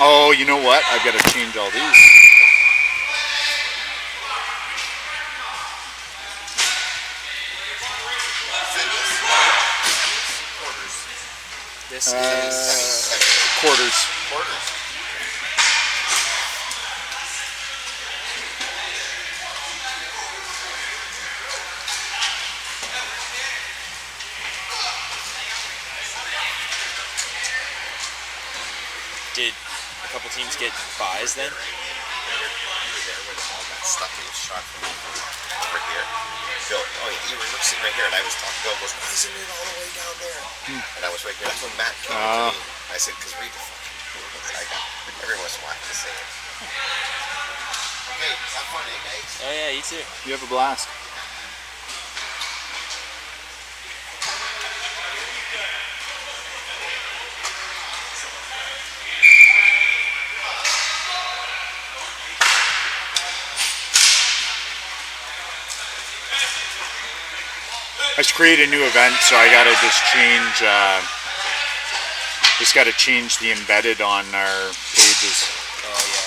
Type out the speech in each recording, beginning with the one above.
Oh, you know what? I've got to change all these. This is quarters. Did a couple teams get buys then? You were there when the ball got stuck and it was shot from over here. Bill, oh yeah, you were sitting right here and I was talking. Bill goes, why isn't it all the way down there? And I was right here. That's when Matt came to me. I said, because read the fucking rules. I got every once in a while to say it. Okay, have fun, eh, guys? Oh yeah, you too. You have a blast. I just created a new event, so I gotta just change. Just gotta change the embedded on our pages. Oh yeah.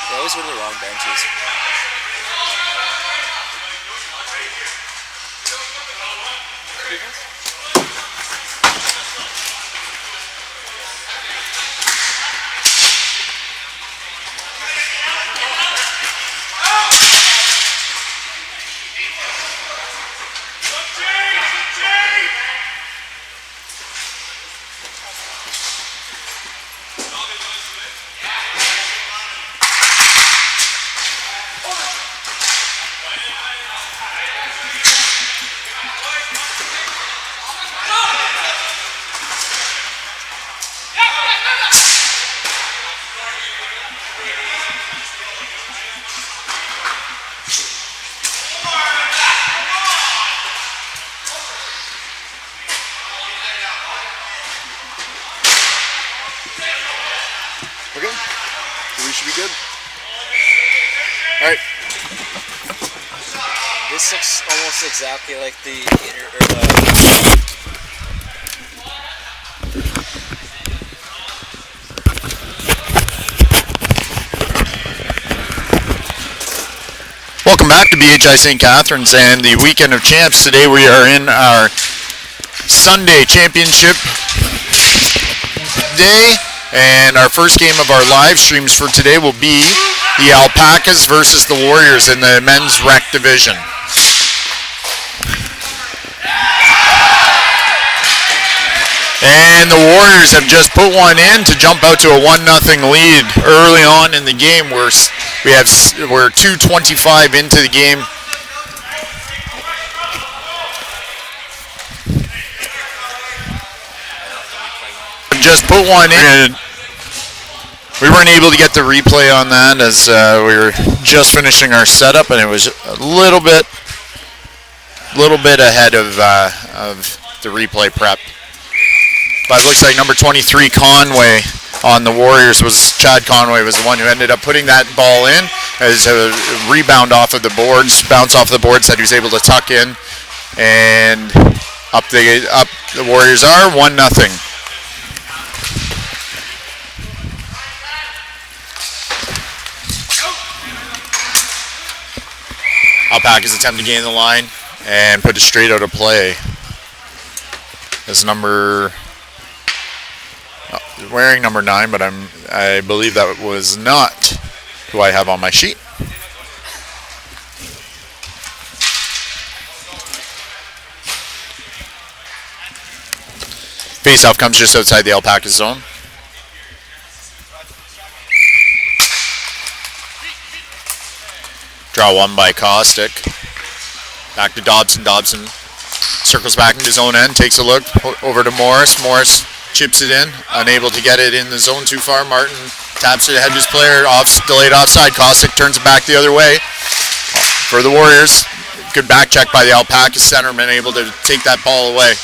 They always go to the wrong benches. Okay, so we should be good. All right. This looks almost exactly like the Welcome back to BHi St Catharines and the Weekend of Champs. Today we are in our Sunday championship day, and our first game of our live streams for today will be the Alpacas versus the Warriors in the men's rec division. And the Warriors have just put one in to jump out to a 1-0 lead early on in the game. We're 2:25 into the game. Just put one in. We weren't able to get the replay on that as we were just finishing our setup, and it was a little bit ahead of the replay prep. But it looks like number 23 Conway on the Warriors Chad Conway was the one who ended up putting that ball in as a rebound off of the boards, bounce off the boards that he was able to tuck in, and up the Warriors are 1-0. Alpaca's attempt to gain the line and put it straight out of play. This number, wearing number 9, but I believe that was not who I have on my sheet. Face-off comes just outside the Alpaca zone. Draw one by Caustic. Back to Dobson. Dobson circles back into zone end, takes a look over to Morris. Morris chips it in, unable to get it in the zone too far. Martin taps it ahead to his player, delayed offside. Caustic turns it back the other way for the Warriors. Good back check by the Alpaca centerman, able to take that ball away.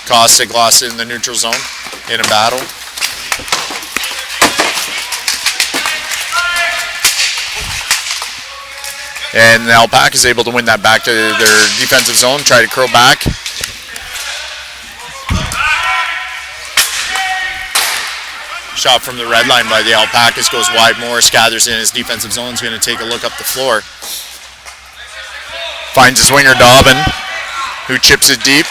Caustic lost it in the neutral zone in a battle. And the Alpaca is able to win that back to their defensive zone, try to curl back. Shot from the red line by the Alpacas goes wide. Morris gathers in his defensive zone, is going to take a look up the floor. Finds his winger Dobbin, who chips it deep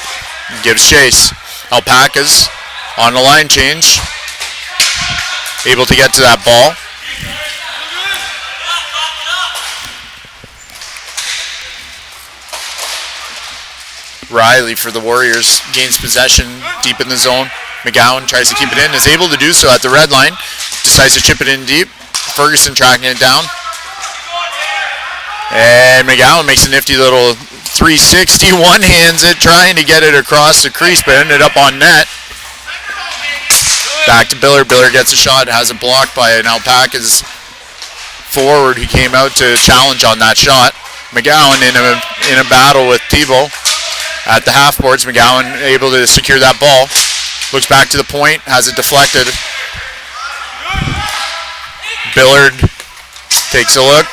and gives chase. Alpacas on the line change, able to get to that ball. Riley for the Warriors gains possession deep in the zone. McGowan tries to keep it in, is able to do so at the red line. Decides to chip it in deep. Ferguson tracking it down. And McGowan makes a nifty little 360, one-hands it, trying to get it across the crease, but ended up on net. Back to Biller. Biller gets a shot, has it blocked by an Alpaca's forward who came out to challenge on that shot. McGowan in a battle with Tebow at the half boards. McGowan able to secure that ball. Looks back to the point, has it deflected. Billard takes a look,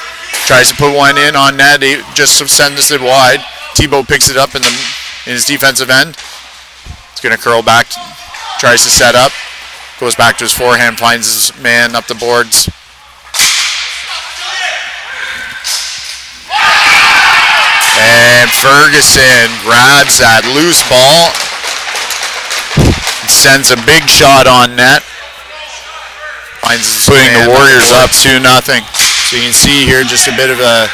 tries to put one in on net, he just sends it wide. Tebow picks it up in his defensive end. It's going to curl back, tries to set up, goes back to his forehand, finds his man up the boards. And Ferguson grabs that loose ball, sends a big shot on net. Finds putting the Warriors up 2-0. So you can see here just a bit of a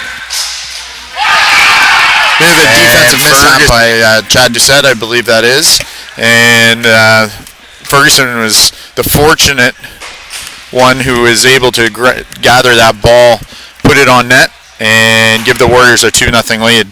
defensive mishap by Chad Doucette, I believe that is. And Ferguson was the fortunate one who is able to gather that ball, put it on net, and give the Warriors a 2-0 lead.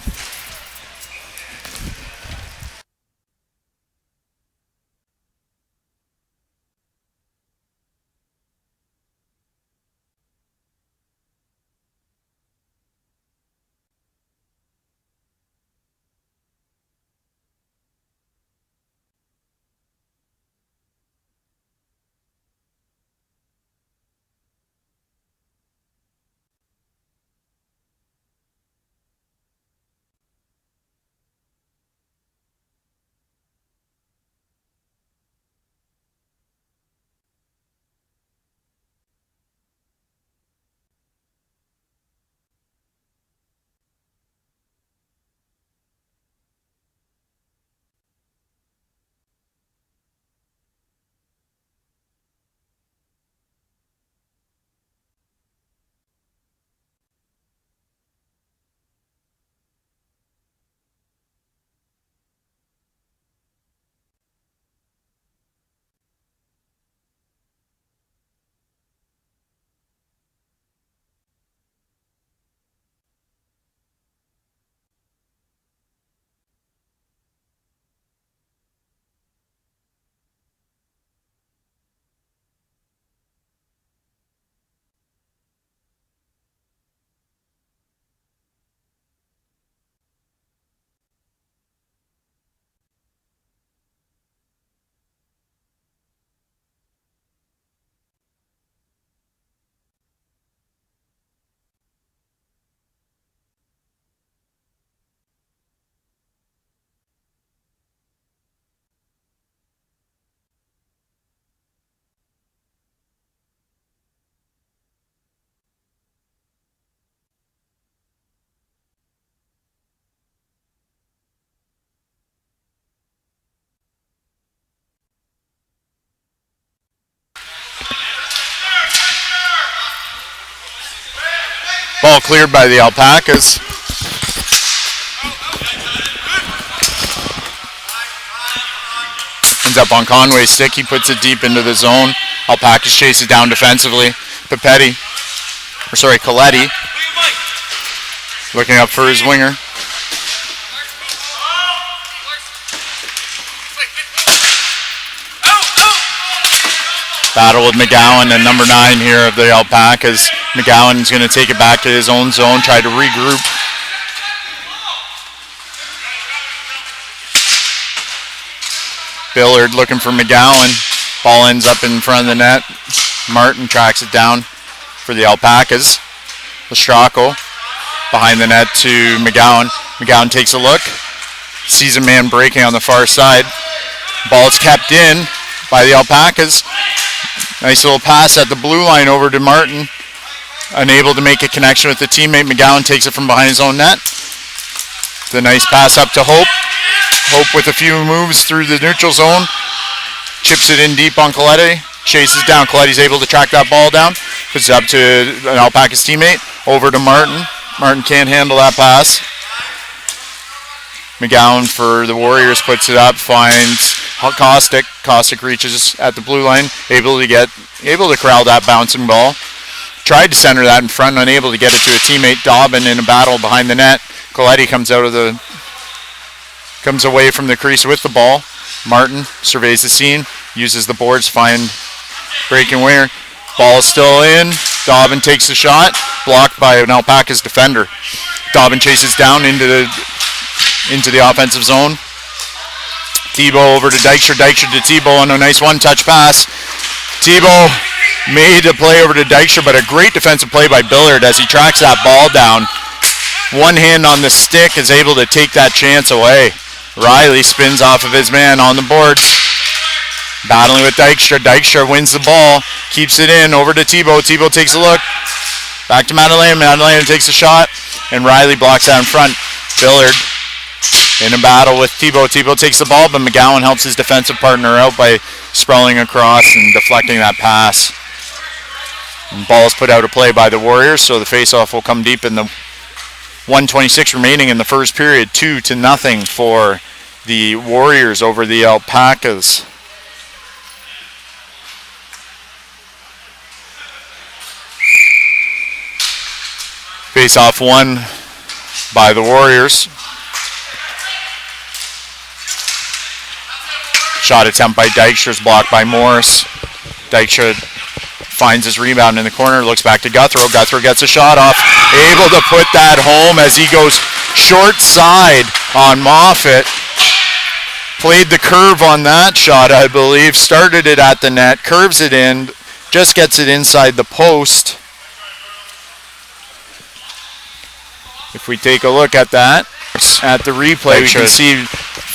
Ball cleared by the Alpacas. Ends up on Conway's stick. He puts it deep into the zone. Alpacas chase it down defensively. Coletti looking up for his winger. Battle with McGowan and number 9 here of the Alpacas. McGowan's going to take it back to his own zone, try to regroup. Billard looking for McGowan. Ball ends up in front of the net. Martin tracks it down for the Alpacas. Lestracco behind the net to McGowan. McGowan takes a look. Sees a man breaking on the far side. Ball's kept in by the Alpacas. Nice little pass at the blue line over to Martin. Unable to make a connection with the teammate. McGowan takes it from behind his own net. The nice pass up to Hope. Hope with a few moves through the neutral zone. Chips it in deep on Coletti. Chases down. Coletti's able to track that ball down. Puts it up to an Alpaca's teammate. Over to Martin. Martin can't handle that pass. McGowan for the Warriors puts it up. Finds Caustic. Caustic reaches at the blue line. Able to corral that bouncing ball. Tried to center that in front. Unable to get it to a teammate. Dobbin in a battle behind the net. Coletti comes away from the crease with the ball. Martin surveys the scene, uses the boards, find breaking winger. Ball is still in. Dobbin takes the shot, blocked by an Alpaca's defender. Dobbin chases down into the offensive zone. Thibault over to Dykstra. Dykstra to Thibault on a nice one-touch pass. Thibault made a play over to Dykstra, but a great defensive play by Billard as he tracks that ball down. One hand on the stick is able to take that chance away. Riley spins off of his man on the boards. Battling with Dykstra. Dykstra wins the ball. Keeps it in. Over to Thibault. Thibault takes a look. Back to Madeleine. Madeleine takes a shot. And Riley blocks out in front. Billard in a battle with Thibault. Thibault takes the ball, but McGowan helps his defensive partner out by sprawling across and deflecting that pass. And ball is put out of play by the Warriors, so the faceoff will come deep in the 1:26 remaining in the first period. 2-0 for the Warriors over the Alpacas. Face-off won by the Warriors. Shot attempt by Dykstra's blocked by Morris. Dykstra finds his rebound in the corner, looks back to Guthrow. Guthrow gets a shot off, able to put that home as he goes short side on Moffat. Played the curve on that shot, I believe. Started it at the net, curves it in, just gets it inside the post. If we take a look at that, at the replay, we can see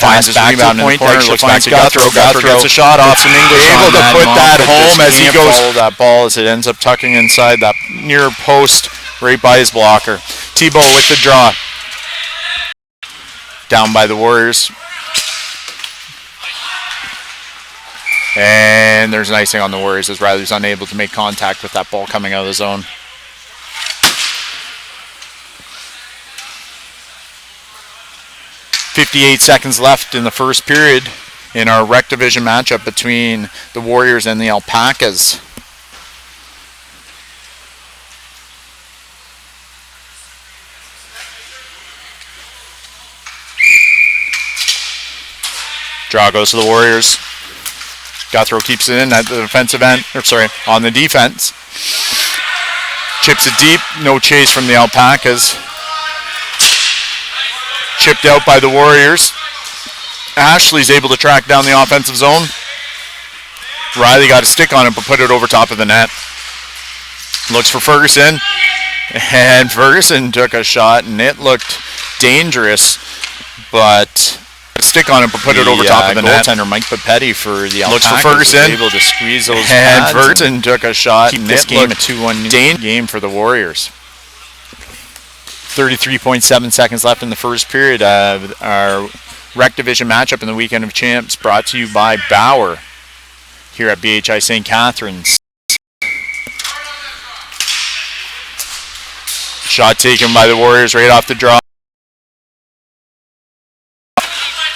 finds his rebound in the corner, looks back to Guthrow. Guthrow gets a shot off, able to put that home as he goes. Follow that ball as it ends up tucking inside that near post right by his blocker. Thibault with the draw. Down by the Warriors. And there's an icing on the Warriors as Riley's unable to make contact with that ball coming out of the zone. .58 seconds left in the first period in our rec division matchup between the Warriors and the Alpacas. Draw goes to the Warriors. Guthrow keeps it in at the defensive end, on the defense. Chips it deep, no chase from the Alpacas. Chipped out by the Warriors. Ashley's able to track down the offensive zone. Riley got a stick on it, but put it over top of the net. Looks for Ferguson. And Ferguson took a shot, and it looked dangerous, but a stick on it, but put it over top of the net. Goaltender Mike Papetti for the Alpacas. Looks for Ferguson. Able to squeeze those pads. And Ferguson took a shot, and this game a 2-1 game for the Warriors. 33.7 seconds left in the first period of our rec division matchup in the Weekend of Champs, brought to you by Bauer here at BHi St Catharines. Shot taken by the Warriors right off the draw.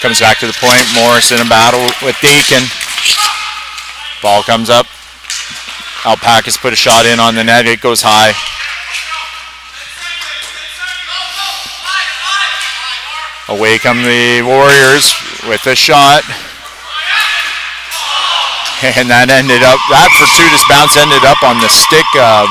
Comes back to the point. Morris in a battle with Dakin. Ball comes up. Alpaca's put a shot in on the net. It goes high. Away come the Warriors with a shot. And that ended up, that fortuitous bounce ended up on the stick of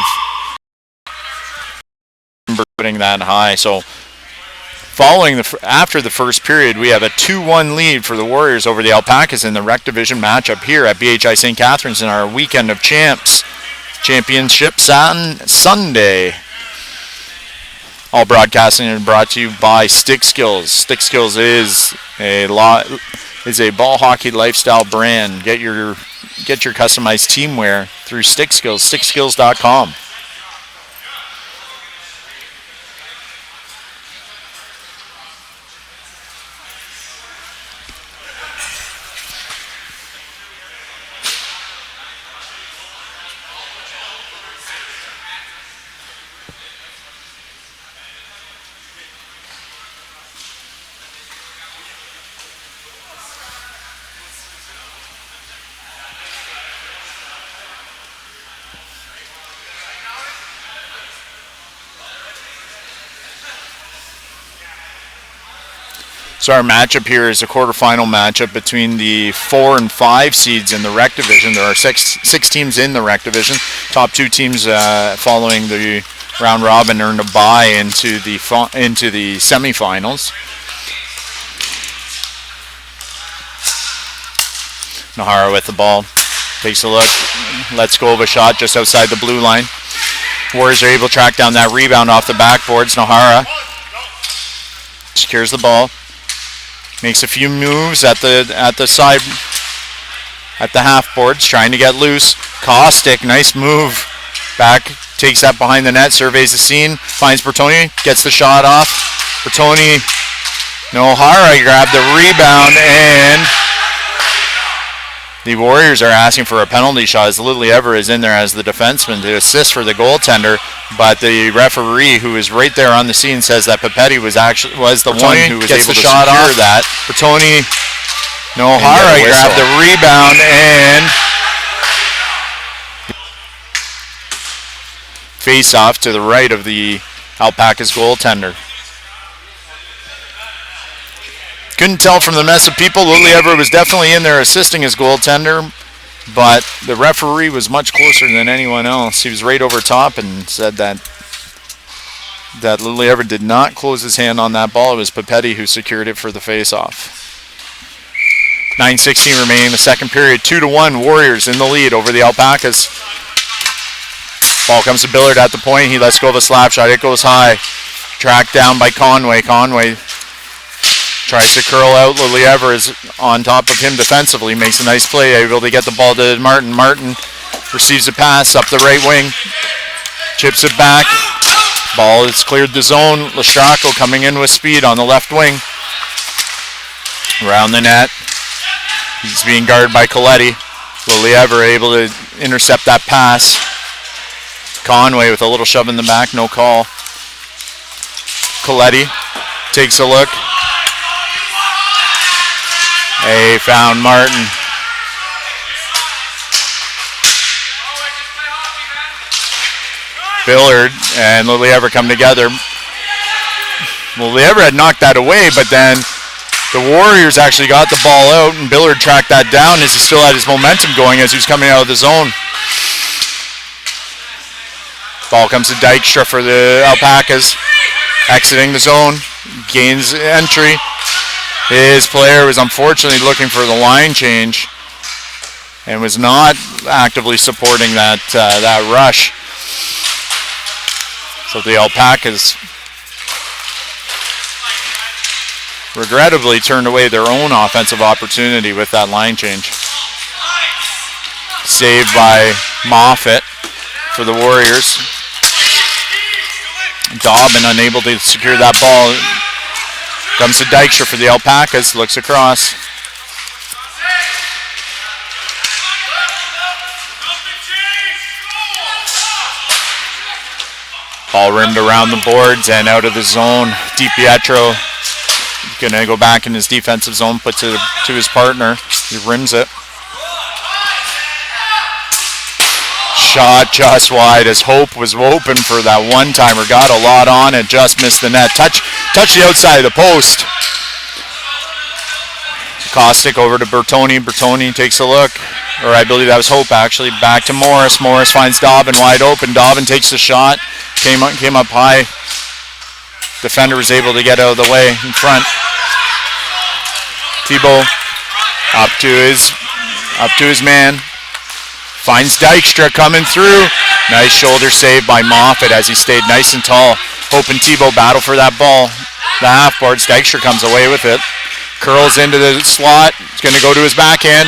putting that high. So following after the first period, we have a 2-1 lead for the Warriors over the Alpacas in the Rec Division matchup here at BHi St Catharines in our Weekend of Champs Championship Sunday. All broadcasting is brought to you by Stick Skills. Stick Skills is a ball hockey lifestyle brand. Get your customized team wear through Stick Skills, stickskills.com. So our matchup here is a quarterfinal matchup between the 4 and 5 seeds in the Rec Division. There are six teams in the Rec Division. Top 2 teams following the round robin earned a bye into the semifinals. Nahara with the ball. Takes a look. Lets go of a shot just outside the blue line. Warriors are able to track down that rebound off the backboards. Nahara secures the ball. Makes a few moves at the side, at the half boards, trying to get loose. Caustic, nice move. Back, takes that behind the net, surveys the scene, finds Bertoni, gets the shot off. Bertoni, Nohara grabbed the rebound, and the Warriors are asking for a penalty shot as Lily Ever is in there as the defenseman to assist for the goaltender. But the referee, who is right there on the scene, says that Papetti was the one who was able to secure that. Bertoni, Nohara grabbed the rebound and face off to the right of the Alpaca's goaltender. Couldn't tell from the mess of people. Lily Ever was definitely in there assisting his goaltender, but the referee was much closer than anyone else. He was right over top and said that Lily Ever did not close his hand on that ball. It was Papetti who secured it for the face-off. 9:16 remaining in the second period. 2-1 Warriors in the lead over the Alpacas. Ball comes to Billard at the point. He lets go of a slap shot. It goes high. Tracked down by Conway. Conway tries to curl out. Lily Ever is on top of him defensively. Makes a nice play. Able to get the ball to Martin. Martin receives a pass up the right wing. Chips it back. Ball has cleared the zone. Lestracco coming in with speed on the left wing. Around the net. He's being guarded by Coletti. Lily Ever able to intercept that pass. Conway with a little shove in the back. No call. Coletti takes a look. They found Martin. Billard and Lily Ever come together. Lily Ever had knocked that away, but then the Warriors actually got the ball out, and Billard tracked that down as he still had his momentum going as he was coming out of the zone. Ball comes to Dykstra for the Alpacas. Exiting the zone, gains entry. His player was unfortunately looking for the line change and was not actively supporting that rush. So the Alpacas regrettably turned away their own offensive opportunity with that line change. Saved by Moffitt for the Warriors. Dobbin unable to secure that ball. Comes to Dykstra for the Alpacas, looks across. Ball rimmed around the boards and out of the zone. DiPietro going to go back in his defensive zone, puts it to his partner. He rims it. Shot just wide as Hope was open for that one-timer. Got a lot on it, just missed the net. Touch the outside of the post. Caustic over to Bertoni. Bertoni takes a look. Or I believe that was Hope, actually. Back to Morris. Morris finds Dobbin wide open. Dobbin takes the shot. Came up high. Defender was able to get out of the way in front. Thibault up to his man. Finds Dykstra coming through. Nice shoulder save by Moffat as he stayed nice and tall. Hope and Thibault battle for that ball. The half boards. Dykstra comes away with it. Curls into the slot. It's going to go to his backhand.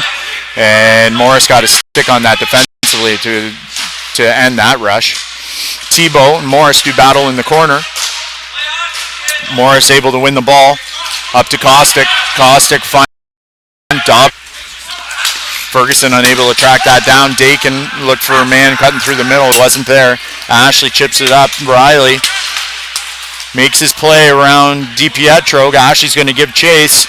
And Morris got a stick on that defensively to end that rush. Thibault and Morris do battle in the corner. Morris able to win the ball. Up to Caustic. Caustic finds Dobb. Ferguson unable to track that down. Dakin looked for a man cutting through the middle. It wasn't there. Ashley chips it up. Riley makes his play around DiPietro. Ashley's going to give chase.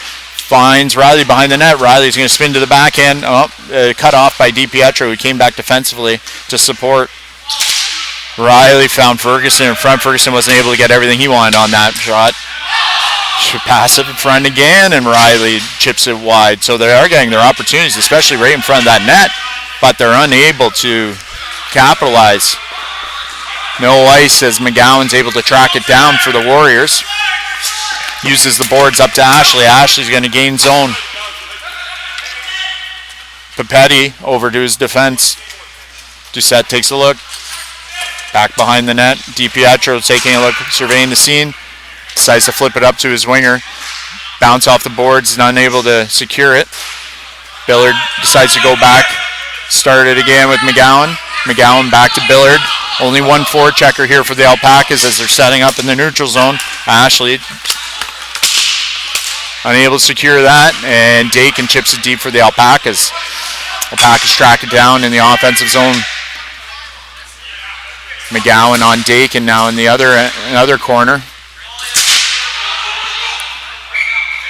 Finds Riley behind the net. Riley's going to spin to the backhand. Cut off by DiPietro, who came back defensively to support. Riley found Ferguson in front. Ferguson wasn't able to get everything he wanted on that shot. Should pass it in front again, and Riley chips it wide. So they are getting their opportunities, especially right in front of that net, but they're unable to capitalize. No ice as McGowan's able to track it down for the Warriors. Uses the boards up to Ashley. Ashley's going to gain zone. Papetti over to his defense. Doucette takes a look. Back behind the net. DiPietro taking a look, surveying the scene. Decides to flip it up to his winger. Bounce off the boards, unable to secure it. Billard decides to go back. Start it again with McGowan. McGowan back to Billard. Only one forechecker here for the Alpacas as they're setting up in the neutral zone. Ashley unable to secure that, and Dakin chips it deep for the Alpacas. Alpacas track it down in the offensive zone. McGowan on Dakin now in the other corner.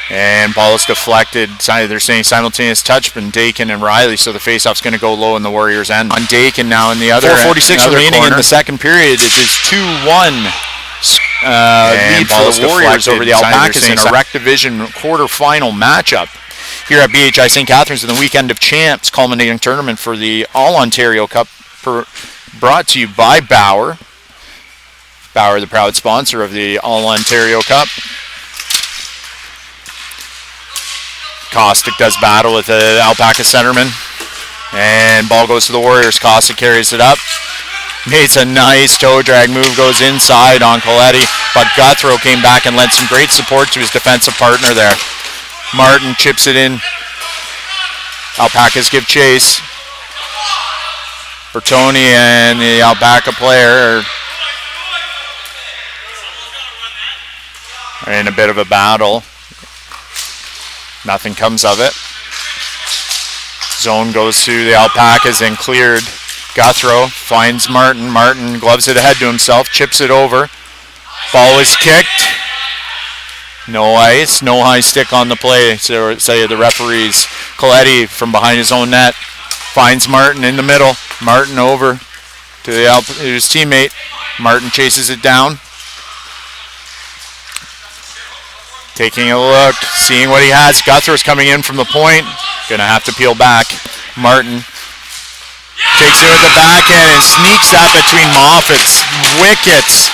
And ball is deflected. They're saying simultaneous touch from Dakin and Riley, so the faceoff's going to go low in the Warriors' end. On Dakin now in the other 4:46 remaining in the second period. It is 2-1 lead for the Warriors over the Alpacas in a Rec Division quarterfinal matchup here at BHi St Catharines in the Weekend of Champs culminating tournament for the All-Ontario Cup brought to you by Bauer. Bauer, the proud sponsor of the All-Ontario Cup. Caustic does battle with the Alpaca centerman. And ball goes to the Warriors. Caustic carries it up. Makes a nice toe drag move, goes inside on Coletti. But Guthrow came back and lent some great support to his defensive partner there. Martin chips it in. Alpacas give chase. Bertoni and the Alpaca player are in a bit of a battle. Nothing comes of it. Zone goes to the Alpacas and cleared. Guthrow finds Martin. Martin gloves it ahead to himself, chips it over. Ball is kicked. No ice, no high stick on the play, so say the referees. Coletti from behind his own net finds Martin in the middle. Martin over to his teammate. Martin chases it down. Taking a look, seeing what he has. Guthrow's coming in from the point. Gonna have to peel back. Martin takes it with the backhand and sneaks that between Moffat's wickets.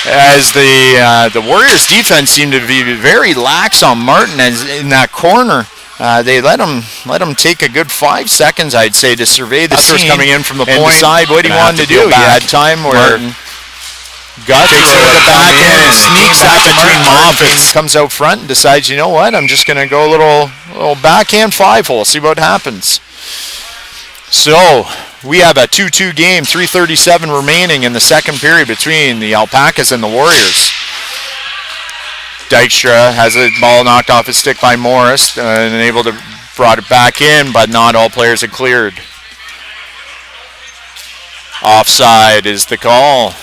As the Warriors defense seemed to be very lax on Martin as in that corner. They let him take a good 5 seconds, I'd say, to survey the scene. Coming in from the point, decide what he wanted to do. He had time where Gus takes it with the backhand and sneaks that between Moffat's. Comes out front and decides, you know what, I'm just going to go a little backhand 5-hole, see what happens. So we have a 2-2 game, 3:37 remaining in the second period between the Alpacas and the Warriors. Dykstra has a ball knocked off his stick by Morris and able to brought it back in, but not all players had cleared. Offside is the call.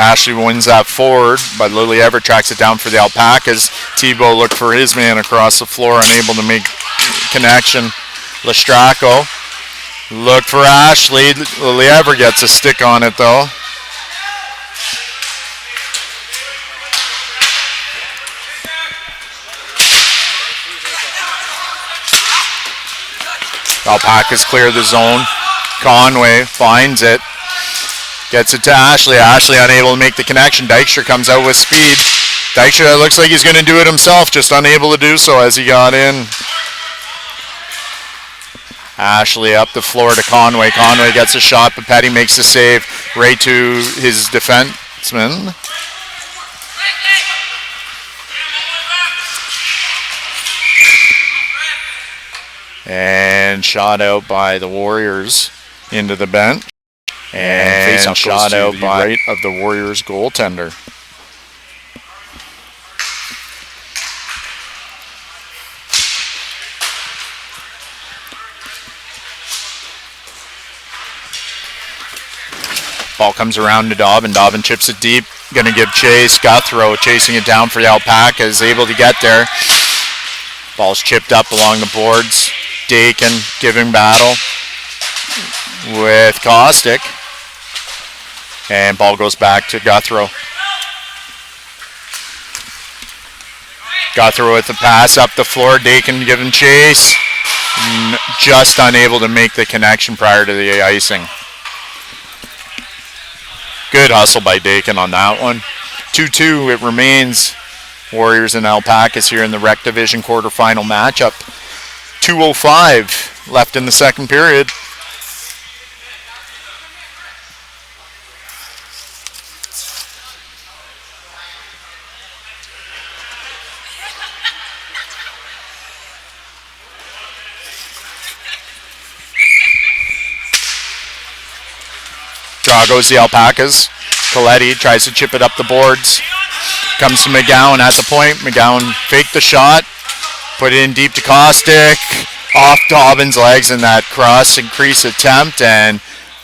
Ashley wins that forward, but Lily Ever tracks it down for the Alpacas. Tebow looked for his man across the floor, unable to make connection. Lestraco looked for Ashley. Lily Ever gets a stick on it though. Alpacas clear the zone. Conway finds it. Gets it to Ashley. Ashley unable to make the connection. Dykstra comes out with speed. Dykstra looks like he's going to do it himself, just unable to do so as he got in. Ashley up the floor to Conway. Conway gets a shot, but Petty makes the save right to his defenseman. And shot out by the Warriors into the bench. And shot out by right of the Warriors goaltender. Ball comes around to Dobbin. Dobbin chips it deep. Going to give chase. Guthrow chasing it down for the Alpaca. Is able to get there. Ball's chipped up along the boards. Dakin giving battle with Caustic. And ball goes back to Guthrow. Guthrow with the pass up the floor. Dakin giving chase. Just unable to make the connection prior to the icing. Good hustle by Dakin on that one. 2-2 it remains. Warriors and Alpacas here in the Rec Division quarterfinal matchup. 2:05 left in the second period. Draw goes the Alpacas. Coletti tries to chip it up the boards. Comes to McGowan at the point. McGowan faked the shot. Put it in deep to Caustic. Off Dobbin's legs in that cross and crease attempt. And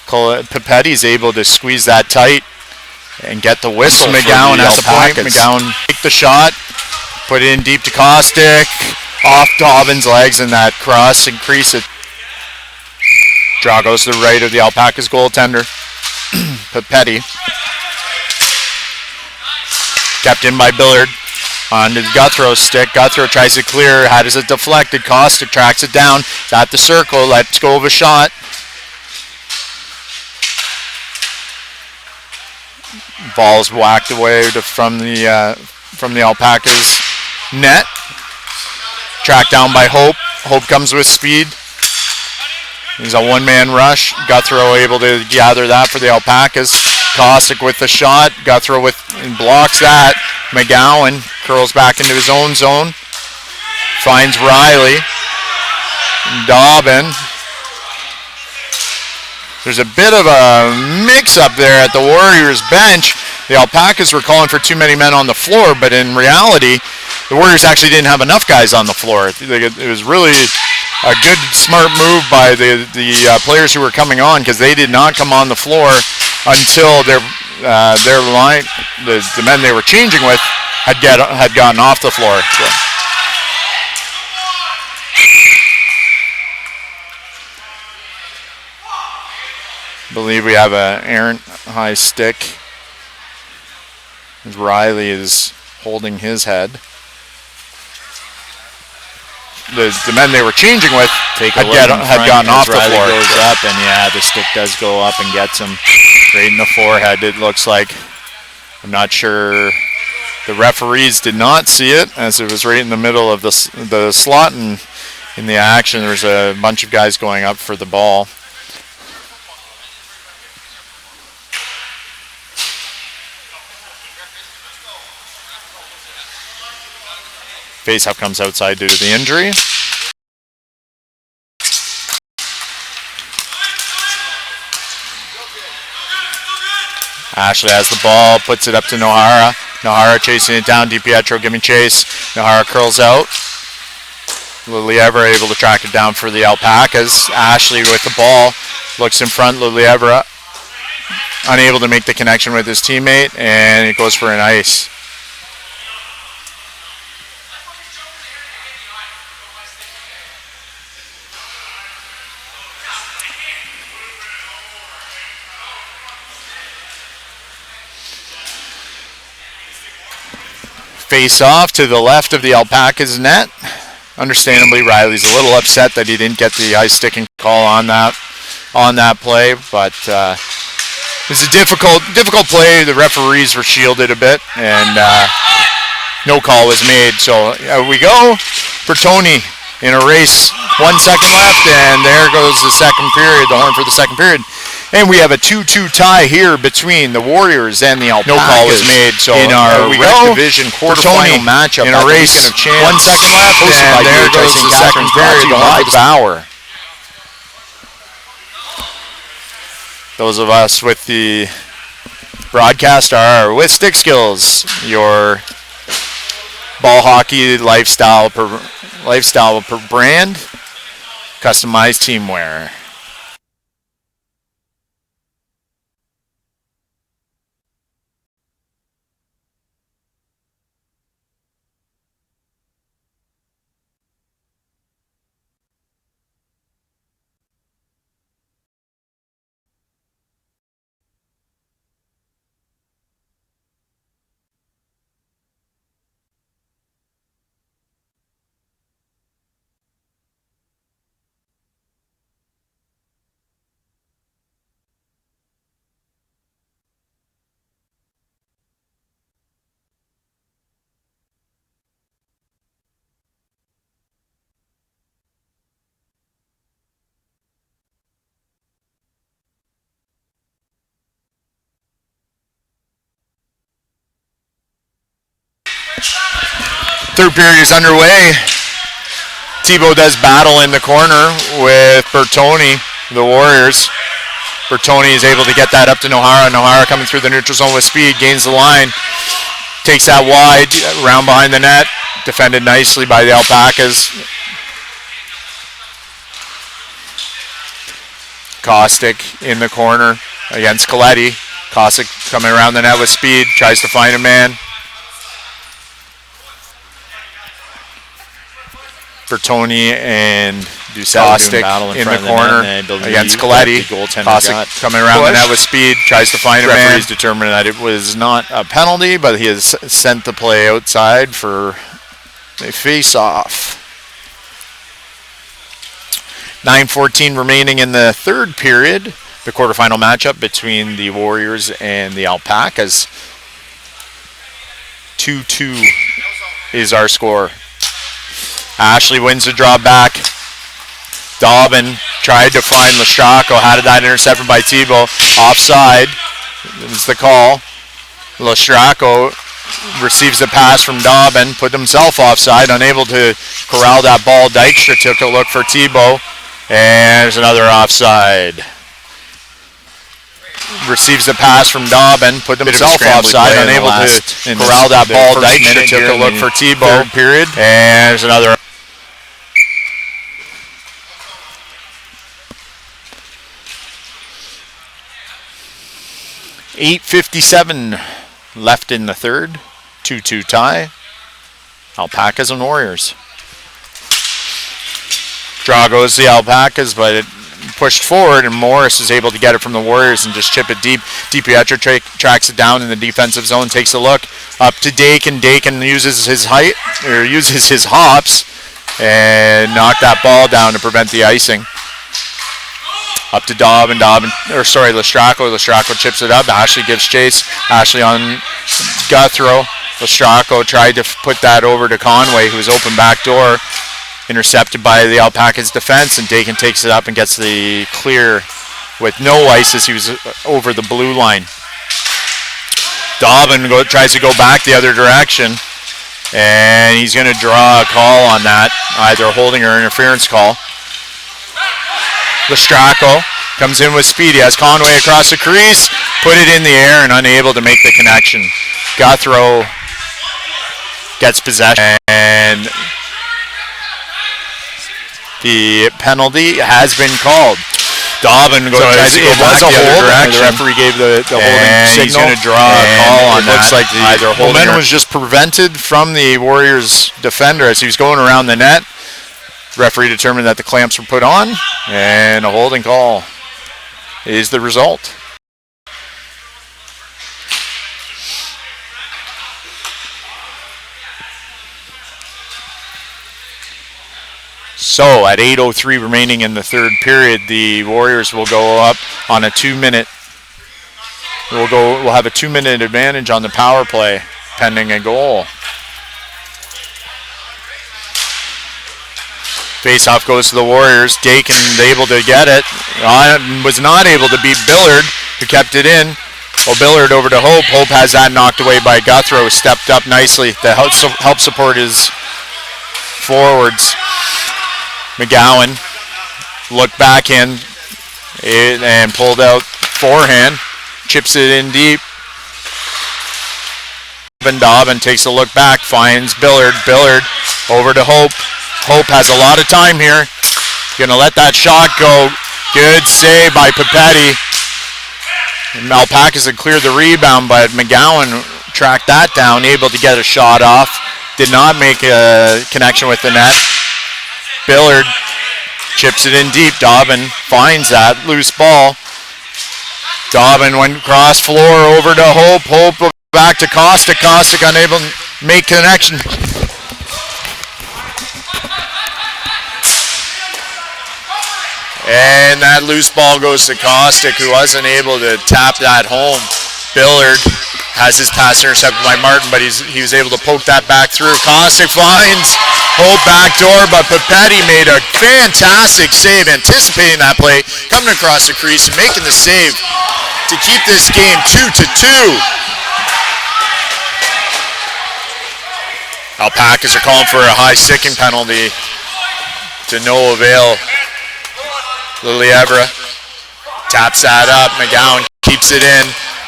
Pipetti's able to squeeze that tight and get the whistle. McGowan at the point. McGowan faked the shot. Put it in deep to Caustic. Off Dobbin's legs in that cross and crease it. Draw goes to the right of the Alpacas goaltender. Pipetti. Kept in by Billard. On to Guthrow's stick. Guthrow tries to clear. Had it deflected. Caustic tracks it down. It's at the circle. Lets go of a shot. Ball's whacked away from the Alpacas net. Tracked down by Hope. Hope comes with speed. He's a one-man rush. Guthrow able to gather that for the Alpacas. Caustic with the shot. Guthrow blocks that. McGowan curls back into his own zone. Finds Riley. Dobbin. There's a bit of a mix-up there at the Warriors bench. The Alpacas were calling for too many men on the floor, but in reality, the Warriors actually didn't have enough guys on the floor. It was really a good, smart move by the players who were coming on, because they did not come on the floor until their line, the men they were changing with, had gotten off the floor. So. I believe we have an errant high stick. As Riley is holding his head. The men they were changing with had gotten off the floor. Goes up, and yeah, the stick does go up and gets him straight in the forehead. It looks like. I'm not sure. The referees did not see it, as it was right in the middle of the slot, and in the action there was a bunch of guys going up for the ball. Faceoff comes outside due to the injury. Ashley has the ball, puts it up to Nohara. Nohara chasing it down. DiPietro giving chase. Nohara curls out. Lilievra able to track it down for the Alpacas. Ashley with the ball. Looks in front. Lilievra unable to make the connection with his teammate, and it goes for an ice. Face off to the left of the Alpaca's net. Understandably, Riley's a little upset that he didn't get the ice sticking call on that play, but it was a difficult play. The referees were shielded a bit, and no call was made. So we go for Tony in a race. 1 second left, and there goes the second period, the horn for the second period. And we have a 2-2 tie here between the Warriors and the Alpacas. No call was made, so in our we Rec go Division for quarterfinal Tony matchup in a at the race. Weekend of Champs. 1 second left, And and there BHi goes St the second Catharines, period, the brought horn to for you the by Bauer. Those of us with the broadcast are with Stick Skills, your ball hockey lifestyle brand, customized teamwear. Third period is underway. Tebow does battle in the corner with Bertoni, the Warriors. Bertoni is able to get that up to Nohara. Nohara coming through the neutral zone with speed, gains the line, takes that wide, around behind the net, defended nicely by the Alpacas. Caustic in the corner against Coletti. Caustic coming around the net with speed, tries to find a man. Bertoni and Caustic in the corner against Coletti. Caustic coming around the net with speed, tries to find a man. Referees determined that it was not a penalty, but he has sent the play outside for a face-off. 9:14 remaining in the third period. The quarterfinal matchup between the Warriors and the Alpacas. 2-2 is our score. Ashley wins the draw back. Dobbin tried to find Lestracco, had that intercepted by Tebow. Offside is the call. Lestracco receives the pass from Dobbin, put himself offside, unable to corral that ball. Dykstra took a look for Tebow, and there's another offside. Receives the pass from Dobbin, put himself offside, unable to corral that ball. Dykstra took a look for Tebow. Third period, and there's another. 8:57 left in the third. 2-2 tie. Alpacas and Warriors. Draw goes the Alpacas, but it pushed forward, and Morris is able to get it from the Warriors and just chip it deep. DiPietro tracks it down in the defensive zone, takes a look up to Dakin. Dakin uses his height, or uses his hops, and knocked that ball down to prevent the icing. Up to Lestracco. Lestracco chips it up. Ashley gives chase. Ashley on Guthrow. Lestracco tried to put that over to Conway, who was open back door. Intercepted by the Alpacas defense, and Dakin takes it up and gets the clear with no ice as he was over the blue line. Dobbin tries to go back the other direction, and he's going to draw a call on that, either a holding or interference call. Lestracco comes in with speed. He has Conway across the crease, put it in the air, and unable to make the connection. Guthrow gets possession, and the penalty has been called. Dobbin goes. So it was a hold. The referee gave the holding signal. He's going to draw a call on that. Looks like either momentum was just prevented from the Warriors defender as he was going around the net. Referee determined that the clamps were put on, and a holding call is the result. So at 8:03 remaining in the third period, the Warriors will go up on a 2-minute. We'll have a 2-minute advantage on the power play, pending a goal. Face-off goes to the Warriors. Dakin able to get it. Was not able to beat Billard, who kept it in. Billard over to Hope. Hope has that knocked away by Guthrow. Stepped up nicely to help support his forwards. McGowan looked back in and pulled out forehand. Chips it in deep. Dobbin takes a look back, finds Billard. Billard over to Hope. Hope has a lot of time here. Gonna let that shot go. Good save by Papetti. Alpaca had cleared the rebound, but McGowan tracked that down, able to get a shot off. Did not make a connection with the net. Billard chips it in deep. Dobbin finds that loose ball. Dobbin went cross floor over to Hope. Hope back to Kostic. Kostic unable to make connection. And that loose ball goes to Kostic, who wasn't able to tap that home. Billard has his pass intercepted by Martin, but he was able to poke that back through. Kostic finds Hope backdoor, but Papetti made a fantastic save, anticipating that play, coming across the crease and making the save to keep this game 2-2. Alpacas are calling for a high sticking penalty to no avail. Lilievra taps that up. McGowan keeps it in.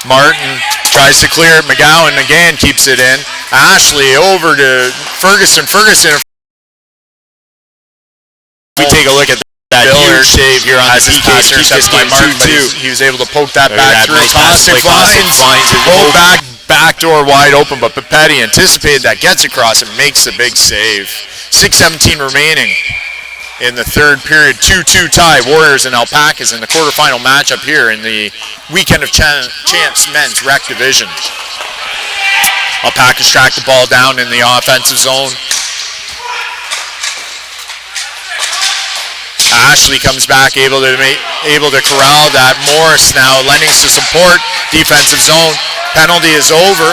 Martin tries to clear it. McGowan again keeps it in. Ashley over to Ferguson. Ferguson. We take a look at that huge save here on his pass intercepted by Martin, but he was able to poke that back through. Kostic finds it. Hope backdoor wide open, but Papetti anticipated that, gets across and makes the big save. 6:17 remaining in the third period. 2-2 tie. Warriors and Alpacas in the quarterfinal matchup here in the Weekend of Champs men's rec division. Alpacas track the ball down in the offensive zone. Ashley comes back, able to corral that. Morris now lending to support. Defensive zone. Penalty is over.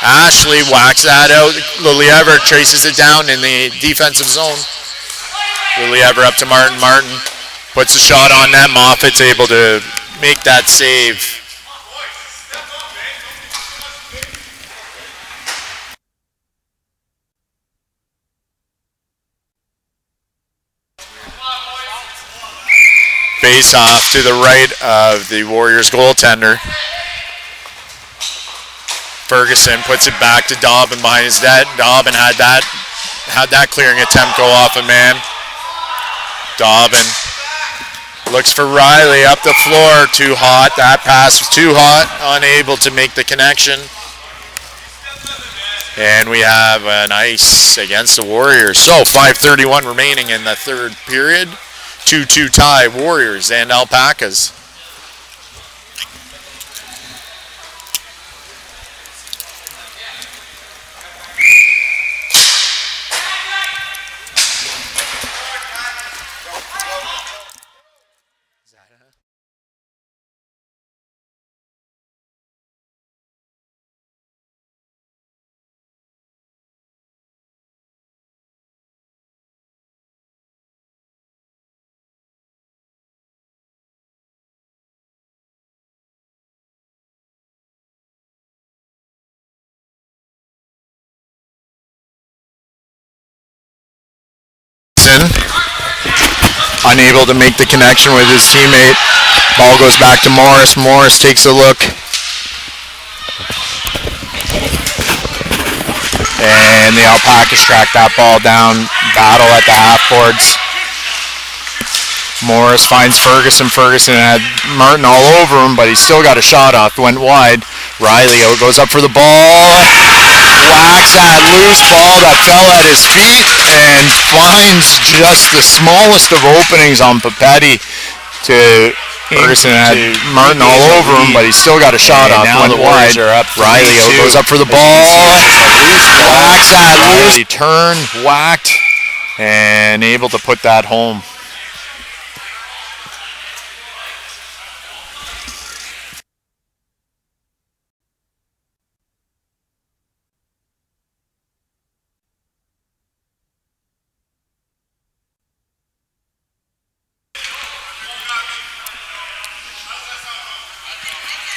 Ashley whacks that out. Lilievra traces it down in the defensive zone. Lilievra up to Martin. Martin puts a shot on net. Moffat's able to make that save. Face off to the right of the Warriors goaltender. Ferguson puts it back to Dobbin behind his net. Dobbin had that clearing attempt go off a man. Dobbin looks for Riley up the floor. Too hot. That pass was too hot. Unable to make the connection. And we have an ice against the Warriors. So 5:31 remaining in the third period. 2-2 tie, Warriors and Alpacas. Unable to make the connection with his teammate. Ball goes back to Morris. Morris takes a look. And the Alpacas track that ball down. Battle at the half boards. Morris finds Ferguson. Ferguson had Martin all over him, but he still got a shot off. Went wide. Riley goes up for the ball. Whacks that loose ball that fell at his feet and finds just the smallest of openings on Papetti to Ferguson had Martin all over him, but he still got a shot off. Now Went the Warriors wide. are up Riley 3-2. goes up for the ball. Whacks that loose. He turned, whacked, and able to put that home.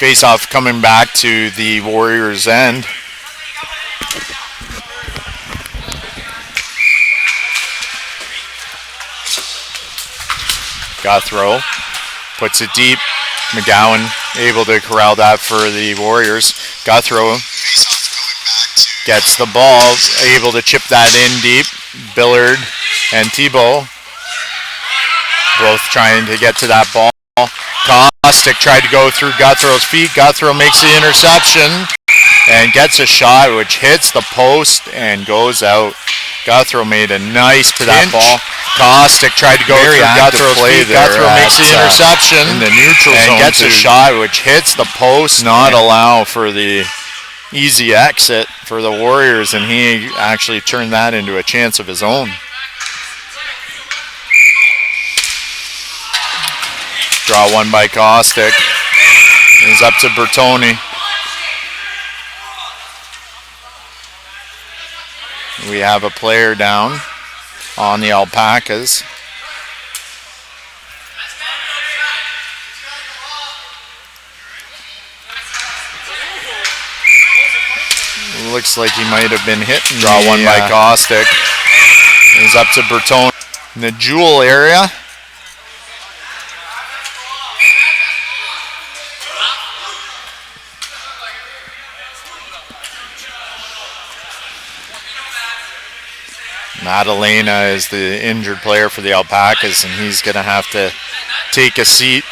Face-off coming back to the Warriors' end. Guthrow puts it deep. McGowan able to corral that for the Warriors. Guthrow gets the ball, able to chip that in deep. Billard and Thibault both trying to get to that ball. Kostick tried to go through Guthrow's feet. Guthrow makes the interception and gets a shot which hits the post and goes out. Guthrow made a nice to that ball. Kostick tried to go through Guthrow's feet. Guthrow makes the interception in the neutral and zone gets a shot which hits the post. Not allow for the easy exit for the Warriors, and he actually turned that into a chance of his own. Draw one by Kostick. He's up to Bertoni. We have a player down on the Alpacas. Looks like he might have been hit. Draw one by Kostick. He's up to Bertoni. In the Jewel area. Madalena is the injured player for the Alpacas, and he's going to have to take a seat.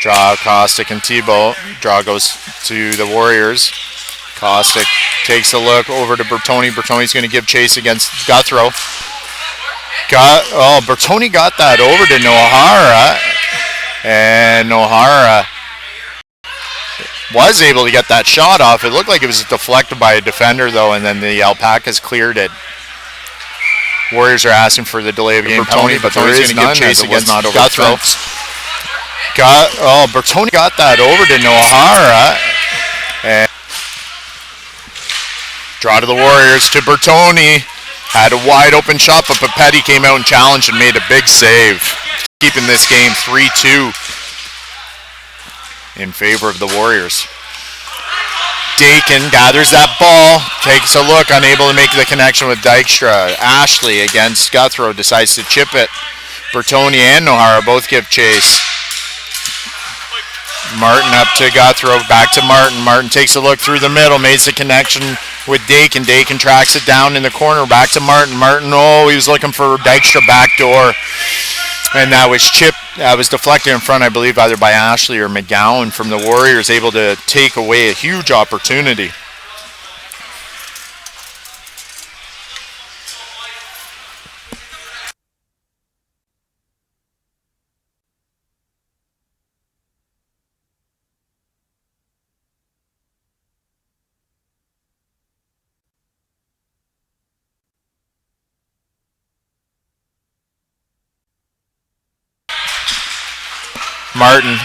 Draw, Kostick and Thibault. Draw goes to the Warriors. Kostick takes a look over to Bertoni. Bertoni's going to give chase against Guthrow. Bertoni got that over to Nohara, and Nohara was able to get that shot off. It looked like it was deflected by a defender, though, and then the Alpacas cleared it. Warriors are asking for the delay of game penalty, but Bertoni's going to give chase against Guthrow. Bertoni got that over to Nohara. And draw to the Warriors to Bertoni. Had a wide open shot, but Papetti came out and challenged and made a big save, keeping this game 3-2 in favor of the Warriors. Dakin gathers that ball, takes a look, unable to make the connection with Dykstra. Ashley against Guthrow decides to chip it. Bertoni and Nohara both give chase. Martin up to Guthrow, back to Martin. Martin takes a look through the middle, makes the connection with Dakin. Dakin tracks it down in the corner, back to Martin. Martin, he was looking for Dykstra backdoor. And that was chipped, was deflected in front, I believe, either by Ashley or McGowan from the Warriors, able to take away a huge opportunity. Martin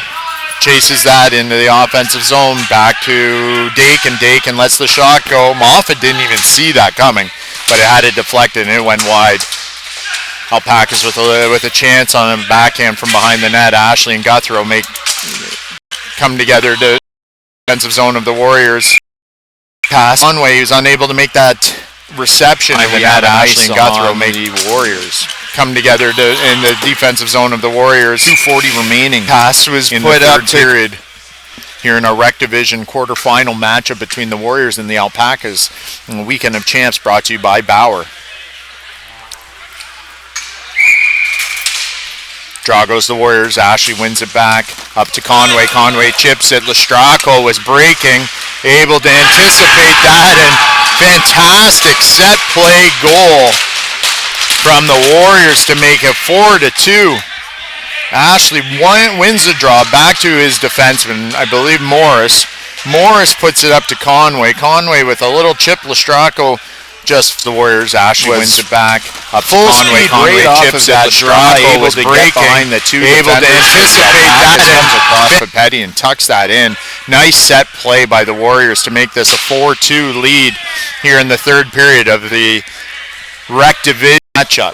chases that into the offensive zone, back to Dakin. Dakin lets the shot go. Moffat didn't even see that coming, but it had it deflected and it went wide. Alpacas with a chance on a backhand from behind the net. Ashley and Guthrow come together to the defensive zone of the Warriors. Pass. Conway, he was unable to make that reception, and we had Ashley and Guthrow make the Warriors come together in the defensive zone of the Warriors. 2:40 remaining. Pass was put up period. here in our Rec Division quarterfinal matchup between the Warriors and the Alpacas in the Weekend of Champs, brought to you by Bauer. Draw goes the Warriors. Ashley wins it back up to Conway. Conway chips it. Lestracco was breaking, able to anticipate that, and fantastic set play goal from the Warriors to make it 4-2. Ashley wins the draw back to his defenseman, I believe Morris. Morris puts it up to Conway. Conway with a little chip. Lestracco just the Warriors. Ashley wins it back up to Conway. Conway chips it. Lestracco was breaking, behind the two able to anticipate that, comes across Papetti and tucks that in. Nice set play by the Warriors to make this a 4-2 lead here in the third period of the Rec Division matchup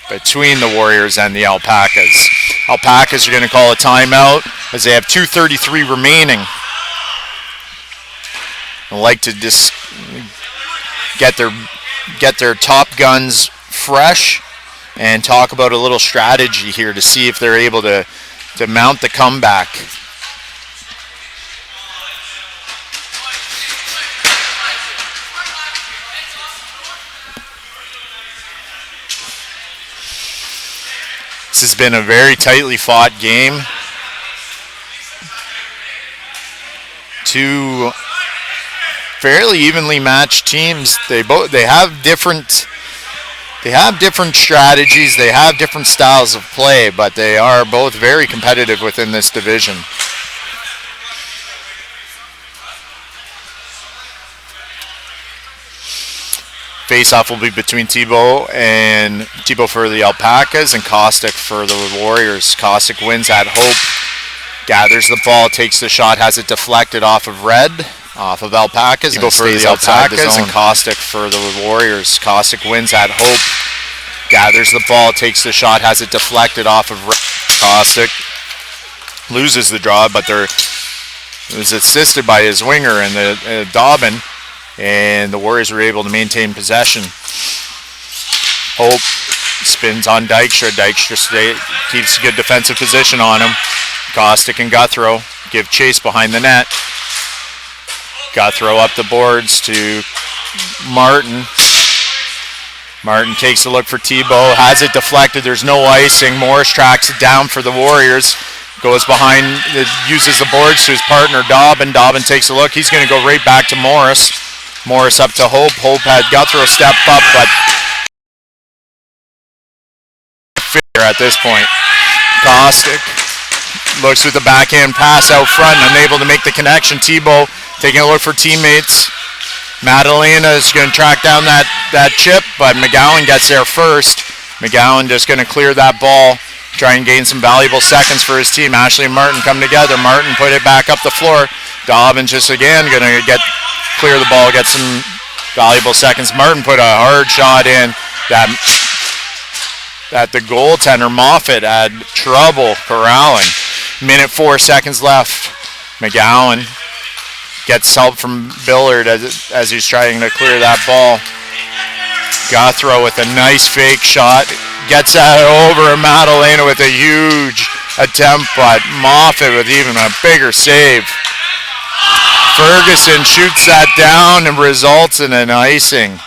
between the Warriors and the Alpacas. Alpacas are going to call a timeout as they have 2:33 remaining. I'd like to just get their top guns fresh and talk about a little strategy here to see if they're able to mount the comeback. This has been a very tightly fought game. Two fairly evenly matched teams. They have different strategies. They have different styles of play, but they are both very competitive within this division. Face-off will be between Thibault for the Alpacas and Kostick for the Warriors. Kostick wins at Hope, gathers the ball, takes the shot, has it deflected off of Red, off of Alpacas, and for the Alpacas, and Kostick for the Warriors. Kostick wins at Hope, gathers the ball, takes the shot, has it deflected off of Red. Kostick loses the draw, but it was assisted by his winger and the Dobbin, and the Warriors were able to maintain possession. Hope spins on Dykstra. Dykstra keeps a good defensive position on him. Kostick and Guthrow give chase behind the net. Guthrow up the boards to Martin. Martin takes a look for Thibault, has it deflected, there's no icing. Morris tracks it down for the Warriors. Goes behind, uses the boards to his partner Dobbin. Dobbin takes a look, he's going to go right back to Morris. Morris up to Hope. Hope had Guthrow step up, but at this point. Kostick looks with the backhand pass out front, unable to make the connection. Thibault taking a look for teammates. Madalena is going to track down that chip, but McGowan gets there first. McGowan just going to clear that ball, try and gain some valuable seconds for his team. Ashley and Martin come together. Martin put it back up the floor. Dobbin just again going to clear the ball, get some valuable seconds. Martin put a hard shot in that the goaltender Moffat had trouble corralling. Minute 4 seconds left. McGowan gets help from Billard as he's trying to clear that ball. Guthrow with a nice fake shot. Gets that over Madalena with a huge attempt, but Moffat with even a bigger save. Ferguson shoots that down and results in an icing.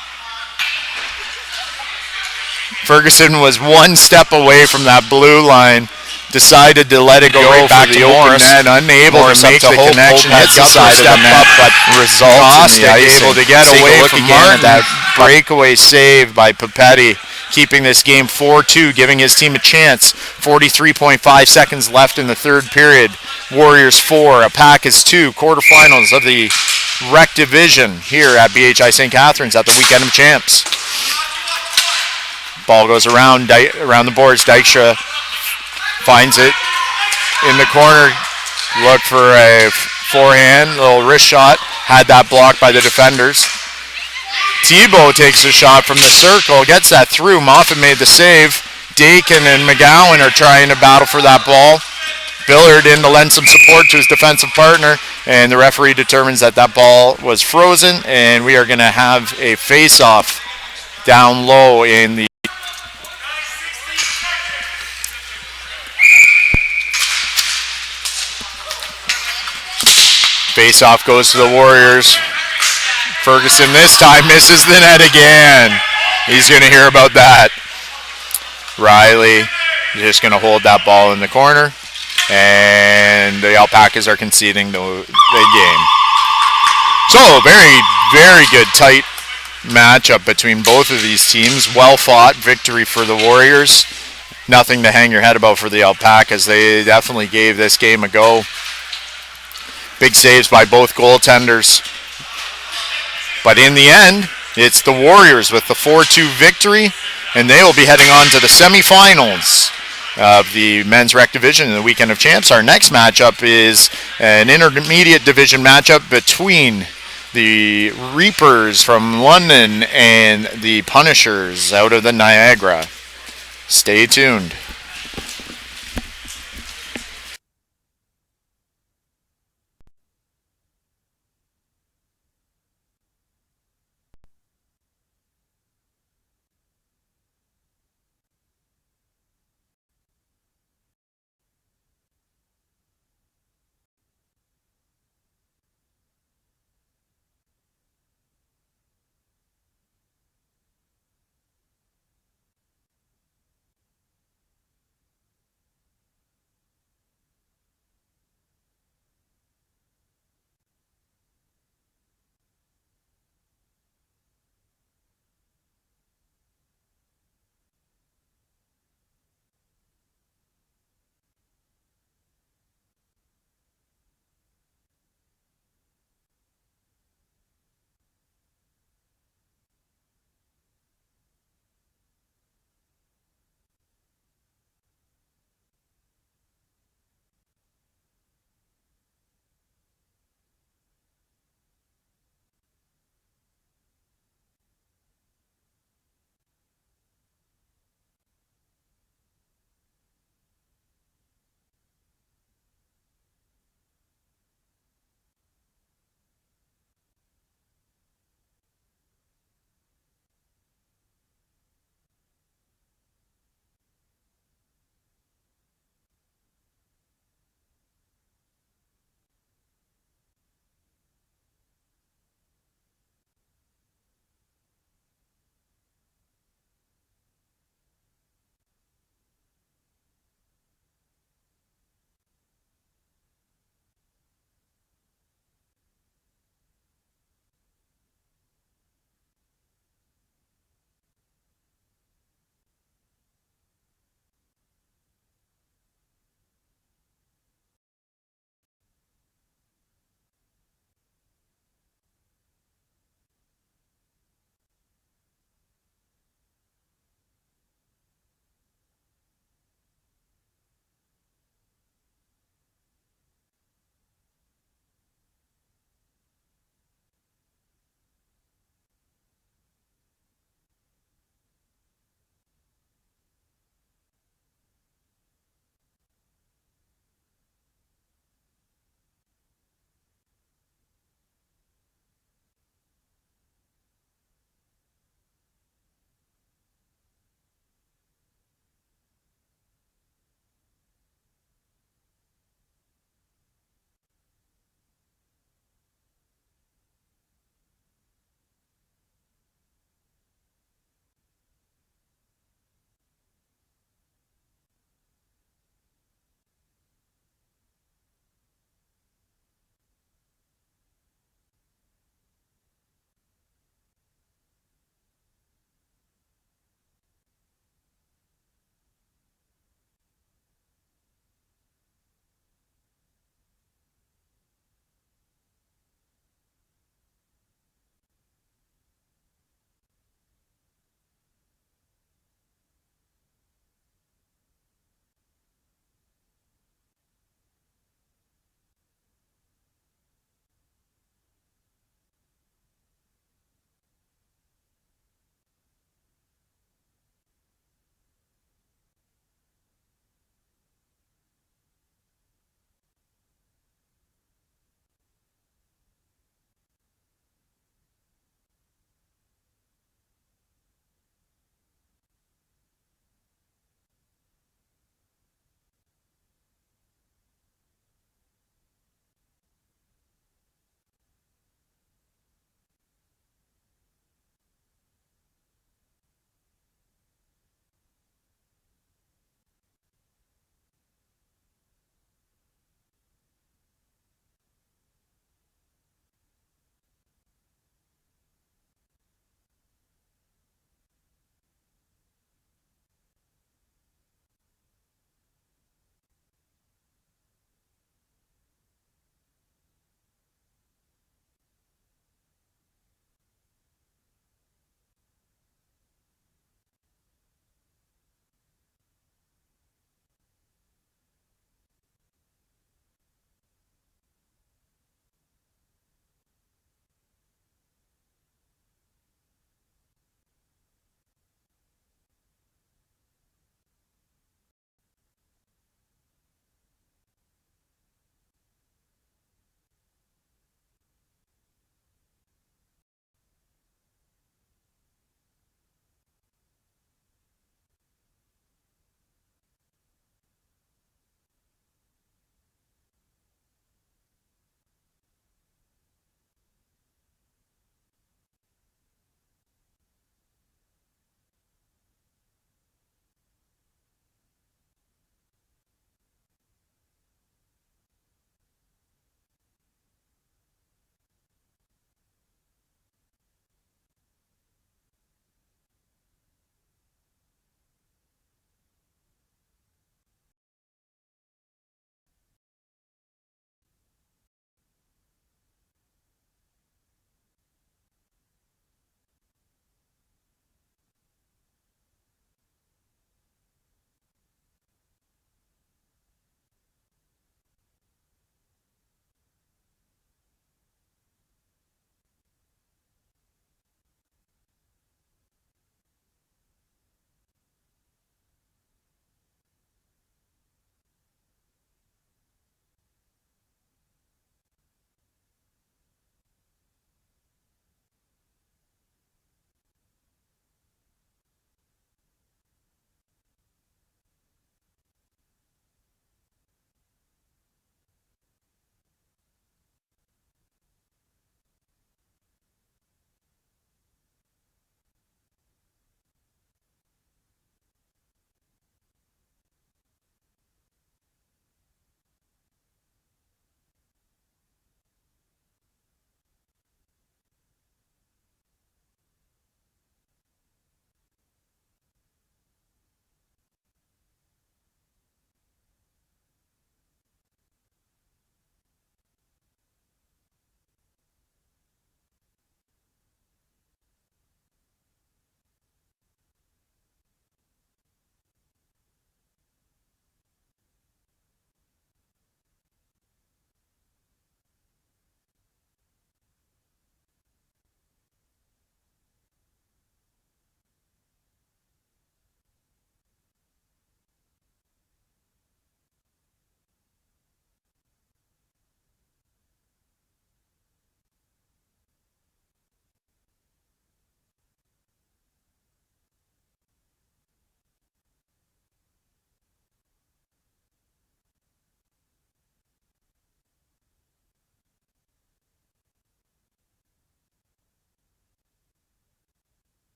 Ferguson was one step away from that blue line. Decided to let it go right back to Morris. Unable to make the connection. Hits the side of the net, but results in the icing. Able to get away from Martin. That breakaway save by Papetti, keeping this game 4-2, giving his team a chance. 43.5 seconds left in the third period. Warriors 4, Alpacas 2. Quarterfinals of the Rec Division here at BHi St Catharines at the Weekend of Champs. Ball goes around the boards. Dykstra finds it in the corner. Look for a forehand, little wrist shot. Had that blocked by the defenders. Thibault takes a shot from the circle, gets that through. Moffat made the save. Dakin and McGowan are trying to battle for that ball. Billard in to lend some support to his defensive partner, and the referee determines that ball was frozen, and we are going to have a face-off down low in the Face-off goes to the Warriors. Ferguson this time misses the net again. He's going to hear about that. Riley just going to hold that ball in the corner. And the Alpacas are conceding the game. So, very, very good tight matchup between both of these teams. Well fought victory for the Warriors. Nothing to hang your head about for the Alpacas. They definitely gave this game a go. Big saves by both goaltenders. But in the end, it's the Warriors with the 4-2 victory, and they will be heading on to the semifinals of the men's rec division in the Weekend of Champs. Our next matchup is an intermediate division matchup between the Reapers from London and the Punishers out of the Niagara. Stay tuned.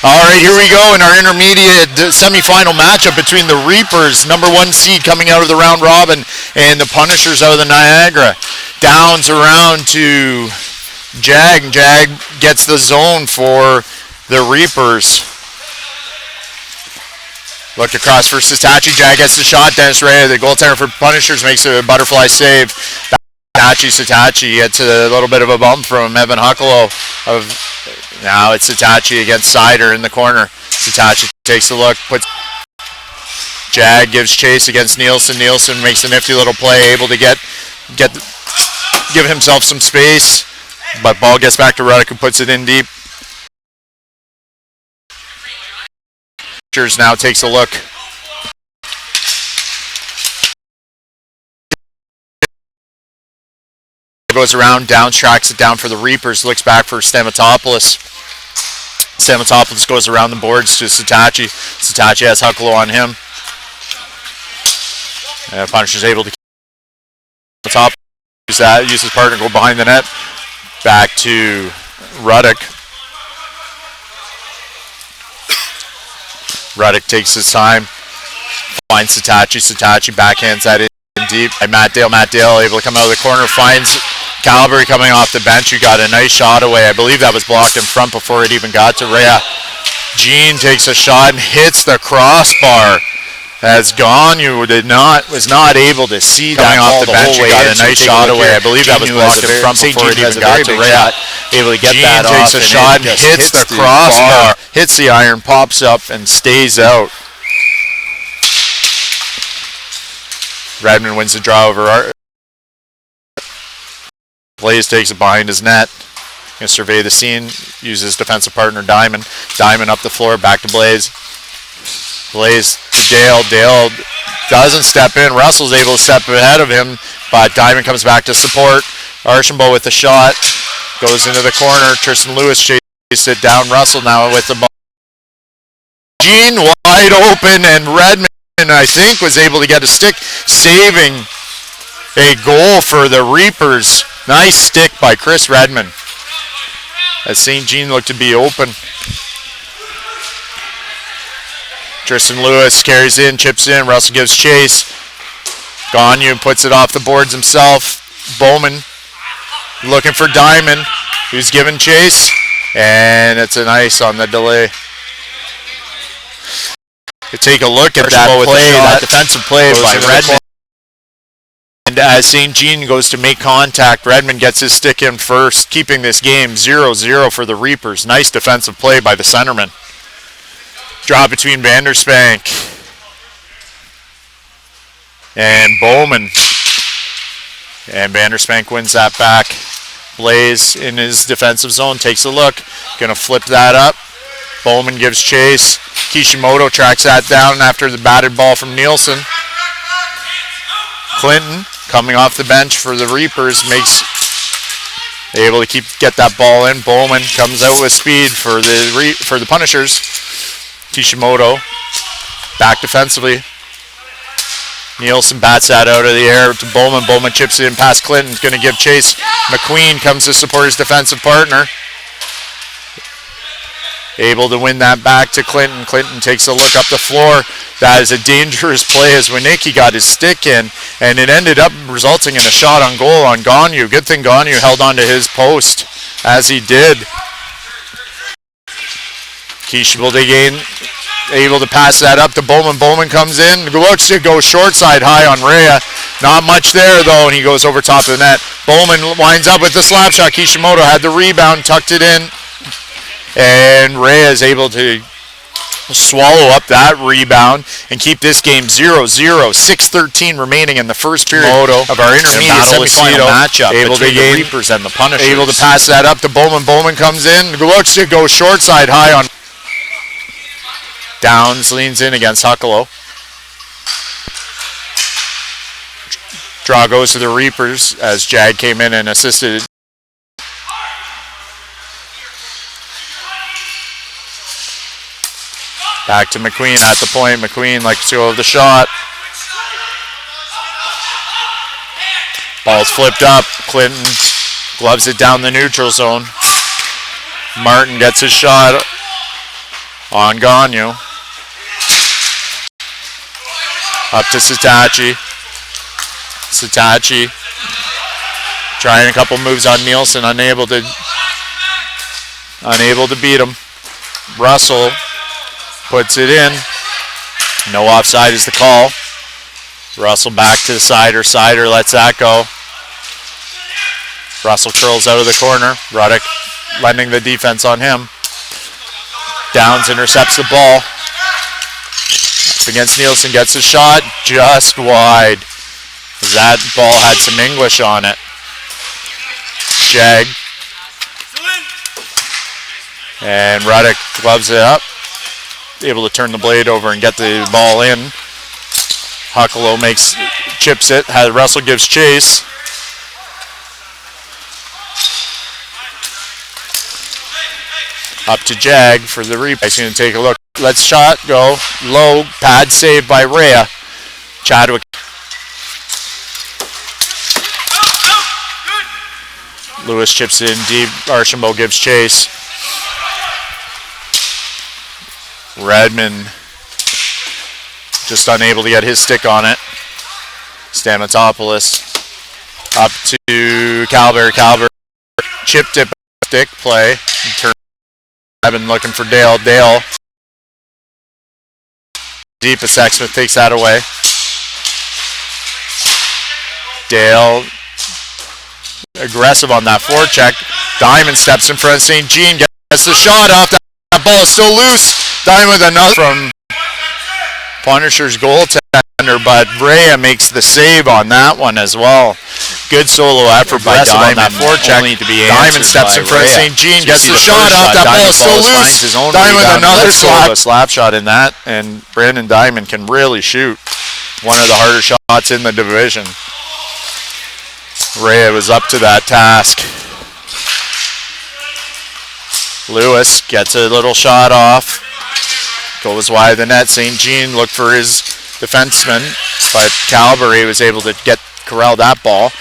All right, here we go in our intermediate semifinal matchup between the Reapers, number 1 seed coming out of the round robin, and the Punishers out of the Niagara. Downs around to Jag. Jag gets the zone for the Reapers. Looked across for Sitachi. Jag gets the shot. Dennis Ray, the goaltender for Punishers, makes a butterfly save. Sitachi gets a little bit of a bump from Evan Huckalo. Now it's Sitachi against Sider in the corner. Sitachi takes a look, puts. Jag gives chase against Nielsen. Nielsen makes a nifty little play, able to give himself some space, but ball gets back to Ruddick, who puts it in deep. Now takes a look. Goes around, down, tracks it down for the Reapers, looks back for Stamatopoulos. Stamatopoulos goes around the boards to Sitachi. Sitachi has Huckalo on him. Punisher's able to keep the top. Use his partner, go behind the net. Back to Ruddick. Ruddick takes his time. Finds Sitachi. Sitachi backhands that in deep. Matt Dale. Matt Dale able to come out of the corner. Finds Calvary coming off the bench, who got a nice shot away. I believe that was blocked in front before it even got to Rhea. Jean takes a shot and hits the crossbar. As Gonu was not able to see that Coming off ball the bench, whole way. got a nice shot away. I believe that was blocked in front before it even got to Rhea. Able to get Jean that off. takes a shot and hits the crossbar. Hits the iron, pops up, and stays out. Redmond wins the draw over. Blaze takes it behind his net. Gonna survey the scene. Uses defensive partner Diamond. Diamond up the floor, back to Blaze. Blaze to Dale. Dale doesn't step in. Russell's able to step ahead of him, but Diamond comes back to support. Archambault with the shot. Goes into the corner. Tristan Lewis chases it down. Russell now with the ball. Jean wide open, and Redmond, I think, was able to get a stick, saving a goal for the Reapers. Nice stick by Chris Redmond, as St. Jean looked to be open. Tristan Lewis carries in, chips in. Russell gives chase. Gonu puts it off the boards himself. Bowman looking for Diamond, who's given chase, and it's an ice on the delay. Take a look at that play, that defensive play by Redmond. And as St. Jean goes to make contact, Redmond gets his stick in first, keeping this game 0-0 for the Reapers. Nice defensive play by the centerman. Draw between Vanderspank and Bowman. And Vanderspank wins that back. Blaze in his defensive zone takes a look. Gonna flip that up. Bowman gives chase. Kishimoto tracks that down after the batted ball from Nielsen. Clinton, coming off the bench for the Reapers, makes able to get that ball in. Bowman comes out with speed for the Punishers. Kishimoto back defensively. Nielsen bats that out of the air to Bowman. Bowman chips it in past Clinton. Going to give chase. McQueen comes to support his defensive partner. Able to win that back to Clinton. Clinton takes a look up the floor. That is a dangerous play as Winicki got his stick in, and it ended up resulting in a shot on goal on Gonu. Good thing Gonu held on to his post as he did. Kishimoto again able to pass that up to Bowman. Bowman comes in. Looks to go short side high on Rhea. Not much there though, and he goes over top of the net. Bowman winds up with the slap shot. Kishimoto had the rebound, tucked it in. And Rhea is able to swallow up that rebound and keep this game 0-0. 6:13 remaining in the first period of our intermediate semifinal matchup able between the Reapers and the Punishers. Able to pass that up to Bowman. Bowman comes in. Looks to go short side high on. Downs leans in against Huckalo. Draw goes to the Reapers as Jag came in and assisted. Back to McQueen at the point. McQueen likes to go with the shot. Ball's flipped up. Clinton gloves it down the neutral zone. Martin gets his shot On Gagnon. Up to Sitachi. Sitachi trying a couple moves on Nielsen, unable to beat him. Russell puts it in. No offside is the call. Russell back to the Sider. Sider lets that go. Russell curls out of the corner. Ruddock lending the defense on him. Downs intercepts the ball. Up against Nielsen, gets a shot. Just wide. That ball had some English on it. Jag. And Ruddock gloves it up. Able to turn the blade over and get the ball in. Huckalo chips it. Russell gives chase. Up to Jag for the replay. He's going to take a look. Let's shot go. Low. Pad save by Rhea. Chadwick. Lewis chips in deep. Archambault gives chase. Redmond just unable to get his stick on it. Stamatopoulos up to Calvert. Calvert chipped it back. Stick play. I've been looking for Dale. Dale deep as Sexsmith takes that away. Dale aggressive on that forecheck. Diamond steps in front of St. Jean, gets the shot off. That ball is still loose. Diamond with another from Punisher's goaltender, but Rhea makes the save on that one as well. Good solo effort by Diamond. On that forecheck. Diamond steps in front of St. Jean, gets the shot off. That ball is still loose. Diamond with another slap shot in that, and Brandon Diamond can really shoot. One of the harder shots in the division. Rhea was up to that task. Lewis gets a little shot off. Goes wide of the net. St. Jean looked for his defenseman, but Calvary was able to corral that ball.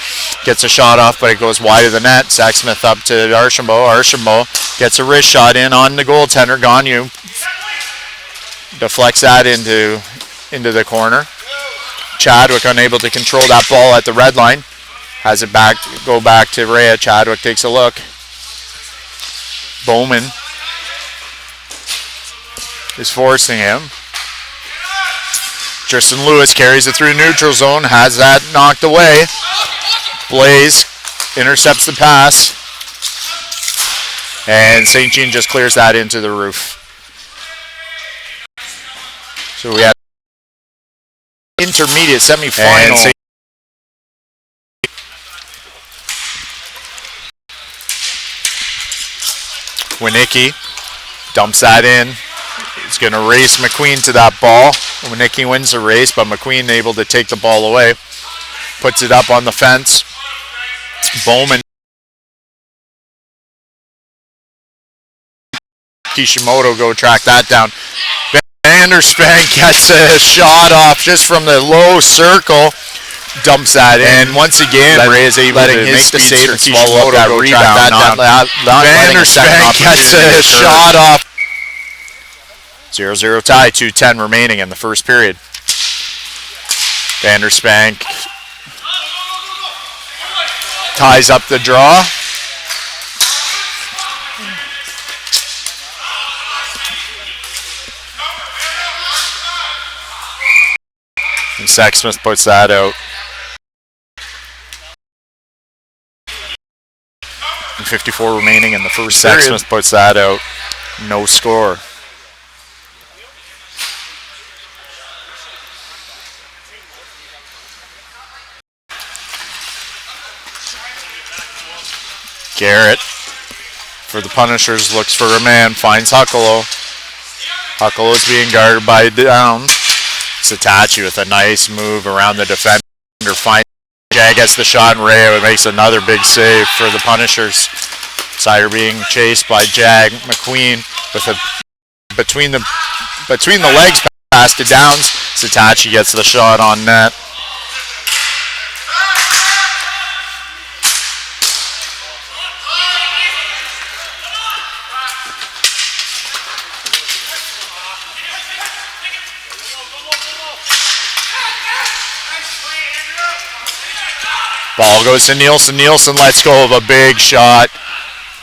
Gets a shot off, but it goes wide of the net. Sexsmith up to Archambault. Archambault gets a wrist shot in on the goaltender. Gagnon deflects that into the corner. Chadwick unable to control that ball at the red line. Has it go back to Rhea. Chadwick takes a look. Bowman is forcing him. Tristan Lewis carries it through neutral zone, has that knocked away. Blaze intercepts the pass. And St. Jean just clears that into the roof. So we have intermediate semifinal. Winicki dumps that in. He's going to race McQueen to that ball. Winicki wins the race, but McQueen able to take the ball away. Puts it up on the fence. Bowman. Kishimoto go track that down. Vanderspank gets a shot off just from the low circle. Dumps that in. And once again, Ray is able to make the save and swallow up that rebound. Vanderspank gets a shot off. 0-0 tie, 2:10 remaining in the first period. Vanderspank ties up the draw. And Sexsmith puts that out. And 54 remaining in the first period. Sexsmith puts that out. No score. Garrett for the Punishers looks for a man, finds Huckalo. Huckalo is being guarded by Downs. Satachi with a nice move around the defender. Jag gets the shot and Ray makes another big save for the Punishers. Sider being chased by Jag. McQueen with a between the legs pass to Downs. Satachi gets the shot on net. Ball goes to Nielsen. Nielsen lets go of a big shot.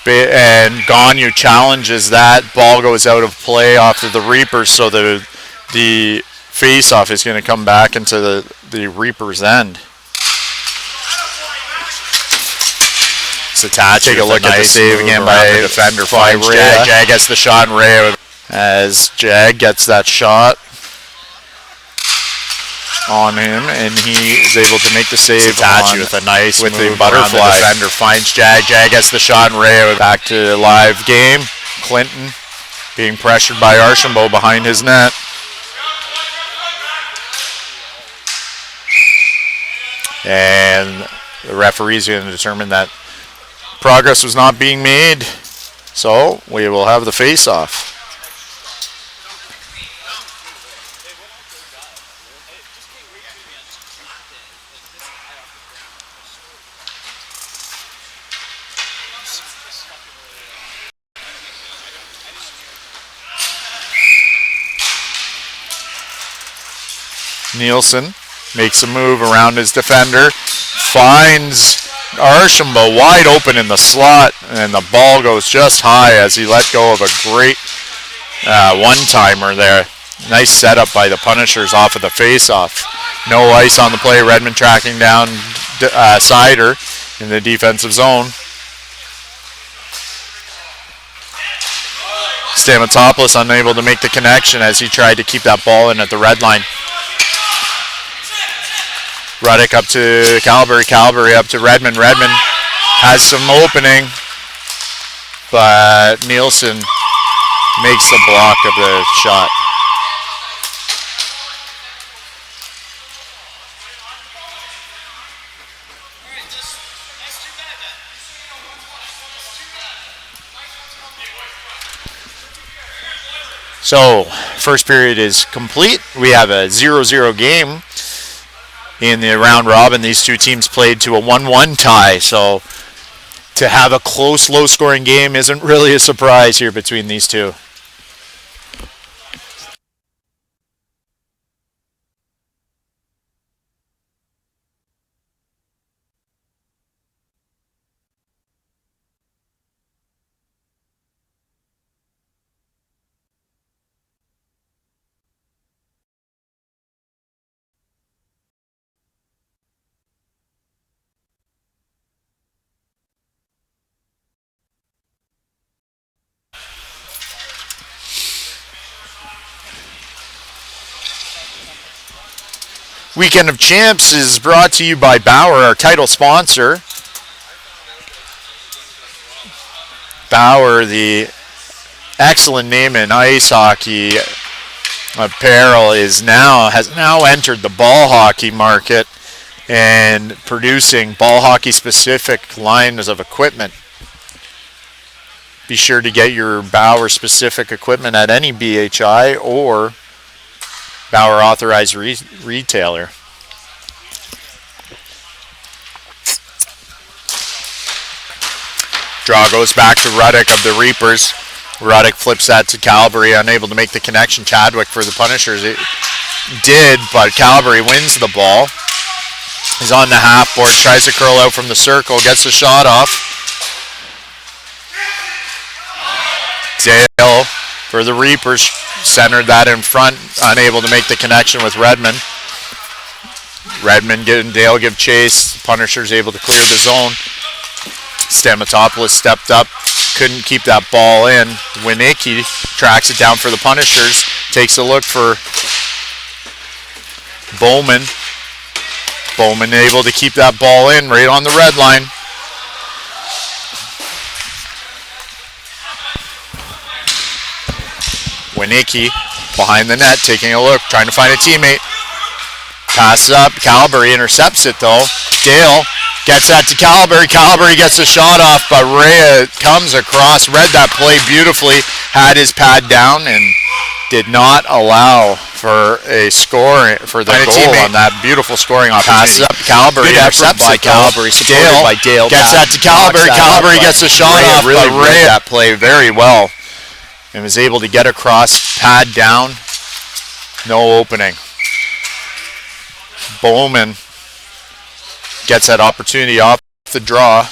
And Gagnon challenges that. Ball goes out of play off of the Reapers, so the face-off is going to come back into the Reapers' end. Satachi, take a look at the save again by the defender. Finds Jag. Jag gets the shot, and Ray, as Jag gets that shot on him, and he is able to make the save. Satachi with a nice with the butterfly. The defender finds Jag. Jag gets the shot, and Ray back to live game. Clinton being pressured by Archambault behind his net. And the referee's going to determine that progress was not being made, so we will have the face-off. Nielsen makes a move around his defender, finds Archambault wide open in the slot, and the ball goes just high as he let go of a great one-timer there. Nice setup by the Punishers off of the face-off. No ice on the play. Redmond tracking down Sider in the defensive zone. Stamatopoulos unable to make the connection as he tried to keep that ball in at the red line. Ruddick up to Calbury. Calbury up to Redmond. Redmond has some opening, but Nielsen makes the block of the shot. So, first period is complete. We have a 0-0 game. In the round robin, these two teams played to a 1-1 tie, so to have a close, low-scoring game isn't really a surprise here between these two. Weekend of Champs is brought to you by Bauer, our title sponsor. Bauer, the excellent name in ice hockey apparel, has now entered the ball hockey market and producing ball hockey specific lines of equipment. Be sure to get your Bauer specific equipment at any BHi or Bauer authorized retailer. Draw goes back to Ruddick of the Reapers. Ruddick flips that to Calbury, unable to make the connection. Chadwick for the Punishers. It did, but Calbury wins the ball. He's on the half board, tries to curl out from the circle, gets the shot off. Dale for the Reapers centered that in front, unable to make the connection with Redmond. Redmond and Dale give chase. Punishers able to clear the zone. Stamatopoulos stepped up, couldn't keep that ball in. Winicki tracks it down for the Punishers. Takes a look for Bowman. Bowman able to keep that ball in right on the red line. Winicki behind the net, taking a look, trying to find a teammate. Passes up, Calbury intercepts it though. Dale gets that to Calbury. Calbury gets the shot off, but Rea comes across, read that play beautifully, had his pad down, and did not allow for a score for the goal on that beautiful scoring opportunity. Passes up, Calbury intercepts by Calbury, supported by Dale. Gets that to Calbury. Calbury gets the shot off, but Rea read that play very well and was able to get across, pad down, no opening. Bowman gets that opportunity off the draw.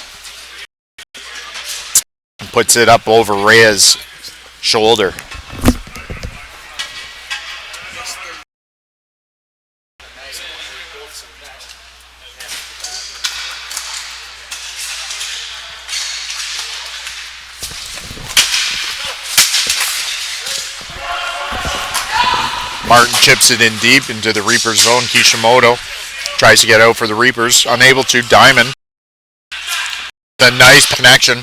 And puts it up over Rhea's shoulder. Martin chips it in deep into the Reapers zone. Kishimoto tries to get out for the Reapers. Unable to. Diamond. A nice connection.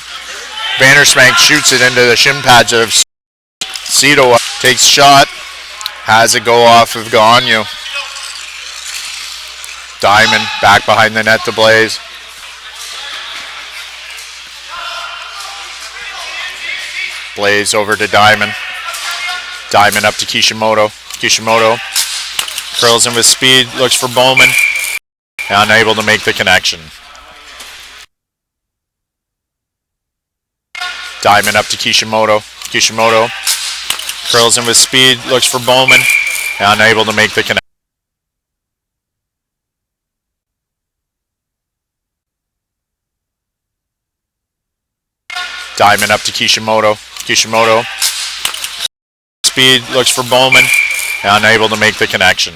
Vanderspank shoots it into the shin pads of Cito. Takes a shot. Has it go off of Gagnon. Diamond back behind the net to Blaze. Blaze over to Diamond. Diamond up to Kishimoto. Kishimoto curls in with speed, looks for Bowman, unable to make the connection. Diamond up to Kishimoto. Kishimoto curls in with speed, looks for Bowman, unable to make the connection. Diamond up to Kishimoto. Kishimoto speed, looks for Bowman, unable to make the connection.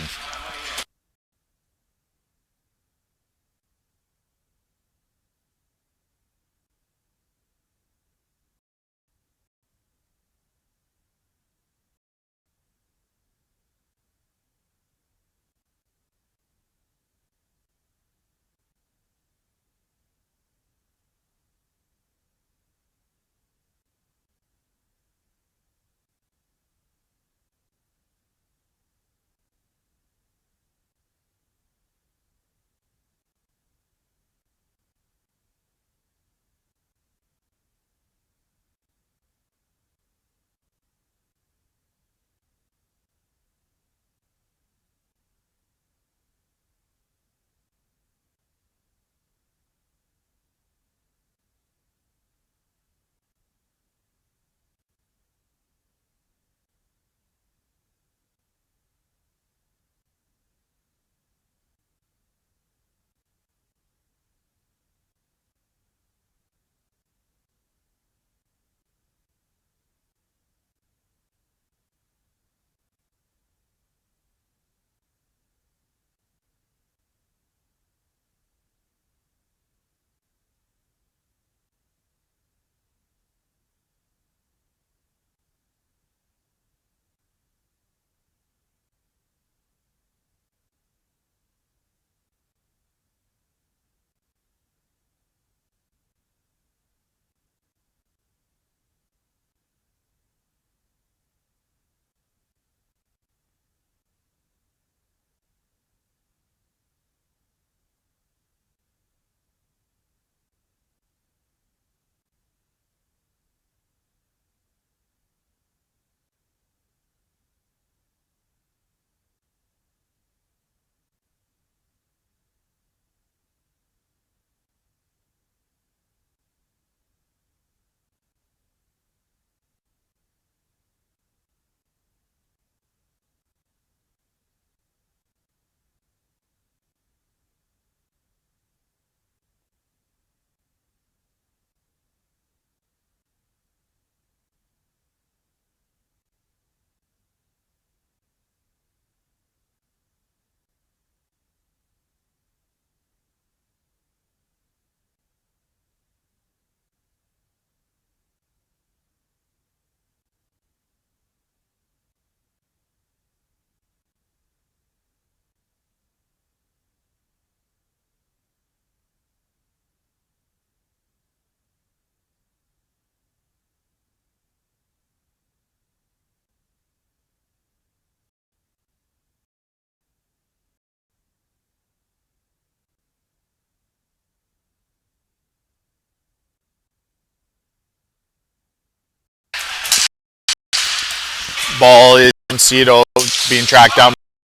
Ball is Cito being tracked down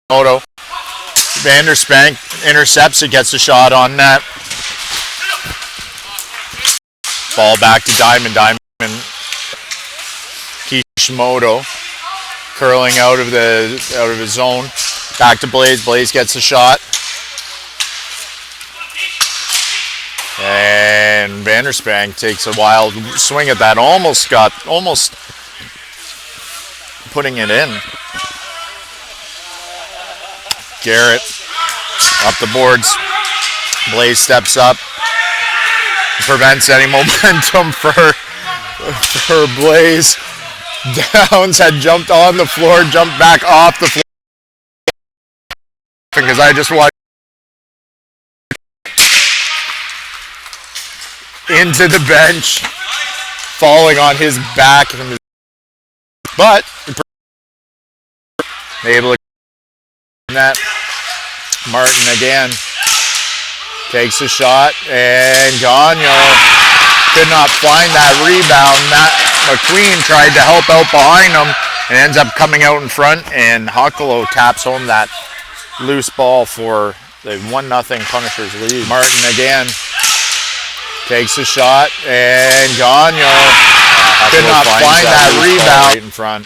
by Moto. Vanderspank intercepts it, gets a shot on net. Ball back to Diamond. Diamond. Kishimoto curling out of his zone. Back to Blaze. Blaze gets a shot. And Vanderspank takes a wild swing at that, almost putting it in. Garrett up the boards. Blaze steps up, prevents any momentum for Blaze. Downs had jumped on the floor, jumped back off the floor. Because I just watched into the bench, falling on his back. But able to that. Martin again takes a shot, and Gagnon could not find that rebound. Matt McQueen tried to help out behind him and ends up coming out in front, and Huckalo taps home that loose ball for the 1-0 Punishers lead. Martin again takes a shot, and Gagnon could not find that rebound right in front.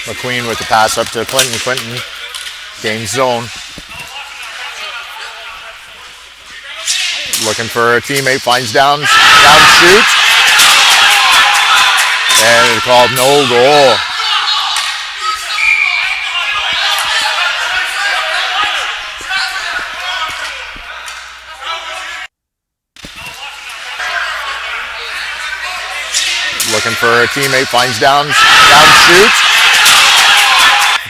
McQueen with the pass up to Clinton. Clinton gains zone. Looking for a teammate, finds Downs, shoots. And it's called no goal. Looking for a teammate, finds Downs, shoots.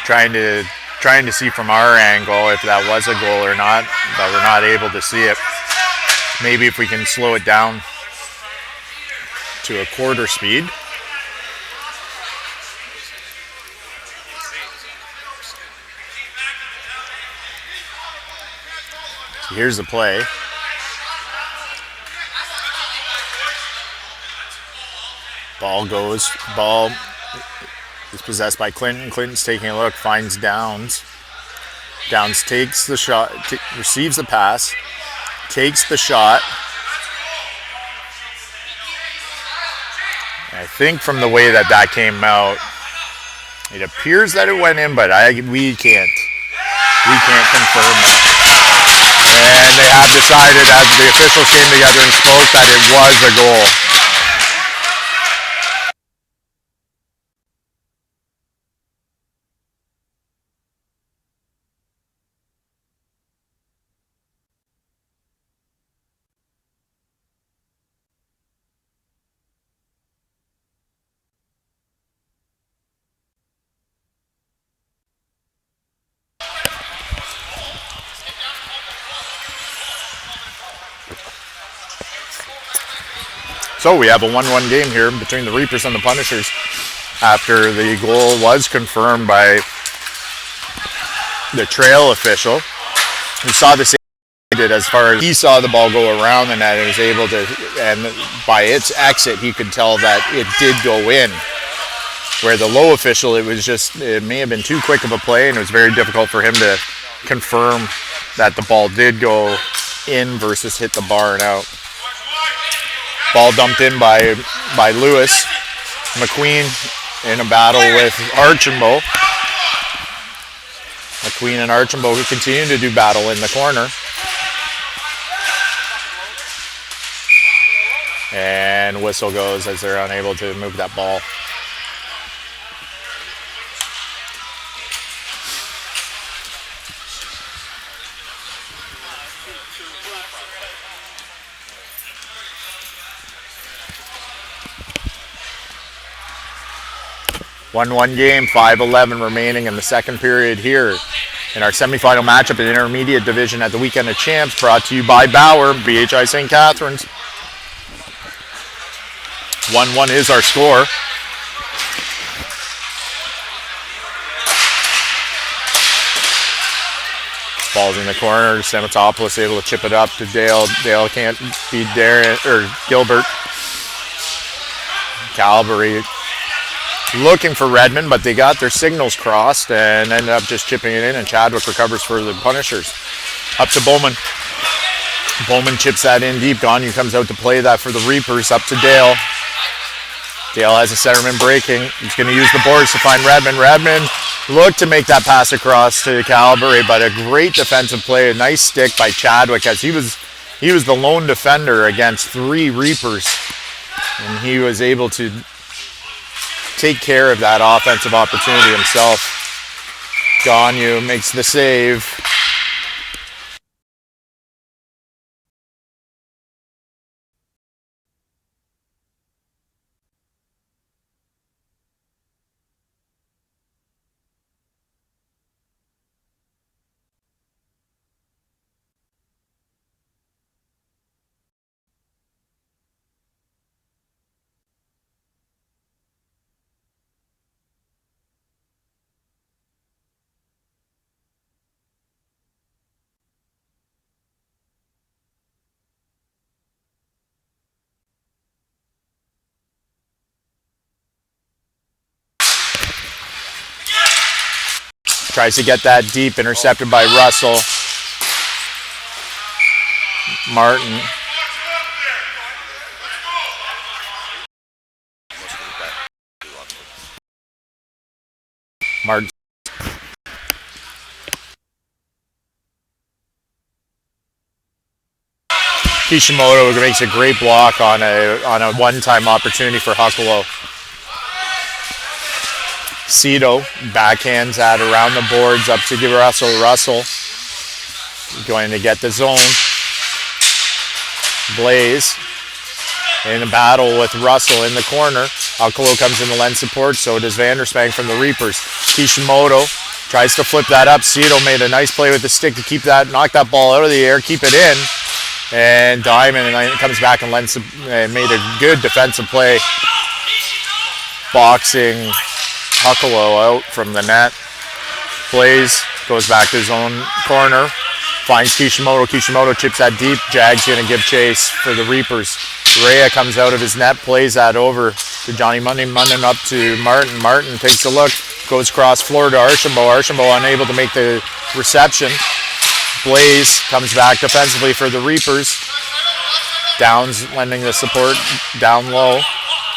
Trying to see from our angle if that was a goal or not, but we're not able to see it. Maybe if we can slow it down to a quarter speed. Here's the play. Ball is possessed by Clinton. Clinton's taking a look, finds Downs. Downs takes the shot, receives the pass, takes the shot. And I think from the way that came out, it appears that it went in, but we can't confirm it. And they have decided, as the officials came together and spoke, that it was a goal. So we have a 1-1 game here between the Reapers and the Punishers after the goal was confirmed by the trail official, who saw the same did as far as he saw the ball go around the net and was able to, and by its exit he could tell that it did go in. Where the low official, it may have been too quick of a play and it was very difficult for him to confirm that the ball did go in versus hit the bar and out. Ball dumped in by Lewis. McQueen in a battle with Archambault. McQueen and Archambault continue to do battle in the corner. And whistle goes as they're unable to move that ball. One game, 5:11 remaining in the second period here in our semifinal matchup in the intermediate division at the Weekend of Champs, brought to you by Bauer, BHi St Catharines. 1-1 is our score. Ball's in the corner. Semitopoulos able to chip it up to Dale. Dale can't beat Gilbert. Calvary looking for Redmond, but they got their signals crossed and ended up just chipping it in, and Chadwick recovers for the Punishers. Up to Bowman. Bowman chips that in deep. Gagne comes out to play that for the Reapers. Up to Dale. Dale has a centerman breaking. He's going to use the boards to find Redmond. Redmond looked to make that pass across to Calvary, but a great defensive play. A nice stick by Chadwick, as he was the lone defender against 3 Reapers, and he was able to take care of that offensive opportunity himself. Gagne makes the save. Tries to get that deep, intercepted by Russell. Martin. Martin. Kishimoto makes a great block on a one-time opportunity for Huckalo. Cito backhands that around the boards up to Russell. Russell going to get the zone. Blaze in a battle with Russell in the corner. Huckalo comes in to lend support, so does Vanderspang from the Reapers. Kishimoto tries to flip that up. Cito made a nice play with the stick to keep that, knock that ball out of the air, keep it in. And Diamond comes back and made a good defensive play, boxing Huckalo out from the net. Blaze goes back to his own corner, finds Kishimoto. Kishimoto chips that deep. Jag's going to give chase for the Reapers. Rhea comes out of his net, plays that over to Johnny Monday. Munden up to Martin. Martin takes a look, goes cross floor to Archambault. Archambault unable to make the reception. Blaze comes back defensively for the Reapers. Downs lending the support down low.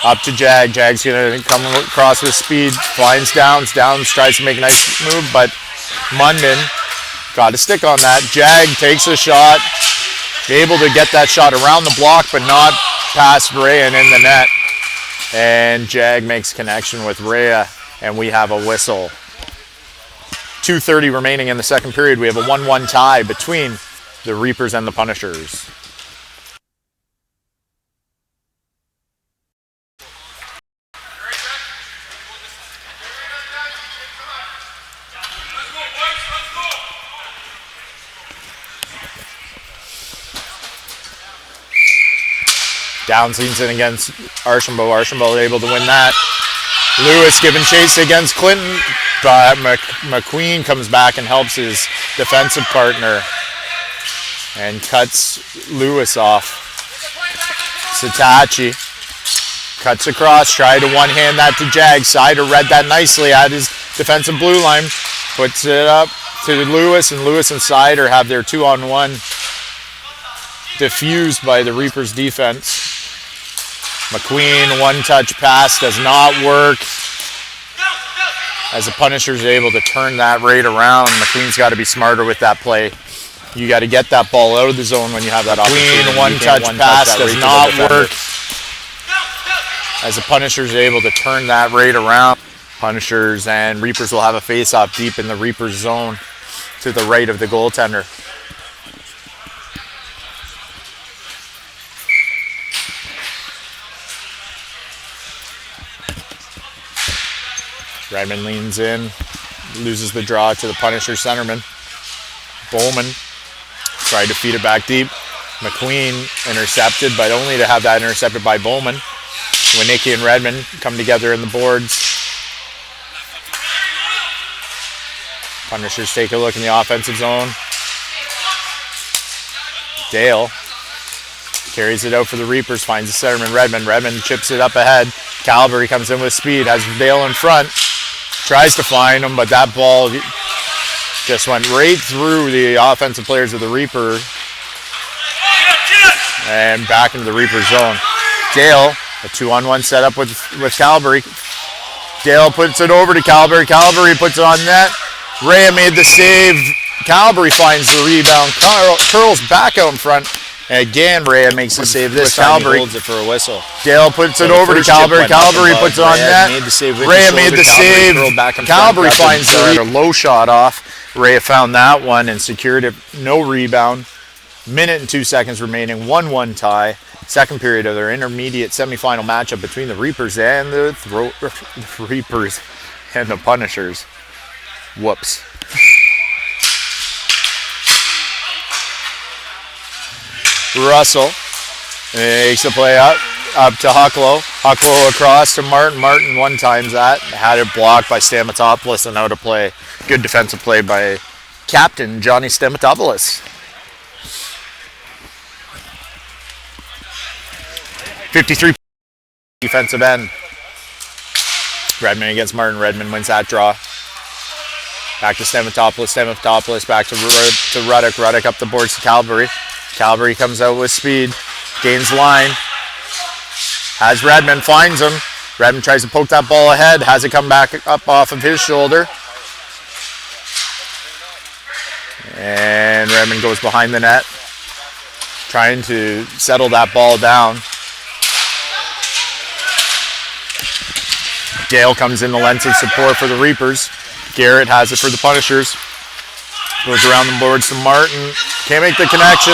Up to Jag. Jag's going to come across with speed. Finds Downs. Downs tries to make a nice move, but Munden got a stick on that. Jag takes a shot. Able to get that shot around the block, but not past Rhea and in the net. And Jag makes connection with Rhea, and we have a whistle. 2:30 remaining in the second period. We have a 1-1 tie between the Reapers and the Punishers. Downs leans in against Archambault. Archambault able to win that. Lewis giving chase against Clinton, but McQueen comes back and helps his defensive partner and cuts Lewis off. Satachi cuts across, try to one-hand that to Jag. Sider read that nicely at his defensive blue line, puts it up to Lewis, and Lewis and Sider have their 2-on-1 diffused by the Reapers defense. McQueen, one-touch pass does not work, as the Punishers are able to turn that right around. McQueen's got to be smarter with that play. You got to get that ball out of the zone when you have that opportunity. McQueen, one-touch pass does not work, as the Punishers are able to turn that right around. Punishers and Reapers will have a face-off deep in the Reapers zone to the right of the goaltender. Redmond leans in, loses the draw to the Punisher centerman. Bowman tried to feed it back deep. McQueen intercepted, but only to have that intercepted by Bowman. Winnicki and Redmond come together in the boards. Punishers take a look in the offensive zone. Dale carries it out for the Reapers, finds the centerman Redmond. Redmond chips it up ahead, Calvary comes in with speed, has Dale in front, tries to find him, but that ball just went right through the offensive players of the Reaper and back into the Reaper zone. Dale, a 2-on-1 setup with Calvary. Dale puts it over to Calvary. Calvary puts it on net. Rhea made the save. Calvary finds the rebound. Curls back out in front. And again, Rhea makes the save. This Calvary holds it for a whistle. Dale puts it over to Calvary. Calvary puts it on net. Rhea made the save. Calvary finds the low shot off. Rhea found that one and secured it. No rebound. Minute and 2 seconds remaining. 1-1 tie. Second period of their intermediate semifinal matchup between the Reapers and the Reapers and the Punishers. Whoops. Russell makes the play up to Hucklow. Hucklow across to Martin. Martin one times that. Had it blocked by Stamatopoulos and out of play. Good defensive play by Captain Johnny Stamatopoulos. 53 defensive end. Redmond against Martin. Redmond wins that draw. Back to Stamatopoulos. Stamatopoulos back to Ruddock. Ruddock up the boards to Calvary. Calvary comes out with speed. Gains line. Has Redmond. Finds him. Redmond tries to poke that ball ahead. Has it come back up off of his shoulder. And Redmond goes behind the net. Trying to settle that ball down. Gale comes in the length of support for the Reapers. Garrett has it for the Punishers. Goes around the boards to Martin. Can't make the connection.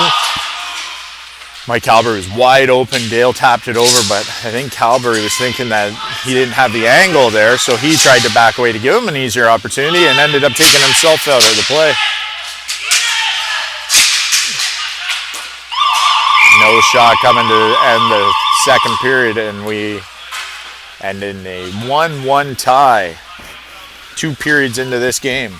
Mike Calvary was wide open. Dale tapped it over, but I think Calvary was thinking that he didn't have the angle there, so he tried to back away to give him an easier opportunity and ended up taking himself out of the play. No shot coming to end the second period, and we end in a 1-1 tie. 2 periods into this game.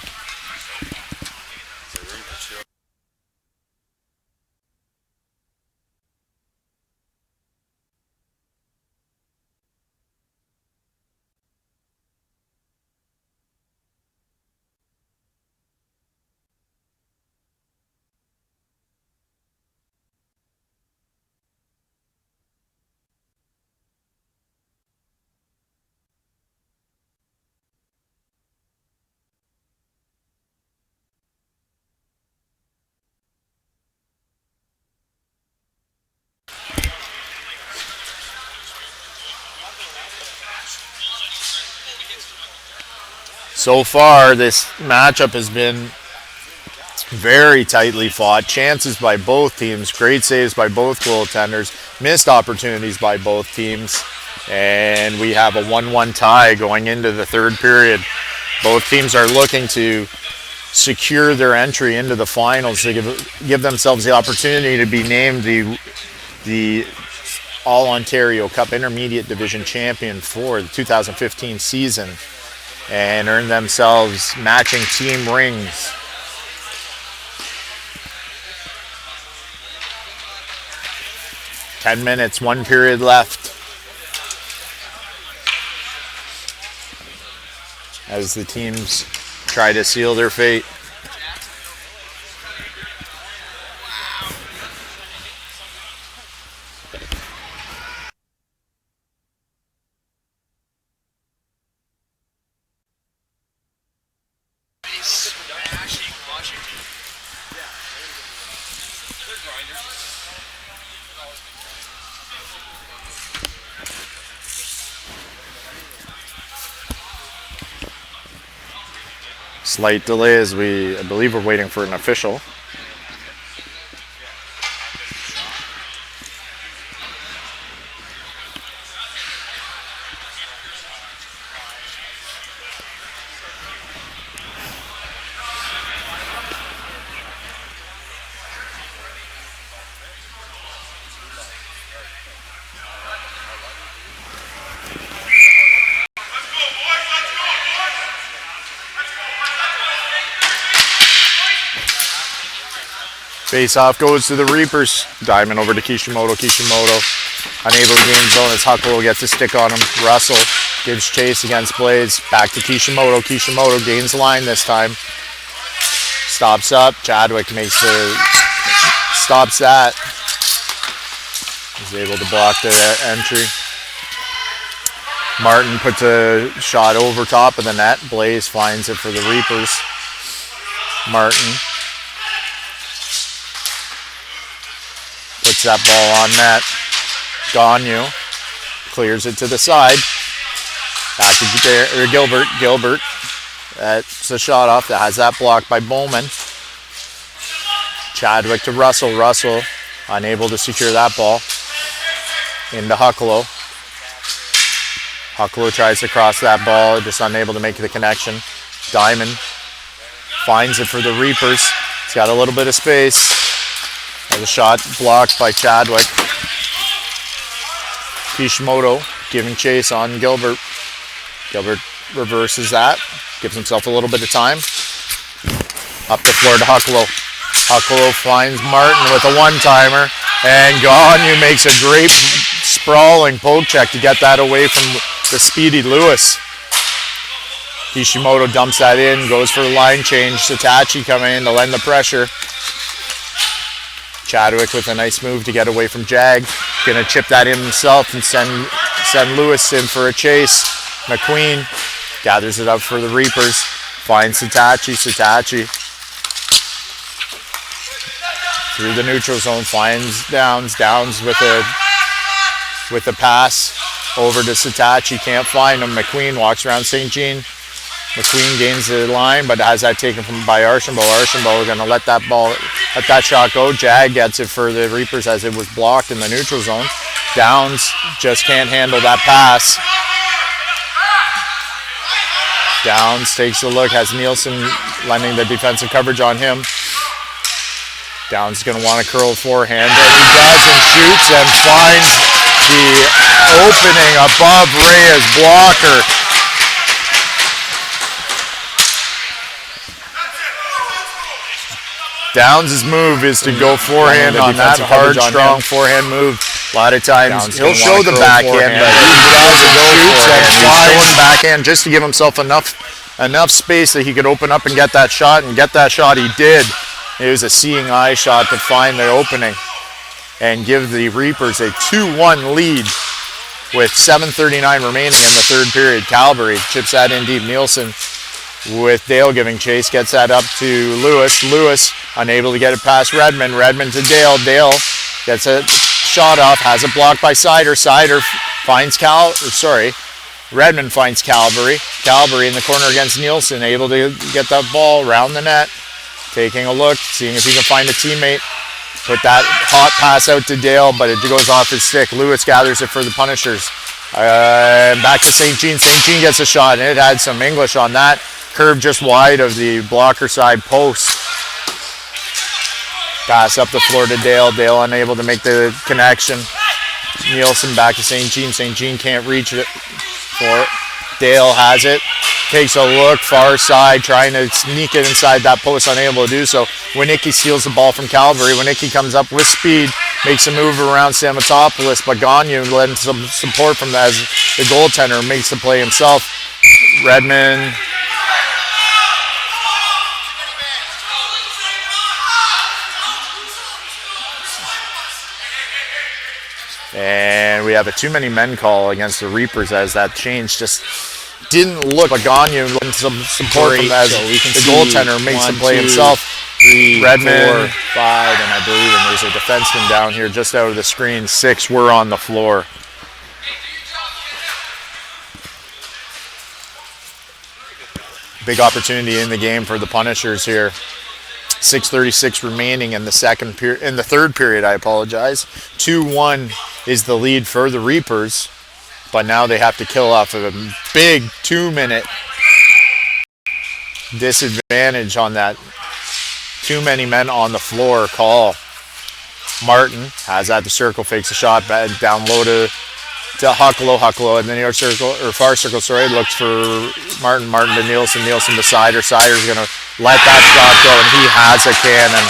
So far, this matchup has been very tightly fought. Chances by both teams, great saves by both goaltenders, missed opportunities by both teams, and we have a 1-1 tie going into the third period. Both teams are looking to secure their entry into the finals to give themselves the opportunity to be named the All-Ontario Cup Intermediate Division champion for the 2015 season and earn themselves matching team rings. Ten minutes, 1 period left. As the teams try to seal their fate. Slight delay as I believe we're waiting for an official. Face off goes to the Reapers. Diamond over to Kishimoto. Kishimoto unable to gain zone as Hucklow gets a stick on him. Russell gives chase against Blaze. Back to Kishimoto. Kishimoto gains line this time. Stops up. Chadwick makes the... stops that. He's able to block the entry. Martin puts a shot over top of the net. Blaze finds it for the Reapers. Martin puts that ball on net. Gagnon clears it to the side. Back to Gilbert. Gilbert. That's a shot off that has that blocked by Bowman. Chadwick to Russell. Russell unable to secure that ball. Into Hucklow. Hucklow tries to cross that ball, just unable to make the connection. Diamond finds it for the Reapers. He's got a little bit of space. Has a shot blocked by Chadwick. Kishimoto giving chase on Gilbert. Gilbert reverses that, gives himself a little bit of time. Up the floor to Hucklow. Hucklow finds Martin with a one-timer, and Gagnon makes a great sprawling poke check to get that away from the speedy Lewis. Kishimoto dumps that in, goes for the line change. Satachi coming in to lend the pressure. Chadwick with a nice move to get away from Jag. Gonna chip that in himself and send Lewis in for a chase. McQueen gathers it up for the Reapers. Finds Satachi. Satachi through the neutral zone, finds Downs. Downs with a pass over to Satachi. Can't find him. McQueen walks around St. Jean. McQueen gains the line, but has that taken from by Archambault. Archambault going to let that shot go. Jag gets it for the Reapers as it was blocked in the neutral zone. Downs just can't handle that pass. Downs takes a look, has Nielsen lending the defensive coverage on him. Downs is going to want to curl forehand, and he does, and shoots and finds the opening above Rhea's blocker. Downs' move is to go forehand on that hard, strong forehand move. A lot of times he'll show the backhand, but he doesn't go forehand. He's showing backhand just to give himself enough space that he could open up and get that shot, and get that shot he did. It was a seeing eye shot to find the opening and give the Reapers a 2-1 lead with 7:39 remaining in the third period. Calvary chips that in deep. Nielsen with Dale giving chase, gets that up to Lewis. Lewis unable to get it past Redmond. Redmond to Dale. Dale gets a shot off, has it blocked by Sider. Sider finds Redmond finds Calvary. Calvary in the corner against Nielsen, able to get that ball around the net. Taking a look, seeing if he can find a teammate. Put that hot pass out to Dale, but it goes off his stick. Lewis gathers it for the Punishers. Back to St. Jean. St. Jean gets a shot, and it had some English on that. Curve just wide of the blocker side post. Pass up the floor to Dale. Dale unable to make the connection. Nielsen back to St. Jean. St. Jean can't reach it for it. Dale has it. Takes a look, far side, trying to sneak it inside that post, unable to do so. Winnicki steals the ball from Calvary. Winnicki comes up with speed, makes a move around Samatopoulos, but Gagnon lends some support from that as the goaltender makes the play himself. Redmond. And we have a too many men call against the Reapers as that change just didn't look. But Gagnon lends some support from that as the goaltender makes the play himself. 3, Redmond, 4, 5, and I believe there's a defenseman down here just out of the screen. 6 were on the floor. Big opportunity in the game for the Punishers here. 6:36 remaining in the third period. I apologize. 2-1 is the lead for the Reapers, but now they have to kill off of a big 2-minute disadvantage on that too many men on the floor call. Martin has that to circle, fakes a shot down low to Hucklow, and then near circle or far circle. Looks for Martin to Nielsen to Sider. Sider's gonna let that shot go, and he has a cannon.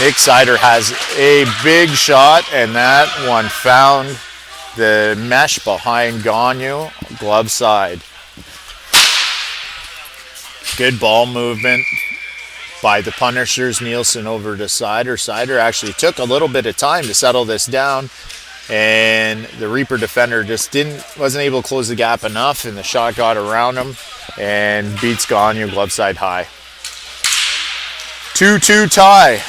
Nick Sider has a big shot, and that one found the mesh behind Gagnon, glove side. Good ball movement by the punishers. Nielsen over to Sider. Sider actually took a little bit of time to settle this down, and the Reaper defender just wasn't able to close the gap enough, and the shot got around him and beats Gagnon glove side high. 2-2 tie.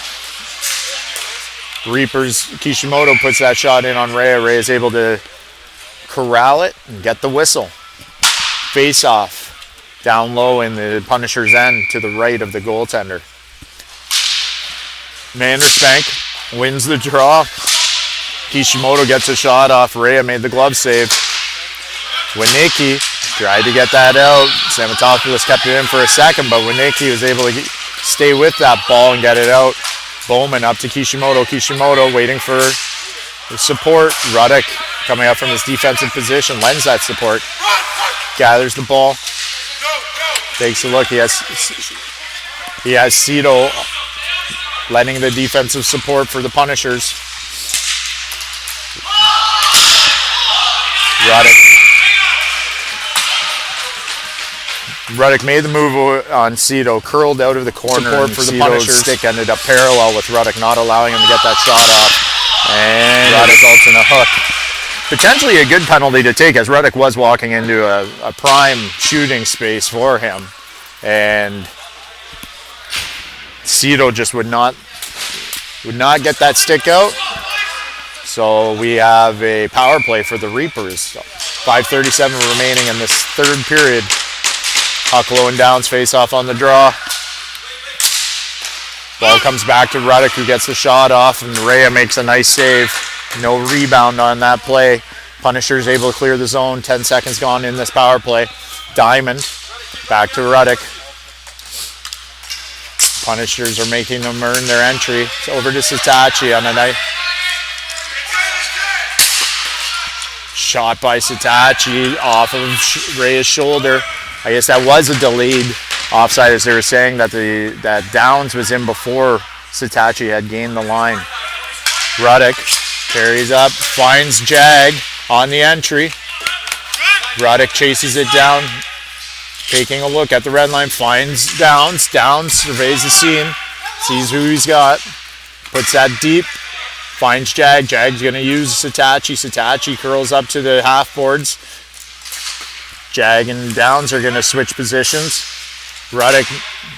Reapers, Kishimoto puts that shot in on Rea. Rea is able to corral it and get the whistle. Face off down low in the Punisher's end to the right of the goaltender. Mandersbank wins the draw. Kishimoto gets a shot off. Rea made the glove save. Winicki tried to get that out. Samatopoulos kept it in for a second, but Winicki was able to stay with that ball and get it out. Bowman up to Kishimoto. Kishimoto waiting for support. Ruddock coming up from his defensive position, lends that support. Gathers the ball. Takes a look. He has Cito lending the defensive support for the Punishers. Ruddock made the move on Cito, curled out of the corner, support for the Punishers. Stick ended up parallel with Ruddock, not allowing him to get that shot off, and Ruddock results in a hook. Potentially a good penalty to take, as Ruddock was walking into a prime shooting space for him, and Cito just would not get that stick out. So we have a power play for the Reapers. 5:37 remaining in this third period. Hucklow and Downs face off on the draw. Ball comes back to Ruddock, who gets the shot off, and Rea makes a nice save. No rebound on that play. Punisher's able to clear the zone. 10 seconds gone in this power play. Diamond back to Ruddock. Punishers are making them earn their entry. It's over to Sitachi on a night. Shot by Sitachi off of Rea's shoulder. I guess that was a delayed offside, as they were saying that that Downs was in before Sitachi had gained the line. Ruddock carries up, finds Jag on the entry. Ruddock chases it down, taking a look at the red line, finds Downs. Downs surveys the scene, sees who he's got, puts that deep, finds Jag. Jag's going to use Sitachi. Sitachi curls up to the half boards. Jag and Downs are going to switch positions. Ruddock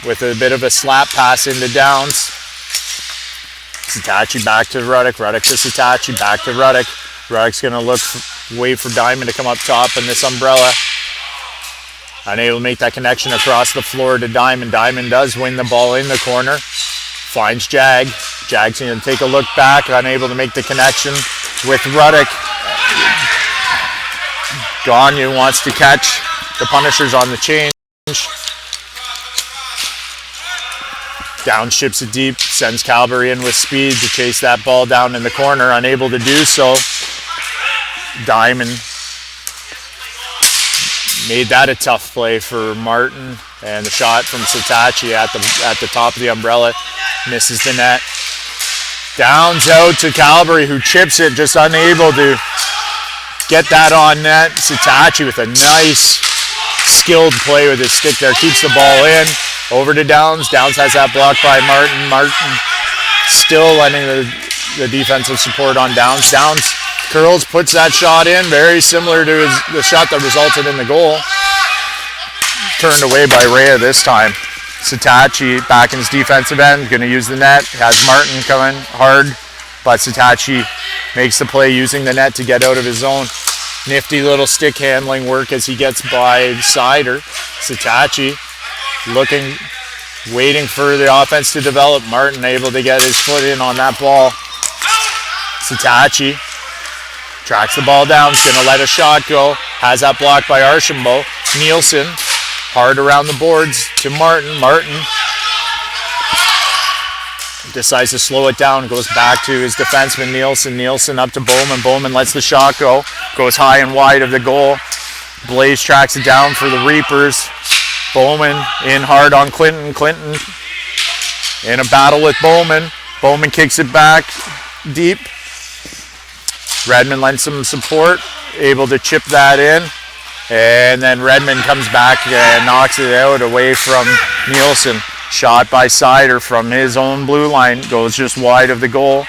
with a bit of a slap pass into Downs. Sitachi back to Ruddock. Ruddock to Sitachi. Back to Ruddock. Ruddock's going to wait for Diamond to come up top in this umbrella. Unable to make that connection across the floor to Diamond. Diamond does win the ball in the corner. Finds Jag. Jag's going to take a look back. Unable to make the connection with Ruddock. Gagnon wants to catch the Punishers on the change. Downships it deep, sends Calgary in with speed to chase that ball down in the corner, unable to do so. Diamond made that a tough play for Martin, and the shot from Sitachi at the top of the umbrella misses the net. Downs out to Calgary, who chips it, just unable to get that on net. Sitachi with a nice skilled play with his stick there, keeps the ball in. Over to Downs. Downs has that blocked by Martin. Martin still letting the defensive support on Downs. Downs curls, puts that shot in, very similar to the shot that resulted in the goal. Turned away by Rea this time. Sitachi back in his defensive end, going to use the net. Has Martin coming hard, but Sitachi makes the play using the net to get out of his zone. Nifty little stick handling work as he gets by Sider. Sitachi looking, waiting for the offense to develop. Martin able to get his foot in on that ball. Sitachi tracks the ball down, is going to let a shot go. Has that blocked by Archambault. Nielsen, hard around the boards to Martin. Martin decides to slow it down, goes back to his defenseman Nielsen. Nielsen up to Bowman. Bowman lets the shot go, goes high and wide of the goal. Blaze tracks it down for the Reapers. Bowman in hard on Clinton. Clinton in a battle with Bowman. Bowman kicks it back deep. Redmond lends some support, able to chip that in. And then Redmond comes back and knocks it out away from Nielsen. Shot by Sider from his own blue line, goes just wide of the goal.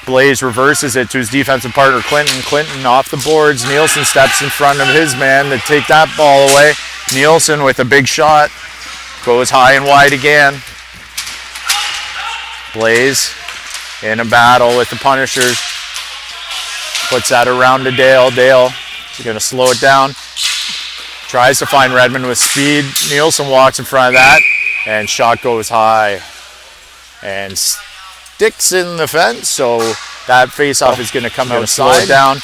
Blaze reverses it to his defensive partner, Clinton. Clinton off the boards. Nielsen steps in front of his man to take that ball away. Nielsen with a big shot. Goes high and wide again. Blaze in a battle with the Punishers. Puts that around to Dale. Dale is going to slow it down. Tries to find Redmond with speed. Nielsen walks in front of that. And shot goes high. And sticks in the fence. So that face-off is going to come outside. Slow it down.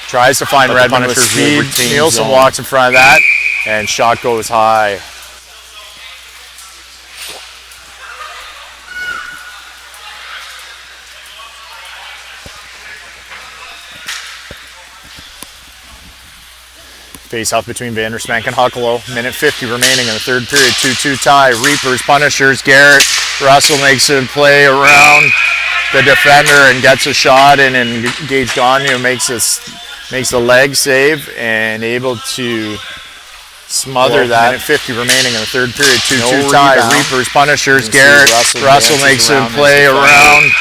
Tries to find Redmond with speed. Nielsen walks in front of that. And shot goes high. Face-off between Vandersmank and Hucklow. Minute 50 remaining in the third period. 2-2 tie. Reapers, Punishers, Garrett. Russell makes a play around the defender and gets a shot in, and Gage Gagne makes a leg save and able to smother that. Minute 50 remaining in the third period. 2-2 tie. Reapers, Punishers, Garrett. Russell makes a play around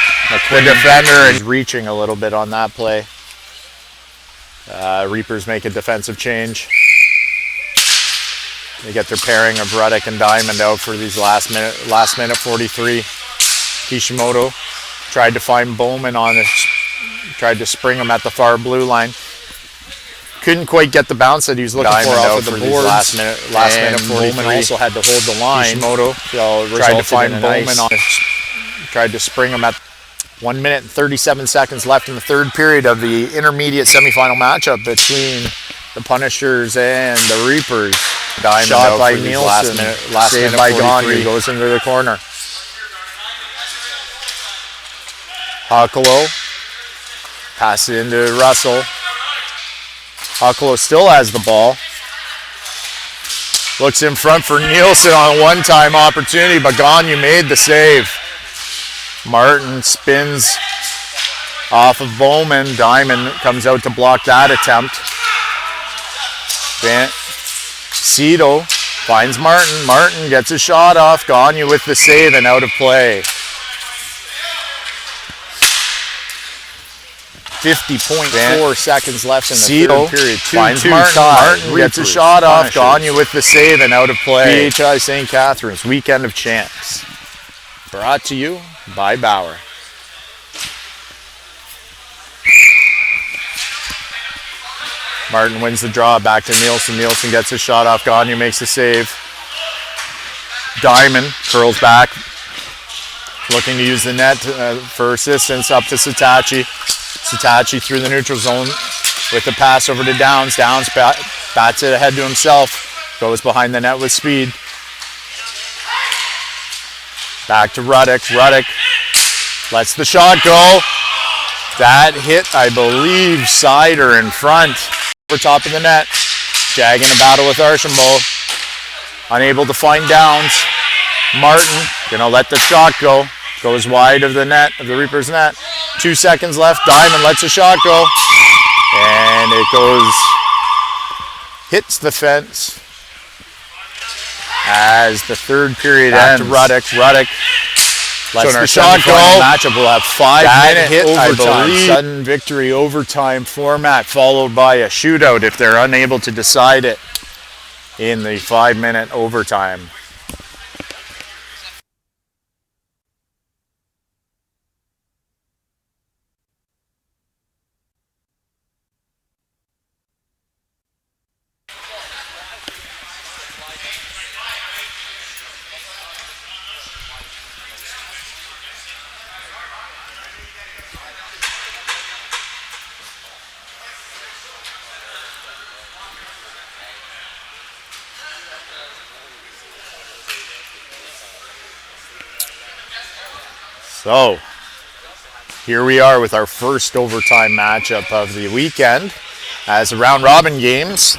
the defender and reaching a little bit on that play. Reapers make a defensive change. They get their pairing of Ruddick and Diamond out for these last minute 43. Kishimoto tried to find Bowman on it, tried to spring him at the far blue line. Couldn't quite get the bounce that he was looking for off of the boards. Last minute 43. Bowman also had to hold the line. Kishimoto tried to find Bowman on it, tried to spring him at 1 minute and 37 seconds left in the third period of the intermediate semifinal matchup between the Punishers and the Reapers. Diamond shot by Nielsen, saved by Gagne, goes into the corner. Hucklow passes it into Russell. Hucklow still has the ball. Looks in front for Nielsen on a one-time opportunity, but Gagne made the save. Martin spins off of Bowman. Diamond comes out to block that attempt. Cito finds Martin. Martin gets a shot off. Gagne with the save and out of play. 50.4 seconds left in the third period. Finds Martin. Martin gets a shot off. Gagne with the save and out of play. BHi St Catharines, Weekend of Champs. Brought to you by Bauer. Martin wins the draw, back to Nielsen. Nielsen gets his shot off. Gagne makes the save. Diamond curls back, looking to use the net for assistance up to Sitachi. Sitachi through the neutral zone with the pass over to Downs. Downs bats it ahead to himself. Goes behind the net with speed. Back to Ruddick. Ruddick lets the shot go. That hit, I believe, Sider in front. Over top of the net. Jag in a battle with Archambault. Unable to find Downs. Martin gonna let the shot go. Goes wide of the net, of the Reapers net. 2 seconds left. Diamond lets the shot go. And it goes, hits the fence. As the third period ends. Back to Ruddick. Ruddick lets the shot go. Matchup will have 5-minute hit, overtime. I believe. Sudden victory overtime format, followed by a shootout if they're unable to decide it in the 5-minute overtime. So, here we are with our first overtime matchup of the weekend as the round robin games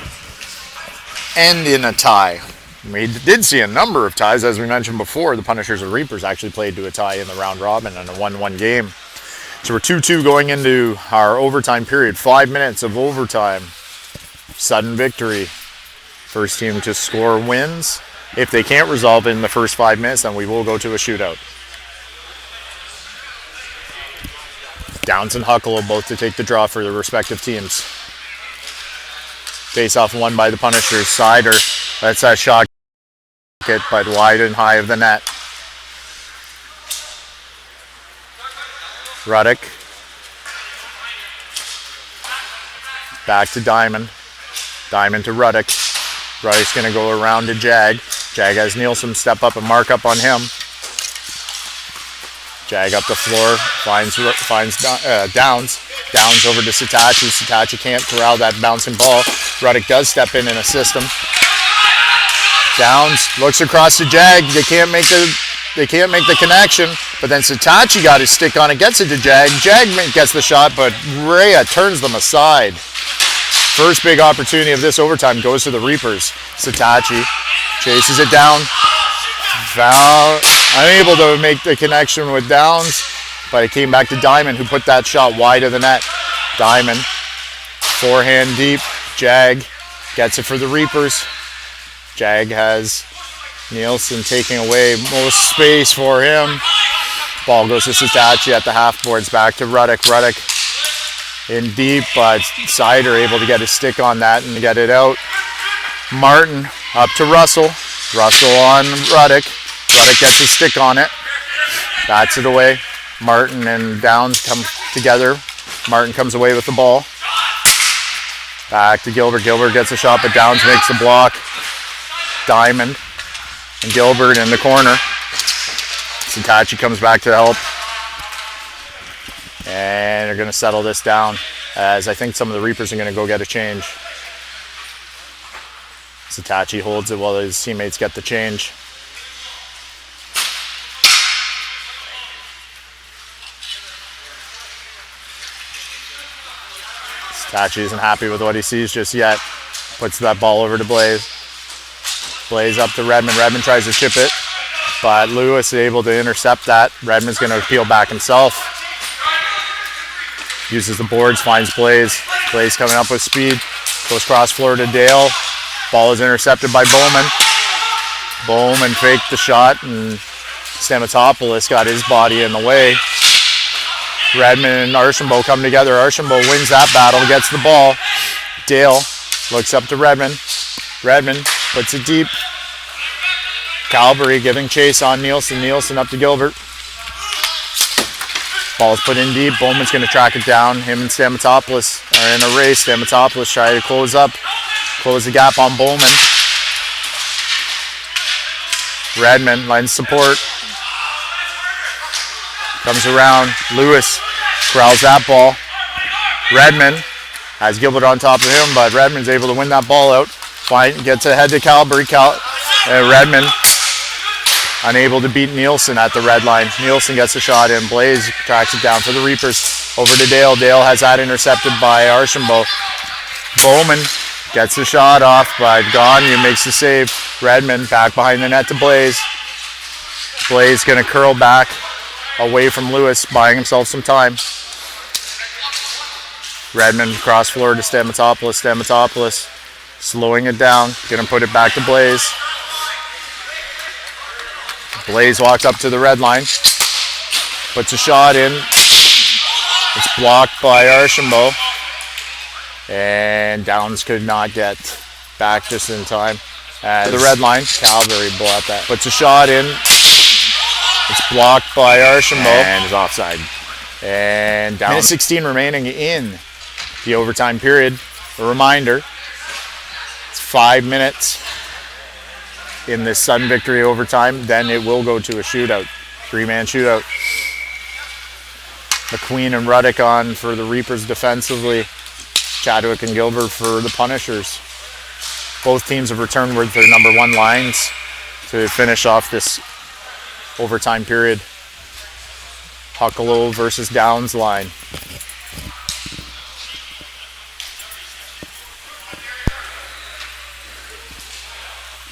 end in a tie. We did see a number of ties, as we mentioned before. The Punishers and Reapers actually played to a tie in the round robin in a 1-1 game. So we're 2-2 going into our overtime period. 5 minutes of overtime. Sudden victory. First team to score wins. If they can't resolve in the first 5 minutes, then we will go to a shootout. Downs and Huckle both to take the draw for their respective teams. Face off won by the Punishers. Sider lets that shot get but wide and high of the net. Ruddick. Back to Diamond. Diamond to Ruddick. Ruddick's going to go around to Jag. Jag has Nielsen step up and mark up on him. Jag up the floor, finds Downs. Downs over to Sitachi. Sitachi can't corral that bouncing ball. Ruddick does step in and assist him. Downs looks across to Jag. They can't make the connection, but then Sitachi got his stick on it, gets it to Jag. Jag gets the shot, but Rhea turns them aside. First big opportunity of this overtime goes to the Reapers. Sitachi chases it down. Foul. Unable to make the connection with Downs, but it came back to Diamond, who put that shot wide of the net. Diamond, forehand deep. Jag gets it for the Reapers. Jag has Nielsen taking away most space for him. Ball goes to Sitachi at the half boards, back to Ruddick. Ruddick in deep, but Sider able to get his stick on that and get it out. Martin up to Russell. Russell on Ruddick. Ruddick gets his stick on it. Bats it away. Martin and Downs come together. Martin comes away with the ball. Back to Gilbert. Gilbert gets a shot, but Downs makes the block. Diamond and Gilbert in the corner. Sitachi comes back to help. And they're going to settle this down, as I think some of the Reapers are going to go get a change. Sitachi holds it while his teammates get the change. Sitachi isn't happy with what he sees just yet. Puts that ball over to Blaze. Blaze up to Redmond. Redmond tries to chip it, but Lewis is able to intercept that. Redmond's going to peel back himself. Uses the boards, finds Blaze. Blaze coming up with speed. Goes cross floor to Dale. Ball is intercepted by Bowman. Bowman faked the shot, and Stamatopoulos got his body in the way. Redmond and Archambault come together. Archambault wins that battle, gets the ball. Dale looks up to Redmond. Redmond puts it deep. Calvary giving chase on Nielsen. Nielsen up to Gilbert. Ball's put in deep. Bowman's going to track it down. Him and Stamatopoulos are in a race. Stamatopoulos trying to close the gap on Bowman. Redmond lends support. Comes around. Lewis corrals that ball. Redmond has Gilbert on top of him, but Redmond's able to win that ball out. Gets ahead to Calvary. Redmond unable to beat Nielsen at the red line. Nielsen gets a shot in. Blaze tracks it down for the Reapers. Over to Dale. Dale has that intercepted by Archambault. Bowman gets the shot off, but Gagne makes the save. Redmond back behind the net to Blaze. Blaze going to curl back away from Lewis, buying himself some time. Redmond cross floor to Stamatopoulos. Stamatopoulos slowing it down. Going to put it back to Blaze. Blaze walks up to the red line. Puts a shot in. It's blocked by Archambault. And Downs could not get back just in time. At the red line, Calvary blocked that. Puts a shot in. It's blocked by Archambault. And is offside. And down. Minute 16 remaining in the overtime period. A reminder, it's 5 minutes in this sudden victory overtime. Then it will go to a shootout. 3-man shootout. McQueen and Ruddick on for the Reapers defensively. Chadwick and Gilbert for the Punishers. Both teams have returned with their number 1 lines to finish off this overtime period. Huckalo versus Downs line.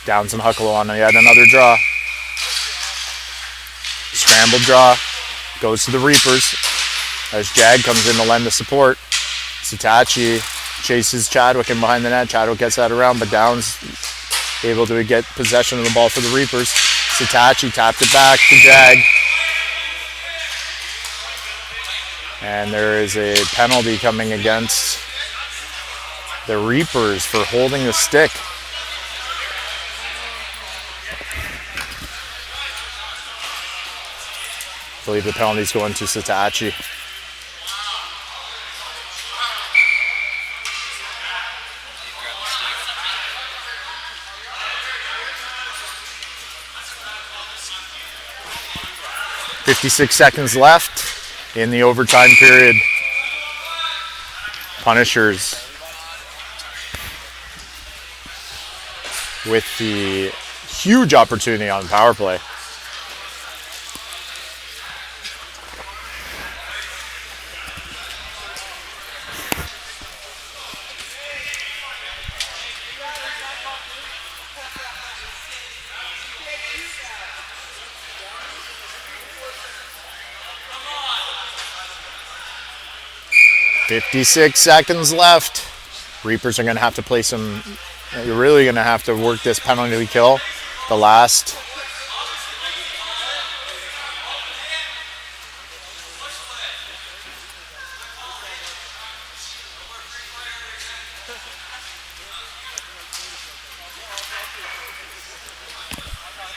Downs and Huckalo on yet another draw. Scrambled draw. Goes to the Reapers. As Jag comes in to lend the support. Sitachi chases Chadwick in behind the net. Chadwick gets that around, but Downs able to get possession of the ball for the Reapers. Sitachi tapped it back to Jag. And there is a penalty coming against the Reapers for holding the stick. I believe the penalty's going to Sitachi. .56 seconds left in the overtime period. Punishers with the huge opportunity on power play. .56 seconds left. Reapers are going to have to play some. You're really going to have to work this penalty kill. The last.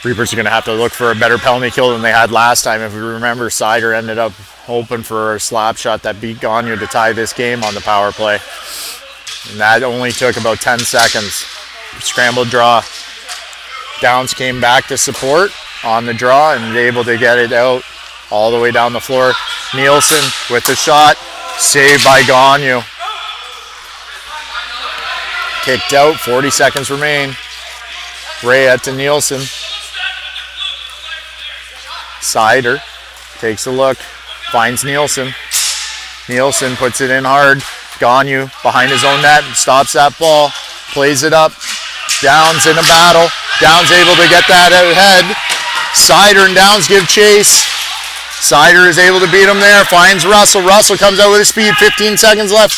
Reapers are going to have to look for a better penalty kill than they had last time. If we remember, Sider ended up hoping for a slap shot that beat Gagnon to tie this game on the power play. And that only took about 10 seconds. Scrambled draw. Downs came back to support on the draw and able to get it out all the way down the floor. Nielsen with the shot. Saved by Gagnon. Kicked out. 40 seconds remain. Rhea to Nielsen. Sider takes a look. Finds Nielsen. Nielsen puts it in hard. Gagnon behind his own net. Stops that ball. Plays it up. Downs in a battle. Downs able to get that ahead. Sider and Downs give chase. Sider is able to beat him there. Finds Russell. Russell comes out with his speed. 15 seconds left.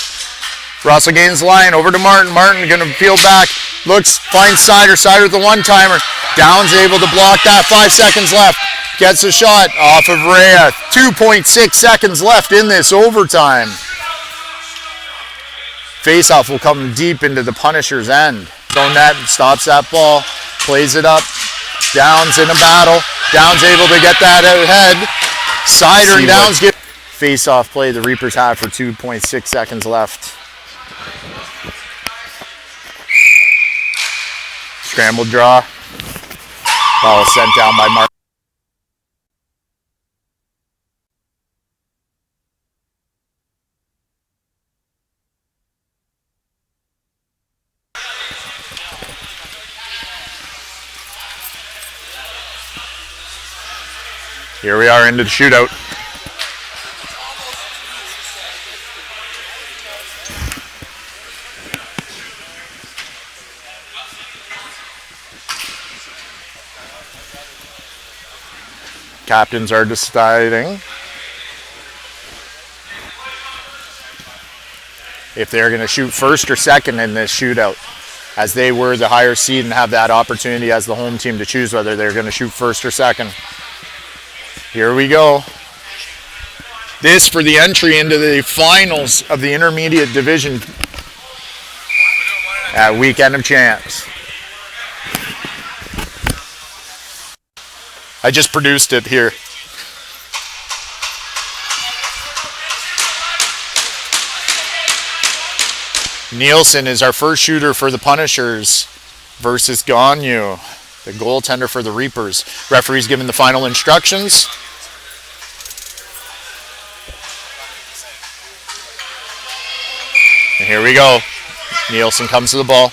Russell gains the line. Over to Martin. Martin going to peel back. Looks. Finds Sider. Sider with the one-timer. Downs able to block that. 5 seconds left. Gets a shot off of Rhea. 2.6 seconds left in this overtime. Faceoff will come deep into the Punisher's end. Zone net, stops that ball, plays it up. Downs in a battle. Downs able to get that ahead. Sider and Downs get faceoff play the Reapers have for 2.6 seconds left. Scrambled draw. Ball sent down by Mark. Here we are into the shootout. Captains are deciding if they're going to shoot first or second in this shootout, as they were the higher seed and have that opportunity as the home team to choose whether they're going to shoot first or second. Here we go. This for the entry into the finals of the intermediate division at Weekend of Champs. I just produced it here. Nielsen is our first shooter for the Punishers versus Gagnon, the goaltender for the Reapers. Referee's given the final instructions. And here we go. Nielsen comes to the ball.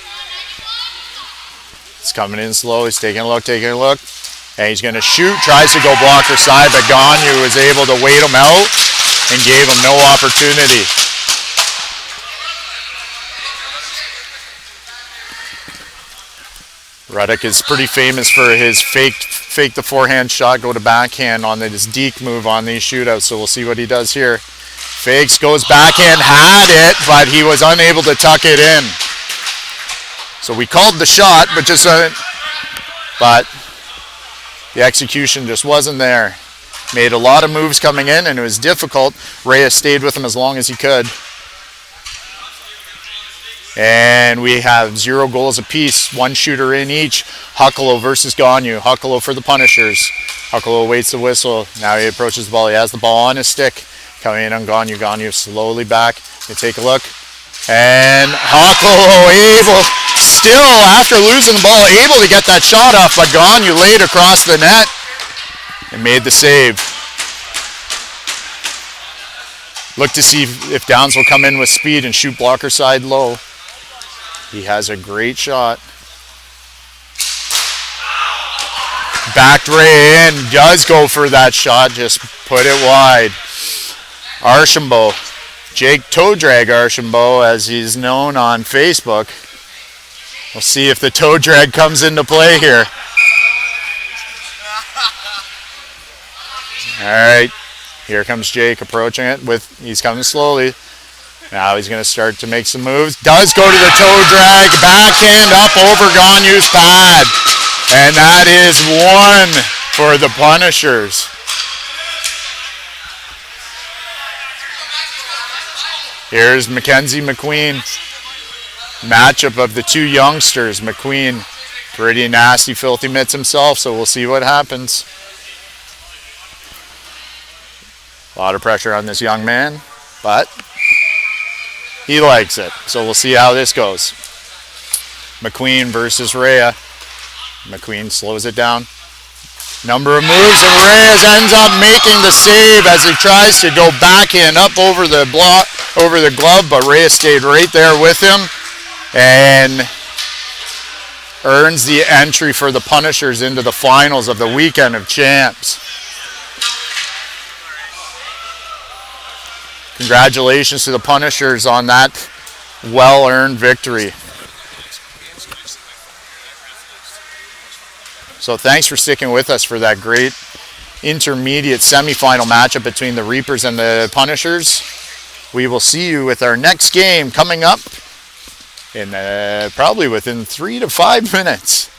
It's coming in slow. He's taking a look. And he's going to shoot. Tries to go blocker side, but Gagnon was able to wait him out and gave him no opportunity. Ruddock is pretty famous for his fake the forehand shot, go to backhand on his deke move on these shootouts, so we'll see what he does here. Fakes, goes backhand, had it, but he was unable to tuck it in. So we called the shot, but the execution just wasn't there. Made a lot of moves coming in, and it was difficult. Reyes stayed with him as long as he could. And we have 0 goals apiece, 1 shooter in each. Huckalo versus Gonu. Huckalo for the Punishers. Huckalo waits the whistle. Now he approaches the ball. He has the ball on his stick. Coming in on Gonu. Gonu slowly back. You take a look. And Huckalo able, still after losing the ball, able to get that shot off, but Gonu laid across the net and made the save. Look to see if Downs will come in with speed and shoot blocker side low. He has a great shot. Backed Ray in, does go for that shot, just put it wide. Archambault, Jake Toe Drag Archambault, as he's known on Facebook. We'll see if the toe drag comes into play here. All right, here comes Jake approaching it he's coming slowly. Now he's going to start to make some moves. Does go to the toe drag, backhand up over Gonyu's pad. And that is 1 for the Punishers. Here's Mackenzie McQueen. Matchup of the 2 youngsters. McQueen, pretty nasty, filthy mitts himself, so we'll see what happens. A lot of pressure on this young man, but he likes it. So we'll see how this goes. McQueen versus Rhea. McQueen slows it down. Number of moves, and Reyes ends up making the save as he tries to go backhand up over the glove, but Reyes stayed right there with him and earns the entry for the Punishers into the finals of the Weekend of Champs. Congratulations to the Punishers on that well-earned victory. So thanks for sticking with us for that great intermediate semifinal matchup between the Reapers and the Punishers. We will see you with our next game coming up in probably within 3 to 5 minutes.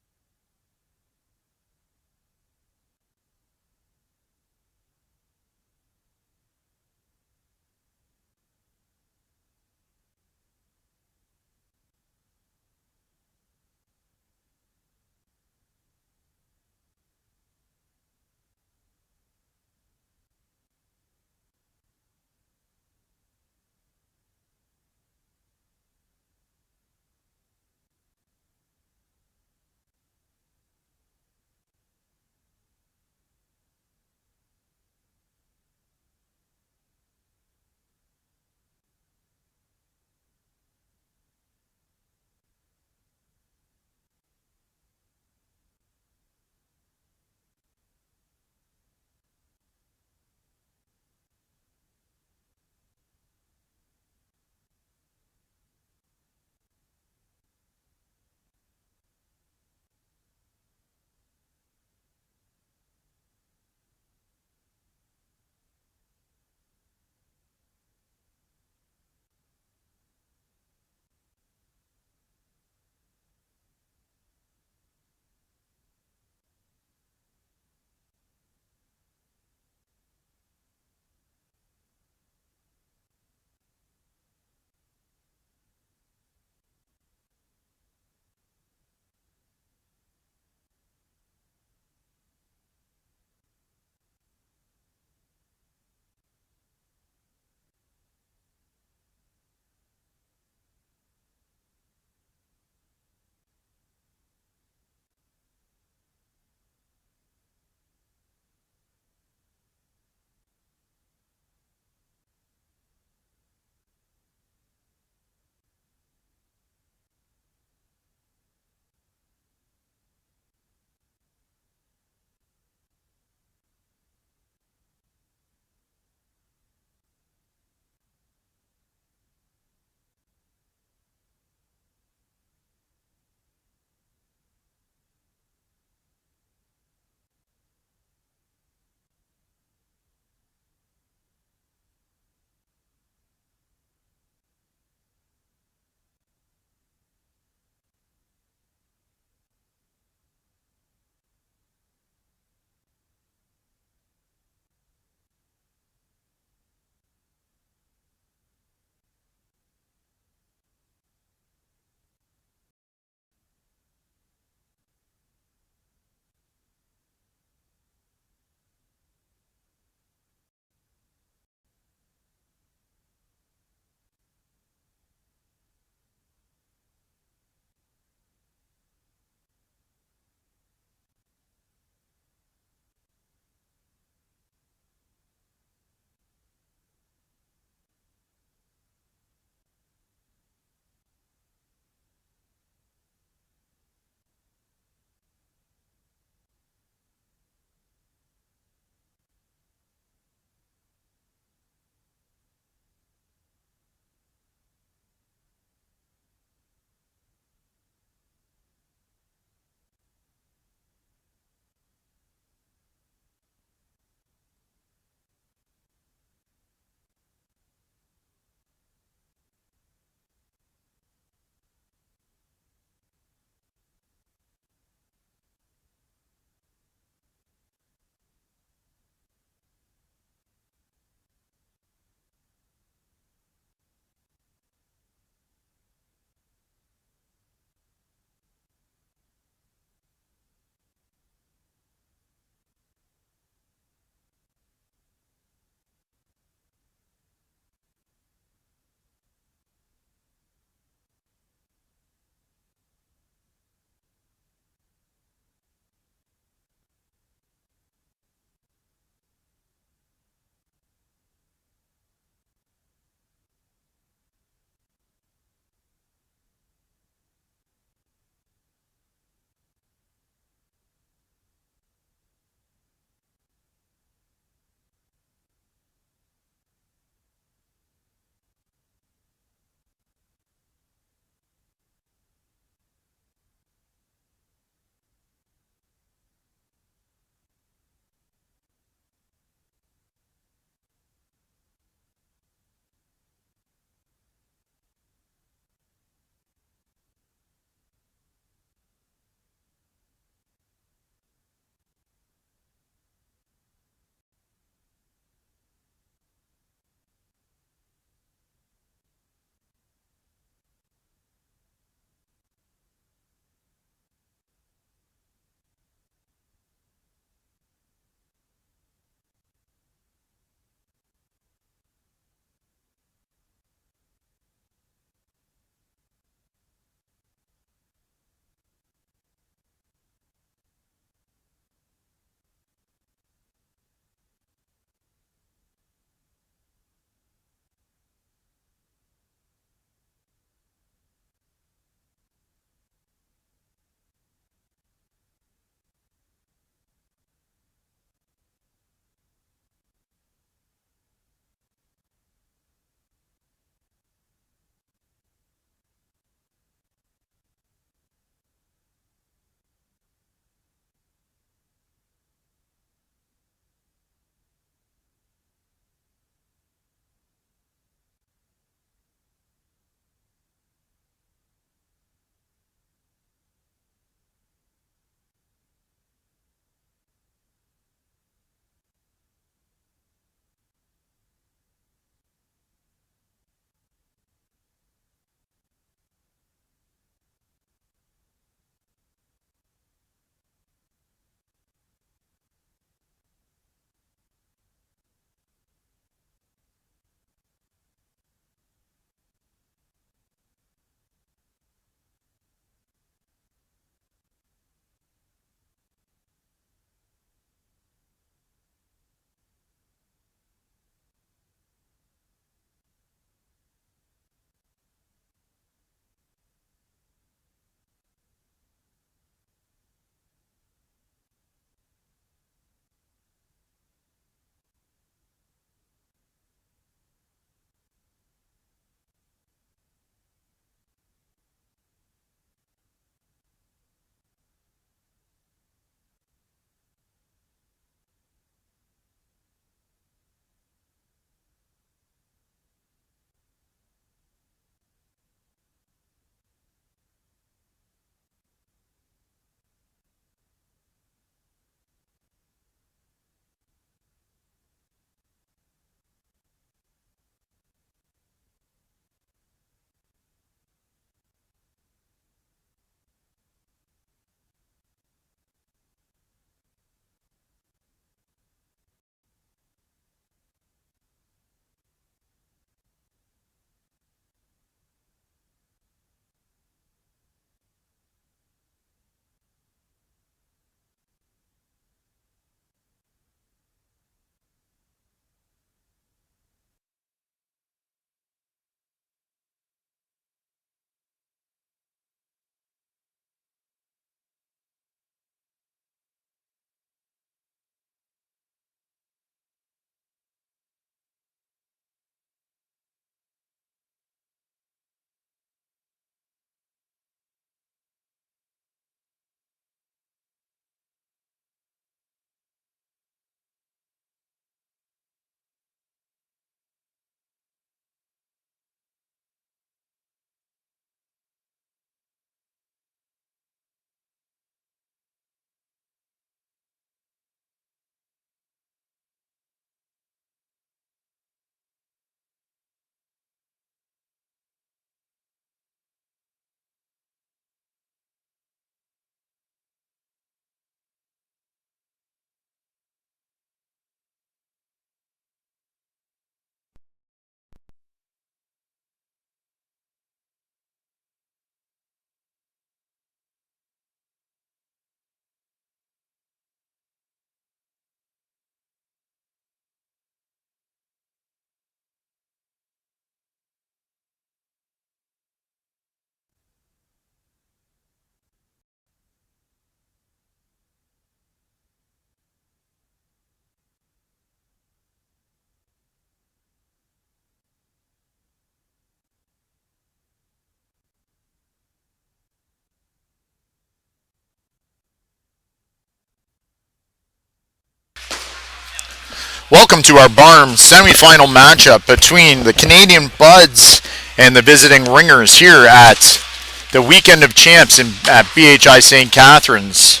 Welcome to our Barm semifinal matchup between the Canadian Budz and the visiting Ringers here at the Weekend of Champs at BHi St Catharines.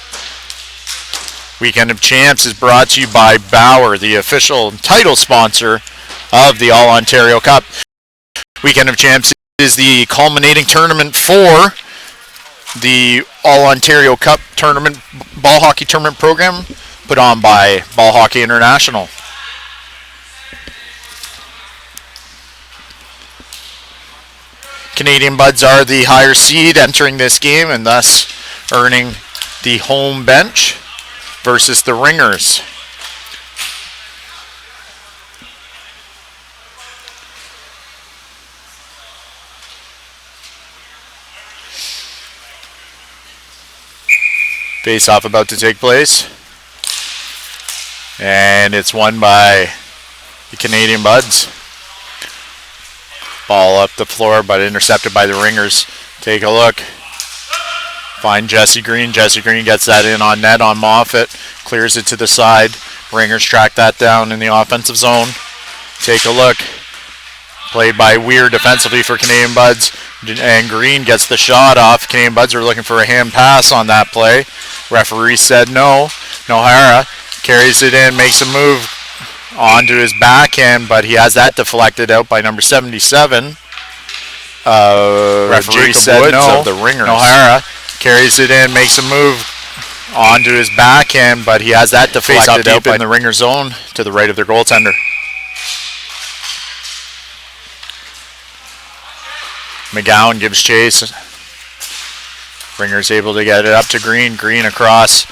Weekend of Champs is brought to you by Bauer, the official title sponsor of the All-Ontario Cup. Weekend of Champs is the culminating tournament for the All-Ontario Cup tournament, ball hockey tournament program put on by Ball Hockey International. Canadian Budz are the higher seed entering this game and thus earning the home bench versus the Ringers. Face-off about to take place. And it's won by the Canadian Budz. Ball up the floor, but intercepted by the Ringers. Take a look. Find Jesse Green. Jesse Green gets that in on net on Moffat. Clears it to the side. Ringers track that down in the offensive zone. Take a look. Played by Weir defensively for Canadian Budz. And Green gets the shot off. Canadian Budz are looking for a hand pass on that play. Referee said no. Nohara carries it in, makes a move onto his backhand, but he has that deflected out by number 77. Referee Jacob said Woods no. of the Ringers. Nohara carries it in, makes a move onto his backhand, but he has that deflected out in the Ringer zone to the right of their goaltender. McGowan gives chase. Ringer's able to get it up to Green. Green across.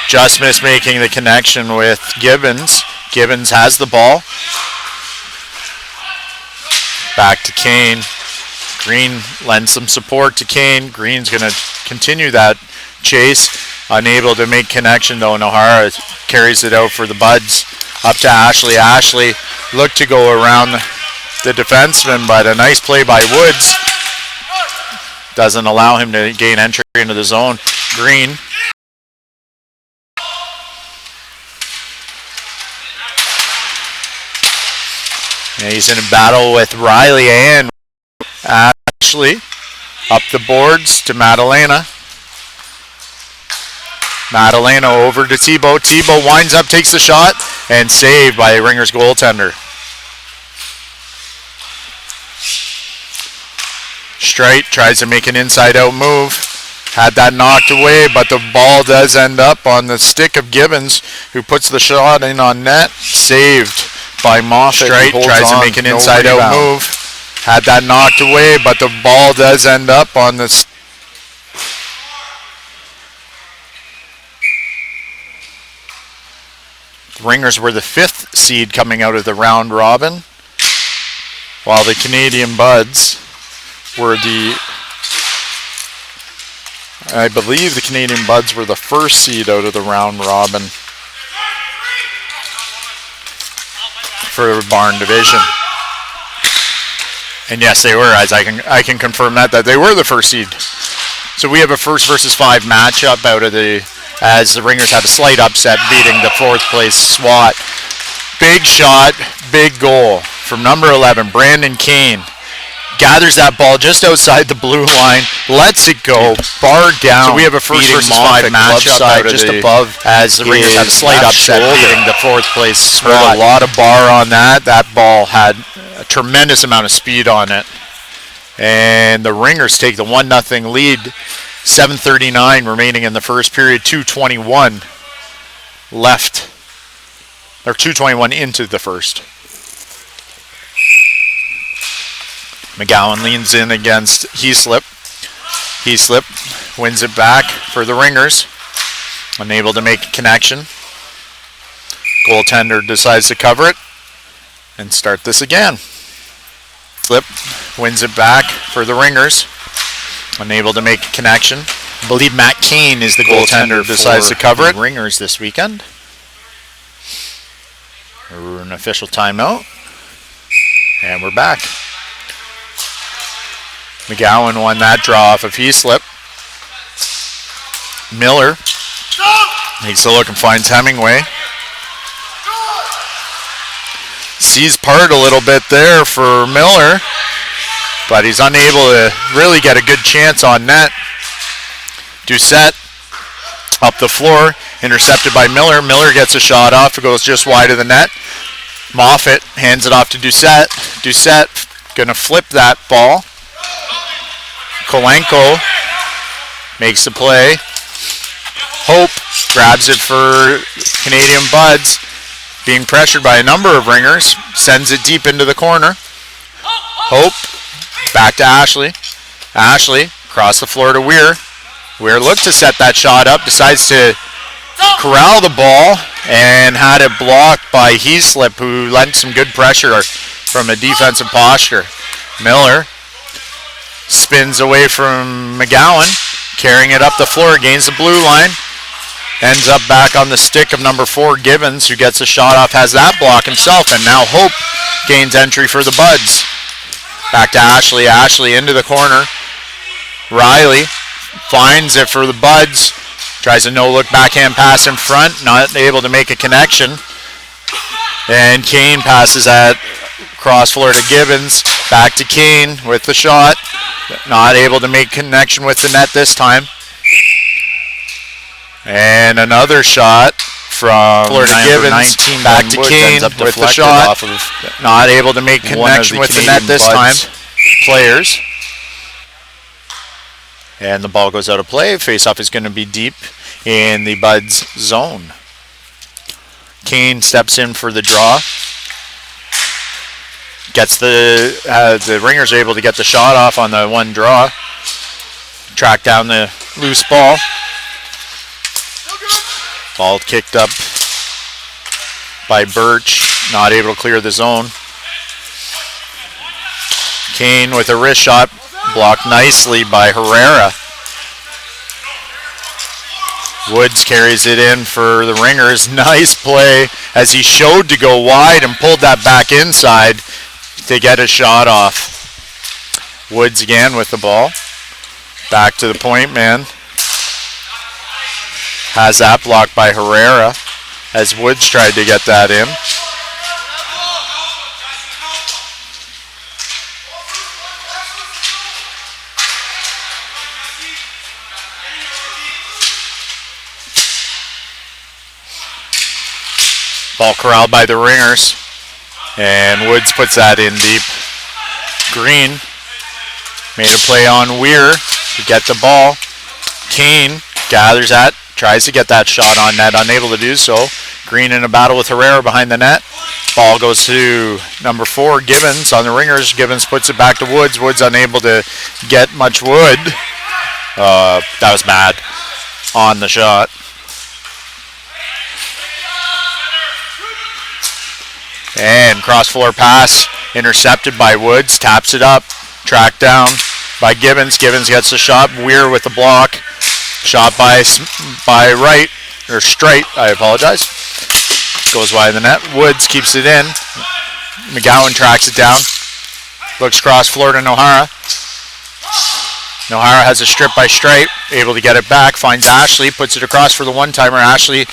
Just missed making the connection with Gibbons. Gibbons has the ball. Back to Kane. Green lends some support to Kane. Green's going to continue that chase. Unable to make connection though. Nohara carries it out for the Budz. Up to Ashley. Ashley looked to go around the defenseman, but a nice play by Woods doesn't allow him to gain entry into the zone. Green. And he's in a battle with Riley and Ashley. Up the boards to Madalena. Madalena over to Tebow. Tebow winds up, takes the shot, and saved by Ringer's goaltender. Straight tries to make an inside-out move. Had that knocked away, but the ball does end up on the stick of Gibbons, who puts the shot in on net. Saved by Moffat. Straight tries to make an inside-out move. Had that knocked away, but the ball does end up on the Ringers were the 5th seed coming out of the round robin, while the Canadian Budz were I believe the Canadian Budz were the 1st seed out of the round robin for the Barn division. And yes, they were, as I can confirm that they were the 1st seed. So we have a 1st versus 5 matchup out of as the Ringers had a slight upset beating the 4th place SWAT. Big shot, big goal from number 11, Brandon Kane. Gathers that ball just outside the blue line, lets it go, barred down. So we have a 1st versus 5 matchup out just above as the Ringers had a slight upset beating the 4th place SWAT. A lot of bar on that. That ball had a tremendous amount of speed on it. And the Ringers take the 1-0 lead. 7:39 remaining in the first period. 2:21 left. Or 2:21 into the first. McGowan leans in against Heaslip. Heaslip wins it back for the Ringers. Unable to make a connection. Goaltender decides to cover it and start this again. Slip wins it back for the Ringers. Unable to make a connection. I believe Matt Kane is the goaltender decides to cover it. Ringers this weekend. An official timeout. And we're back. McGowan won that draw off of Heaslip. Miller takes a look and finds Hemingway. sees part a little bit there for Miller, but he's unable to really get a good chance on net. Doucette up the floor, intercepted by Miller. Miller gets a shot off. It goes just wide of the net. Moffat hands it off to Doucette. Doucette going to flip that ball. Kolenko makes the play. Hope grabs it for Canadian Budz. Being pressured by a number of ringers. Sends it deep into the corner. Hope back to Ashley. Ashley across the floor to Weir. Weir looked to set that shot up. Decides to corral the ball and had it blocked by Heaslip, who lent some good pressure from a defensive posture. Miller spins away from McGowan, carrying it up the floor, gains the blue line, ends up back on the stick of number 4, Gibbons, who gets a shot off, has that block himself, and now Hope gains entry for the Budz. Back to Ashley. Ashley into the corner. Riley finds it for the Budz. Tries a no-look backhand pass in front, not able to make a connection. And Kane passes that cross floor to Gibbons. Back to Kane with the shot. Not able to make connection with the net this time. And another shot from Gibbons. 19, back to Kane with the shot. Not able to make connection with the net this time. Players. And the ball goes out of play. Face-off is going to be deep in the Budz zone. Kane steps in for the draw. Gets the ringers are able to get the shot off on the one draw. Track down the loose ball. Ball kicked up by Birch. Not able to clear the zone. Kane with a wrist shot. Blocked nicely by Herrera. Woods carries it in for the ringers. Nice play as he showed to go wide and pulled that back inside to get a shot off. Woods again with the ball. Back to the point man. Has that blocked by Herrera as Woods tried to get that in. Ball corralled by the ringers, and Woods puts that in deep. Green made a play on Weir to get the ball. Kane gathers that, tries to get that shot on net, unable to do so. Green in a battle with Herrera behind the net. Ball goes to number 4, Gibbons on the ringers. Gibbons puts it back to Woods. Woods unable to get much wood. That was bad on the shot. And cross-floor pass intercepted by Woods. Taps it up. Tracked down by Gibbons. Gibbons gets the shot. Weir with the block. Shot by right, or straight, I apologize. Goes wide of the net. Woods keeps it in. McGowan tracks it down. Looks cross-floor to Nohara. Nohara has a strip by Straight. Able to get it back. Finds Ashley. Puts it across for the one-timer. Ashley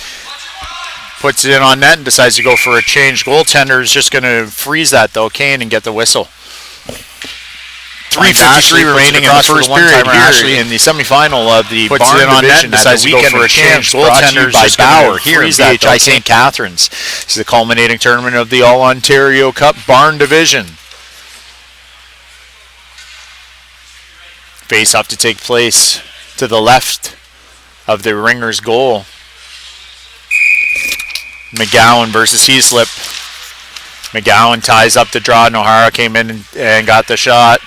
puts it in on net and decides to go for a change. Goaltender is just going to freeze that, though, Kane, and get the whistle. 3:53 remaining in the first period here in the semifinal of the Barn Division. Decides to go for a change. Goaltender by Bauer here in BHi St Catharines. This is the culminating tournament of the All-Ontario Cup Barn Division. Face-off to take place to the left of the Ringers' goal. McGowan versus Heaslip. McGowan ties up the draw. Nohara came in and got the shot.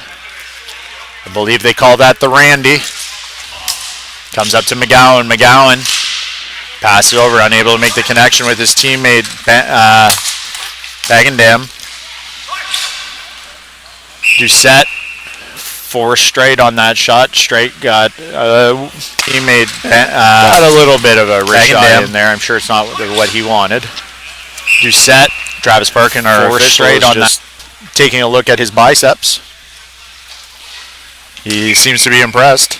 I believe they call that the Randy. Comes up to McGowan. McGowan passes it over, unable to make the connection with his teammate Bagandam. Doucette, 4 straight on that shot. Straight got teammate got a little bit of a wrist shot in there. I'm sure it's not what he wanted. Doucette, Travis Perkin, our 4 straight on that. Taking a look at his biceps. He seems to be impressed.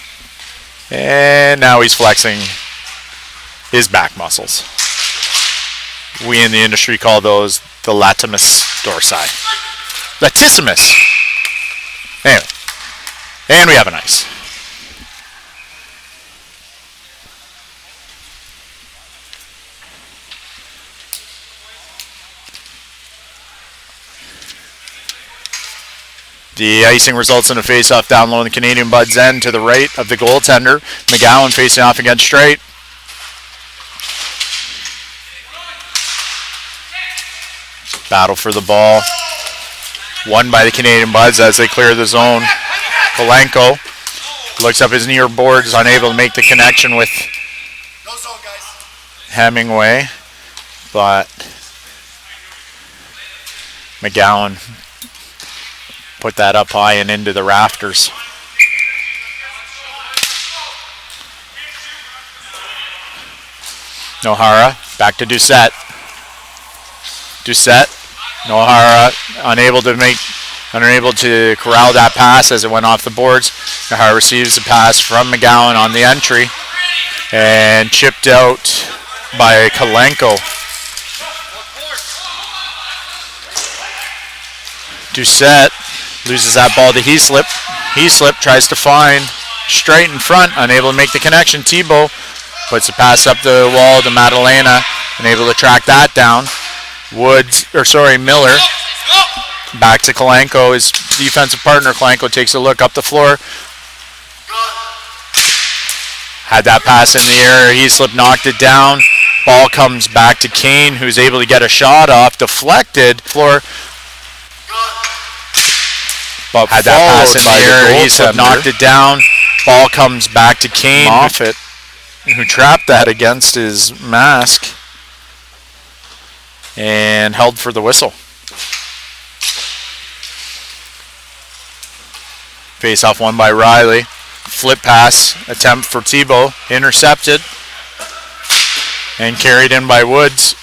And now he's flexing his back muscles. We in the industry call those the latissimus dorsi. Latissimus. Anyway, and we have an ice. The icing results in a face-off down low in the Canadian Budz end to the right of the goaltender. McGowan facing off against Straight. Battle for the ball. Won by the Canadian Budz as they clear the zone. Kolenko looks up his near boards, unable to make the connection with Hemingway. But McGowan put that up high and into the rafters. Nohara back to Doucette. Nohara unable to corral that pass as it went off the boards. Nohara receives the pass from McGowan on the entry and chipped out by Kolenko. Doucette loses that ball to Heaslip. Heaslip tries to find Straight in front, unable to make the connection. Thibault puts the pass up the wall to Madalena, unable to track that down. Miller back to Kolenko, his defensive partner. Kolenko takes a look up the floor. Had that pass in the air. Heaslip knocked it down. Ball comes back to Kane, who's able to get a shot off. Deflected. Floor. But had that pass in the air. Heaslip knocked it down. Ball comes back to Kane. Moffitt, who trapped that against his mask and held for the whistle. Face off won by Riley. Flip pass attempt for Thibault. Intercepted and carried in by Woods.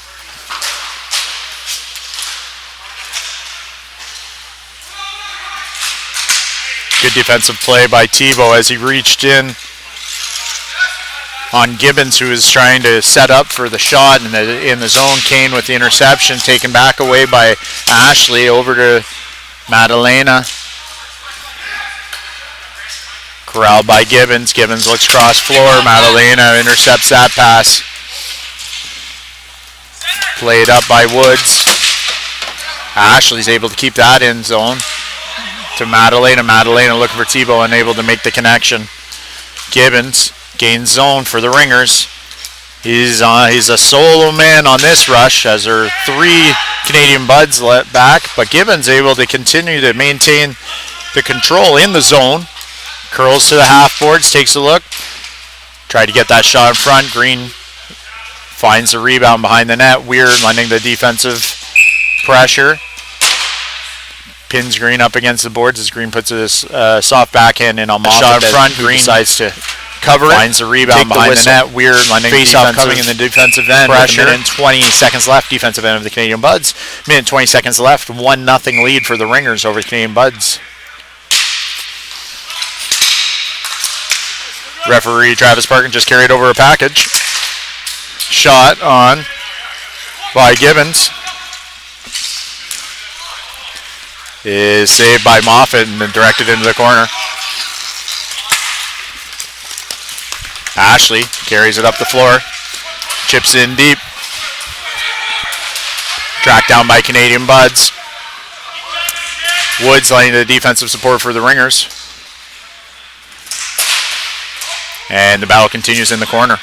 Good defensive play by Thibault as he reached in on Gibbons, who was trying to set up for the shot in the zone. Kane with the interception, taken back away by Ashley. Over to Madalena. Corralled by Gibbons. Gibbons looks cross floor. Madalena intercepts that pass. Played up by Woods. Ashley's able to keep that in zone. To Madalena. Madalena looking for Thibault, unable to make the connection. Gibbons gains zone for the Ringers. He's a solo man on this rush as there are 3 Canadian Buds let back, but Gibbons able to continue to maintain the control in the zone. Curls to the half boards, takes a look. Tried to get that shot in front. Green finds the rebound behind the net. Weird lending the defensive pressure. Pins Green up against the boards as Green puts his soft backhand in on Moffitt. Shot in front. Green decides to cover it. Finds the rebound behind the net. Weird lending face-off coming in the defensive end. Pressure. 1 minute and 20 seconds left. Defensive end of the Canadian Buds. 1 minute and 20 seconds left. 1-0 lead for the Ringers over the Canadian Buds. Referee Travis Parkin just carried over a package. Shot on by Gibbons. Is saved by Moffitt and then directed into the corner. Ashley carries it up the floor. Chips in deep. Tracked down by Canadian Buds. Woods laying the defensive support for the Ringers. And the battle continues in the corner.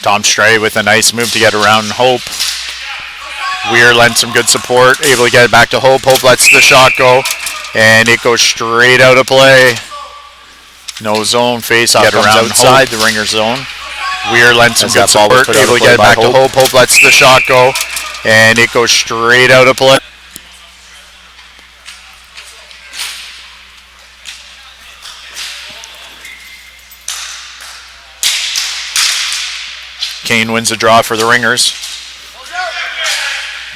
Tom Stray with a nice move to get around Hope. Weir lends some good support, able to get it back to Hope. Hope lets the shot go, and it goes straight out of play. No zone face-off comes outside the Ringer zone. Weir lends some good support, able to get it back to Hope. Hope lets the shot go, and it goes straight out of play. Kane wins the draw for the Ringers.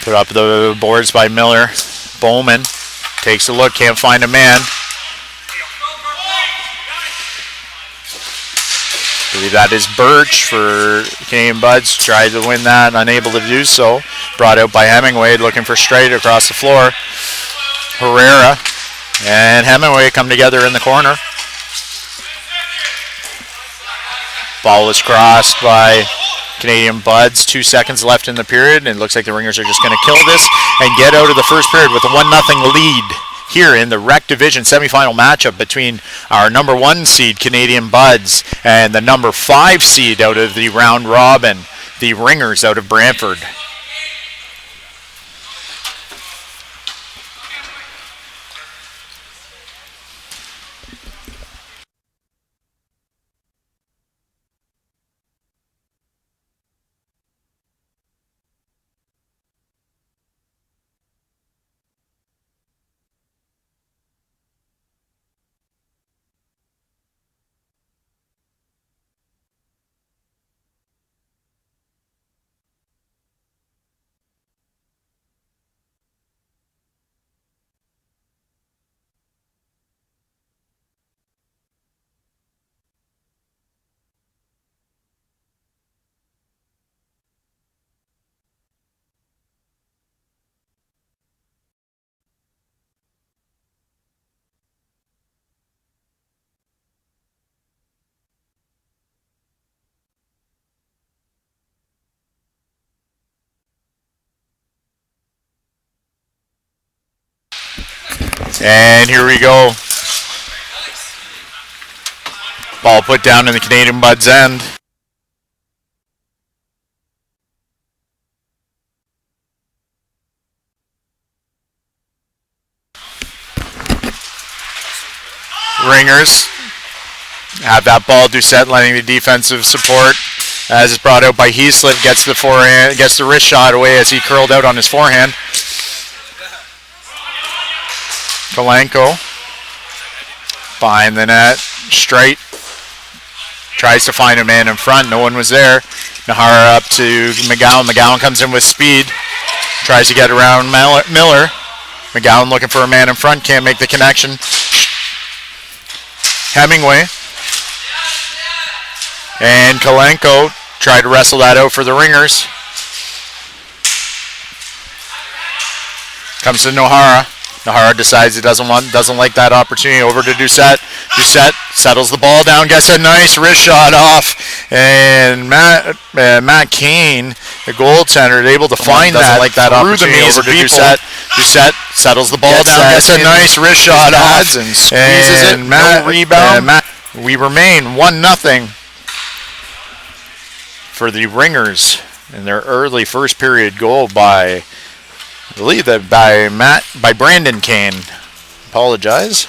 Put up the boards by Miller. Bowman takes a look, can't find a man. believe that is Birch for Canadian Budz. Tried to win that, unable to do so. Brought out by Hemingway, looking for straight across the floor. Herrera and Hemingway come together in the corner. Ball was crossed by Canadian Budz. 2 seconds left in the period, and it looks like the Ringers are just going to kill this and get out of the first period with a 1-0 lead here in the Rec Division semifinal matchup between our number 1 seed Canadian Budz and the number 5 seed out of the round robin, the Ringers out of Brantford. And here we go. Ball put down in the Canadian Budz end. Ringers have that ball. Doucette letting the defensive support as it's brought out by Heaslip. Gets the forehand, gets the wrist shot away as he curled out on his forehand. Kalenko behind the net, straight, tries to find a man in front, no one was there. Nahara up to McGowan, McGowan comes in with speed, tries to get around Miller. McGowan looking for a man in front, can't make the connection. Hemingway and Kalenko tried to wrestle that out for the Ringers. Comes to Nahara. Nahara decides he doesn't like that opportunity. Over to Doucette. Doucette settles the ball down, gets a nice wrist shot off, and Matt Kane, the goaltender, is able to find that like that through the maze of people. Doucette settles the ball down, gets a nice wrist shot off, and squeezes it. No rebound. We remain 1-0 for the Ringers in their early first period goal by, I believe that by Brandon Kane. Apologize.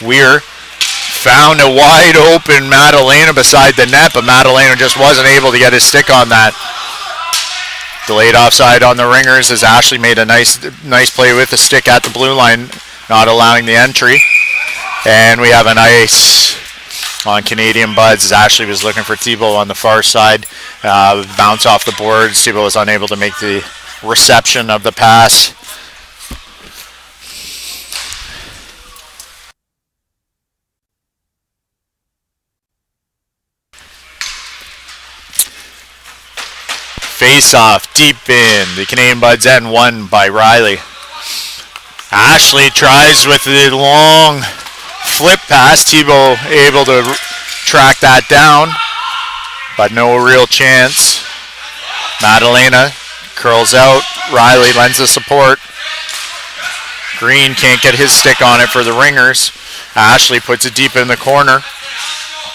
Weir found a wide open Madalena beside the net, but Madalena just wasn't able to get his stick on that. Delayed offside on the Ringers as Ashley made a nice play with the stick at the blue line, not allowing the entry. And we have an ice on Canadian Budz as Ashley was looking for Thibault on the far side. Bounce off the boards. Thibault was unable to make the reception of the pass. Face off deep in the Canadian Budz end, won by Riley. Ashley tries with the long flip pass. Thibault able to track that down, but no real chance. Madalena curls out. Riley lends the support. Green can't get his stick on it for the Ringers. Ashley puts it deep in the corner.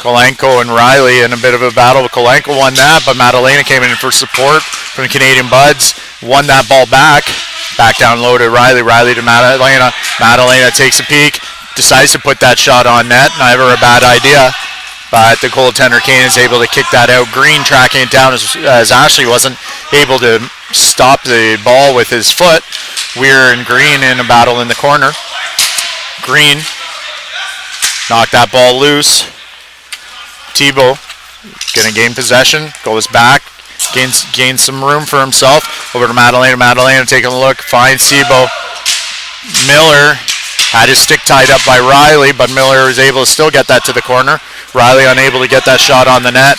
Kalenko and Riley in a bit of a battle. Kalenko won that, but Madalena came in for support from the Canadian Budz. Won that ball back. Back down low to Riley. Riley to Madalena. Madalena takes a peek. Decides to put that shot on net. Never a bad idea. But the goaltender Kane is able to kick that out. Green tracking it down as Ashley wasn't able to stop the ball with his foot. Weir and Green in a battle in the corner. Green knocked that ball loose. Thibault gonna gain possession, goes back, gains some room for himself. Over to Madalena. Madalena taking a look, finds Thibault. Miller Had his stick tied up by Riley, but Miller was able to still get that to the corner. Riley unable to get that shot on the net.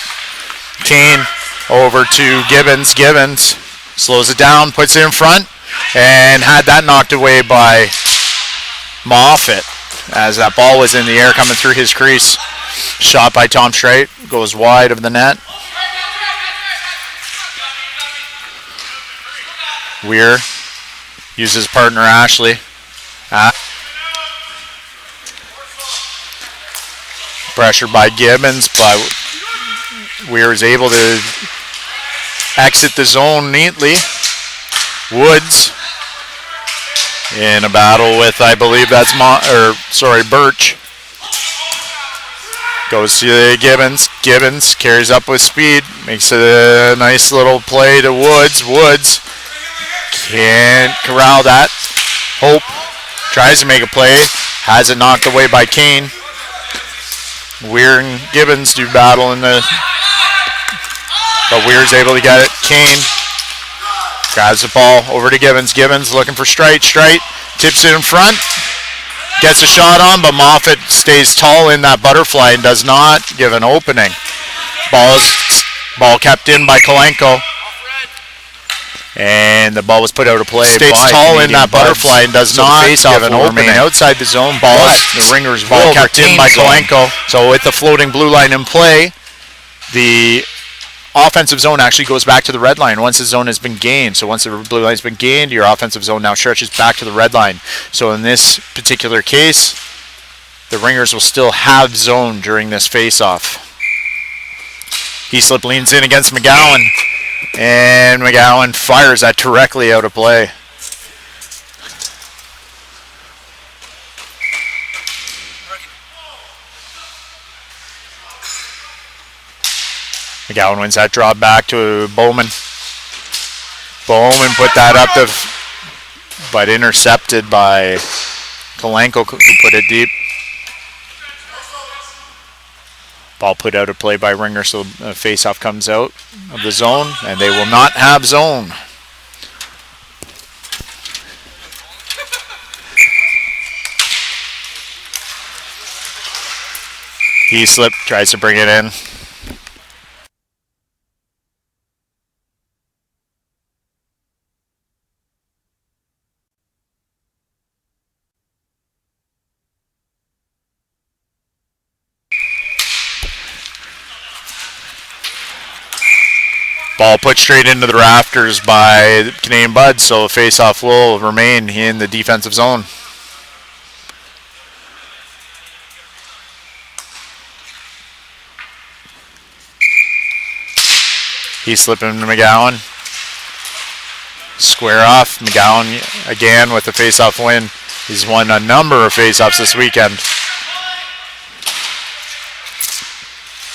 Kane over to Gibbons. Gibbons slows it down, puts it in front, and had that knocked away by Moffat as that ball was in the air coming through his crease. Shot by Tom Straight, goes wide of the net. Weir uses partner Ashley. Pressure by Gibbons, but Weir is able to exit the zone neatly. Woods in a battle with, I believe that's Birch. Goes to Gibbons. Gibbons carries up with speed, makes a nice little play to Woods. Woods can't corral that. Hope tries to make a play, has it knocked away by Kane. Weir and Gibbons do battle but Weir's able to get it. Kane grabs the ball over to Gibbons. Gibbons looking for Strite. Strite tips it in front. Gets a shot on, but Moffat stays tall in that butterfly and does not give an opening. Ball kept in by Kalenko. And the ball was put out of play. Stays tall in that butterfly and does not give an opening. Outside the zone, the Ringers ball kept in by Kalenko. So with the floating blue line in play, the offensive zone actually goes back to the red line once the zone has been gained. So once the blue line has been gained, your offensive zone now stretches back to the red line. So in this particular case, the Ringers will still have zone during this face-off. Heaslip leans in against McGowan, and McGowan fires that directly out of play. McGowan wins that drop back to Bowman. Bowman put that up but intercepted by Kalenko, who put it deep. Ball put out of play by Ringer, so face-off comes out of the zone, and they will not have zone. Heaslip tries to bring it in. Ball put straight into the rafters by Canadian Budz, so face-off will remain in the defensive zone. He's slipping to McGowan. Square off. McGowan again with the face-off win. He's won a number of face-offs this weekend.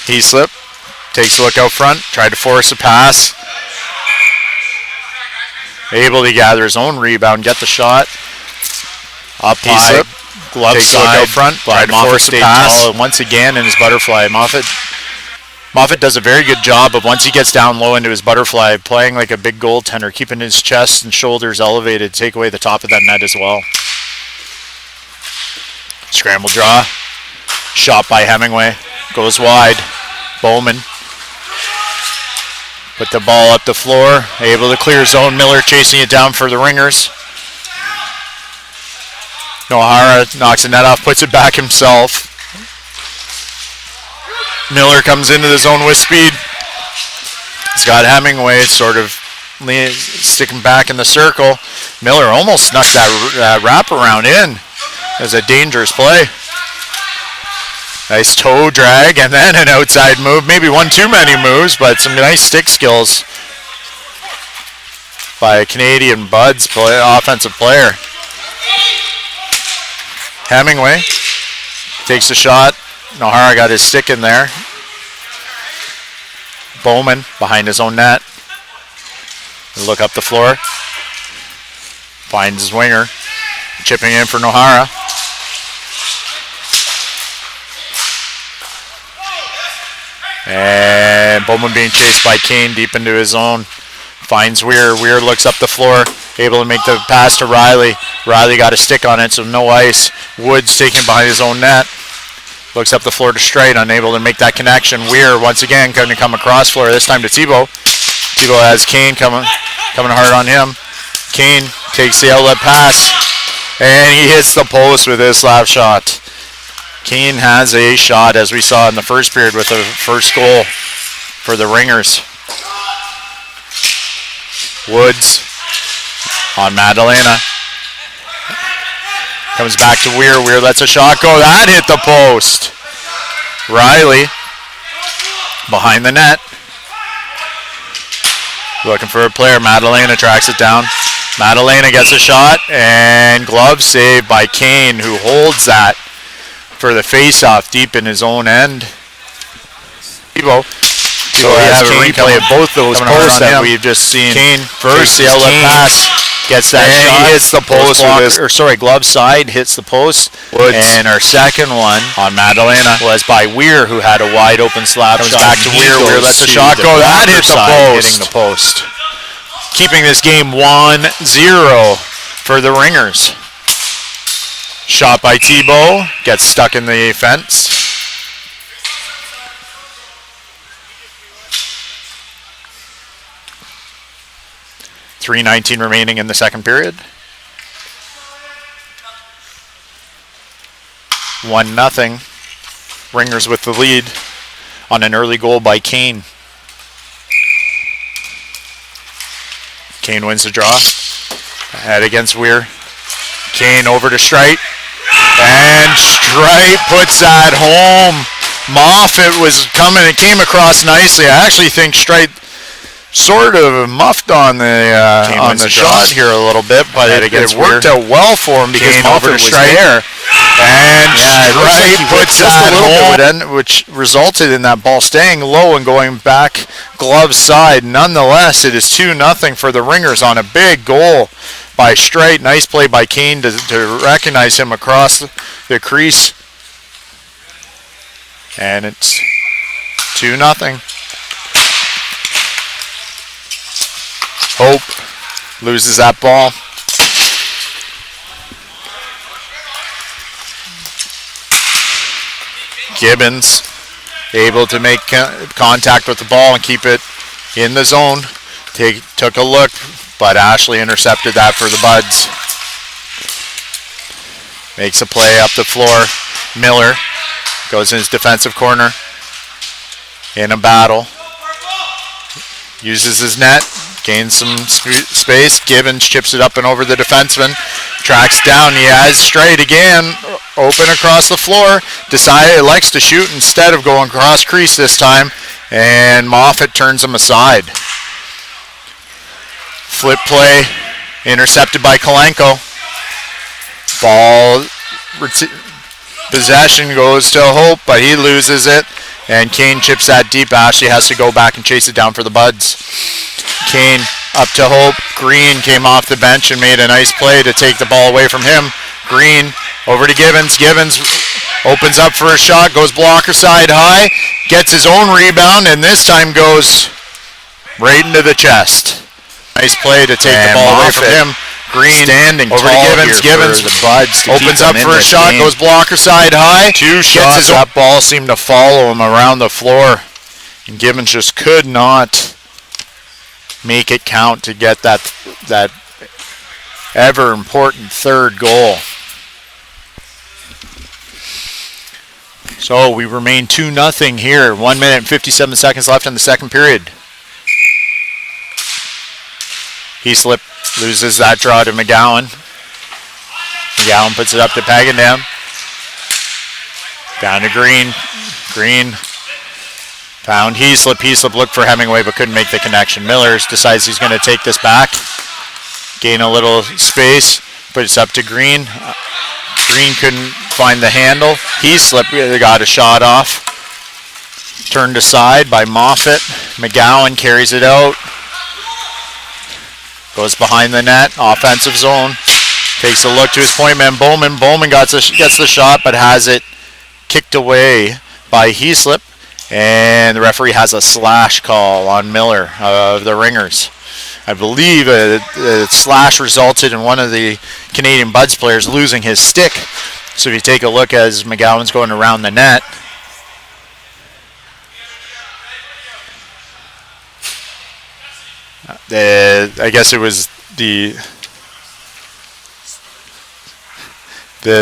Heaslip takes a look out front, tried to force a pass. Able to gather his own rebound, get the shot. Up high, glove takes side, a look out front, tried to force a pass. Once again in his butterfly, Moffat does a very good job of, once he gets down low into his butterfly, playing like a big goaltender, keeping his chest and shoulders elevated, take away the top of that net as well. Scramble draw. Shot by Hemingway. Goes wide. Bowman. Put the ball up the floor. Able to clear zone. Miller chasing it down for the Ringers. Nohara knocks the net off, puts it back himself. Miller comes into the zone with speed. He's got Hemingway sort of sticking back in the circle. Miller almost snuck that wraparound in. It was a dangerous play. Nice toe drag and then an outside move. Maybe one too many moves, but some nice stick skills by a Canadian Budz offensive player. Hemingway takes a shot. Nohara got his stick in there. Bowman behind his own net. Look up the floor. Finds his winger. Chipping in for Nohara. And Bowman being chased by Kane deep into his zone. Finds Weir. Weir looks up the floor. Able to make the pass to Riley. Riley got a stick on it, so no ice. Woods taking it behind his own net. Looks up the floor to Straight, unable to make that connection. Weir once again going to come across floor, this time to Tebow. Tebow has Kane coming hard on him. Kane takes the outlet pass, and he hits the post with his slap shot. Kane has a shot, as we saw in the first period with the first goal for the Ringers. Woods on Madalena. Comes back to Weir. Weir lets a shot go. That hit the post. Riley behind the net. Looking for a player. Madalena tracks it down. Madalena gets a shot, and glove save by Kane, who holds that for the face-off deep in his own end. Tebow. So we have a replay of both those posts that we've just seen. Kane first, the outlet pass, gets that shot. He hits the post glove side, hits the post. Woods. And our second one on Madalena was by Weir, who had a wide open slap shot. Back to Weir. Weir lets the shot go. That hit the post. Hitting the post. Keeping this game 1-0 for the Ringers. Shot by Tebow, gets stuck in the fence. .3:19 remaining in the second period. 1-0. Ringers with the lead on an early goal by Kane. Kane wins the draw. Ahead against Weir. Kane over to Strite. And Strite puts that home. Moffat was coming. It came across nicely. I actually think Strite sort of muffed on the shot here a little bit, but it worked out well for him because Moffat was there. And Strite puts that home, which resulted in that ball staying low and going back glove side. Nonetheless, it is 2-0 for the Ringers on a big goal by Strite. Nice play by Kane to recognize him across the crease. And it's 2-0. Hope loses that ball. Gibbons able to make contact with the ball and keep it in the zone. Took a look, but Ashley intercepted that for the Budz. Makes a play up the floor. Miller goes in his defensive corner in a battle. Uses his net. Gains some space. Gibbons chips it up and over the defenseman. Tracks down. He has Straight again. Open across the floor. Elects to shoot instead of going cross crease this time. And Moffat turns him aside. Flip play. Intercepted by Kalenko. Ball. Possession goes to Hope, but he loses it. And Kane chips that deep. Ashley has to go back and chase it down for the Budz. Kane up to Hope. Green came off the bench and made a nice play to take the ball away from him. Green over to Gibbons. Gibbons opens up for a shot, goes blocker side high, gets his own rebound, and this time goes right into the chest. Nice play to take the ball away from him. Green standing over to Gibbons. Gibbons the Budz opens up for a shot, goes blocker side high. Two shots. That ball seemed to follow him around the floor, and Gibbons just could not make it count to get that ever important third goal. So we remain 2-0 here. 1 minute and 57 seconds left in the second period. Heaslip loses that draw to McGowan. McGowan puts it up to Pagandam. Down to Green. Green found Heaslip. Heaslip looked for Hemingway but couldn't make the connection. Miller decides he's going to take this back. Gain a little space. Puts it up to Green. Green couldn't find the handle. Heaslip got a shot off. Turned aside by Moffat. McGowan carries it out. Goes behind the net, offensive zone. Takes a look to his point man, Bowman. Bowman gets the shot, but has it kicked away by Heaslip. And the referee has a slash call on Miller of the Ringers. I believe a slash resulted in one of the Canadian Budz players losing his stick. So if you take a look as McGowan's going around the net, I guess it was the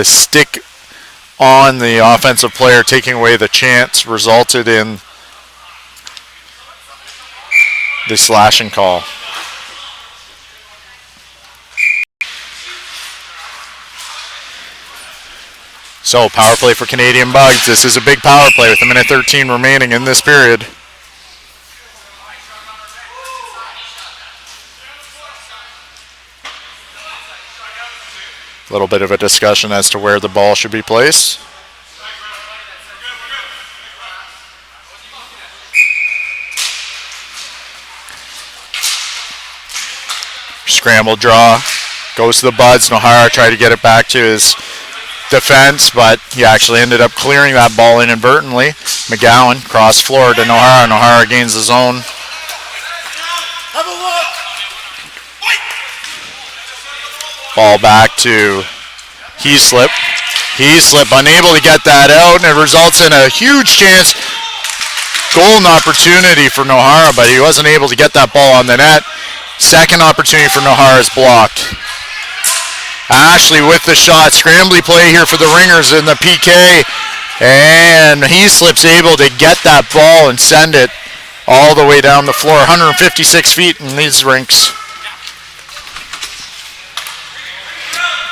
stick on the offensive player taking away the chance resulted in the slashing call. So power play for Canadian Budz. This is a big power play with a minute 13 remaining in this period. A little bit of a discussion as to where the ball should be placed. Scramble draw. Goes to the Budz. Nohara tried to get it back to his defense, but he actually ended up clearing that ball inadvertently. McGowan cross floor to Nohara. Nohara gains the zone. Have a look. Ball back to Heaslip. Heaslip unable to get that out, and it results in a huge chance. Golden opportunity for Nohara, but he wasn't able to get that ball on the net. Second opportunity for Nohara is blocked. Ashley with the shot. Scrambly play here for the Ringers in the PK. And Heaslip's able to get that ball and send it all the way down the floor. 156 feet in these rinks.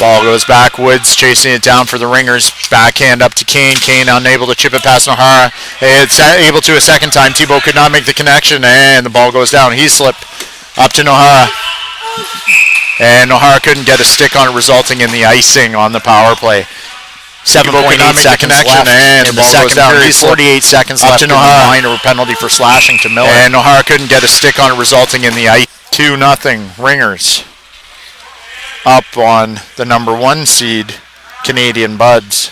Ball goes back. Woods chasing it down for the Ringers. Backhand up to Kane. Kane unable to chip it past Nohara. It's able to a second time. Thibault could not make the connection, and the ball goes down. Heaslip up to Nohara. And Nohara couldn't get a stick on it, resulting in the icing on the power play. 7.8 seconds left, and the ball goes down. 48 seconds left to Nohara. Minor penalty for slashing to Miller. And Nohara couldn't get a stick on it, resulting in the ice. 2-0 Ringers. Up on the number 1 seed, Canadian Budz.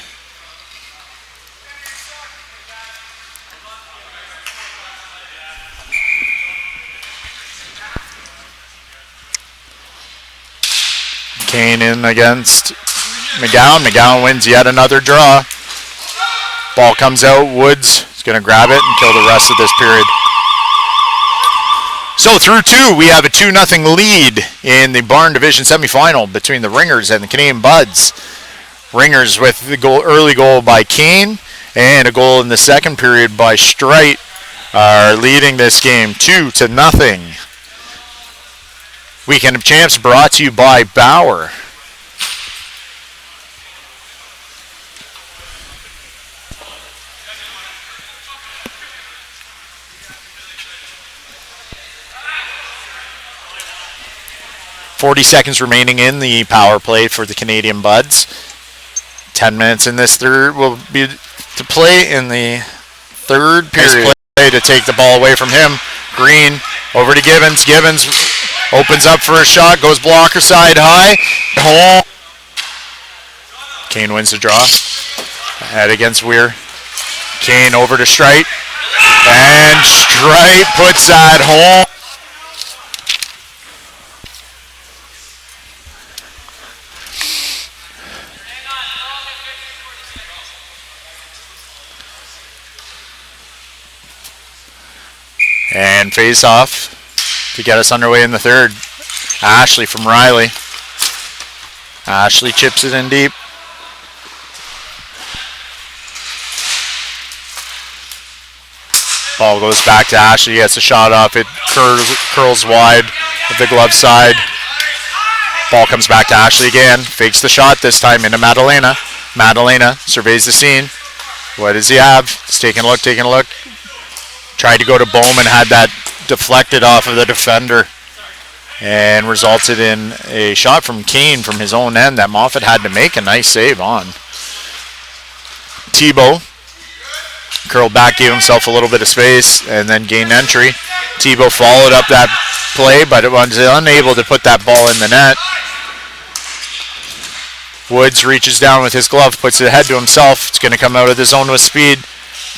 Kane in against McGowan. McGowan wins yet another draw. Ball comes out. Woods is going to grab it and kill the rest of this period. So through 2, we have a 2-0 lead in the Barn Division semifinal between the Ringers and the Canadian Budz. Ringers with the early goal by Kane and a goal in the second period by Streit are leading this game 2-0. Weekend of Champs brought to you by Bauer. .40 seconds remaining in the power play for the Canadian Budz. 10 minutes in this third will be to play in the third period. Play to take the ball away from him. Green over to Gibbons. Gibbons opens up for a shot, goes blocker side high. Home. Kane wins the draw. Head against Weir. Kane over to Streit. And Streit puts that home. And face off to get us underway in the third. Ashley from Riley. Ashley chips it in deep. Ball goes back to Ashley. Gets a shot off. It curls wide of the glove side. Ball comes back to Ashley again. Fakes the shot this time into Madalena. Madalena surveys the scene. What does he have? He's taking a look, taking a look. Tried to go to Bowman, had that deflected off of the defender, and resulted in a shot from Kane from his own end that Moffat had to make a nice save on. Thibault curled back, gave himself a little bit of space, and then gained entry. Thibault followed up that play, but it was unable to put that ball in the net. Woods reaches down with his glove, puts it ahead to himself. It's going to come out of the zone with speed.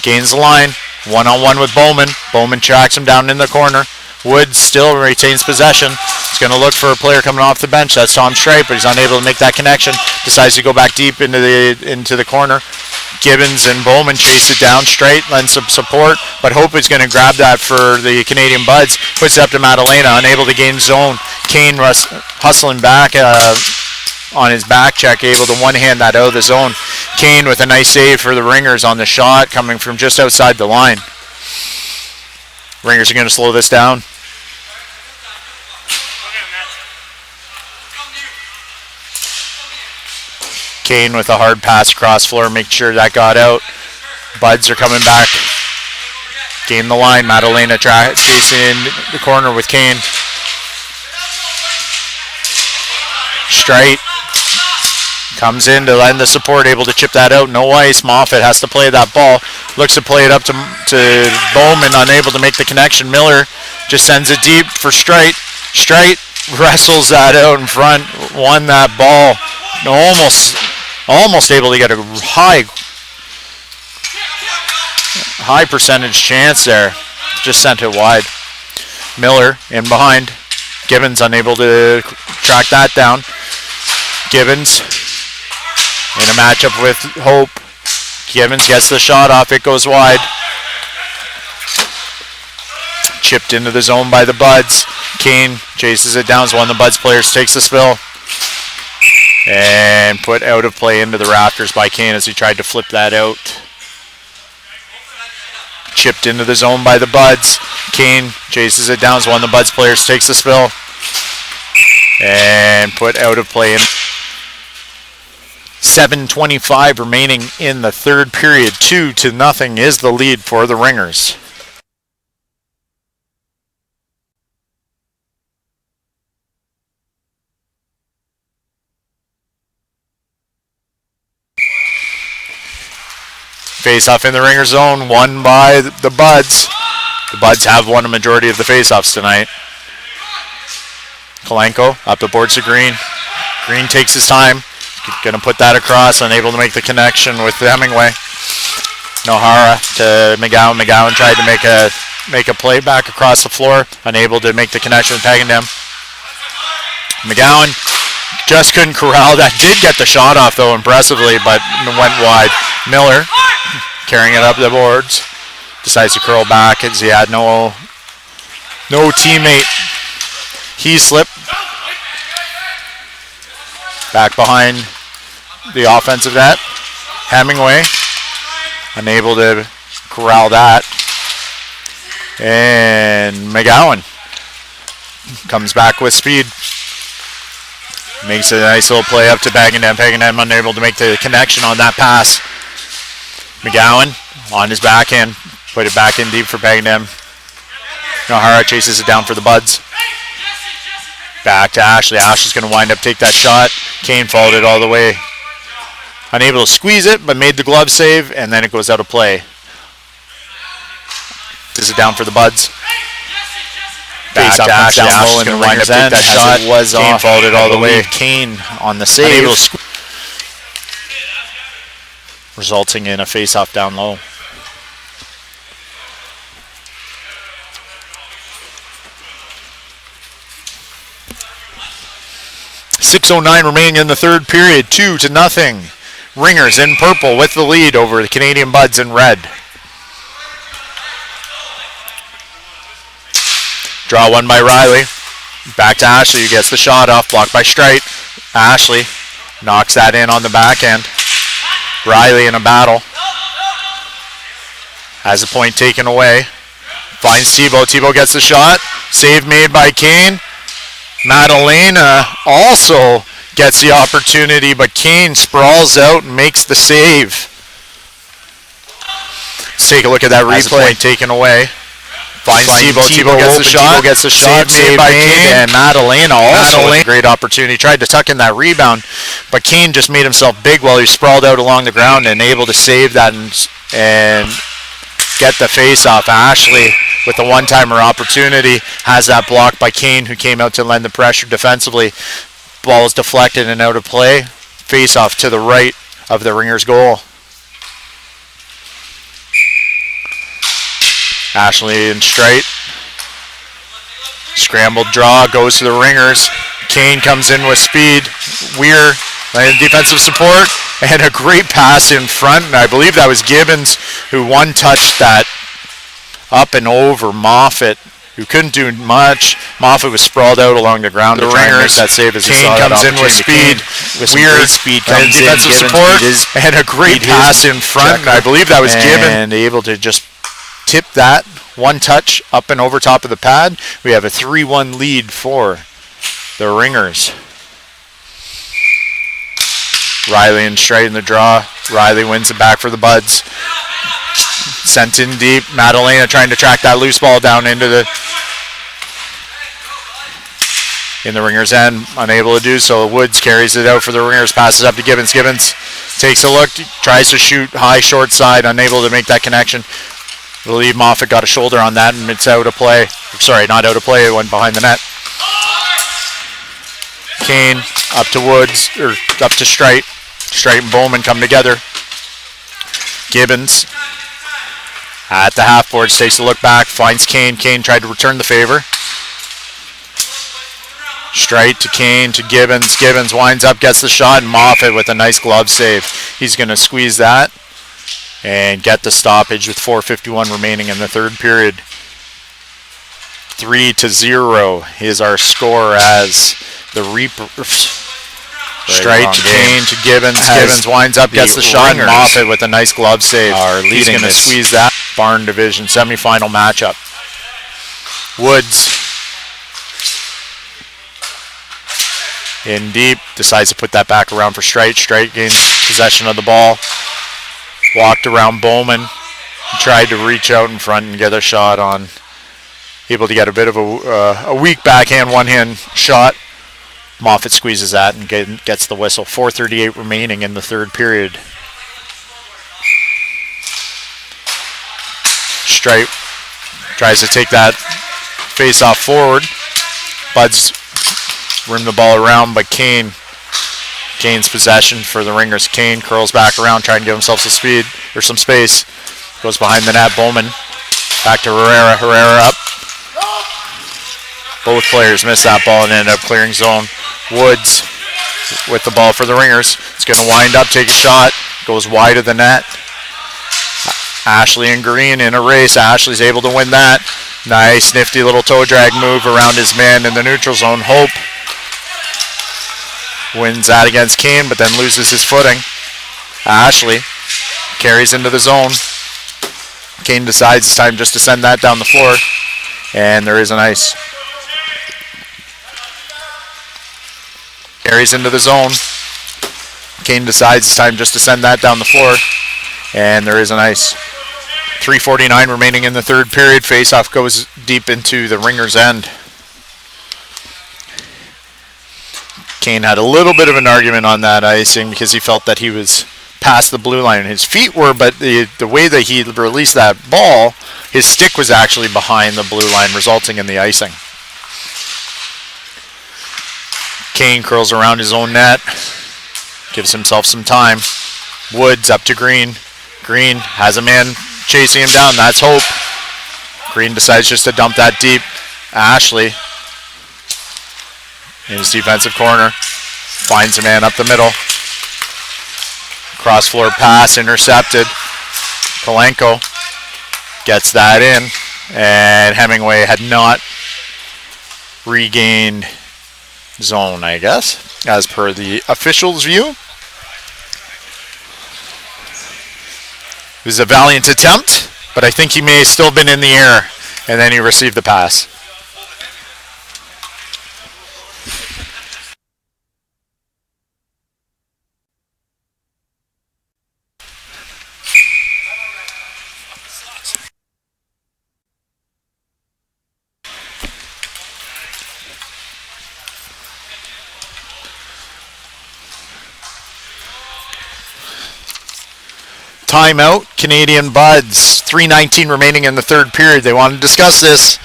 Gains the line. One-on-one with Bowman. Bowman tracks him down in the corner. Woods still retains possession. He's going to look for a player coming off the bench. That's Tom Straight, but he's unable to make that connection. Decides to go back deep into the corner. Gibbons and Bowman chase it down. Straight lends some support, but Hope is going to grab that for the Canadian Budz. Puts it up to Madalena, unable to gain zone. Kane hustling back on his back check, able to one-hand that out of the zone. Kane with a nice save for the Ringers on the shot, coming from just outside the line. Ringers are going to slow this down. Kane with a hard pass across floor, make sure that got out. Budz are coming back. Gain the line. Madalena chasing the corner with Kane. Straight comes in to lend the support, able to chip that out. No ice. Moffat has to play that ball. Looks to play it up to Bowman, unable to make the connection. Miller just sends it deep for Straight. Straight wrestles that out in front, won that ball. Almost able to get a high percentage chance there. Just sent it wide. Miller in behind. Gibbons unable to track that down. Gibbons in a matchup with Hope. Gibbons gets the shot off. It goes wide. Chipped into the zone by the Budz. Kane chases it down. So one of the Budz players takes the spill. And put out of play into the rafters by Kane as he tried to flip that out. Chipped into the zone by the Budz. Kane chases it down. So one of the Budz players takes the spill. And put out of play. 7:25 remaining in the third period. 2-0 is the lead for the Ringers. Face-off in the Ringer zone, won by the Budz. The Budz have won a majority of the face-offs tonight. Kalenko up the boards to Green. Green takes his time. Going to put that across, unable to make the connection with Hemingway. Nohara to McGowan. McGowan tried to make a play back across the floor, unable to make the connection with Pagendam. McGowan just couldn't corral that. Did get the shot off though impressively, but went wide. Miller carrying it up the boards. Decides to curl back as he had no teammate. He slipped back behind the offensive net. Hemingway unable to corral that. And McGowan comes back with speed. Makes a nice little play up to Pagendam. Pagendam unable to make the connection on that pass. McGowan on his backhand. Put it back in deep for Pagendam. Nohara chases it down for the Budz. Back to Ashley. Ashley's going to wind up take that shot. Kane followed it all the way. Unable to squeeze it, but made the glove save, and then it goes out of play. This is down for the Budz. Back to Ashley. Ashley's going to wind up take that shot. Kane followed it all the way. Kane on the save. Resulting in a face-off down low. .609 remaining in the third period, 2-0. Ringers in purple with the lead over the Canadian Budz in red. Draw one by Riley. Back to Ashley, who gets the shot off, blocked by Straight. Ashley knocks that in on the backhand. Riley in a battle. Has a point taken away. Finds Tebow. Tebow gets the shot. Save made by Kane. Madalena also gets the opportunity, but Kane sprawls out and makes the save. Let's take a look at that replay. Point taken away. Finds Tebow. Tebow gets the shot. Gets the shot made by Kane. And Madalena also with a great opportunity. Tried to tuck in that rebound, but Kane just made himself big while he sprawled out along the ground and able to save that and get the face off. Ashley with the one-timer opportunity has that blocked by Kane, who came out to lend the pressure defensively. Ball is deflected and out of play. Face off to the right of the Ringers' goal. Ashley and Straight. Scrambled draw, goes to the ringers. Kane comes in with speed. Weir, defensive support, and a great pass in front. And I believe that was Gibbons who one-touched that up and over Moffat, who couldn't do much. Moffat was sprawled out along the ground. The ringers, that save as Kane comes in with speed. Weir, speed comes in, defensive support, and a great pass in front. And I believe that was Gibbons. And able to just tip that one touch up and over top of the pad. We have a 3-1 lead for the ringers. Riley and Straight in the draw. Riley wins it back for the Budz. Sent in deep. Madalena trying to track that loose ball down into the ringers' end. Unable to do so. Woods carries it out for the ringers. Passes up to Gibbons. Gibbons takes a look. Tries to shoot high short side. Unable to make that connection. I believe Moffat got a shoulder on that and it's out of play. Sorry, not out of play. It went behind the net. Kane up to Woods, or up to Straight. Straight and Bowman come together. Gibbons at the half boards takes a look back, finds Kane. Kane tried to return the favor. Straight to Kane to Gibbons. Gibbons winds up, gets the shot, and Moffat with a nice glove save. He's going to squeeze that and get the stoppage with 4:51 remaining in the third period. 3-0 is our score as the Reapers. Straight to Kane to Gibbons. Gibbons winds up, gets the shot, and Moffat with a nice glove save. He's going to squeeze that. Barn Division semifinal matchup. Woods in deep, decides to put that back around for Straight. Straight gains possession of the ball. Walked around Bowman. Tried to reach out in front and get a shot on. Able to get a bit of a weak backhand, one-hand shot. Moffat squeezes that and gets the whistle. 4:38 remaining in the third period. Straight tries to take that face-off forward. Budz rim the ball around, but Kane's possession for the ringers. Kane curls back around, trying to give himself some speed or some space. Goes behind the net. Bowman back to Herrera. Herrera up. Both players miss that ball and end up clearing zone. Woods with the ball for the ringers. It's going to wind up, take a shot. Goes wide of the net. Ashley and Green in a race. Ashley's able to win that. Nice, nifty little toe drag move around his man in the neutral zone. Hope wins that against Kane, but then loses his footing. Ashley carries into the zone. Kane decides it's time just to send that down the floor, and there is an ice. Carries into the zone. Kane decides it's time just to send that down the floor, and there is an ice. 3:49 remaining in the third period. Face-off goes deep into the ringer's end. Kane had a little bit of an argument on that icing because he felt that he was past the blue line. His feet were, but the way that he released that ball, his stick was actually behind the blue line, resulting in the icing. Kane curls around his own net, gives himself some time. Woods up to Green. Green has a man chasing him down. That's Hope. Green decides just to dump that deep. Ashley in his defensive corner finds a man up the middle. Cross floor pass intercepted. Kolenko gets that in, and Hemingway had not regained zone, I guess, as per the officials' view. It was a valiant attempt, but I think he may have still been in the air, and then he received the pass. Timeout, Canadian Budz. 3:19 remaining in the third period. They want to discuss this.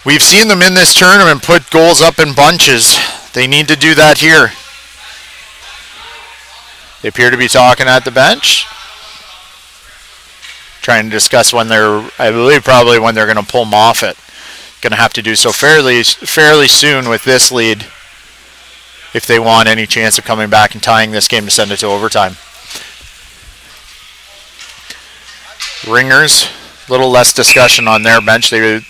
We've seen them in this tournament put goals up in bunches. They need to do that here. They appear to be talking at the bench. Trying to discuss when they're, I believe probably when they're going to pull Moffat. going to have to do so fairly soon with this lead if they want any chance of coming back and tying this game to send it to overtime. Ringers, a little less discussion on their bench. They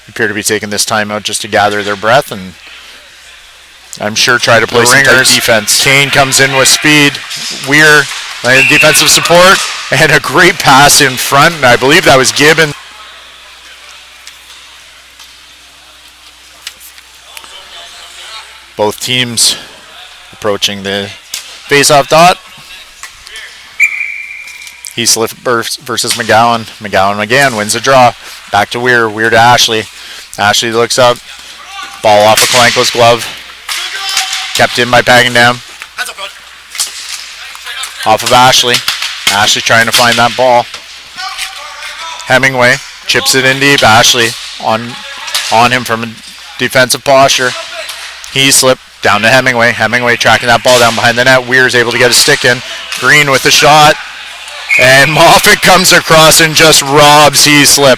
appear to be taking this time out just to gather their breath and I'm sure try to play some tight defense. Kane comes in with speed. Weir, defensive support, and a great pass in front. And I believe that was Gibbon. Both teams approaching the face-off dot. Heaslip versus McGowan. McGowan again wins the draw. Back to Weir. Weir to Ashley. Ashley looks up. Ball off of Kalenko's glove. Kept in by Pagendam. Off of Ashley. Ashley trying to find that ball. Hemingway chips it in deep. Ashley on him from a defensive posture. Heaslip down to Hemingway. Hemingway tracking that ball down behind the net. Weir's able to get a stick in. Green with the shot. And Moffat comes across and just robs Heaslip.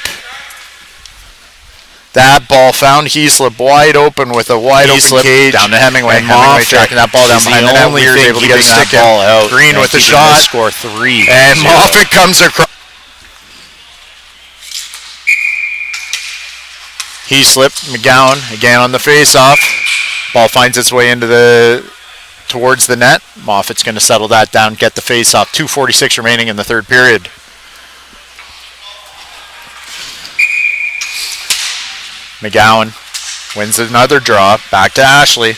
That ball found Heaslip wide open with a wide open cage. Down to Hemingway. Hemingway tracking that ball down behind the net. Weir's able to get a stick in. Green with the shot. Score 3. And Moffat comes across. Heaslip, McGowan again on the face-off. Ball finds its way towards the net. Moffat's going to settle that down, get the face-off. 2:46 remaining in the third period. McGowan wins another draw. Back to Ashley.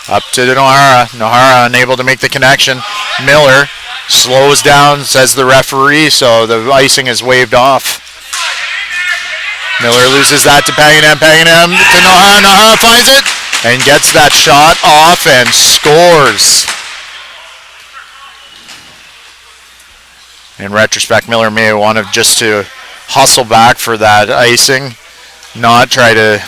Up to Nohara. Nohara unable to make the connection. Miller slows down, says the referee, so the icing is waved off. Miller loses that to Pagendam. Pagendam to Nohara. Nohara finds it and gets that shot off and scores. In retrospect, Miller may have wanted just to hustle back for that icing, not try to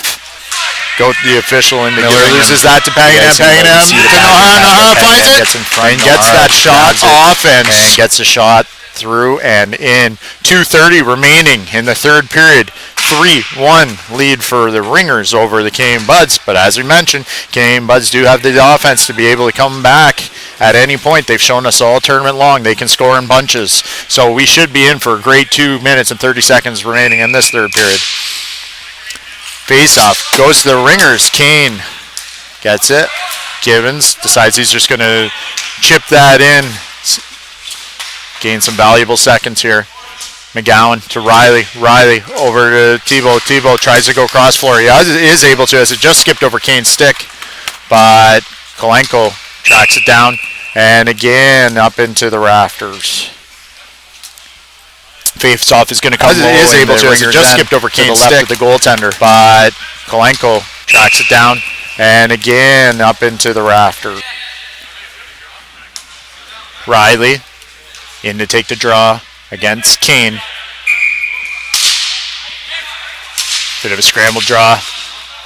go to the official into Miller loses that to Pagendam. Pagendam to Nohara. Nohara finds it and gets that shot off and gets a shot through and in. 2:30 remaining in the third period. 3-1 lead for the Ringers over the Canadian Budz. But as we mentioned, Canadian Budz do have the offense to be able to come back at any point. They've shown us all tournament long they can score in bunches. So we should be in for a great 2 minutes and 30 seconds remaining in this third period. Face-off goes to the Ringers. Kane gets it. Gibbons decides he's just going to chip that in. Gain some valuable seconds here. McGowan to Riley. Riley over to Thibault. Thibault tries to go cross floor. He is able to as it just skipped over Kane's stick. But Kalenko tracks it down. And again up into the rafters. Face-off is going to come low. Is able to as it just skipped over Kane's stick. To the goaltender. But Kalenko tracks it down. And again up into the rafters. Riley in to take the draw against Kane. Bit of a scramble draw.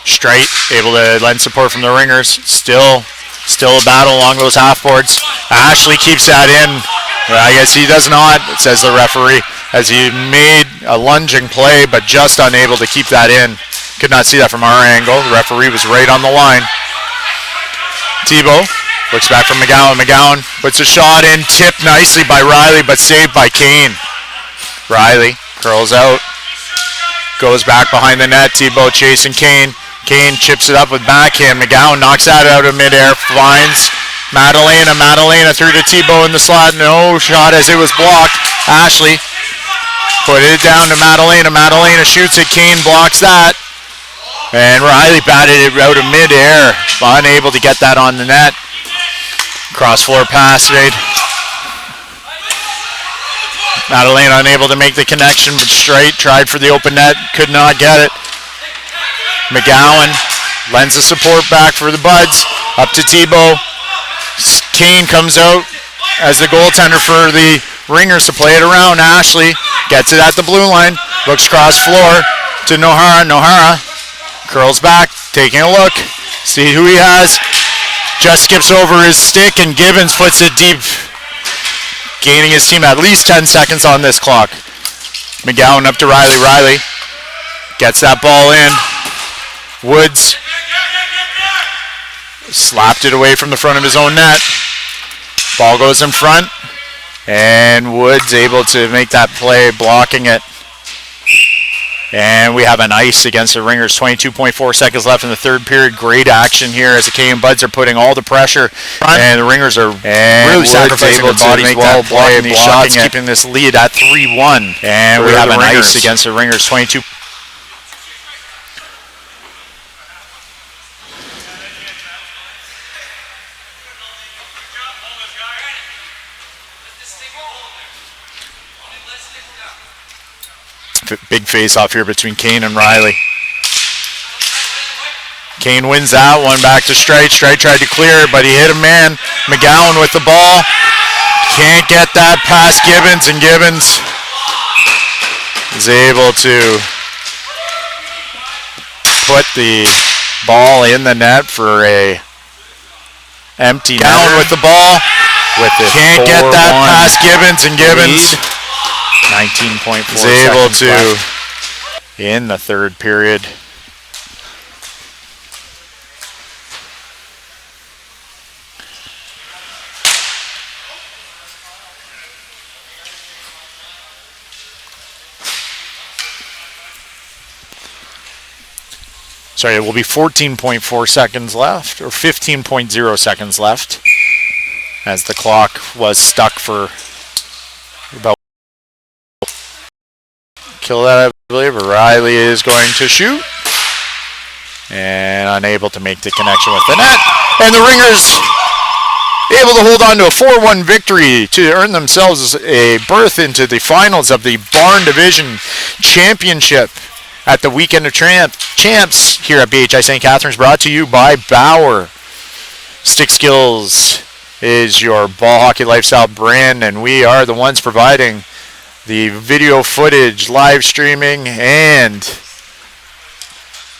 Straight, able to lend support from the Ringers. Still a battle along those half boards. Ashley keeps that in. I guess he does not, says the referee, as he made a lunging play, but just unable to keep that in. Could not see that from our angle. The referee was right on the line. Thibault looks back from McGowan. McGowan puts a shot in, tipped nicely by Riley, but saved by Kane. Riley curls out, goes back behind the net. Thibault chasing Kane. Kane chips it up with backhand. McGowan knocks that out of midair, finds Madalena. Madalena through to Thibault in the slot. No shot as it was blocked. Ashley put it down to Madalena. Madalena shoots it. Kane blocks that. And Riley batted it out of midair, unable to get that on the net. Cross floor pass made. Madalena unable to make the connection, but straight tried for the open net, could not get it. McGowan lends the support back for the Budz. Up to Thibault. Kane comes out as the goaltender for the Ringers to play it around. Ashley gets it at the blue line. Looks cross floor to Nohara. Nohara curls back, taking a look. See who he has. Just skips over his stick and Gibbons puts it deep. Gaining his team at least 10 seconds on this clock. McGowan up to Riley. Riley gets that ball in. Woods slapped it away from the front of his own net. Ball goes in front, and Woods able to make that play, blocking it. And we have an ice against the Ringers. 22.4 seconds left in the third period. Great action here as the K and Budz are putting all the pressure. And the Ringers are really sacrificing their bodies well, blocking these shots, keeping this lead at 3-1. And we have an ice against the Ringers. 22. Big face-off here between Kane and Riley. Kane wins that one, back to Strite. Strite tried to clear, but he hit a man. McGowan with the ball. Can't get that past Gibbons, and Gibbons is able to put the ball in the net for a empty net. Down with the ball. Can't get that past Gibbons, and Gibbons 19.4 is able to left in the third period. Sorry, it will be 14.4 seconds left, or 15.0 seconds left, as the clock was stuck for about kill that, I believe. Riley is going to shoot and unable to make the connection with the net. And the Ringers able to hold on to a 4-1 victory to earn themselves a berth into the finals of the Barn Division Championship at the Weekend of Champs here at BHi St Catharines, brought to you by Bauer. Stick Skills is your ball hockey lifestyle brand, and we are the ones providing the video footage, live streaming, and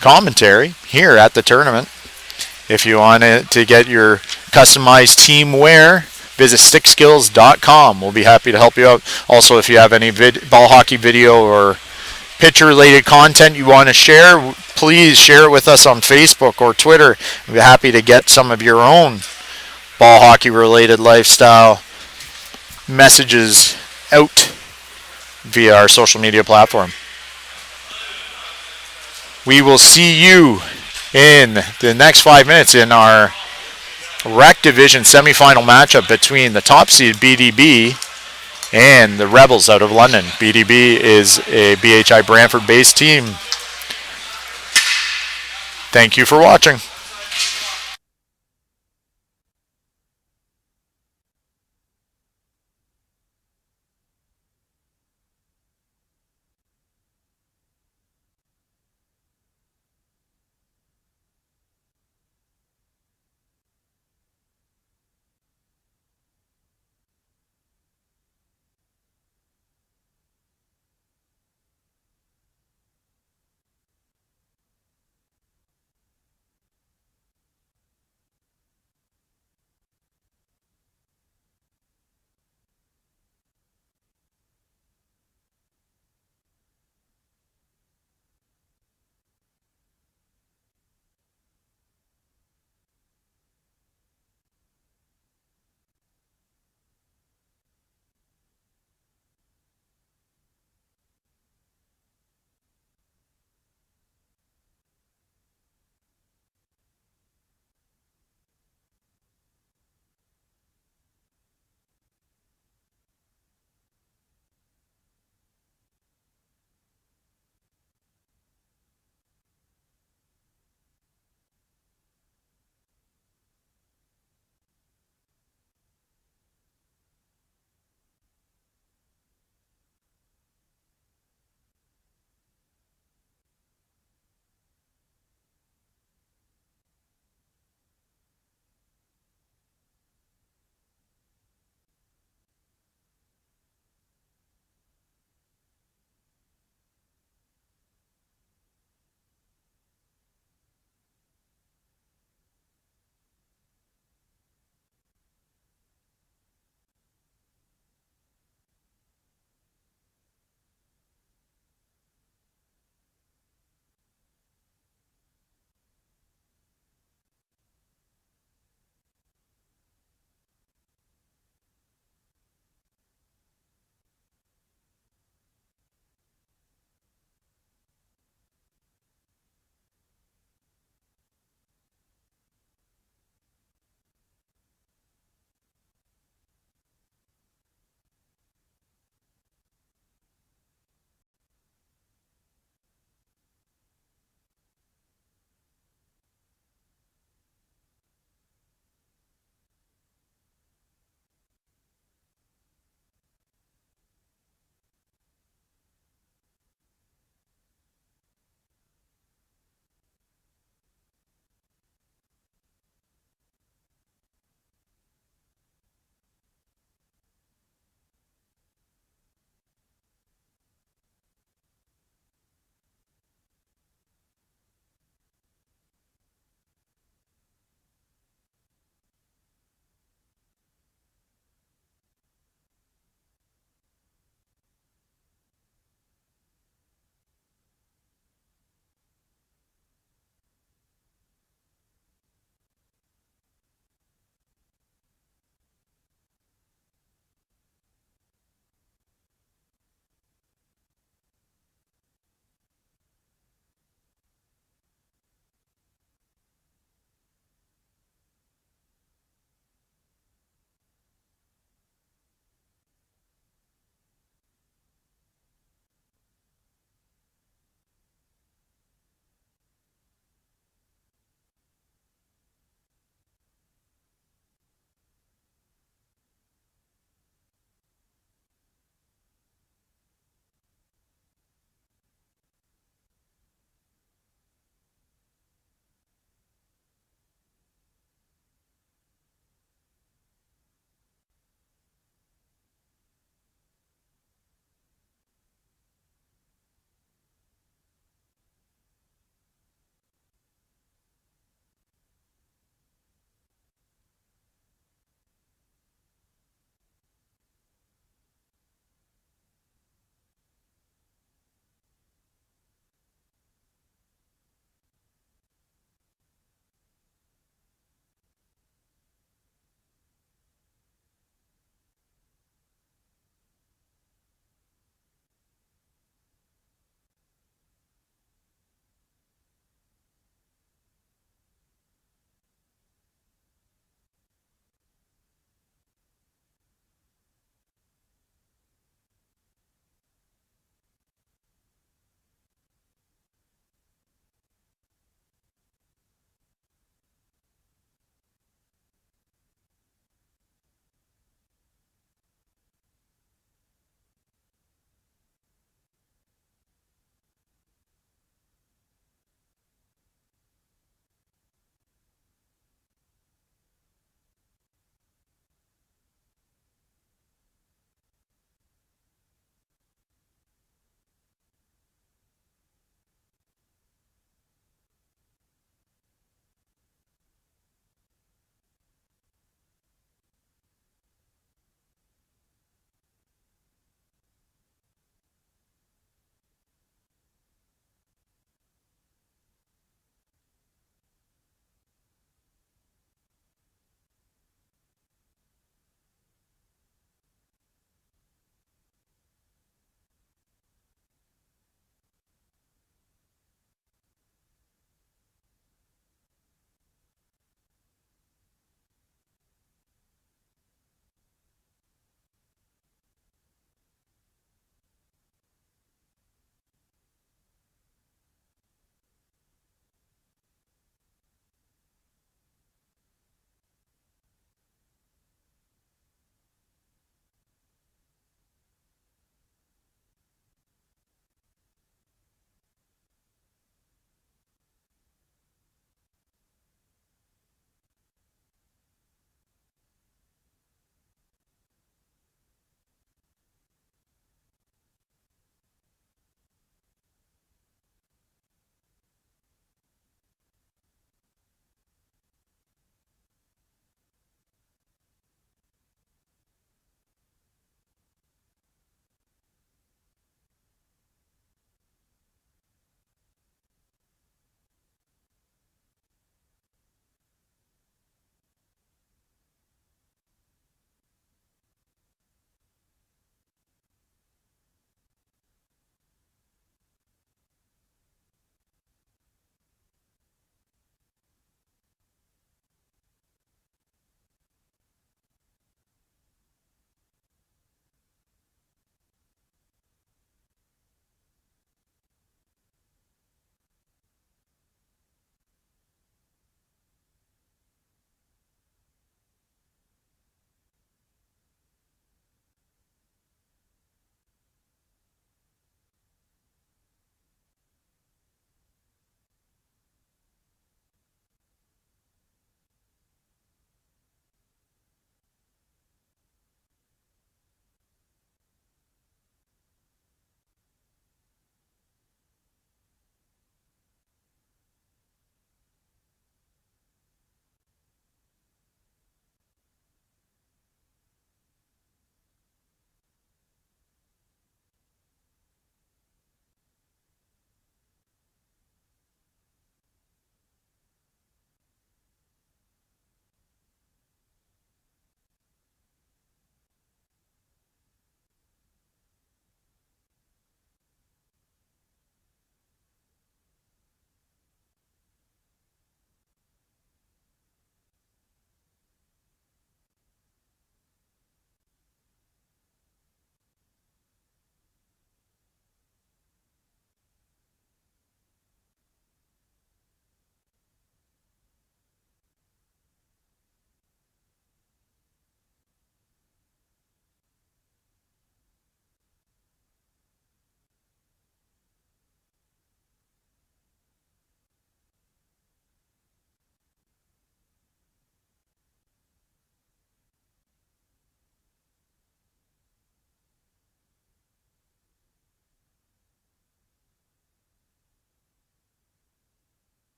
commentary here at the tournament. If you want to get your customized team wear, visit stickskills.com. We'll be happy to help you out. Also, if you have any ball hockey video or picture-related content you want to share, please share it with us on Facebook or Twitter. We'll be happy to get some of your own ball hockey-related lifestyle messages out via our social media platform. We will see you in the next 5 minutes in our Rec Division semifinal matchup between the top seed BDB and the Rebels out of London. BDB is a BHi Brantford-based team. Thank you for watching.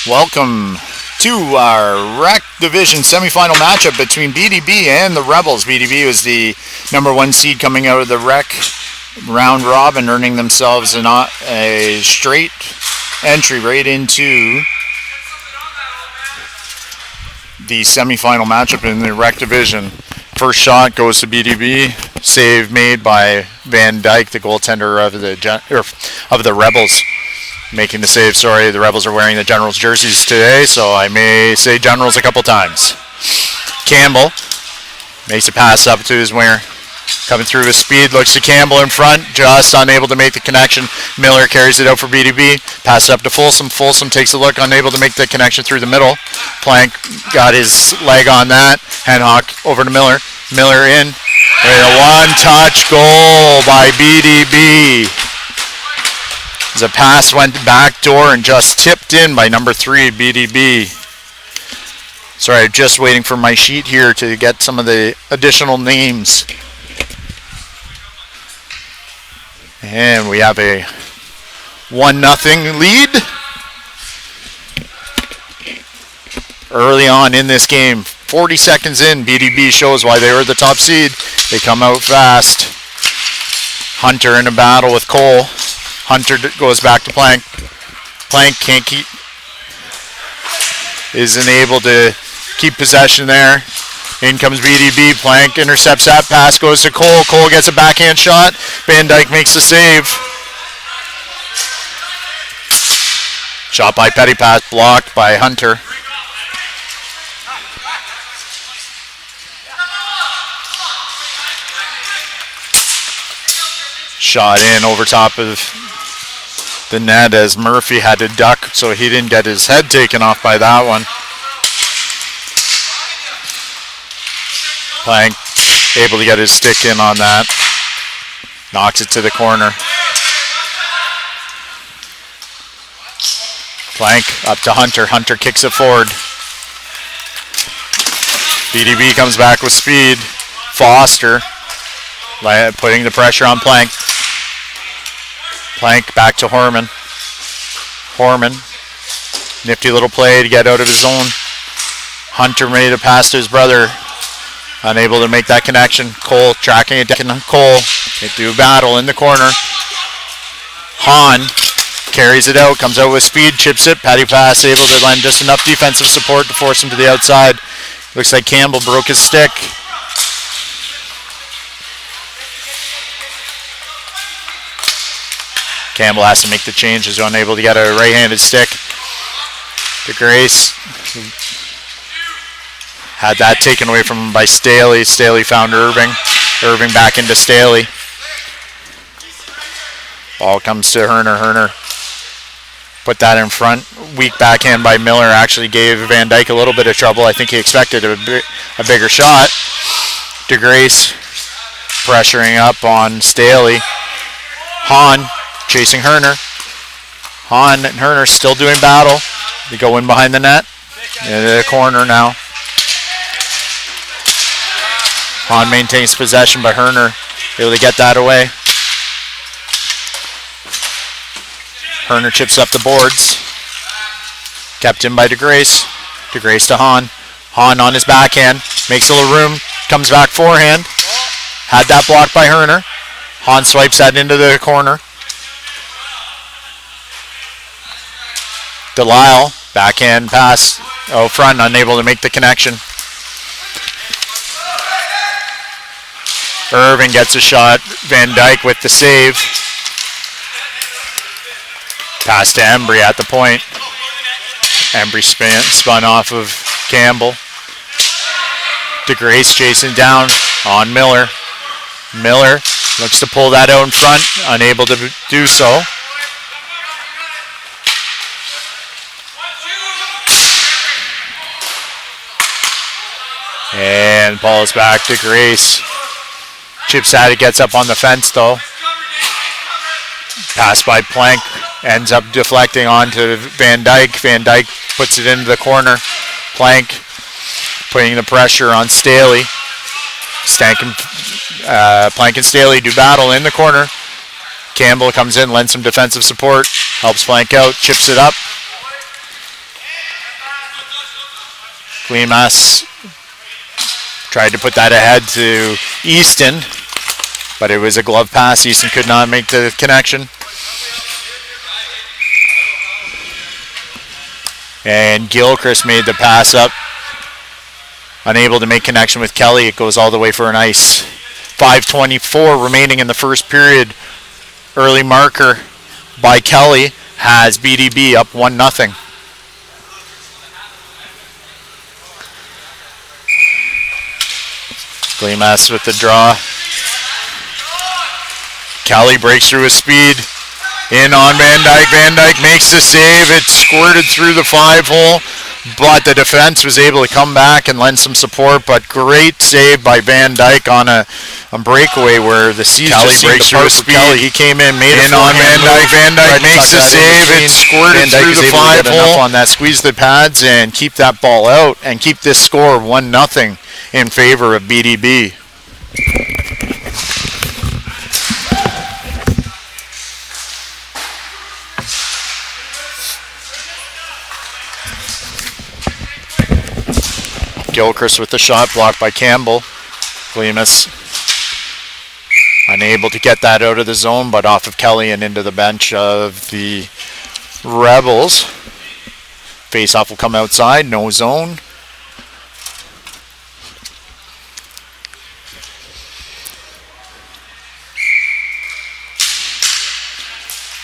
Welcome to our Rec Division semifinal matchup between BDB and the Rebels. BDB was the #1 seed coming out of the Rec round robin, earning themselves a straight entry right into the semifinal matchup in the Rec Division. First shot goes to BDB. Save made by Van Dyke, the goaltender of the Rebels. Making the save, sorry. The Rebels are wearing the Generals jerseys today, so I may say Generals a couple times. Campbell makes a pass up to his winger. Coming through with speed, looks to Campbell in front, just unable to make the connection. Miller carries it out for BDB. Pass up to Folsom. Folsom takes a look, unable to make the connection through the middle. Plank got his leg on that. Henhock over to Miller. Miller in. A one-touch goal by BDB. The pass went back door and just tipped in by number 3, BDB. Sorry, just waiting for my sheet here to get some of the additional names. And we have a 1-0 lead. Early on in this game, 40 seconds in, BDB shows why they were the top seed. They come out fast. Hunter in a battle with Cole. Hunter goes back to Plank. Plank isn't able to keep possession there. In comes BDB. Plank intercepts that pass, goes to Cole. Cole gets a backhand shot. Van Dyke makes the save. Shot by Petty Pass, blocked by Hunter. Shot in over top of the net as Murphy had to duck, so he didn't get his head taken off by that one. Plank able to get his stick in on that. Knocks it to the corner. Plank up to Hunter. Hunter kicks it forward. BDB comes back with speed. Foster putting the pressure on Plank. Plank back to Horman. Horman. Nifty little play to get out of his zone. Hunter made a pass to his brother. Unable to make that connection. Cole tracking it down. Cole. They do battle in the corner. Hahn carries it out. Comes out with speed. Chips it. Patty Pass able to lend just enough defensive support to force him to the outside. Looks like Campbell broke his stick. Campbell has to make the change. He's unable to get a right-handed stick. DeGrace had that taken away from him by Staley. Staley found Irving. Irving back into Staley. Ball comes to Herner. Herner put that in front. Weak backhand by Miller actually gave Van Dyke a little bit of trouble. I think he expected a bigger shot. DeGrace pressuring up on Staley. Hahn chasing Herner. Hahn and Herner still doing battle. They go in behind the net. In the corner now. Hahn maintains possession, but Herner able to get that away. Herner chips up the boards. Kept in by DeGrace. DeGrace to Hahn. Hahn on his backhand. Makes a little room. Comes back forehand. Had that blocked by Herner. Hahn swipes that into the corner. Delisle, backhand pass out front, unable to make the connection. Irving gets a shot. Van Dyke with the save. Pass to Embry at the point. Embry spun off of Campbell. DeGrace chasing down on Miller. Miller looks to pull that out in front, unable to do so. And ball is back to Grace. Chips at it, gets up on the fence though. Pass by Plank, ends up deflecting onto Van Dyke. Van Dyke puts it into the corner. Plank putting the pressure on Staley. Plank and Staley do battle in the corner. Campbell comes in, lends some defensive support, helps Plank out, chips it up. Gleemas tried to put that ahead to Easton, but it was a glove pass. Easton could not make the connection. And Gilchrist made the pass up. Unable to make connection with Kelly. It goes all the way for an ice. 5:24 remaining in the first period. Early marker by Kelly has BDB up 1-0. Gleemas with the draw. Kelly breaks through his speed. In on Van Dyke. Van Dyke makes the save. It squirted through the 5-hole, but the defense was able to come back and lend some support. But great save by Van Dyke on a breakaway where the Seas just breaks through his speed. Kelly. He came in, made it on Van Dyke. Van Dyke makes the save. It squirted through the 5-hole on that. Squeeze the pads and keep that ball out and keep this score 1-0 in favor of BDB. Gilchrist with the shot blocked by Campbell. Gleemas unable to get that out of the zone, but off of Kelly and into the bench of the Rebels. Face-off will come outside, no zone.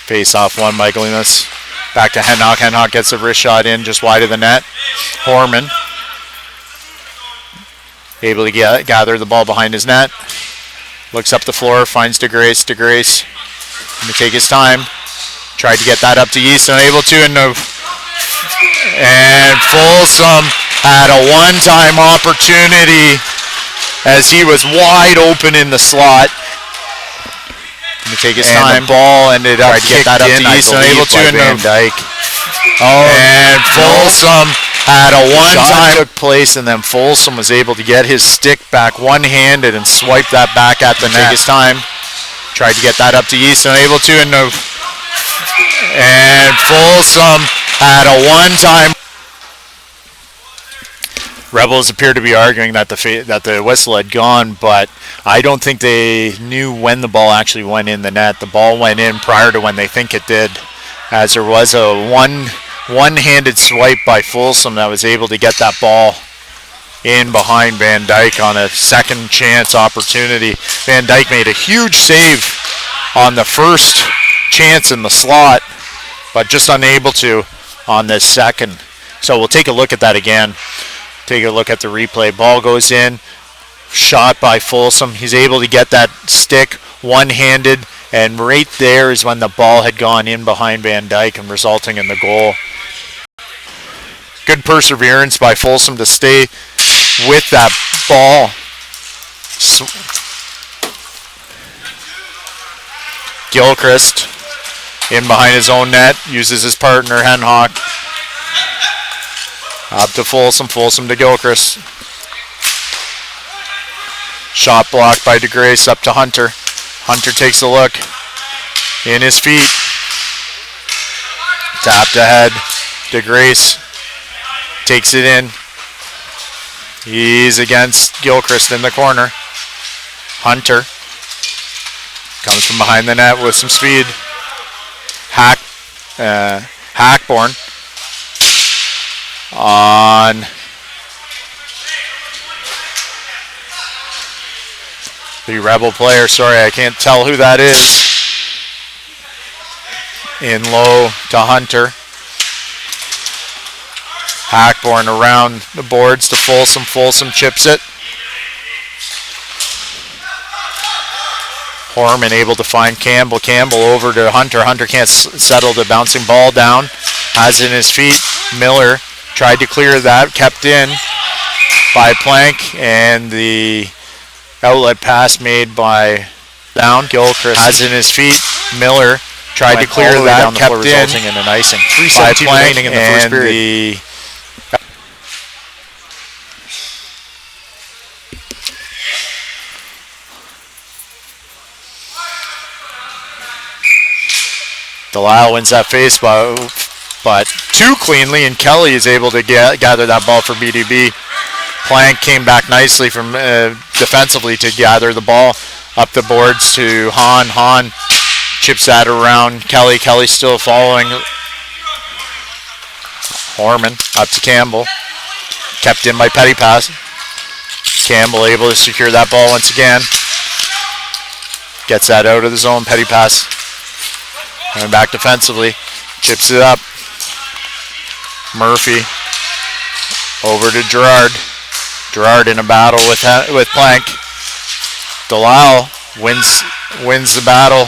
Face-off won by Gleemas. Back to Henhock. Henhock gets a wrist shot in just wide of the net. Horman able to gather the ball behind his net. Looks up the floor, finds DeGrace. DeGrace going to take his time. Tried to get that up to East, unable to. And Folsom had a one-time opportunity as he was wide open in the slot. Going to take his time. The ball ended up kicked that up to East, unable to. Van Dyke. And Folsom had a one-time took place, and then Folsom was able to get his stick back one-handed and swipe that back at the net. Take his time. Tried to get that up to East, unable to. And Folsom had a one-time. Rebels appear to be arguing that the whistle had gone, but I don't think they knew when the ball actually went in the net. The ball went in prior to when they think it did, as there was a one-handed swipe by Folsom that was able to get that ball in behind Van Dyke on a second chance opportunity. Van Dyke made a huge save on the first chance in the slot, but just unable to on this second. So we'll take a look at that again. Take a look at the replay. Ball goes in, shot by Folsom. He's able to get that stick one-handed, and right there is when the ball had gone in behind Van Dyke and resulting in the goal. Good perseverance by Folsom to stay with that ball. Gilchrist in behind his own net, uses his partner Henhock. Up to Folsom, Folsom to Gilchrist. Shot blocked by DeGrace, up to Hunter. Hunter takes a look. In his feet. Tapped ahead. DeGrace takes it in. He's against Gilchrist in the corner. Hunter comes from behind the net with some speed. Hackborn on the Rebel player. Sorry, I can't tell who that is. In low to Hunter. Hackborn around the boards to Folsom. Folsom chips it. Horman able to find Campbell. Campbell over to Hunter. Hunter can't settle the bouncing ball down. Has it in his feet. Miller tried to clear that. Kept in by Plank. And the outlet pass made by down. Gilchrist has it in his feet. Miller tried to clear that. Kept in. Resulting in an icing. 3:17 remaining in the first period. Delisle wins that face-off but too cleanly, and Kelly is able to gather that ball for BDB. Plank came back nicely from defensively to gather the ball up the boards to Hahn. Hahn chips that around Kelly. Kelly still following. Horman up to Campbell. Kept in by Petty Pass. Campbell able to secure that ball once again. Gets that out of the zone. Petty Pass. Coming back defensively. Chips it up. Murphy. Over to Gerard. Gerard in a battle with Plank. Delisle wins the battle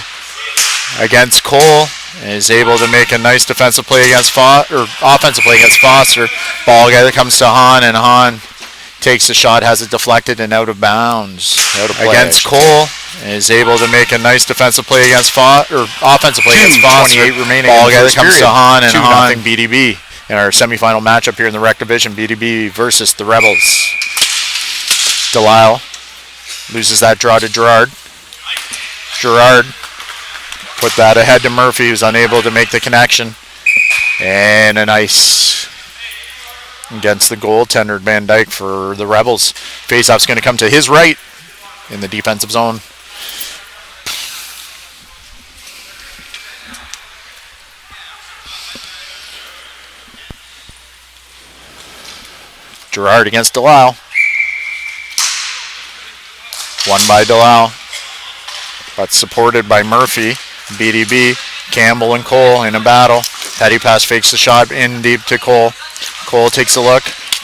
against Cole and is able to make a nice defensive play against offensive play against Foster. Ball comes to Hahn, and Hahn takes the shot, has it deflected and out of bounds. Against Cole, and is able to make a nice defensive play against offensive play against Foster. 28 remaining. Ball comes to Hahn, and Hahn BDB in our semifinal matchup here in the Rec Division. BDB versus the Rebels. Delisle loses that draw to Gerard. Gerard put that ahead to Murphy, who's unable to make the connection. And a nice against the goaltender, Van Dyke, for the Rebels. Faceoff's going to come to his right in the defensive zone. Gerard against Delisle. Won by Delisle, but supported by Murphy, BDB, Campbell, and Cole in a battle. Petty Pass fakes the shot in deep to Cole. Cole takes a look,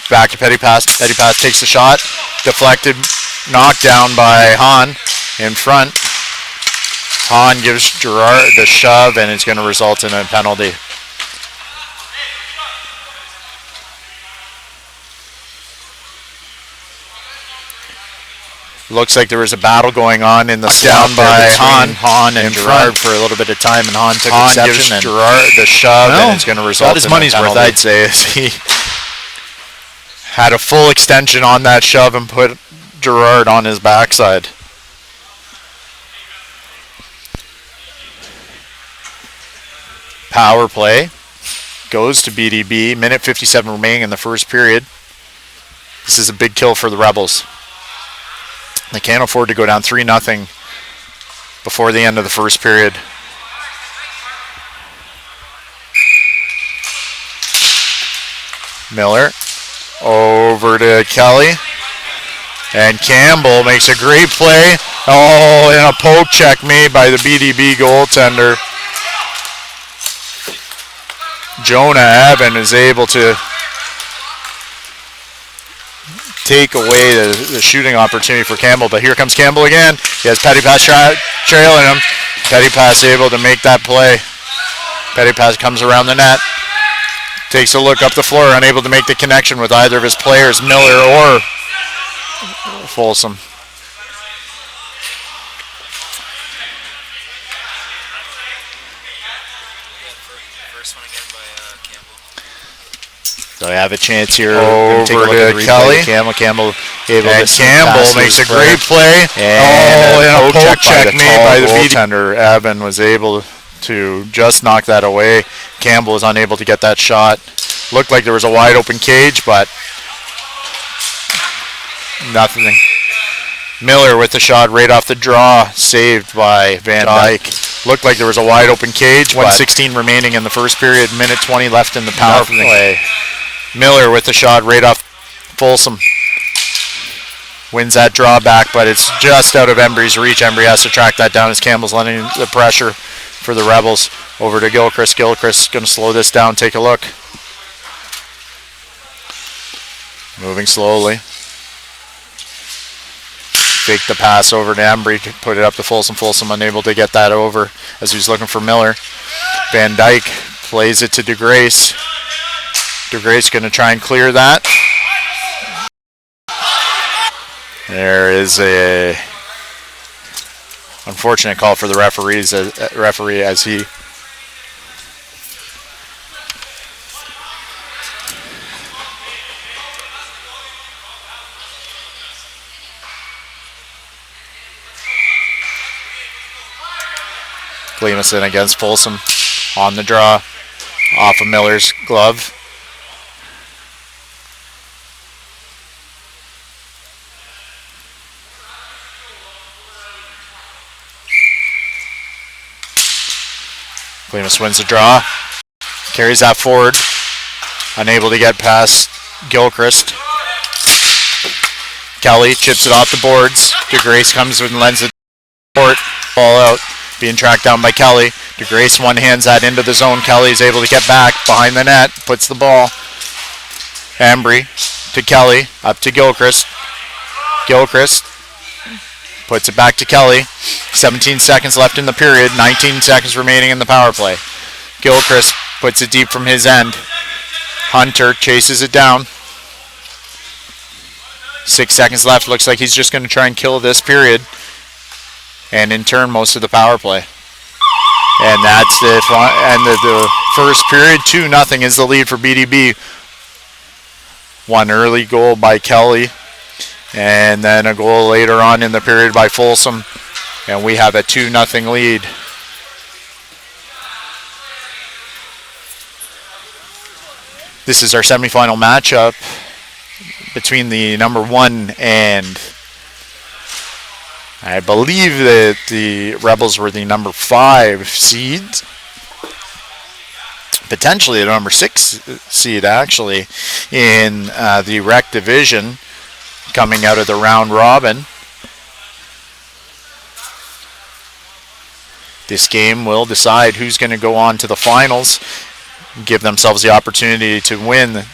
back to Petty Pass. Petty Pass takes the shot, deflected, knocked down by Hahn in front. Hahn gives Gerard the shove, and it's going to result in a penalty. Looks like there was a battle going on in the down by Hahn and Gerard for a little bit of time, and Hahn took exception, and Gerard the shove, and it's going to result in a penalty. His money's worth, I'd say, as he had a full extension on that shove and put Gerard on his backside. Power play goes to BDB. Minute 57 remaining in the first period. This is a big kill for the Rebels. They can't afford to go down 3-0 before the end of the first period. Miller over to Kelly. And Campbell makes a great play. Oh, and a poke check made by the BDB goaltender. Jonah Evan is able to take away the shooting opportunity for Campbell, but here comes Campbell again. He has Petty Pass trailing him. Petty Pass able to make that play. Petty Pass comes around the net, takes a look up the floor, unable to make the connection with either of his players, Miller or Folsom. So I have a chance here. Over to Kelly. Campbell makes a great play. And a poke check made by the goaltender. Evan was able to just knock that away. Campbell was unable to get that shot. Looked like there was a wide open cage, but nothing. Miller with the shot right off the draw, saved by Van Dyke. Looked like there was a wide open cage. 1:16 remaining in the first period. Minute 20 left in the power play. Miller with the shot right off Folsom. Wins that draw back, but it's just out of Embry's reach. Embry has to track that down as Campbell's letting the pressure for the Rebels. Over to Gilchrist. Gilchrist going to slow this down. Take a look. Moving slowly. Fake the pass over to Embry to put it up to Folsom. Folsom unable to get that over as he's looking for Miller. Van Dyke plays it to DeGrace. DeGrace going to try and clear that. There is a unfortunate call for the referee as he Gleason against Folsom on the draw. Off of Miller's glove. Gleamis wins the draw. Carries that forward. Unable to get past Gilchrist. Kelly chips it off the boards. DeGrace comes and lends it support. Ball out. Being tracked down by Kelly. DeGrace one-hands that into the zone. Kelly is able to get back behind the net. Puts the ball. Embry to Kelly. Up to Gilchrist. Gilchrist puts it back to Kelly. 17 seconds left in the period. 19 seconds remaining in the power play. Gilchrist puts it deep from his end. Hunter chases it down. 6 seconds left. Looks like he's just going to try and kill this period. And in turn, most of the power play. And that's the end of the first period. 2-0 is the lead for BDB. One early goal by Kelly. And then a goal later on in the period by Folsom. And we have a 2-0 lead. This is our semifinal matchup between the number 1 and I believe that the Rebels were the number 5 seeds. Potentially the number 6 seed actually in the rec division coming out of the round robin. This game will decide who's going to go on to the finals, give themselves the opportunity to win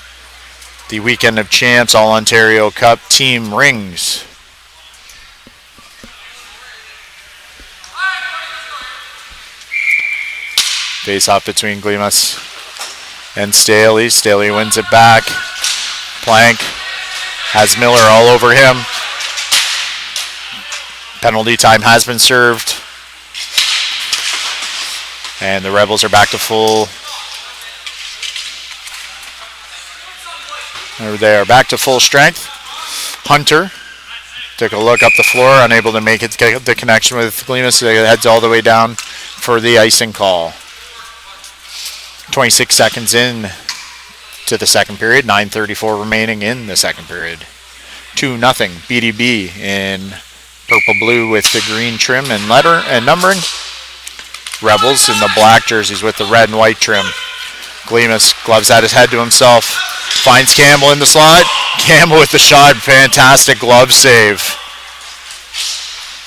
the Weekend of Champs All-Ontario Cup team rings. Face off between Gleamis and Staley. Staley wins it back. Plank has Miller all over him. Penalty time has been served. And the Rebels are back to full. They are back to full strength. Hunter took a look up the floor, unable to make it the connection with Gleamis. So he heads all the way down for the icing call. 26 seconds in to the second period. 9:34 remaining in the second period. 2-0 BDB in purple blue with the green trim and letter and numbering. Rebels in the black jerseys with the red and white trim. Gleamis gloves at his head to himself. Finds Campbell in the slot. Campbell with the shot. Fantastic glove save.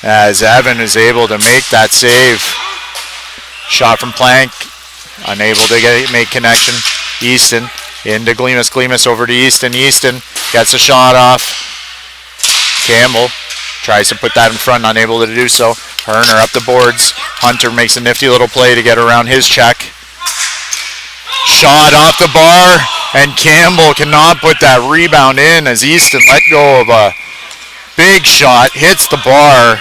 As Evan is able to make that save. Shot from Plank. Unable to make connection. Easton into Gleamis. Gleamis over to Easton. Easton gets the shot off. Campbell tries to put that in front. Unable to do so. Herner up the boards. Hunter makes a nifty little play to get around his check. Shot off the bar. And Campbell cannot put that rebound in as Easton let go of a big shot. Hits the bar.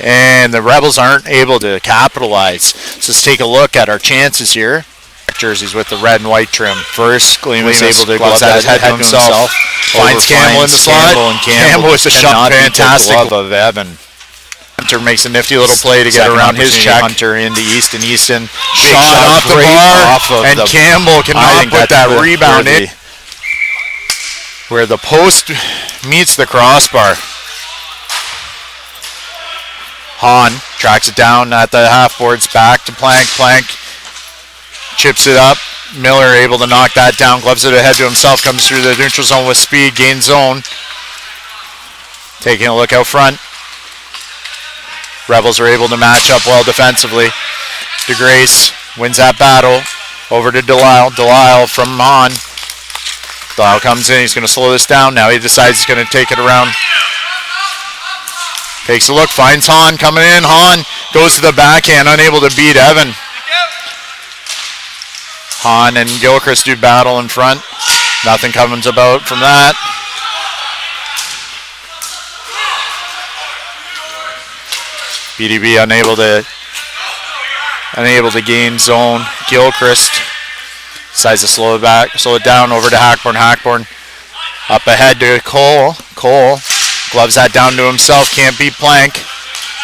And the Rebels aren't able to capitalize. So let's take a look at our chances here. Jerseys with the red and white trim. First, Gleamis able to glove that his head to himself. Finds Campbell in the slot. Campbell with the shot. Fantastic glove of Evan. Hunter makes a nifty little play to get around his check. Hunter into Easton. Easton shot off the bar. And Campbell cannot put that rebound in. Where the post meets the crossbar. Hahn tracks it down at the half boards, back to Plank. Plank chips it up. Miller able to knock that down, gloves it ahead to himself, comes through the neutral zone with speed, gains zone. Taking a look out front. Rebels are able to match up well defensively. DeGrace wins that battle. Over to Delisle. Delisle from Hahn. Delisle comes in, he's going to slow this down now. He decides he's going to take it around. Takes a look, finds Hahn coming in. Hahn goes to the backhand, unable to beat Evan. Hahn and Gilchrist do battle in front. Nothing comes about from that. BDB unable to gain zone. Gilchrist decides to slow it down over to Hackborn. Hackborn up ahead to Cole. Cole gloves that down to himself, can't beat Plank.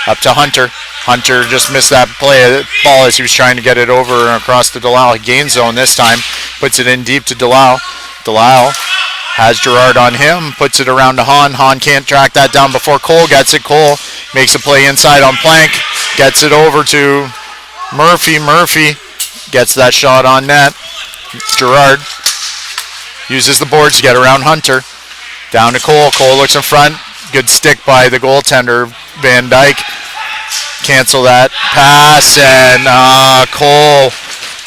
Up to Hunter. Hunter just missed that ball as he was trying to get it over and across the Delisle gain zone this time. Puts it in deep to Delisle. Delisle has Gerard on him, puts it around to Hahn. Hahn can't track that down before Cole gets it. Cole makes a play inside on Plank, gets it over to Murphy. Murphy gets that shot on net. Gerard uses the boards to get around Hunter. Down to Cole. Cole looks in front. Good stick by the goaltender, Van Dyke. Cancel that pass, and Cole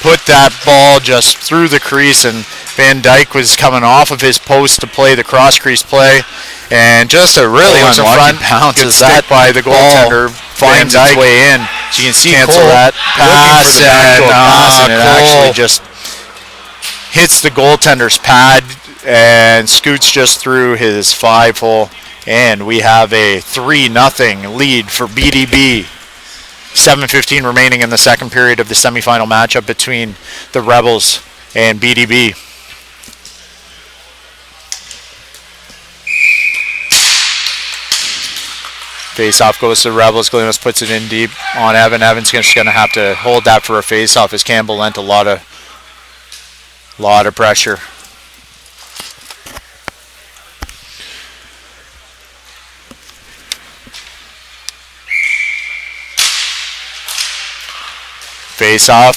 put that ball just through the crease, and Van Dyke was coming off of his post to play the cross crease play, and just a really unlucky bounce as that by the goaltender finds its way in. So you can see cancel Cole that pass, and it actually just hits the goaltender's pad and scoots just through his 5-hole, and we have a 3-0 lead for BDB. 7:15 remaining in the second period of the semifinal matchup between the Rebels and BDB. Face-off goes to the Rebels. Gleemus puts it in deep on Evan. Evan's just going to have to hold that for a face-off as Campbell lent a lot of pressure. Face-off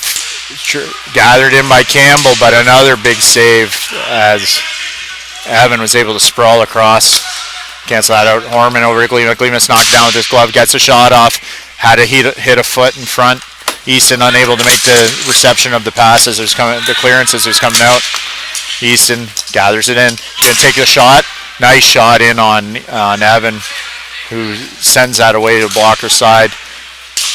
gathered in by Campbell, but another big save as Evan was able to sprawl across. Cancel that out. Horman over to Gleemus. Gleemus knocked down with his glove, gets a shot off. Had to hit a foot in front. Easton unable to make the reception of the pass as the clearance as it was coming out. Easton gathers it in. Gonna take a shot. Nice shot in on Evan, who sends that away to the blocker side.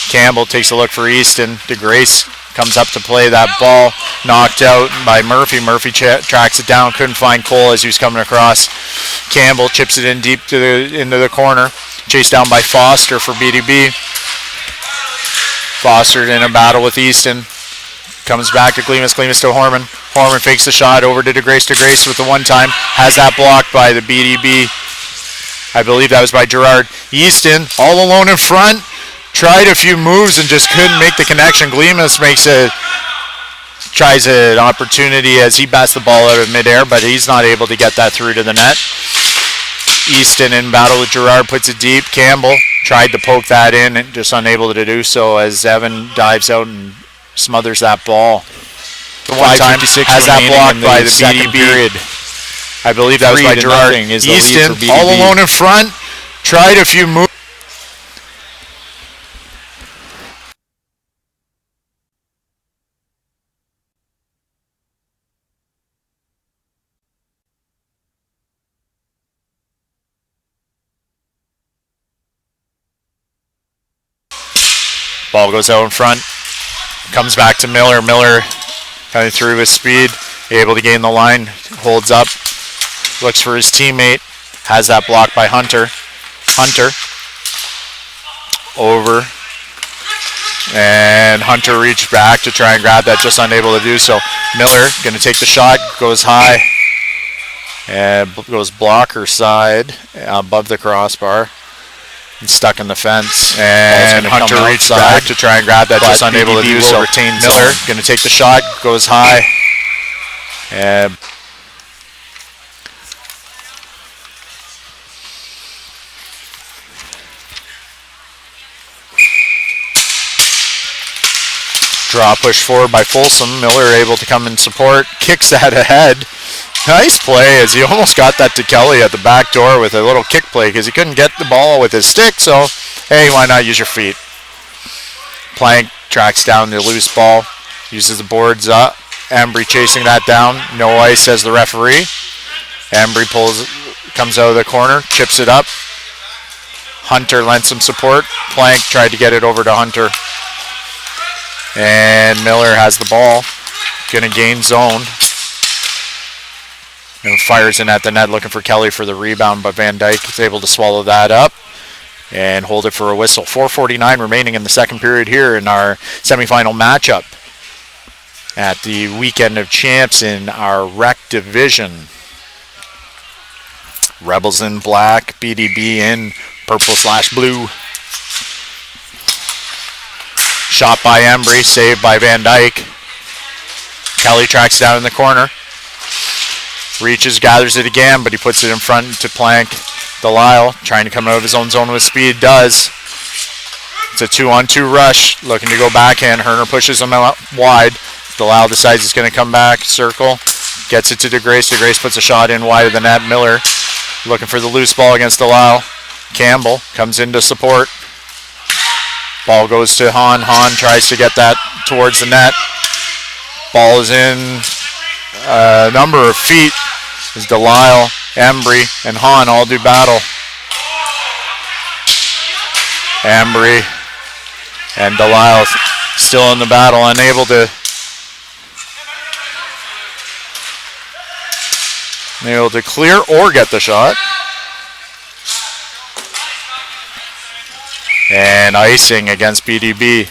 Campbell takes a look for Easton. DeGrace comes up to play that ball. Knocked out by Murphy. Murphy tracks it down. Couldn't find Cole as he was coming across. Campbell chips it in deep into the corner. Chased down by Foster for BDB. Foster in a battle with Easton. Comes back to Gleemus. Gleemus to Horman. Horman fakes the shot over to DeGrace. DeGrace with the one-time. Has that blocked by the BDB. I believe that was by Gerard. Easton all alone in front. Tried a few moves and just couldn't make the connection. Gleemus tries an opportunity as he bats the ball out of midair, but he's not able to get that through to the net. Easton in battle with Gerard, puts it deep. Campbell tried to poke that in and just unable to do so as Evan dives out and smothers that ball. The one time has that blocked by the BDB. Period. I believe that was by Gerard. Easton all alone in front. Tried a few moves. Ball goes out in front, comes back to Miller. Miller coming through with speed, able to gain the line, holds up, looks for his teammate, has that blocked by Hunter. Hunter over, and Hunter reached back to try and grab that, just unable to do so. Miller going to take the shot, goes high, and goes blocker side above the crossbar. And stuck in the fence, and Hunter reached back to try and grab that, just unable to do so. Miller going to take the shot, goes high, and draw push forward by Folsom. Miller able to come in support, kicks that ahead. Nice play as he almost got that to Kelly at the back door with a little kick play because he couldn't get the ball with his stick, so hey, why not use your feet? Plank tracks down the loose ball, uses the boards up. Embry chasing that down. No ice, says the referee. Embry comes out of the corner, chips it up. Hunter lent some support. Plank tried to get it over to Hunter. And Miller has the ball. Gonna gain zone. And fires in at the net looking for Kelly for the rebound, but Van Dyke is able to swallow that up and hold it for a whistle. 4:49 remaining in the second period here in our semifinal matchup at the Weekend of Champs in our rec division. Rebels in black, BDB in purple/blue. Shot by Embry, saved by Van Dyke. Kelly tracks down in the corner. Reaches, gathers it again, but he puts it in front to Plank. Delisle trying to come out of his own zone with speed, does. It's a 2-on-2 rush, looking to go backhand. Herner pushes him out wide. Delisle decides he's going to come back, circle. Gets it to DeGrace. DeGrace puts a shot in wide of the net. Miller looking for the loose ball against Delisle. Campbell comes in to support. Ball goes to Hahn. Hahn tries to get that towards the net. Ball is in a number of feet as Delisle, Embry, and Hahn all do battle. Embry and Delisle still in the battle, unable to clear or get the shot. And icing against BDB.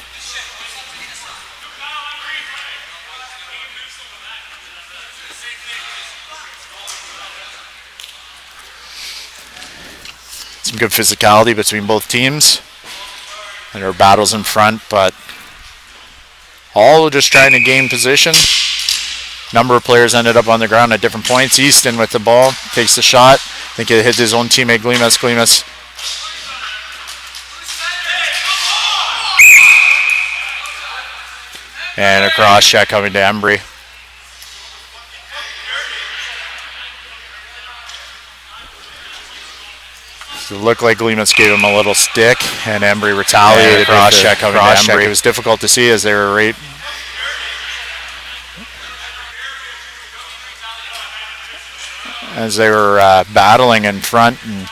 Some good physicality between both teams. And there are battles in front, but all just trying to gain position. Number of players ended up on the ground at different points. Easton with the ball, takes the shot. I think it hit his own teammate Glimas. Glimas and a cross check coming to Embry. So it looked like Glimas gave him a little stick, and Embry retaliated. Cross check coming to Embry. It was difficult to see as they were battling in front, and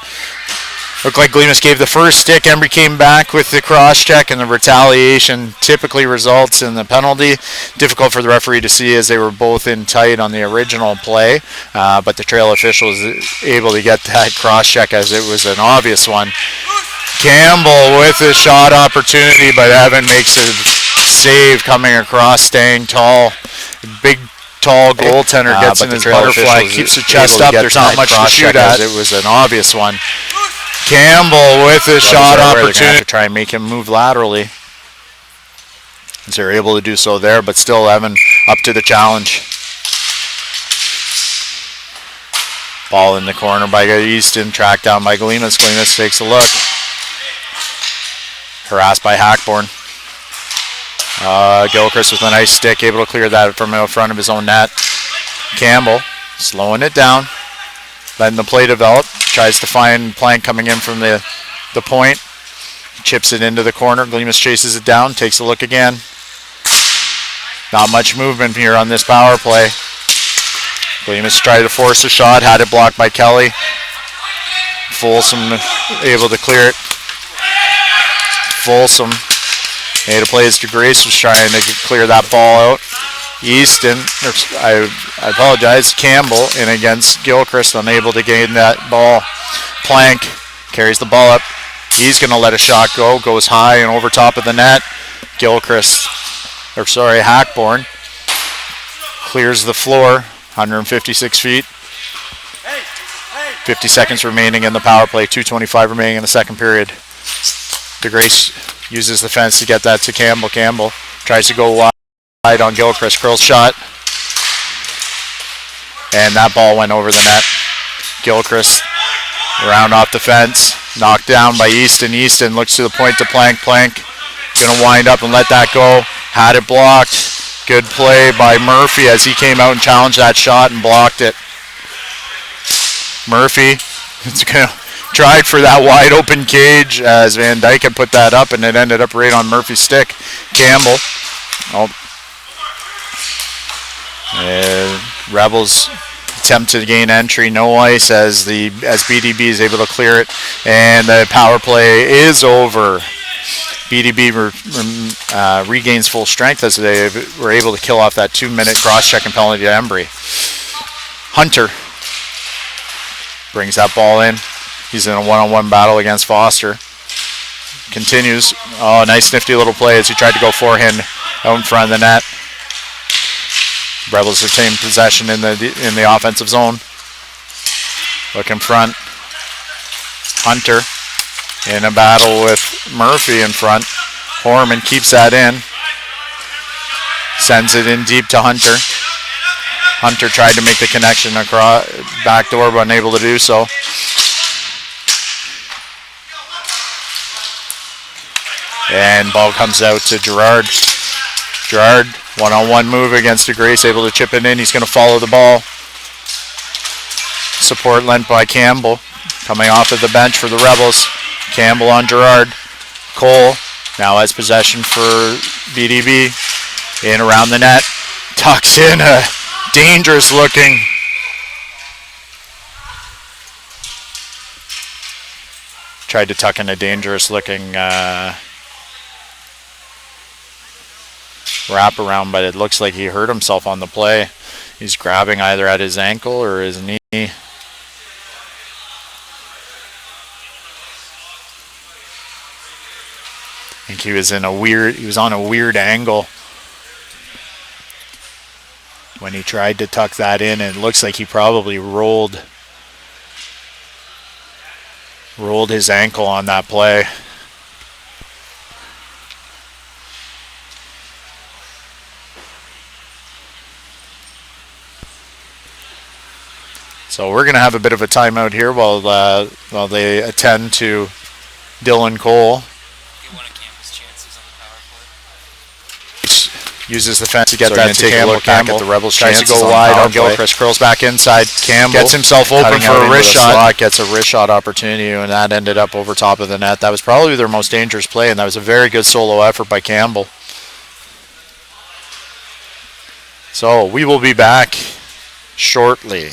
looked like Glimas gave the first stick. Embry came back with the cross check, and the retaliation typically results in the penalty. Difficult for the referee to see as they were both in tight on the original play, but the trail official was able to get that cross check as it was an obvious one. Campbell with a shot opportunity, but Evan makes a save coming across, staying tall. Big tall goaltender gets in his butterfly, keeps the chest up. There's not much to shoot at. It was an obvious one. Campbell with a shot opportunity to try and make him move laterally. As they're able to do so there, but still Evan up to the challenge. Ball in the corner by Easton, tracked down by Glimas. Glimas takes a look. Harassed by Hackborn. Gilchrist with a nice stick, able to clear that from in front of his own net. Campbell slowing it down, letting the play develop. Tries to find Plank coming in from the point. Chips it into the corner. Glimas chases it down, takes a look again. Not much movement here on this power play. Glimas tried to force a shot, had it blocked by Kelly. Folsom able to clear it. Folsom made a play as DeGrace was trying to clear that ball out. Easton, I apologize, Campbell in against Gilchrist, unable to gain that ball. Plank carries the ball up. He's going to let a shot go, goes high and over top of the net. Hackborn clears the floor, 156 feet. 50 seconds remaining in the power play, 2:25 remaining in the second period. DeGrace uses the fence to get that to Campbell. Campbell tries to go wide on Gilchrist. Curls shot. And that ball went over the net. Gilchrist around off the fence. Knocked down by Easton. Easton looks to the point to Plank. Plank going to wind up and let that go. Had it blocked. Good play by Murphy as he came out and challenged that shot and blocked it. Murphy tried for that wide open cage as Van Dyke had put that up, and it ended up right on Murphy's stick. Campbell. Rebels attempt to gain entry, no ice as BDB is able to clear it, and the power play is over. BDB regains full strength as they were able to kill off that 2-minute cross-check and penalty to Embry. Hunter brings that ball in. He's in a one-on-one battle against Foster. Continues. Oh, nice nifty little play as he tried to go forehand out in front of the net. Rebels retain possession in the offensive zone. Look in front. Hunter in a battle with Murphy in front. Horman keeps that in. Sends it in deep to Hunter. Hunter tried to make the connection across back door, but unable to do so. And ball comes out to Gerard. Gerard, one-on-one move against DeGrace, able to chip it in. He's going to follow the ball. Support lent by Campbell. Coming off of the bench for the Rebels. Campbell on Gerard. Cole now has possession for BDB. In around the net. Tucks in a dangerous looking. Tried to tuck in a dangerous looking wraparound, but it looks like he hurt himself on the play. He's grabbing either at his ankle or his knee. I think he was on a weird angle when he tried to tuck that in, and it looks like he probably rolled his ankle on that play. So we're going to have a bit of a timeout here while they attend to Dylan Cole. Uses the fence to get that to Campbell. Back at the Rebels. Tries to go wide on Gilchrist. Curls back inside. Campbell gets himself open for a wrist shot. Gets a wrist shot opportunity, and that ended up over top of the net. That was probably their most dangerous play, and that was a very good solo effort by Campbell. So we will be back shortly.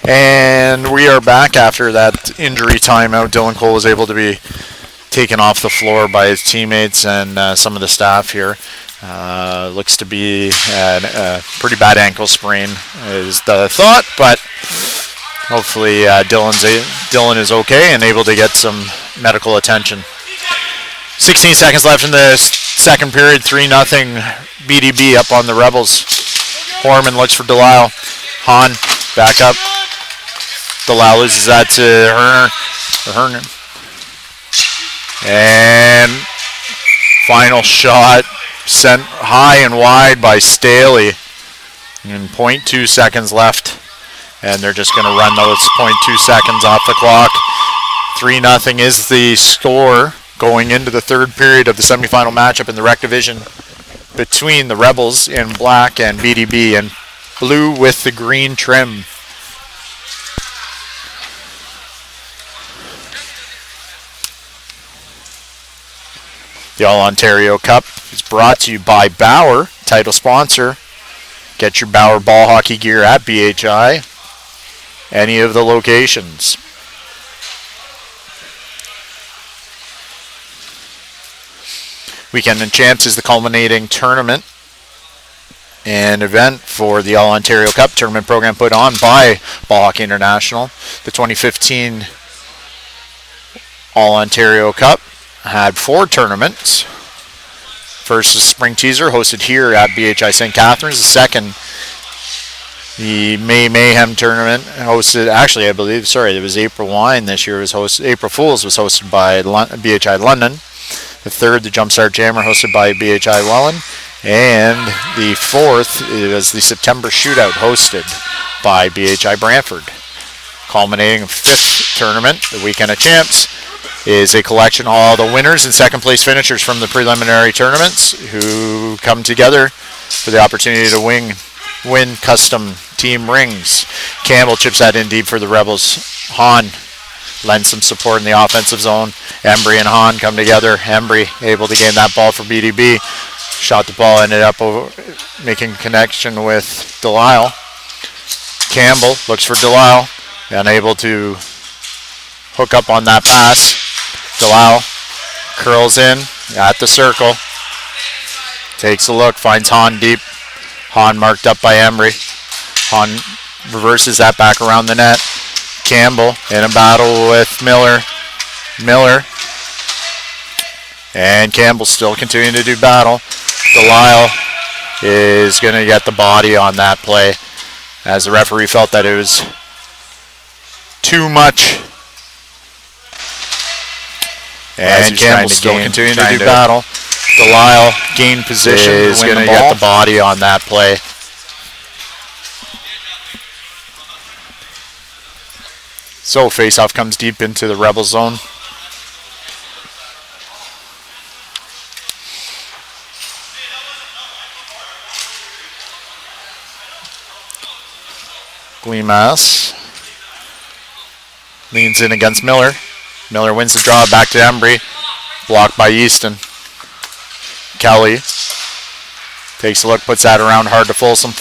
And we are back after that injury timeout. Dylan Cole was able to be taken off the floor by his teammates and some of the staff here. Looks to be a pretty bad ankle sprain is the thought, but hopefully Dylan is okay and able to get some medical attention. 16 seconds left in the second period, 3-0 BDB up on the Rebels. Horman looks for Delisle. Hahn back up. Delisle loses that to Herner. And final shot sent high and wide by Staley. And 0.2 seconds left. And they're just going to run those 0.2 seconds off the clock. 3-0 is the score going into the third period of the semifinal matchup in the Rec Division between the Rebels in black and BDB in blue with the green trim. The All-Ontario Cup is brought to you by Bauer, title sponsor. Get your Bauer ball hockey gear at BHi, any of the locations. Weekend of Champs is the culminating tournament and event for the All-Ontario Cup tournament program put on by Ball Hockey International. The 2015 All-Ontario Cup had 4 tournaments. First is Spring Teaser, hosted here at BHi St Catharines. The second, the May Mayhem tournament, hosted, actually I believe, sorry, it was April Wine this year, was hosted, April Fools was hosted by BHi London. The third, the Jumpstart Jammer, hosted by BHi Welland. And the fourth is the September Shootout, hosted by BHi Brantford. Culminating fifth tournament, the Weekend of Champs, is a collection of all the winners and second place finishers from the preliminary tournaments who come together for the opportunity to win custom team rings. Campbell chips that in deep for the Rebels. Hahn lends some support in the offensive zone. Embry and Hahn come together. Embry able to gain that ball for BDB. Shot the ball, ended up making connection with Delisle. Campbell looks for Delisle, unable to hook up on that pass. Delisle curls in at the circle. Takes a look, finds Hahn deep. Hahn marked up by Embry. Hahn reverses that back around the net. Campbell in a battle with Miller. And Campbell still continuing to do battle. Delisle is going to get the body on that play as the referee felt that it was too much. And Campbell still continuing to do battle. Delisle gained position, is going to get the body on that play. So faceoff comes deep into the Rebel zone. Gleemas leans in against Miller. Miller wins the draw, back to Embry. Blocked by Easton. Kelly takes a look, puts that around hard to Folsom.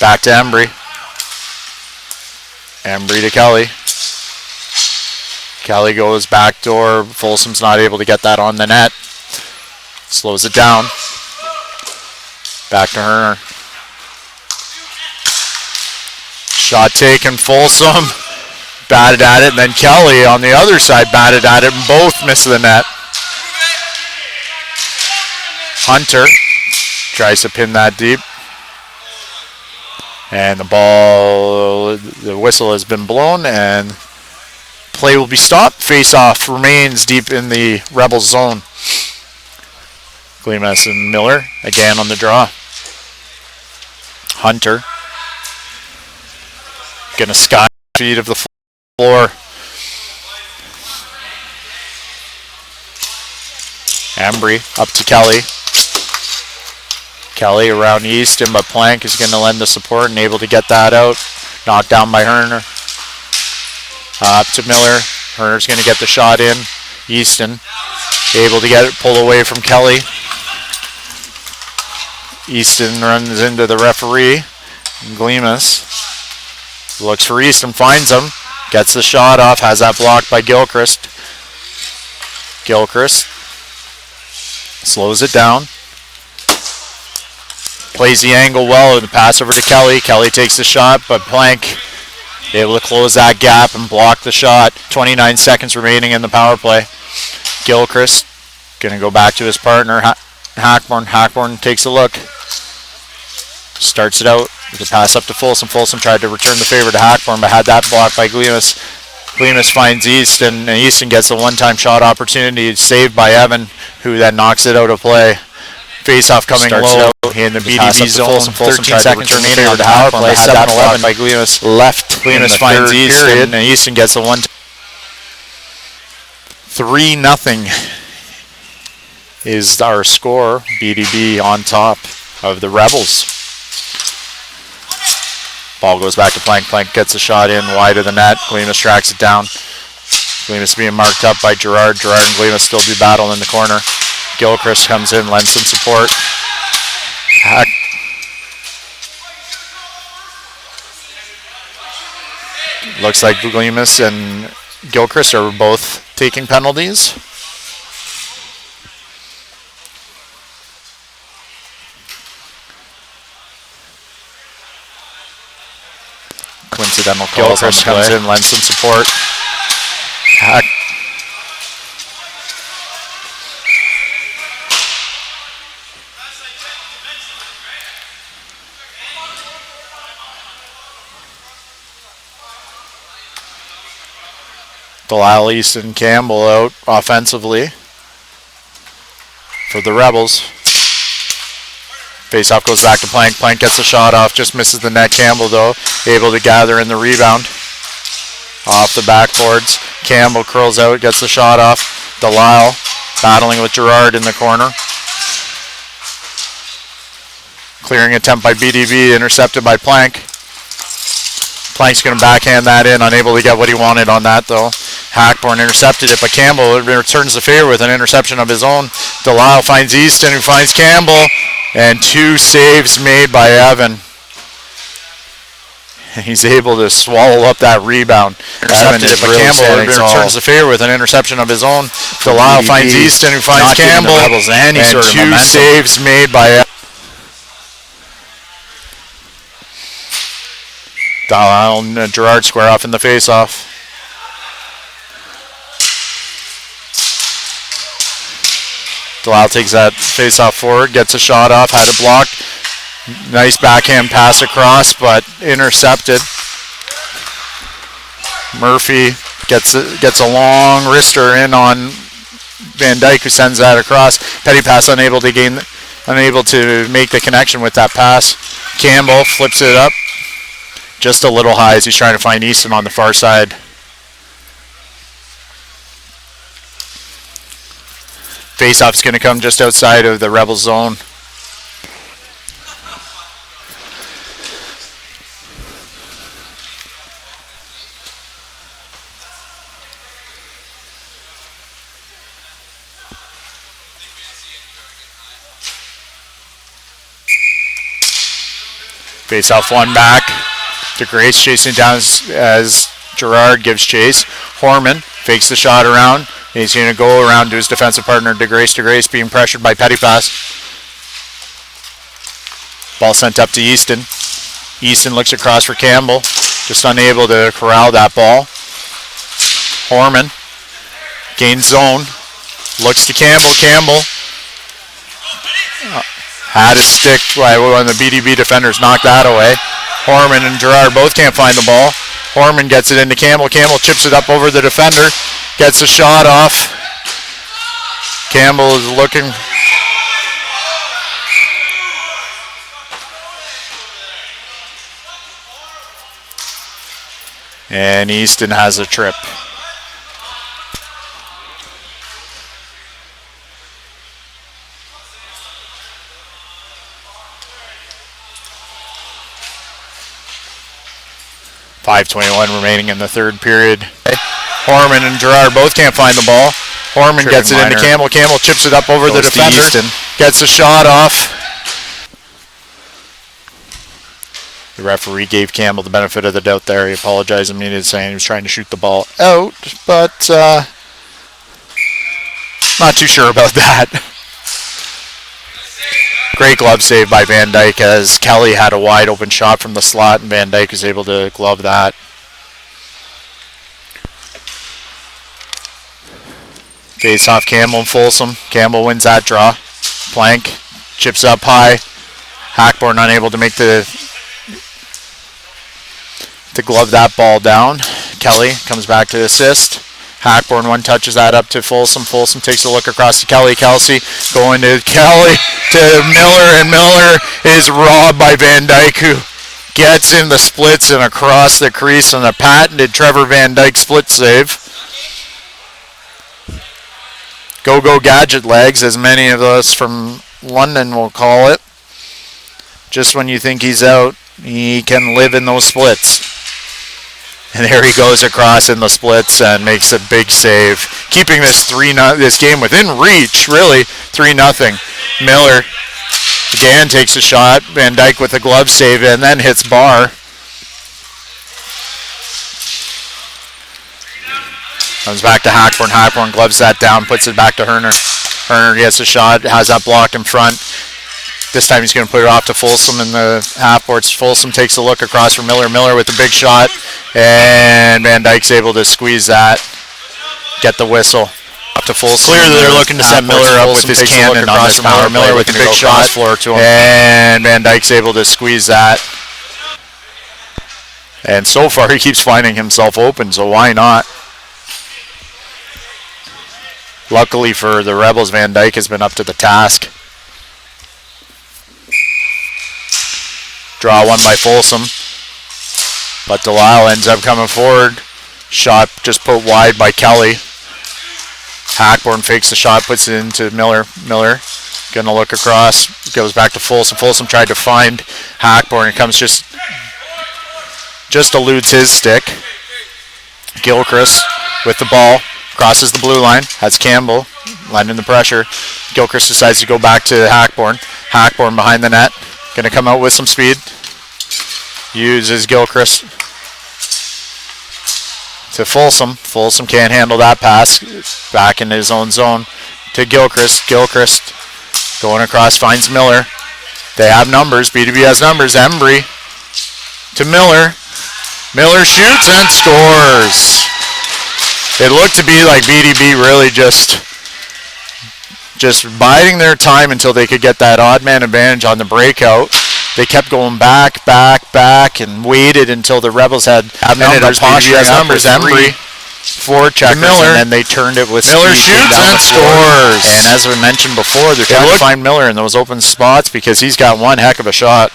Back to Embry. Embry to Kelly. Kelly goes back door. Folsom's not able to get that on the net. Slows it down. Back to Herner. Shot taken, Folsom batted at it, and then Kelly on the other side batted at it, and both missed the net. Hunter tries to pin that deep. And the whistle has been blown, and play will be stopped. Face-off remains deep in the Rebels zone. Gleemas and Miller again on the draw. Hunter gonna sky feet of the floor. Embry up to Kelly. Kelly around Easton, but Plank is going to lend the support and able to get that out. Knocked down by Herner. Up to Miller. Herner's going to get the shot in. Easton able to get it pulled away from Kelly. Easton runs into the referee. Gleemas Looks for Easton, finds him. Gets the shot off, has that blocked by Gilchrist. Gilchrist slows it down. Plays the angle well and the pass over to Kelly. Kelly takes the shot, but Plank able to close that gap and block the shot. 29 seconds remaining in the power play. Gilchrist going to go back to his partner, Hackborn. Hackborn takes a look. Starts it out with a pass up to Folsom. Folsom tried to return the favor to Hackborn, but had that blocked by Gleemus. Gleemus finds Easton, and Easton gets a one-time shot opportunity saved by Evan, who then knocks it out of play. Face-off coming low in the BDB zone. 13 seconds remaining on the power play. 7-11 by Gleemus. Left. Gleemus finds Easton, and Easton gets the one. 3-0 is our score. BDB on top of the Rebels. Ball goes back to Plank. Plank gets a shot in wide of the net. Gleemus tracks it down. Gleemus being marked up by Gerard. Gerard and Gleemus still do battle in the corner. Gilchrist comes in, lends some support. Looks like Gleemus and Gilchrist are both taking penalties. Coincidental calls. Gilchrist comes in, lends some support. Delisle, Easton, Campbell out offensively for the Rebels. Face-off goes back to Plank. Plank gets the shot off, just misses the net. Campbell, though, able to gather in the rebound. Off the backboards. Campbell curls out, gets the shot off. Delisle battling with Gerard in the corner. Clearing attempt by BDB, intercepted by Plank. Plank's going to backhand that in, unable to get what he wanted on that, though. Hackborn intercepted it, but Campbell returns the favor with an interception of his own. Delisle finds Easton, who finds Campbell, and 2 saves made by Evan. He's able to swallow up that rebound. Intercepted it, but Campbell returns the favor with an interception of his own. Delisle finds Easton, who finds Campbell, and 2 saves made by Evan. Delisle and Gerard square off in the face-off. Delisle takes that face-off forward, gets a shot off, had it blocked. Nice backhand pass across, but intercepted. Murphy gets a long wrister in on Van Dyke, who sends that across. Petty pass unable to make the connection with that pass. Campbell flips it up just a little high as he's trying to find Easton on the far side. Face-off's going to come just outside of the Rebel zone. Face-off one back. DeGrace chasing down as Gerard gives chase. Horman fakes the shot around. He's going to go around to his defensive partner, DeGrace. DeGrace being pressured by Petty pass. Ball sent up to Easton. Easton looks across for Campbell. Just unable to corral that ball. Horman gains zone. Looks to Campbell. Campbell had a stick by one of the BDB defenders. Knocked that away. Horman and Gerard both can't find the ball. Horman gets it into Campbell. Campbell chips it up over the defender. Gets a shot off. Campbell is looking. And Easton has a trip. .5:21 remaining in the third period. Horman and Gerard both can't find the ball. Horman gets it into Campbell. Campbell chips it up over the defender. Gets a shot off. The referee gave Campbell the benefit of the doubt there. He apologized immediately, saying he was trying to shoot the ball out, but not too sure about that. Great glove save by Van Dyke as Kelly had a wide open shot from the slot, and Van Dyke was able to glove that. Face off Campbell and Folsom. Campbell wins that draw. Plank chips up high. Hackborn unable to make to glove that ball down. Kelly comes back to assist. Hackborn one touches that up to Folsom. Folsom takes a look across to Kelly. Kelsey going to Kelly to Miller, and Miller is robbed by Van Dyke, who gets in the splits and across the crease on a patented Trevor Van Dyke split save. Go gadget legs, as many of us from London will call it. Just when you think he's out, he can live in those splits. And there he goes across in the splits and makes a big save, keeping this game within reach, really, 3-0. Miller again takes a shot. Van Dyke with a glove save and then hits bar. Comes back to Hackborn. Hackborn gloves that down, puts it back to Herner. Herner gets a shot, has that blocked in front. This time he's going to put it off to Folsom in the half-courts. Folsom takes a look across for Miller. Miller with a big shot, and Van Dyke's able to squeeze that, get the whistle. Up to Folsom. Clearly they're looking to set Miller up with his cannon on this power. Miller with a big shot, floor to him, and Van Dyke's able to squeeze that. And so far he keeps finding himself open, so why not? Luckily for the Rebels, Van Dyke has been up to the task. Draw one by Folsom, but Delisle ends up coming forward. Shot just put wide by Kelly. Hackborn fakes the shot, puts it into Miller. Miller gonna look across, goes back to Folsom. Folsom tried to find Hackborn. It comes just eludes his stick. Gilchrist with the ball, crosses the blue line, has Campbell landing the pressure. Gilchrist decides to go back to Hackborn. Hackborn behind the net. Going to come out with some speed. Uses Gilchrist to Folsom. Folsom can't handle that pass. Back in his own zone to Gilchrist. Gilchrist going across, finds Miller. They have numbers. BHi has numbers. Embry to Miller. Miller shoots and scores. It looked to be like BHi really just biding their time until they could get that odd man advantage on the breakout. They kept going back, and waited until the Rebels had numbers. BHi has numbers. Embry, four checkers, and then they turned it with Miller speed, shoots down and the floor. scores. And as we mentioned before, they're trying to find Miller in those open spots because he's got one heck of a shot.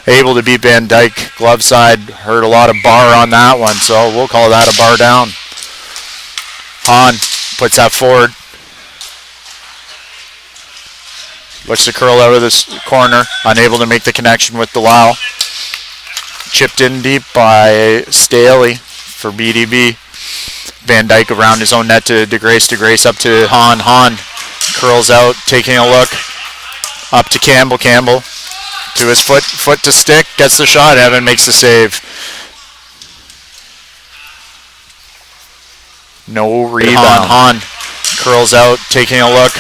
Able to beat Van Dyke. Glove side, heard a lot of bar on that one, so we'll call that a bar down. Hahn puts that forward. Looks to curl out of this corner, unable to make the connection with Delisle. Chipped in deep by Staley for BHi. Van Dyke around his own net to DeGrace. DeGrace up to Hahn. Hahn curls out, taking a look. Up to Campbell. Campbell to his foot to stick, gets the shot. Evan makes the save. No rebound. Hahn curls out, taking a look.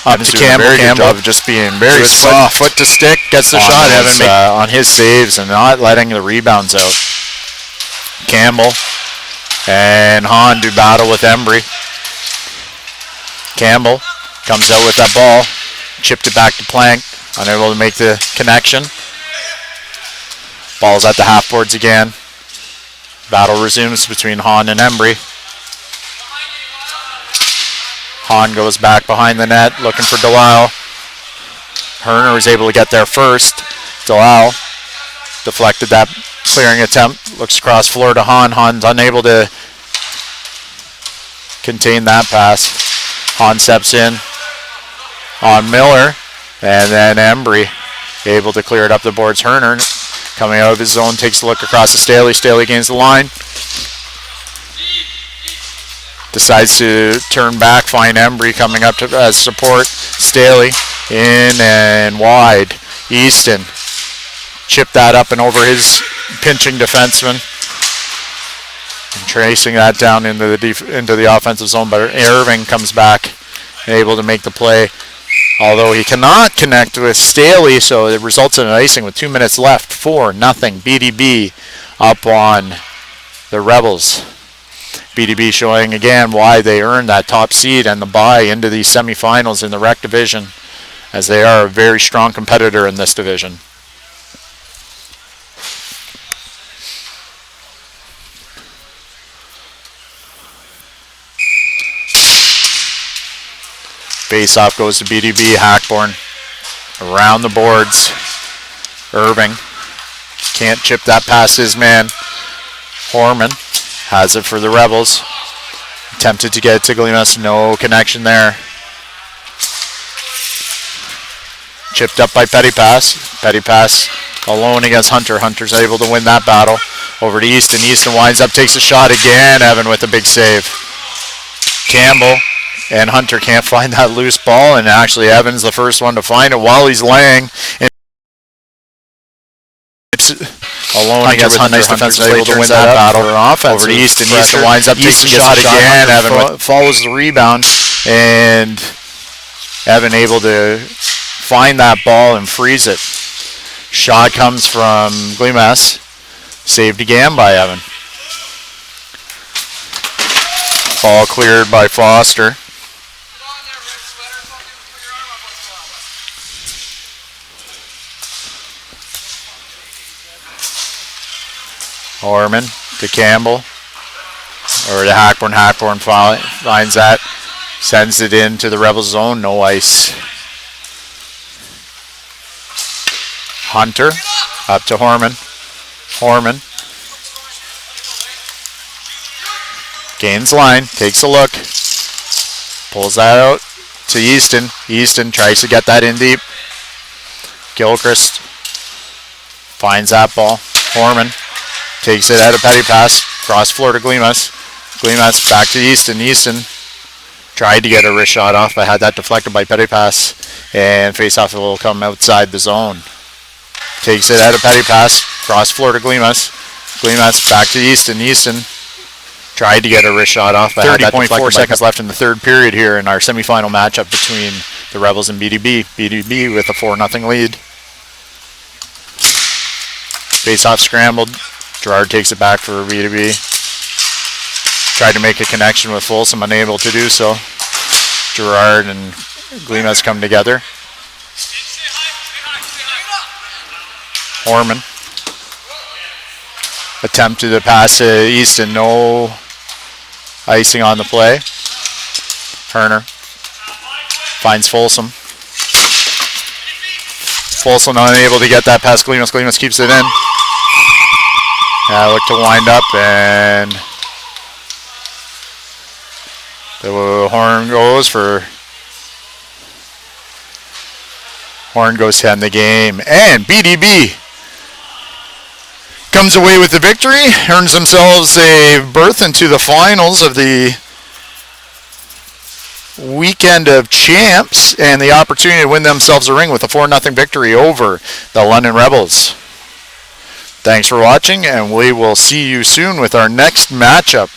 Up to Campbell. Campbell just being very soft. Foot to stick, gets the shot. Evan on his saves and not letting the rebounds out. Campbell and Hahn do battle with Embry. Campbell comes out with that ball, chipped it back to Plank, unable to make the connection. Ball's at the half boards again. Battle resumes between Hahn and Embry. Hahn goes back behind the net, looking for Delisle. Herner was able to get there first. Delisle deflected that clearing attempt. Looks across floor to Hahn. Hahn's unable to contain that pass. Hahn steps in on Miller, and then Embry able to clear it up the boards. Herner coming out of his zone, takes a look across to Staley. Staley gains the line. Decides to turn back, find Embry coming up to as support. Staley in and wide. Easton chip that up and over his pinching defenseman. And tracing that down into the offensive zone, but Irving comes back, able to make the play. Although he cannot connect with Staley, so it results in an icing with 2 minutes left. 4-0 BDB up on the Rebels. BDB showing again why they earned that top seed and the bye into the semifinals in the rec division, as they are a very strong competitor in this division. Face-off goes to BDB. Hackborn around the boards. Irving can't chip that past his man. Horman has it for the Rebels. Attempted to get it to Glimas. No connection there. Chipped up by Petty Pass. Petty Pass alone against Hunter. Hunter's able to win that battle. Over to Easton. Easton winds up, takes a shot again. Evan with a big save. Campbell and Hunter can't find that loose ball, and actually Evan's the first one to find it while he's laying. Alone against Hunter. Nice defensive play, able to win that battle. Over to Easton. Easton winds up, takes a shot again. Evan follows the rebound, and Evan able to find that ball and freeze it. Shot comes from Glimas. Saved again by Evan. Ball cleared by Foster. Orman to Campbell, or to Hackborn. Hackborn finds that, sends it into the Rebel zone. No ice. Hunter up to Horman. Horman gains line, takes a look, pulls that out to Easton. Easton tries to get that in deep. Gilchrist finds that ball. Horman takes it out of Petty Pass, cross floor to Glimas. Glimas back to Easton. Easton tried to get a wrist shot off, but had that deflected by Petty Pass, and face-off will come outside the zone. Takes it out of Petty Pass, cross floor to Glimas. Glimas back to Easton. Easton tried to get a wrist shot off, but 30.4 seconds left in the third period here in our semifinal matchup between the Rebels and BDB. BDB with a 4-0 lead. Face-off scrambled. Gerard takes it back for BDB. Tried to make a connection with Folsom, unable to do so. Gerard and Glimas come together. Orman attempted to pass to Easton, no icing on the play. Herner finds Folsom. Folsom unable to get that past Glimas. Glimas keeps it in. Look to wind up, and the horn goes for. Horn goes to end the game, and BDB comes away with the victory, earns themselves a berth into the finals of the Weekend of Champs and the opportunity to win themselves a ring with a 4-0 victory over the London Rebels. Thanks for watching, and we will see you soon with our next matchup.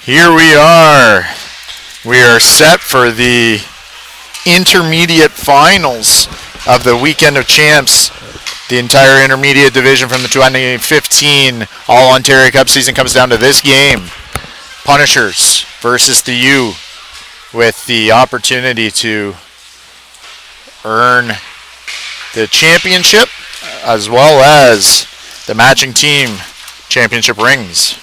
Here we are. We are set for the intermediate finals of the Weekend of Champs. The entire intermediate division from the 2015 All-Ontario Cup season comes down to this game. Punishers versus the U, with the opportunity to earn the championship as well as the matching team championship rings.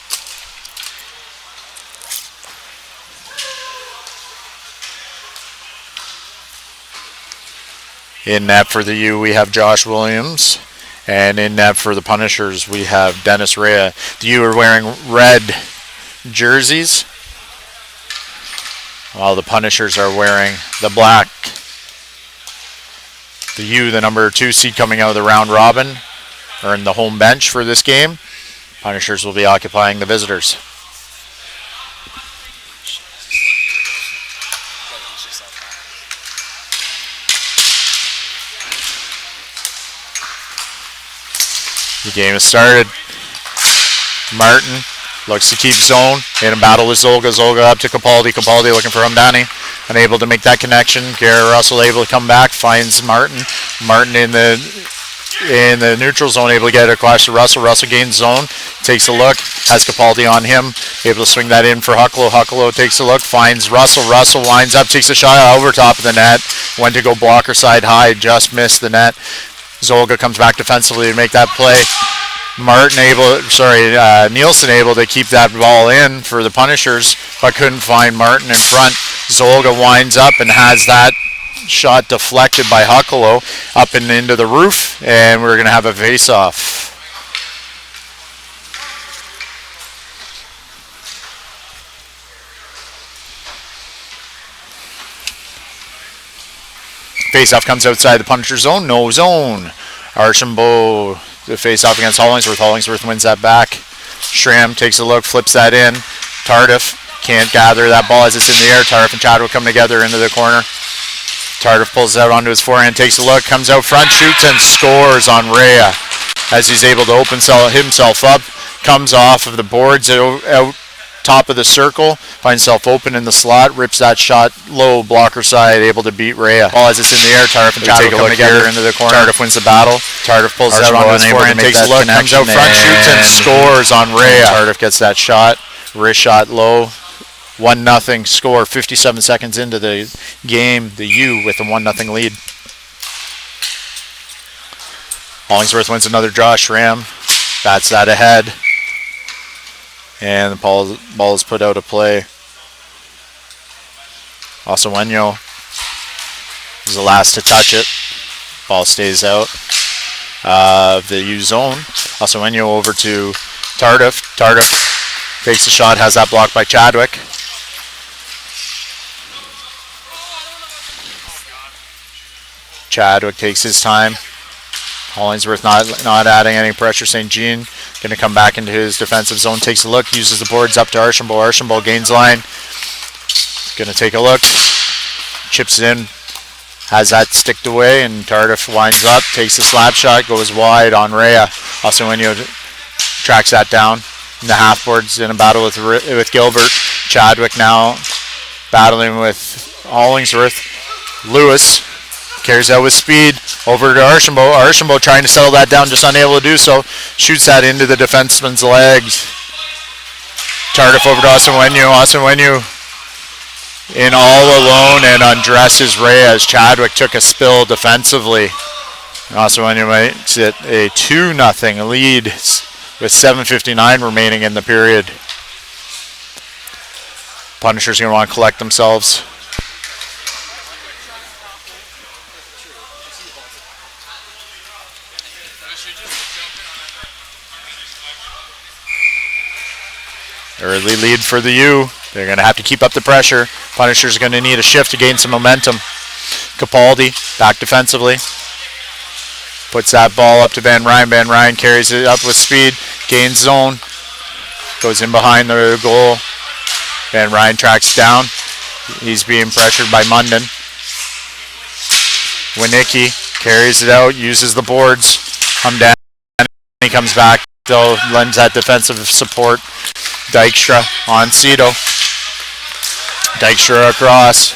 In net for the U, we have Josh Williams. And in net for the Punishers, we have Dennis Rea. The U are wearing red jerseys, while the Punishers are wearing the black. The U, the number 2 seed coming out of the round robin, are in the home bench for this game. Punishers will be occupying the visitors. The game has started. Martin looks to keep zone. In a battle with Zolga. Zolga up to Capaldi. Capaldi looking for Hamdani. Unable to make that connection. Garrett Russell able to come back. Finds Martin. Martin in the neutral zone, able to get it across to Russell. Russell gains zone. Takes a look. Has Capaldi on him. Able to swing that in for Hucklow. Hucklow takes a look. Finds Russell. Russell winds up. Takes a shot over top of the net. Went to go blocker side high. Just missed the net. Zolga comes back defensively to make that play. Nielsen able to keep that ball in for the Punishers, but couldn't find Martin in front. Zolga winds up and has that shot deflected by Hucklow up and into the roof, and we're going to have a face-off. Face-off comes outside the Punisher zone. No zone. Archambault, the face-off against Hollingsworth. Hollingsworth wins that back. Schramm takes a look, flips that in. Tardif can't gather that ball as it's in the air. Tardif and Chadwick come together into the corner. Tardif pulls it out onto his forehand, takes a look, comes out front, shoots, and scores on Rea as he's able to open himself up. Comes off of the boards out top of the circle, finds himself open in the slot, rips that shot low, blocker side, able to beat Rea. Ball as it's in the air, Tardif and Chadwick come together into the corner. Tardif wins the battle. Tardif pulls it out onto his forehand, takes a look, comes out front, shoots, and scores on Rea. Tardif gets that shot, wrist shot low. 1-0 score, 57 seconds into the game. The U with a 1-0 lead. Hollingsworth wins another draw. Schramm bats that ahead. And the ball is put out of play. Osawenyo is the last to touch it. Ball stays out of the U zone. Osawenyo over to Tardif. Tardif takes the shot, has that blocked by Chadwick. Chadwick takes his time. Hollingsworth not adding any pressure. St. Jean going to come back into his defensive zone. Takes a look, uses the boards up to Archambault. Archambault gains line. Going to take a look. Chips it in. Has that sticked away, and Tardif winds up. Takes the slap shot, goes wide on Rea. Osawenyo tracks that down. In the half boards in a battle with Gilbert. Chadwick now battling with Hollingsworth. Lewis carries out with speed over to Archambault. Archambault trying to settle that down, just unable to do so. Shoots that into the defenseman's legs. Tardif over to Osawenyo. Osawenyo in all alone and undresses Rea as Chadwick took a spill defensively. Osawenyo makes it a 2-0 lead with 7:59 remaining in the period. Punishers going to want to collect themselves. Early lead for the U. They're going to have to keep up the pressure. Punishers are going to need a shift to gain some momentum. Capaldi back defensively. Puts that ball up to Van Ryn. Van Ryn carries it up with speed. Gains zone. Goes in behind the goal. Van Ryn tracks down. He's being pressured by Munden. Winicki carries it out. Uses the boards. Hamdani comes back, though, lends that defensive support. Dykstra on Cito. Dykstra across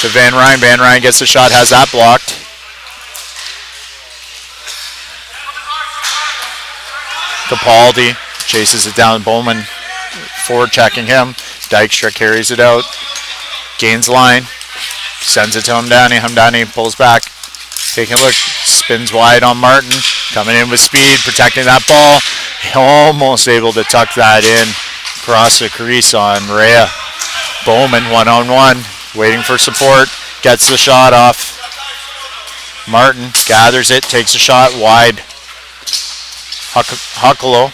to Van Ryn. Van Ryn gets the shot, has that blocked. Capaldi chases it down. Bowman forward checking him. Dykstra carries it out. Gains line. Sends it to Hamdani. Hamdani pulls back. Taking a look. Spins wide on Martin. Coming in with speed. Protecting that ball. Almost able to tuck that in. Across the crease on Rhea. Bowman one-on-one. Waiting for support. Gets the shot off. Martin gathers it. Takes a shot wide. Huckalo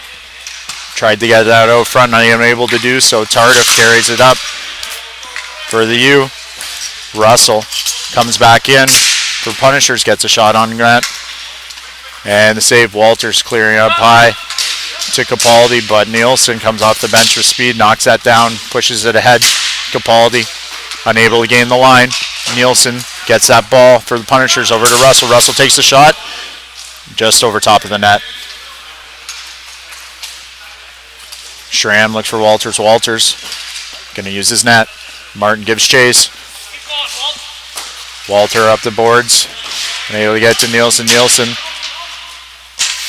tried to get that out front, unable to do so. Tardif carries it up for the U. Russell comes back in for Punishers, gets a shot on net. And the save, Walters clearing up high to Capaldi, but Nielsen comes off the bench with speed, knocks that down, pushes it ahead. Capaldi unable to gain the line. Nielsen gets that ball for the Punishers over to Russell. Russell takes the shot just over top of the net. Schramm looks for Walters. Walters going to use his net. Martin gives chase. Walter up the boards. Able to get to Nielsen. Nielsen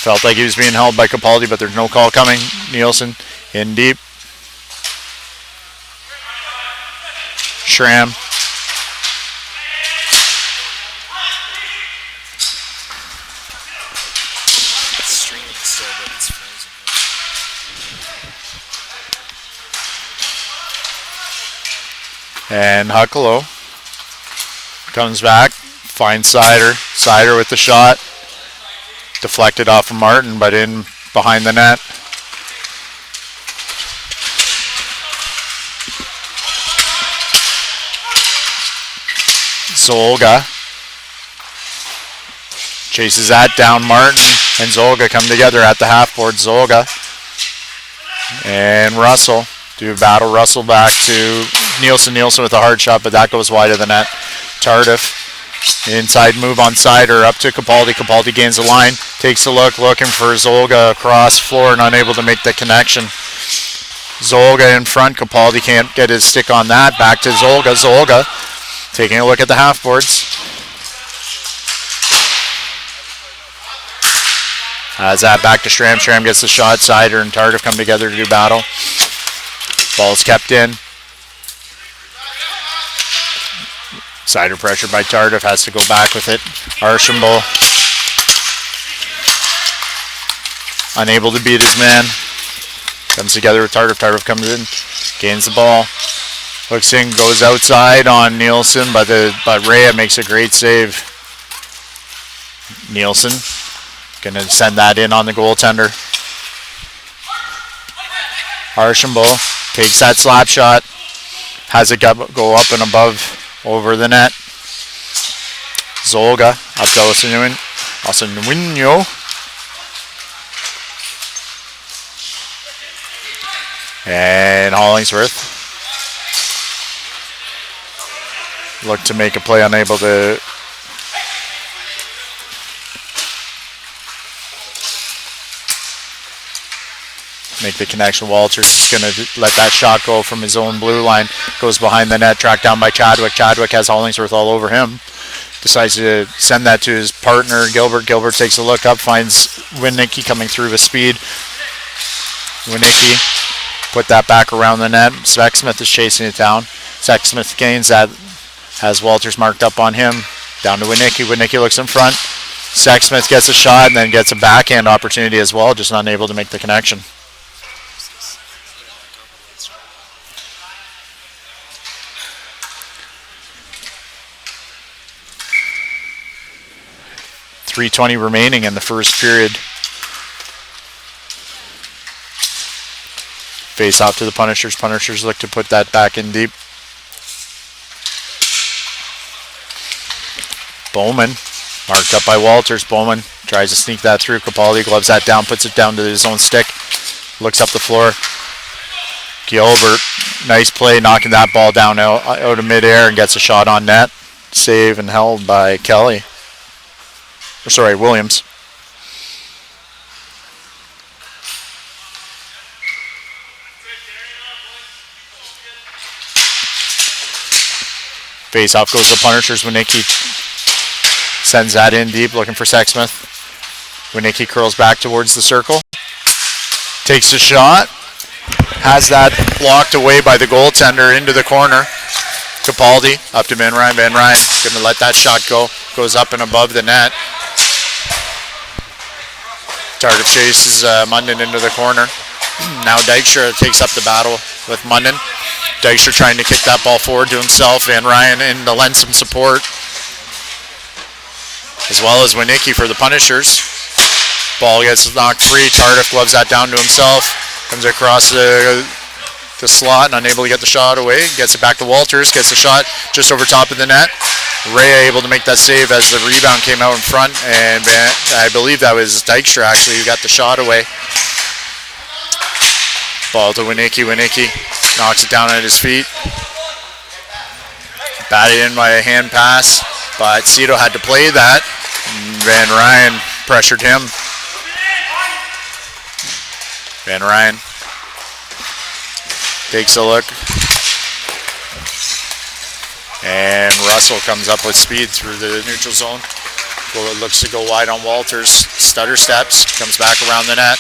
felt like he was being held by Capaldi, but there's no call coming. Nielsen in deep. Schramm. It's streaming still, but it's frozen. And Huckalo comes back, finds Sider. Sider with the shot. Deflected off of Martin, but in behind the net. Zolga chases that down. Martin and Zolga come together at the half board. Zolga and Russell do battle. Russell back to Nielsen. Nielsen with a hard shot, but that goes wide of the net. Tardif, inside move on Sider, up to Capaldi. Capaldi gains the line, takes a look, looking for Zolga across floor and unable to make the connection. Zolga in front. Capaldi can't get his stick on that. Back to Zolga. Zolga taking a look at the half boards. Has that back to Schramm. Schramm gets the shot. Sider and Tardif come together to do battle. Ball's kept in. Sider pressured by Tardif, has to go back with it. Archambault unable to beat his man. Comes together with Tardif. Tardif comes in, gains the ball. Looks in, goes outside on Nielsen, but Rhea makes a great save. Nielsen gonna send that in on the goaltender. Archambault takes that slap shot, has it go up and above over the net. Zolga up to Osanuino. And Hollingsworth look to make a play, unable to make the connection. Walters is going to let that shot go from his own blue line. Goes behind the net, tracked down by Chadwick. Chadwick has Hollingsworth all over him. Decides to send that to his partner, Gilbert. Gilbert takes a look up, finds Winnicki coming through with speed. Winnicki put that back around the net. Sexsmith is chasing it down. Sexsmith gains that, has Walters marked up on him. Down to Winnicki. Winnicki looks in front. Sexsmith gets a shot and then gets a backhand opportunity as well, just unable to make the connection. .320 remaining in the first period. Face off to the Punishers. Punishers look to put that back in deep. Bowman, marked up by Walters. Bowman tries to sneak that through. Capaldi gloves that down, puts it down to his own stick. Looks up the floor. Gilbert, nice play, knocking that ball down out of midair and gets a shot on net. Save and held by Kelly. Williams. Face off goes the Punishers. Winnicki sends that in deep, looking for Sexsmith. Winnicki curls back towards the circle. Takes a shot. Has that blocked away by the goaltender into the corner. Capaldi up to Van Ryn. Van Ryn going to let that shot go. Goes up and above the net. Tardif chases Munden into the corner. Now Dykstra takes up the battle with Munden. Dykstra trying to kick that ball forward to himself. Van Ryn in to lend some support. As well as Winnicki for the Punishers. Ball gets knocked free. Tardif gloves that down to himself. Comes across the slot and unable to get the shot away. Gets it back to Walters. Gets the shot just over top of the net. Rea able to make that save as the rebound came out in front. And I believe that was Dykstra actually who got the shot away. Ball to Winnicki. Winnicki knocks it down at his feet. Batted in by a hand pass. But Cito had to play that. Van Ryn pressured him. Van Ryn takes a look. And Russell comes up with speed through the neutral zone. Looks to go wide on Walters. Stutter steps. Comes back around the net.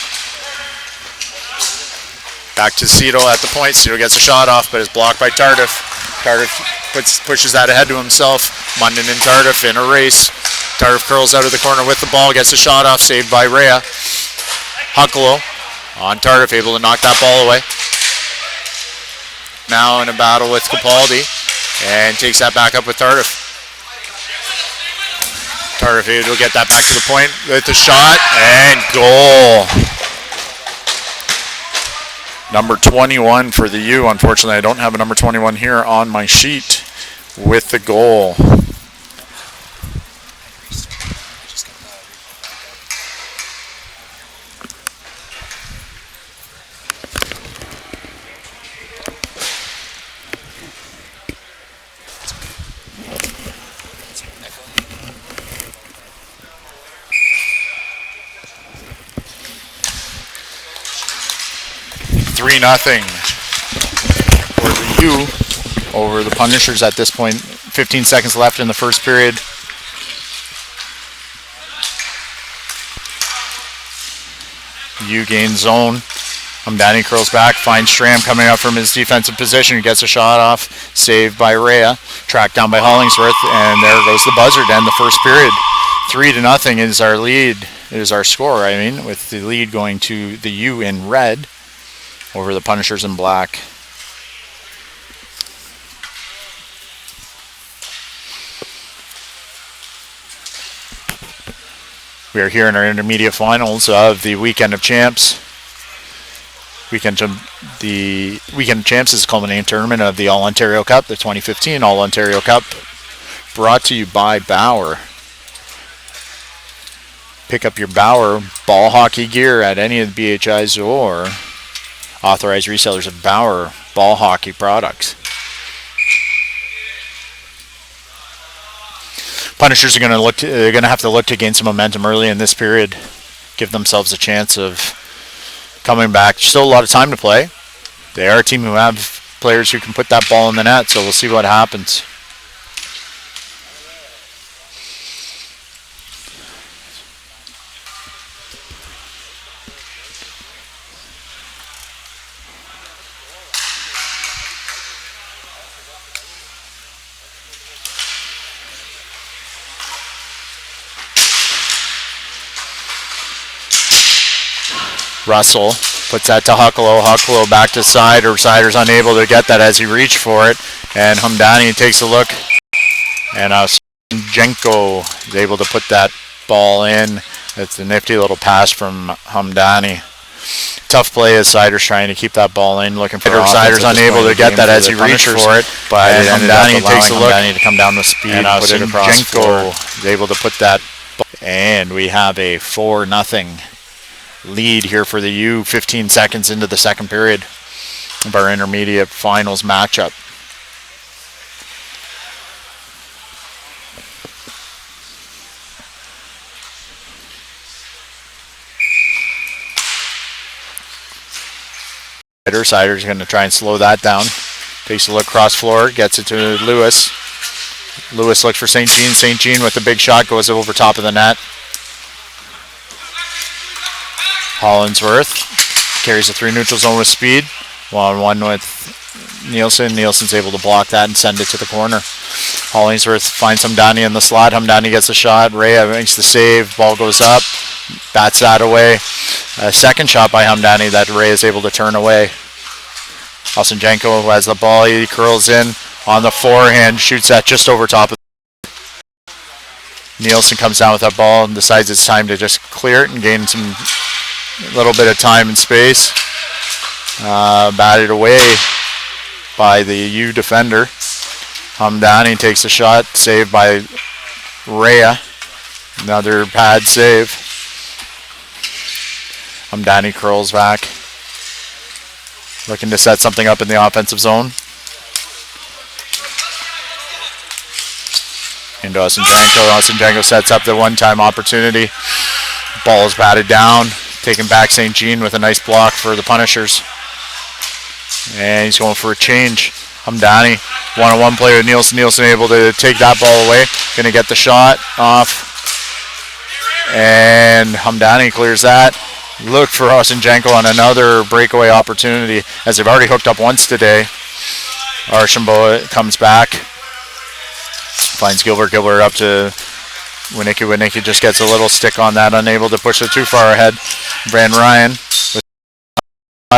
Back to Cito at the point. Cito gets a shot off, but is blocked by Tardif. Tardif pushes that ahead to himself. Munden and Tardif in a race. Tardif curls out of the corner with the ball. Gets a shot off. Saved by Rea. Huckalo on Tardif. Able to knock that ball away. Now in a battle with Capaldi. And takes that back up with Tardif. Tardif able to get that back to the point with the shot. And goal. Number 21 for the U. Unfortunately, I don't have a number 21 here on my sheet with the goal. Nothing for the U over the Punishers at this point. 15 seconds left in the first period. U gains zone. Hamdani curls back, finds Stram coming up from his defensive position. He gets a shot off, saved by Rea, tracked down by Hollingsworth, and there goes the buzzer to end the first period. 3-0 is our lead, is our score, with the lead going to the U in red over the Punishers in black. We are here in our intermediate finals of the Weekend of Champs. The Weekend of Champs is a culminating tournament of the All-Ontario Cup, the 2015 All-Ontario Cup, brought to you by Bauer. Pick up your Bauer ball hockey gear at any of the BHI's or authorized resellers of Bauer ball hockey products. Punishers are going to have to look to gain some momentum early in this period, give themselves a chance of coming back. Still a lot of time to play. They are a team who have players who can put that ball in the net, so we'll see what happens. Russell puts that to Huckalo. Huckalo back to Sider. Sider's unable to get that as he reached for it. And Hamdani takes a look. And Jenko is able to put that ball in. It's a nifty little pass from Hamdani. Tough play as Sider's trying to keep that ball in. Looking for Sider's unable to get that as he reached for it. But Hamdani takes a look. Hamdani to come down the speed and put it across. Jenko is able to put that. And we have a 4-0 lead here for the U, 15 seconds into the second period of our intermediate finals matchup. Sider's going to try and slow that down. Takes a look cross floor, gets it to Lewis. Lewis looks for St. Jean. St. Jean with the big shot goes over top of the net. Hollinsworth carries the 3 neutral zone with speed. 1-on-1 with Nielsen. Nielsen's able to block that and send it to the corner. Hollingsworth finds Hamdani in the slot. Hamdani gets a shot. Rhea makes the save. Ball goes up. Bats that away. A second shot by Hamdani that Rhea is able to turn away. Osenjenko, who has the ball, he curls in on the forehand, shoots that just over top of. Nielsen comes down with that ball and decides it's time to just clear it and gain some little bit of time and space. Batted away by the U defender. Hamdani takes a shot, saved by Rhea. Another pad save. Hamdani curls back, looking to set something up in the offensive zone. Into Osenjenko. Osenjenko sets up the one-time opportunity. Ball is batted down. Taking back St. Jean with a nice block for the Punishers. And he's going for a change. Hamdani, one-on-one play with Nielsen. Nielsen able to take that ball away. Going to get the shot off. And Hamdani clears that. Look for Osenjenko on another breakaway opportunity, as they've already hooked up once today. Archambault comes back. Finds Gilbert. Gilbert up to Winicki. Winicki just gets a little stick on that, unable to push it too far ahead. Van Ryan with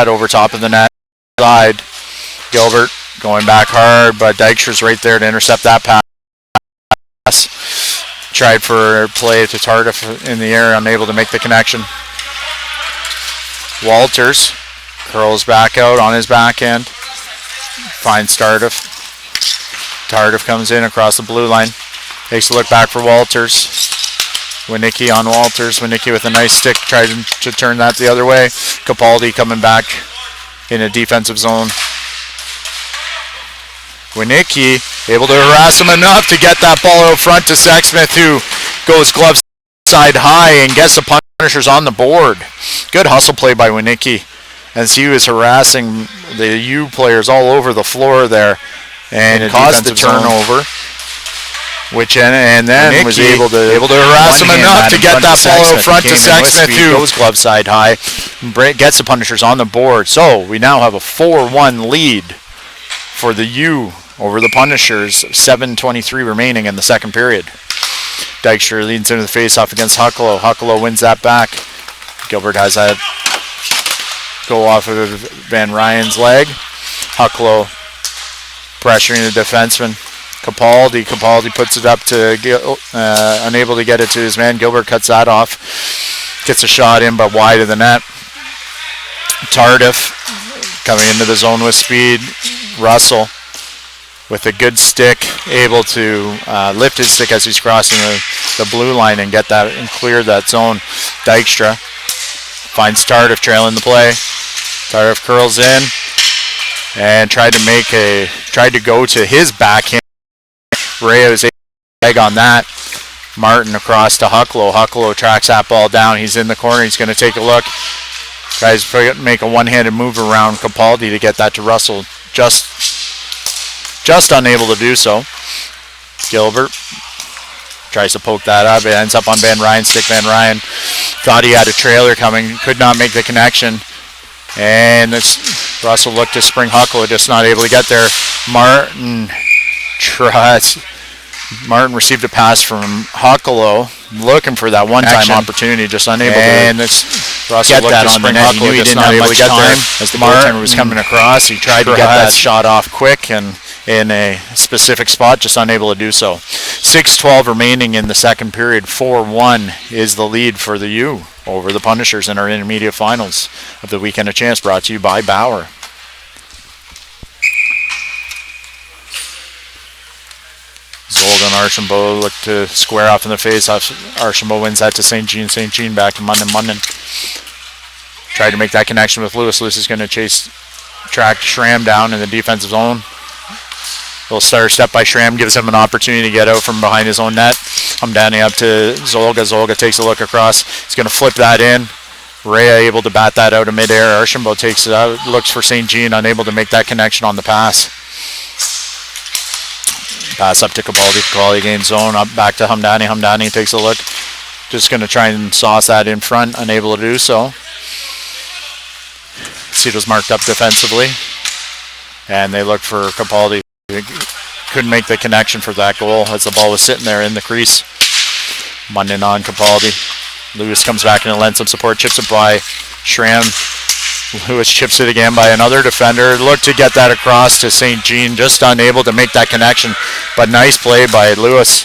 over top of the net side. Gilbert going back hard, but Dykstra's right there to intercept that pass. Tried for a play to Tardif in the air, unable to make the connection. Walters curls back out on his backhand. Finds Tardif. Tardif comes in across the blue line. Takes a look back for Walters. Winicki on Walters. Winicki with a nice stick. Tries to turn that the other way. Capaldi coming back in a defensive zone. Winicki able to harass him enough to get that ball out front to Sexsmith, who goes glove side high and gets the Punishers on the board. Good hustle play by Winicki as he was harassing the U players all over the floor there and caused the turnover. Which and then Winicki was able to harass him enough to get that ball out front to Sexsmith, who goes glove side high and gets the Punishers on the board. So we now have a 4-1 lead for the U over the Punishers. 7:23 remaining in the second period. Dykstra leads into the face-off against Hucklow. Hucklow wins that back. Gilbert has that go off of Van Ryan's leg. Hucklow pressuring the defenseman. Capaldi puts it up to unable to get it to his man. Gilbert cuts that off. Gets a shot in, but wide of the net. Tardif coming into the zone with speed. Russell with a good stick, able to lift his stick as he's crossing the blue line and get that and clear that zone. Dykstra finds Tardif trailing the play. Tardif curls in and tried to go to his backhand. Ray was egg on that. Martin across to Hucklow. Hucklow tracks that ball down. He's in the corner. He's going to take a look. Tries to make a one-handed move around Capaldi to get that to Russell. Just unable to do so. Gilbert tries to poke that up. It ends up on Van Ryan's stick. Van Ryan thought he had a trailer coming. Could not make the connection. And Russell looked to spring Hucklow. Just not able to get there. Martin received a pass from Hucklow, looking for that one-time opportunity, just unable to get that on the net. He knew he didn't have much time as the goaltender was coming across. He tried to get that shot off quick and in a specific spot, just unable to do so. 6:12 remaining in the second period. 4-1 is the lead for the U over the Punishers in our intermediate finals of the Weekend of Champs, brought to you by Bauer. Zolga and Archambault look to square off in the face. Archambault wins that to St. Jean. St. Jean back to Munden. Tried to make that connection with Lewis. Lewis is going to track Schramm down in the defensive zone. Little stutter step by Schramm gives him an opportunity to get out from behind his own net. Hamdani up to Zolga. Zolga takes a look across. He's going to flip that in. Rhea able to bat that out of midair. Archambault takes it out, looks for St. Jean, unable to make that connection on the pass. Pass up to Capaldi. Capaldi gains zone. Up back to Hamdani. Hamdani takes a look. Just going to try and sauce that in front. Unable to do so. Cito's marked up defensively. And they look for Capaldi. Couldn't make the connection for that goal as the ball was sitting there in the crease. Munden on Capaldi. Lewis comes back and lends some support. Chips it by Schramm. Lewis chips it again by another defender. Look to get that across to St. Jean. Just unable to make that connection. But nice play by Lewis.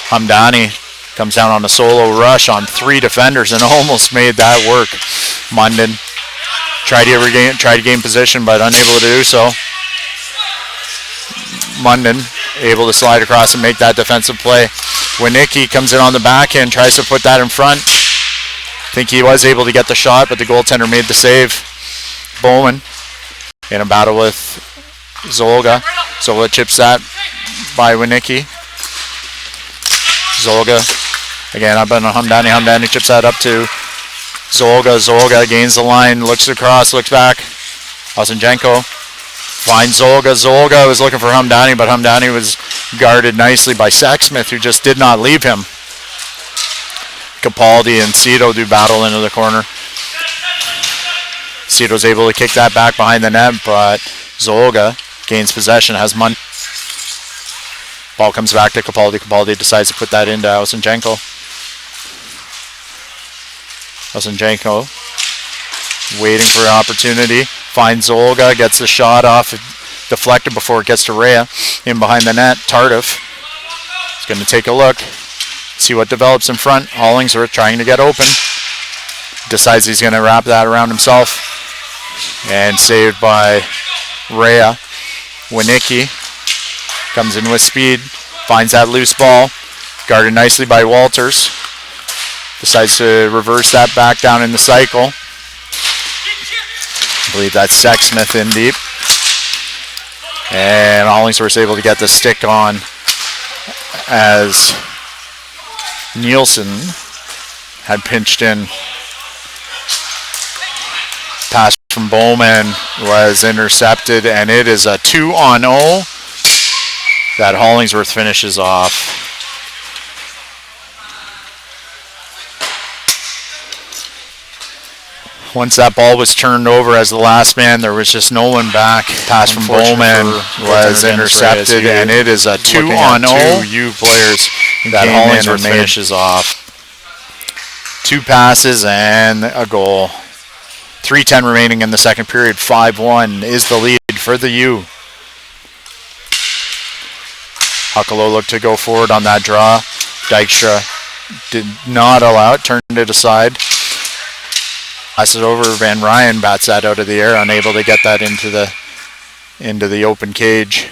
Hamdani comes down on a solo rush on 3 defenders and almost made that work. Munden tried to gain position but unable to do so. Munden able to slide across and make that defensive play. Winicki comes in on the backhand, tries to put that in front. Think he was able to get the shot, but the goaltender made the save. Bowman in a battle with Zolga. Zolga chips that by Winicki. Zolga again up on Hamdani. Hamdani chips that up to Zolga. Zolga gains the line, looks across, looks back. Osenjenko finds Zolga. Zolga was looking for Hamdani, but Hamdani was guarded nicely by Sexsmith, who just did not leave him. Capaldi and Cito do battle into the corner. Cito's able to kick that back behind the net, but Zolga gains possession, has Munden. Ball comes back to Capaldi. Capaldi decides to put that into Osenjenko. Osenjenko waiting for an opportunity. Finds Zolga, gets the shot off, deflected before it gets to Rhea. In behind the net, Tardif is going to take a look, see what develops in front. Hollingsworth trying to get open. Decides he's going to wrap that around himself. And saved by Rhea. Winicki comes in with speed, finds that loose ball. Guarded nicely by Walters. Decides to reverse that back down in the cycle. I believe that's Sexsmith in deep. And Hollingsworth's able to get the stick on as Nielsen had pinched in. Pass from Bowman was intercepted, and it is a 2-on-0 that Hollingsworth finishes off. Once that ball was turned over as the last man, there was just no one back. Pass from Bowman was intercepted, and it is a 2-on-0 U players that Hollingsworth finishes off. 2 passes and a goal. 3:10 remaining in the second period. 5-1 is the lead for the U. Huckalo looked to go forward on that draw. Dykstra did not allow it, turned it aside. Passes over, Van Ryan bats that out of the air, unable to get that into the open cage.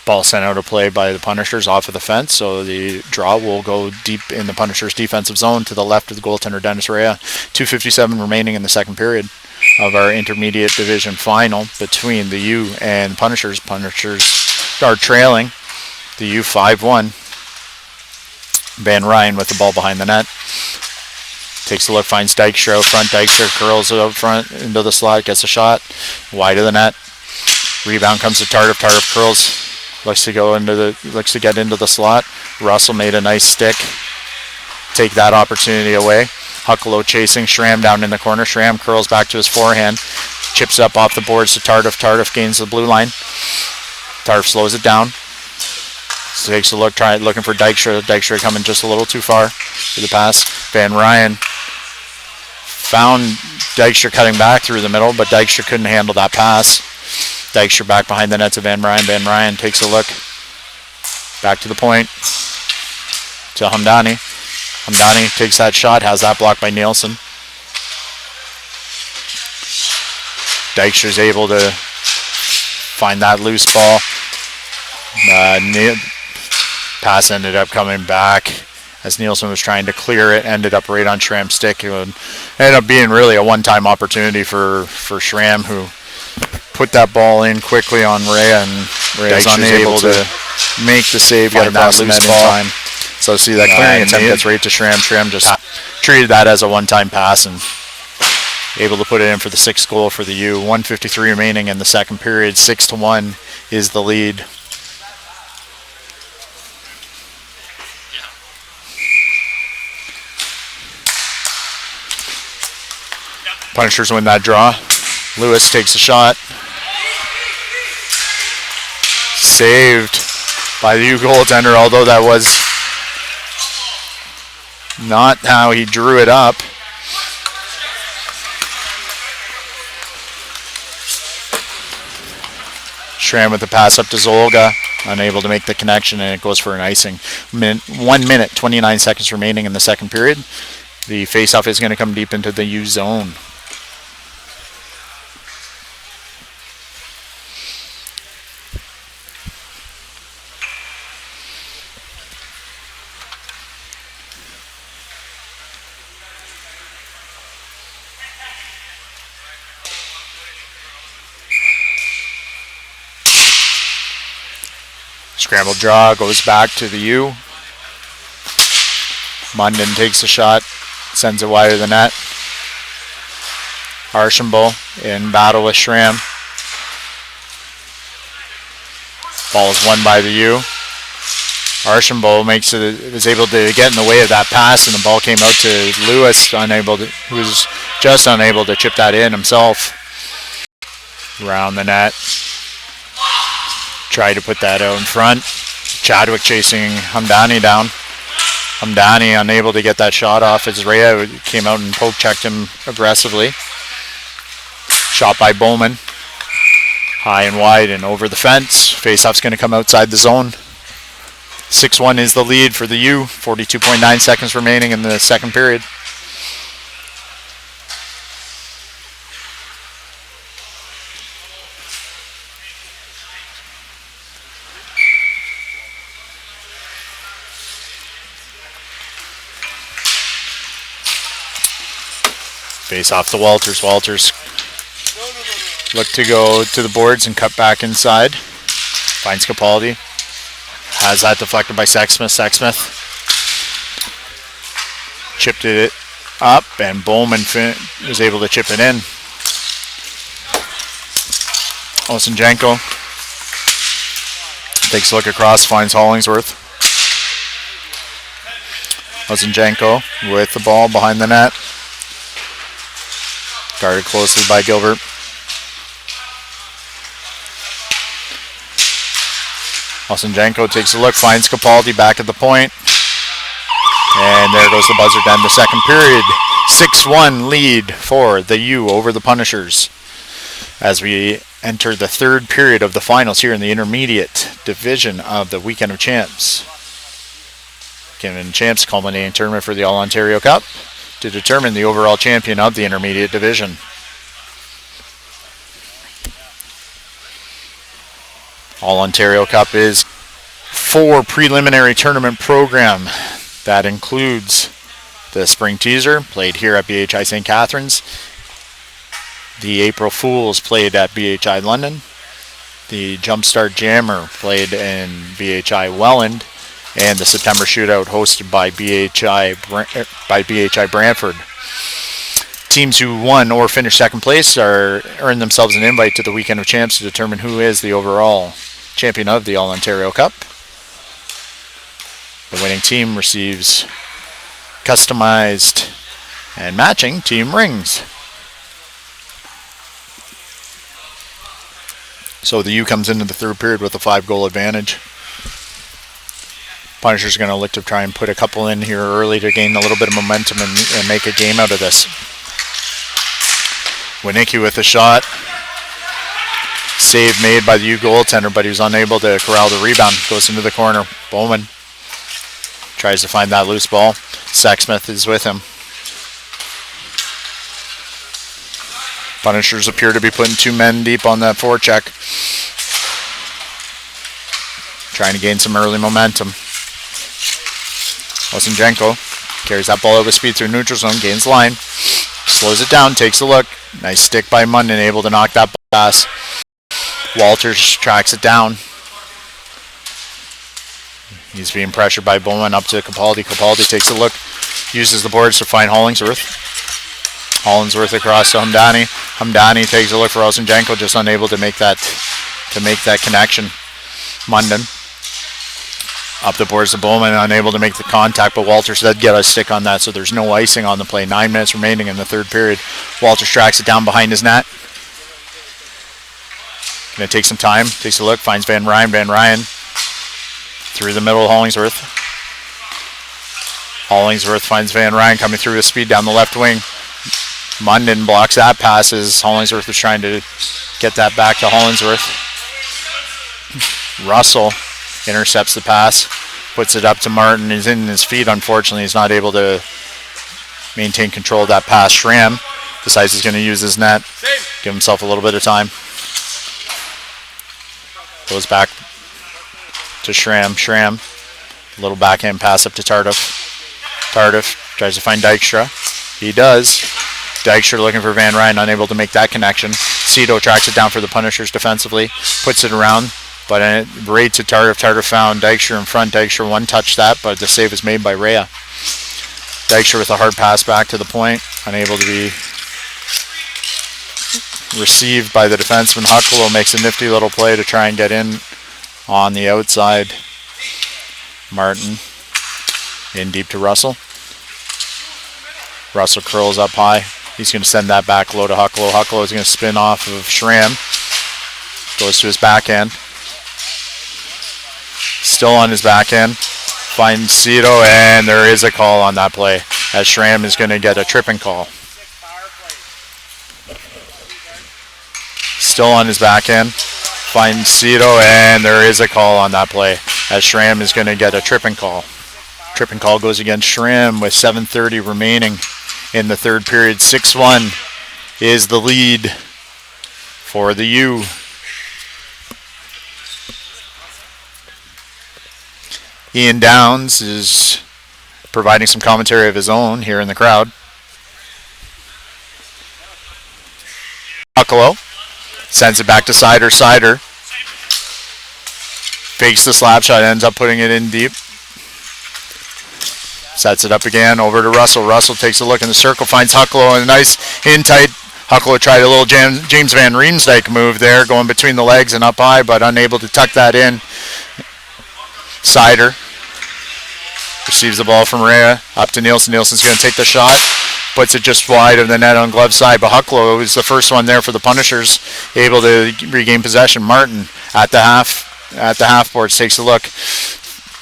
Ball sent out of play by the Punishers off of the fence, so the draw will go deep in the Punishers' defensive zone to the left of the goaltender, Dennis Rea. 2:57 remaining in the second period of our intermediate division final between the U and Punishers. Punishers are trailing the U 5-1. Van Ryan with the ball behind the net. Takes a look, finds Dykstra out front. Dykstra curls it out front into the slot, gets a shot wide of the net. Rebound comes to Tardif. Tardif curls, looks to get into the slot. Russell made a nice stick. Take that opportunity away. Huckalo chasing Schramm down in the corner. Schramm curls back to his forehand. Chips up off the boards to Tardif. Tardif gains the blue line. Tardif slows it down. So takes a look, looking for Dykstra. Dykstra coming just a little too far for the pass. Van Ryan found Dykstra cutting back through the middle, but Dykstra couldn't handle that pass. Dykstra back behind the net to Van Ryan. Van Ryan takes a look. Back to the point. To Hamdani. Hamdani takes that shot, has that blocked by Nielsen. Dykstra's able to find that loose ball. Pass ended up coming back as Nielsen was trying to clear it, ended up right on Schramm's stick. It ended up being really a one-time opportunity for Schramm, who put that ball in quickly on Rhea, and Rhea's unable to make the save, get that loose ball. So see that clearing attempt gets right to Schramm. Schramm just treated that as a one-time pass and able to put it in for the 6th goal for the U. 1:53 remaining in the second period. 6-1 is the lead. Punishers win that draw. Lewis takes a shot. Saved by the U goaltender, although that was not how he drew it up. Schramm with the pass up to Zolga, unable to make the connection, and it goes for an icing. 1 minute, 29 seconds remaining in the second period. The faceoff is going to come deep into the U zone. Scrambled draw, goes back to the U. Munden takes a shot, sends it wide of the net. Archambault in battle with Schramm. Ball is won by the U. Archambault is able to get in the way of that pass, and the ball came out to Lewis, who was just unable to chip that in himself. Around the net. Try to put that out in front. Chadwick chasing Hamdani down. Hamdani unable to get that shot off as Rhea came out and poke checked him aggressively. Shot by Bowman. High and wide and over the fence. Faceoff's going to come outside the zone. 6-1 is the lead for the U. 42.9 seconds remaining in the second period. Face off to Walters. Walters look to go to the boards and cut back inside. Finds Capaldi. Has that deflected by Sexsmith. Sexsmith chipped it up, and Bowman was able to chip it in. Osenjenko takes a look across, finds Hollingsworth. Osenjenko with the ball behind the net. Guarded closely by Gilbert. Osenjenko takes a look, finds Capaldi back at the point. And there goes the buzzer to end the second period. 6-1 lead for the U over the Punishers as we enter the third period of the finals here in the intermediate division of the Weekend of Champs. Weekend of Champs culminating tournament for the All-Ontario Cup to determine the overall champion of the intermediate division. All-Ontario Cup is 4 preliminary tournament program. That includes the Spring Teaser, played here at BHi St Catharines. The April Fools, played at BHi London. The Jumpstart Jammer, played in BHi Welland. And the September Shootout, hosted by BHi Brantford. Teams who won or finished second place earn themselves an invite to the Weekend of Champs to determine who is the overall champion of the All-Ontario Cup. The winning team receives customized and matching team rings. So the U comes into the third period with a 5-goal advantage. Punishers going to look to try and put a couple in here early to gain a little bit of momentum and make a game out of this. Winicki with a shot. Save made by the U goaltender, but he was unable to corral the rebound. Goes into the corner. Bowman tries to find that loose ball. Sexsmith is with him. Punishers appear to be putting 2 men deep on that forecheck. Trying to gain some early momentum. Osenjenko carries that ball over speed through neutral zone, gains line, slows it down, takes a look. Nice stick by Munden, able to knock that pass. Walters tracks it down. He's being pressured by Bowman up to Capaldi. Capaldi takes a look, uses the boards to find Hollingsworth. Hollingsworth across to Hamdani. Hamdani takes a look for Osenjenko, just unable to make that connection. Munden Up the boards to Bowman, unable to make the contact, but Walters did get a stick on that, so there's no icing on the play. 9 minutes remaining in the third period. Walters tracks it down behind his net. Going to take some time, takes a look, finds Van Ryan. Van Ryan through the middle of Hollingsworth. Hollingsworth finds Van Ryan coming through with speed down the left wing. Munden blocks that pass as Hollingsworth was trying to get that back to Hollingsworth. Russell intercepts the pass, puts it up to Martin. He's in his feet, unfortunately. He's not able to maintain control of that pass. Schramm decides he's going to use his net, give himself a little bit of time. Goes back to Schramm. Schramm, little backhand pass up to Tardif. Tardif tries to find Dykstra. He does. Dykstra looking for Van Ryan, unable to make that connection. Cito tracks it down for the Punishers defensively, puts it around, but right to Tardif. Tardif found Dykstra in front. Dykstra one-touched that, but the save is made by Rhea. Dykstra with a hard pass back to the point, unable to be received by the defenseman. Hucklow makes a nifty little play to try and get in on the outside. Martin in deep to Russell. Russell curls up high. He's going to send that back low to Hucklow. Hucklow is going to spin off of Schramm. Goes to his backhand. Still on his backhand. Finds Cito, and there is a call on that play, as Schramm is going to get a tripping call. Still on his backhand. Finds Cito, and there is a call on that play, as Schramm is going to get a tripping call. Tripping call goes against Schramm with 7:30 remaining in the third period. 6-1 is the lead for the U. Ian Downs is providing some commentary of his own here in the crowd. Hucklow sends it back to Sider. Sider fakes the slap shot, ends up putting it in deep. Sets it up again, over to Russell. Russell takes a look in the circle, finds Hucklow, and a nice in tight. Hucklow tried a little James Van Riemsdyk move there, going between the legs and up high, but unable to tuck that in. Sider receives the ball from Rhea, up to Nielsen. Nielsen's going to take the shot, puts it just wide of the net on glove side, but Hucklow is the first one there for the Punishers, able to regain possession. Martin at the half boards takes a look,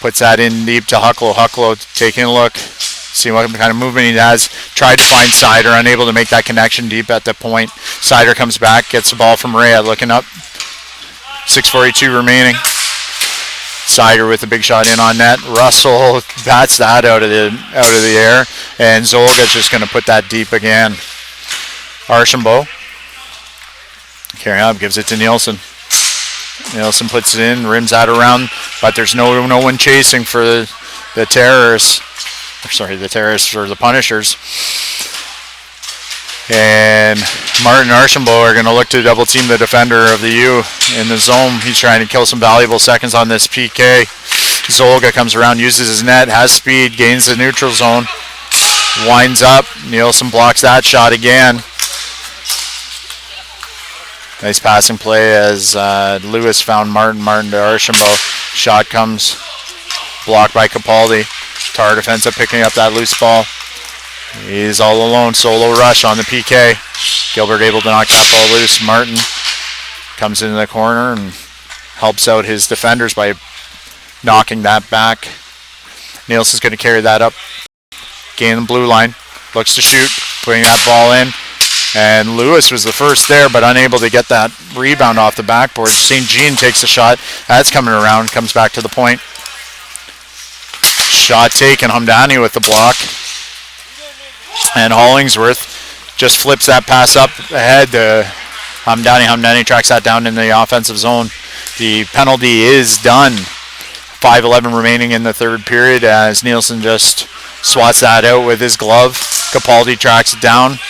puts that in deep to Hucklow. Hucklow taking a look, see what kind of movement he has. Tried to find Sider, unable to make that connection deep at the point. Sider comes back, gets the ball from Rhea, looking up. 6:42 remaining. Sider with a big shot in on net. Russell bats that out of the air, and Zolga's just going to put that deep again. Archambault carrying up, gives it to Nielsen. Nielsen puts it in, rims that around, but there's no one chasing for the Terrorists. The Terrorists or the Punishers. And Martin Archambault are going to look to double team the defender of the U in the zone. He's trying to kill some valuable seconds on this PK. Zolga comes around, uses his net, has speed, gains the neutral zone, winds up. Nielsen blocks that shot again. Nice passing play as Lewis found Martin. Martin to Archambault. Shot comes blocked by Capaldi. Tardif ends up picking up that loose ball. He's all alone. Solo rush on the PK. Gilbert able to knock that ball loose. Martin comes into the corner and helps out his defenders by knocking that back. Nielsen's going to carry that up. Gain the blue line. Looks to shoot. Putting that ball in. And Lewis was the first there, but unable to get that rebound off the backboard. St. Jean takes the shot. That's coming around. Comes back to the point. Shot taken. Hamdani with the block. And Hollingsworth just flips that pass up ahead to Hamdani. Hamdani tracks that down in the offensive zone. The penalty is done. 5:11 remaining in the third period as Nielsen just swats that out with his glove. Capaldi tracks it down,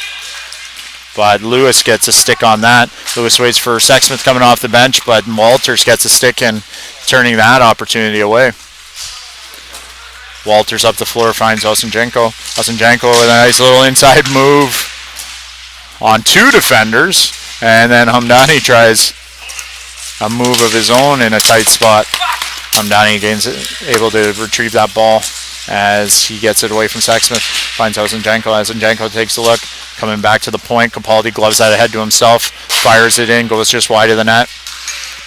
but Lewis gets a stick on that. Lewis waits for Sexsmith coming off the bench, but Walters gets a stick and turning that opportunity away. Walters up the floor, finds Osenjenko. Osenjenko with a nice little inside move on two defenders, and then Hamdani tries a move of his own in a tight spot. Hamdani able to retrieve that ball as he gets it away from Sexsmith. Finds Ozenjenko as Ozenjenko takes a look. Coming back to the point. Capaldi gloves that ahead to himself. Fires it in. Goes just wide of the net.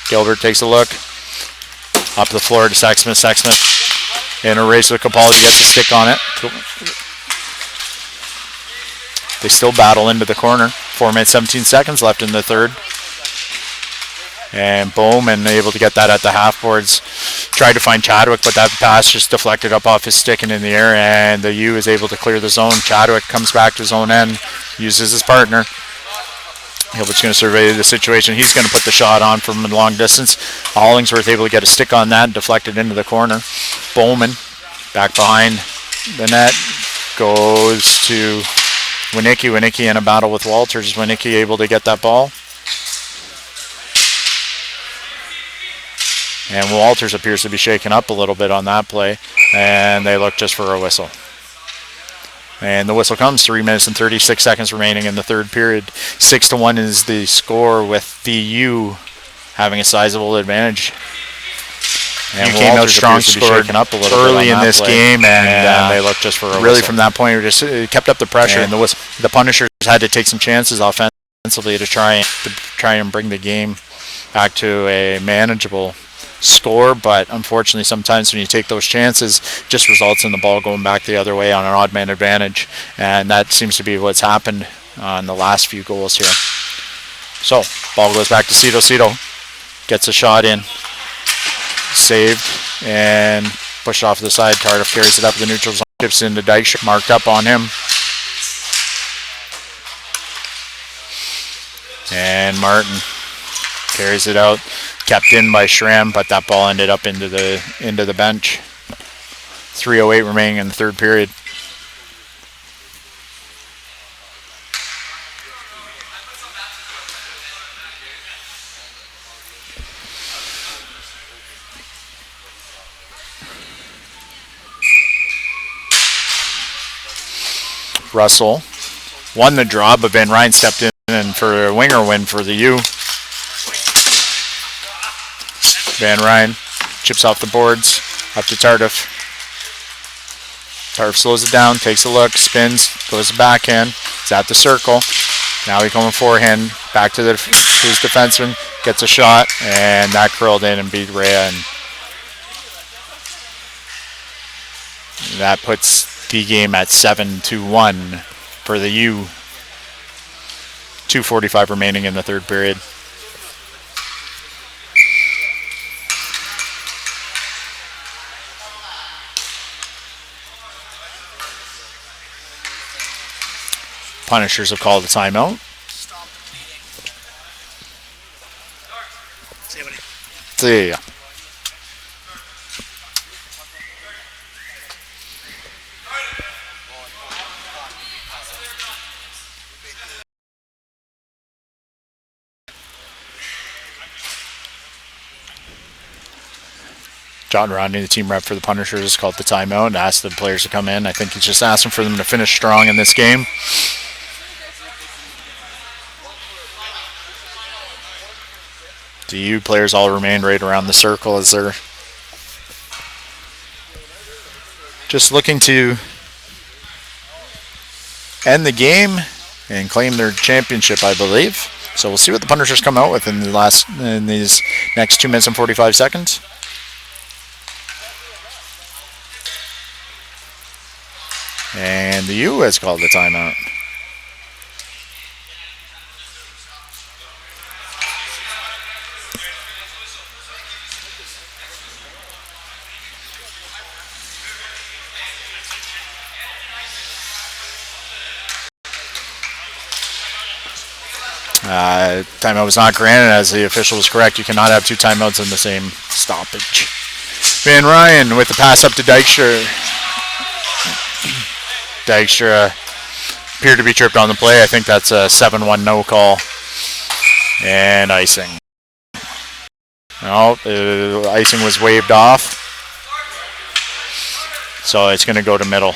Gilbert takes a look. Up the floor to Sexsmith. Sexsmith in a race with Capaldi. Gets a stick on it. They still battle into the corner. 4 minutes, 17 seconds left in the third. And Bowman able to get that at the half boards. Tried to find Chadwick, but that pass just deflected up off his stick and in the air, and the U is able to clear the zone. Chadwick comes back to his own end, uses his partner. Gilbert's going to survey the situation. He's going to put the shot on from a long distance. Hollingsworth able to get a stick on that and deflect it into the corner. Bowman back behind the net. Goes to Winicki. Winicki in a battle with Walters. Winicki able to get that ball. And Walters appears to be shaken up a little bit on that play. And they look just for a whistle. And the whistle comes. 3 minutes and 36 seconds remaining in the third period. 6-1 is the score, with the U having a sizable advantage. And came out strong, scored up a little early in this game, and they looked just for a really whistle. From that point, we just kept up the pressure. And the Punishers had to take some chances offensively to try and bring the game back to a manageable score, but unfortunately sometimes when you take those chances, it just results in the ball going back the other way on an odd man advantage, and that seems to be what's happened on the last few goals here. So ball goes back to Cito. Cito gets a shot in, saved and pushed off to the side. Tardif carries it up the neutral zone, chips into Dykstra, marked up on him, and Martin carries it out. Kept in by Schramm, but that ball ended up into the bench. 3:08 remaining in the third period. Russell won the draw, but Ben Ryan stepped in and for a winger win for the U. Van Ryn chips off the boards, up to Tardif. Tardif slows it down, takes a look, spins, goes to backhand. He's at the circle. Now he's going forehand, back to his defenseman, gets a shot, and that curled in and beat Rhea. And that puts the game at 7-1 for the U. 2:45 remaining in the third period. Punishers have called a timeout. See ya. John Rodney, the team rep for the Punishers, has called the timeout and asked the players to come in. I think he's just asking for them to finish strong in this game. The U players all remain right around the circle as they're just looking to end the game and claim their championship, I believe. So we'll see what the Punishers come out with in these next 2 minutes and 45 seconds. And the U has called the timeout. Timeout was not granted, as the official was correct. You cannot have two timeouts in the same stoppage. Van Ryn with the pass up to Dykstra. Dykstra appeared to be tripped on the play. I think that's a 7-1 no call. And icing. No, icing was waved off. So it's going to go to middle.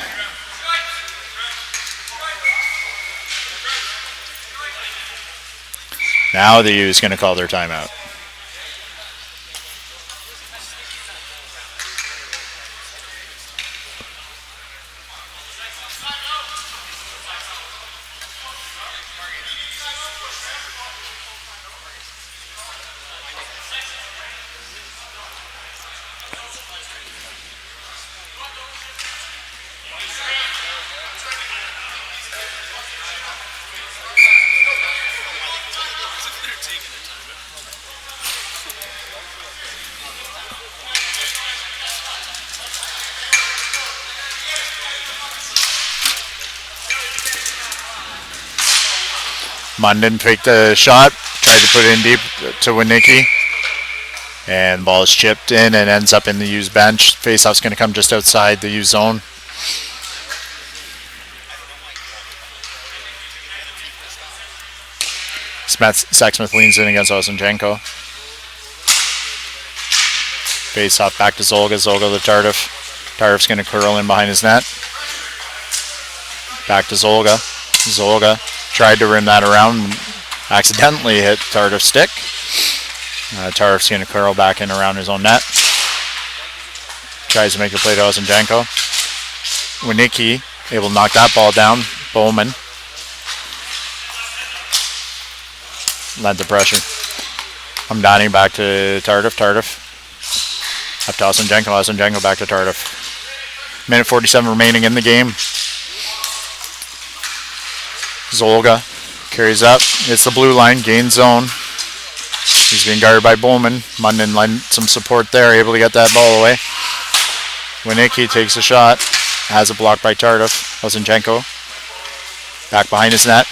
Now the U is going to call their timeout. Munden faked the shot, tried to put it in deep to Winicki. And the ball is chipped in and ends up in the U's bench. Faceoff's going to come just outside the U zone. Sexsmith leans in against Osinjenko. Faceoff back to Zolga. Zolga to Tardif. Tardif's going to curl in behind his net. Back to Zolga. Zolga tried to rim that around. Accidentally hit Tardif's stick. Tardif's going to curl back in around his own net. Tries to make the play to Osinjenko. Winicki able to knock that ball down. Bowman led the pressure. Hamdani back to Tardif. Tardif up to Osinjenko. Osinjenko back to Tardif. Minute 47 remaining in the game. Zolga carries up. It's the blue line. Gain zone. He's being guarded by Bowman. Munden lent some support there. Able to get that ball away. Winicki takes a shot. Has a block by Tardif. Osinjenko back behind his net.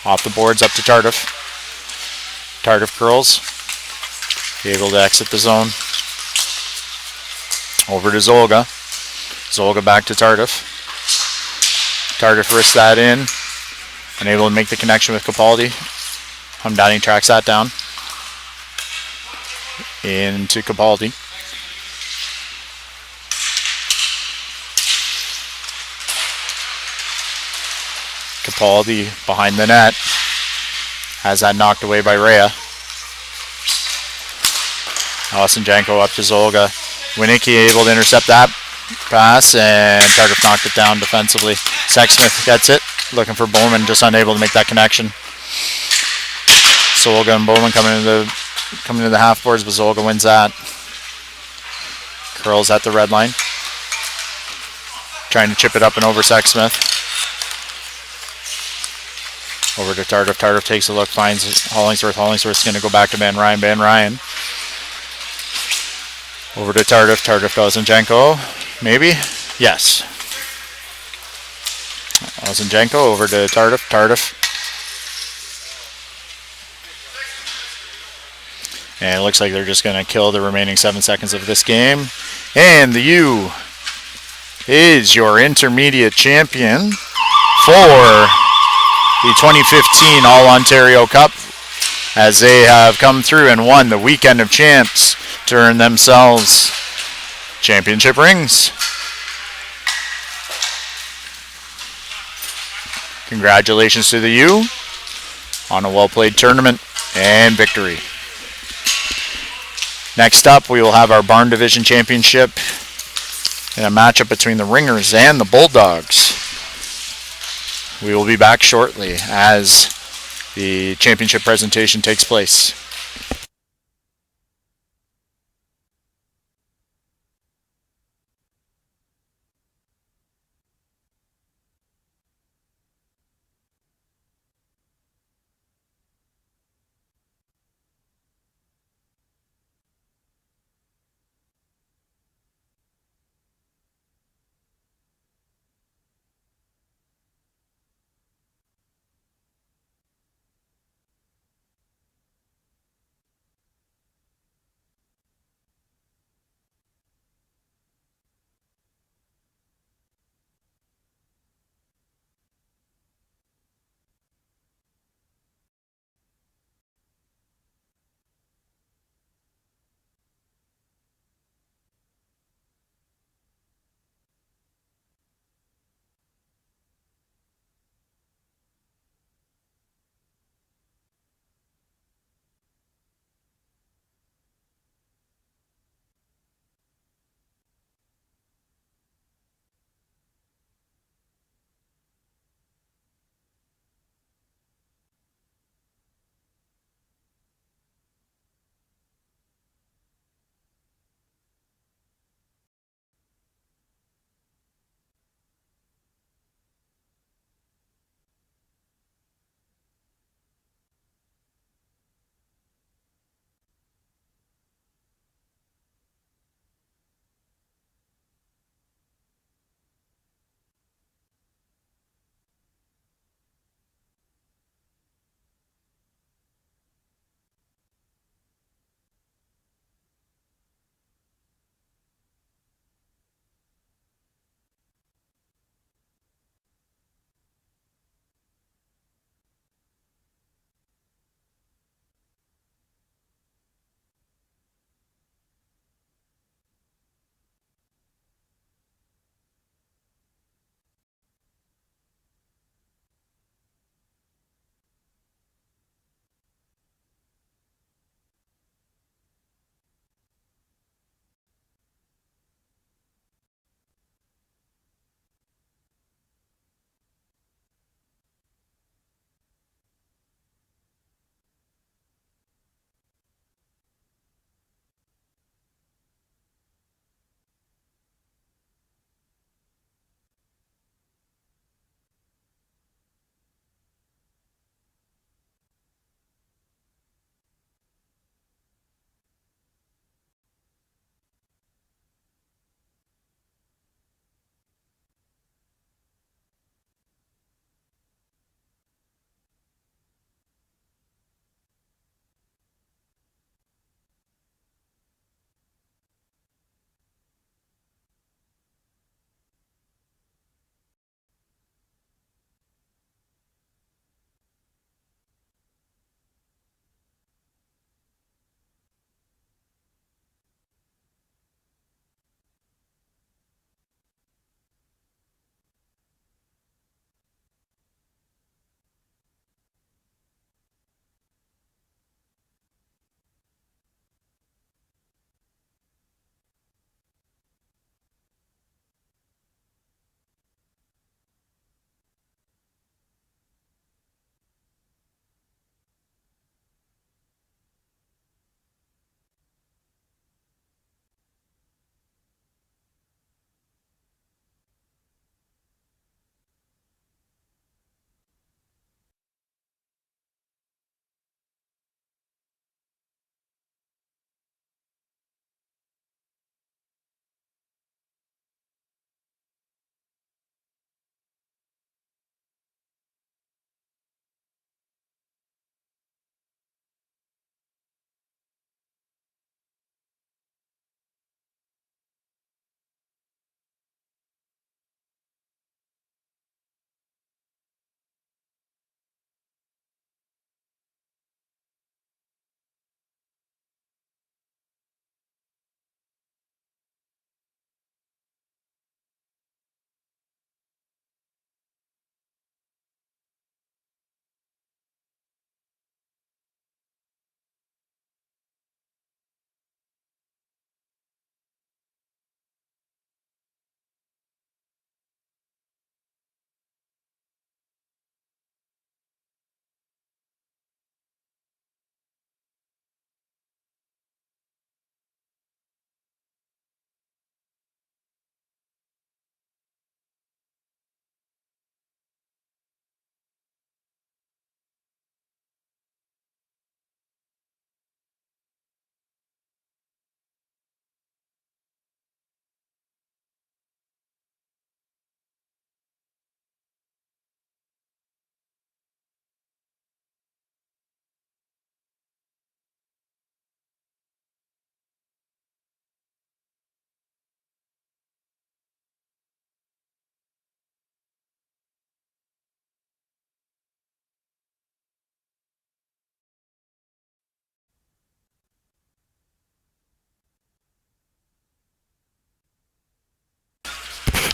Off the boards up to Tardif. Tardif curls. Able to exit the zone. Over to Zolga. Zolga back to Tardif. Tardif wrists that in. Unable to make the connection with Capaldi. Hamdani tracks that down. Into Capaldi. Capaldi behind the net. Has that knocked away by Rhea. Osinjenko up to Zolga. Winicki able to intercept that pass, and Tardif knocked it down defensively. Sexsmith gets it, looking for Bowman, just unable to make that connection. Zolga and Bowman coming into the half boards, but Zolga wins that. Curls at the red line. Trying to chip it up and over Sexsmith. Over to Tardif. Tardif takes a look, finds Hollingsworth. Hollingsworth's going to go back to Van Ryan. Van Ryan. Over to Tardif. Tardif to Osinjenko. Maybe? Yes. Osinjenko over to Tardif. Tardif. And it looks like they're just going to kill the remaining 7 seconds of this game. And the U is your intermediate champion for the 2015 All-Ontario Cup, as they have come through and won the Weekend of Champs to earn themselves championship rings. Congratulations to the U on a well-played tournament and victory. Next up, we will have our Barn Division Championship in a matchup between the Ringers and the Bulldogs. We will be back shortly as the championship presentation takes place.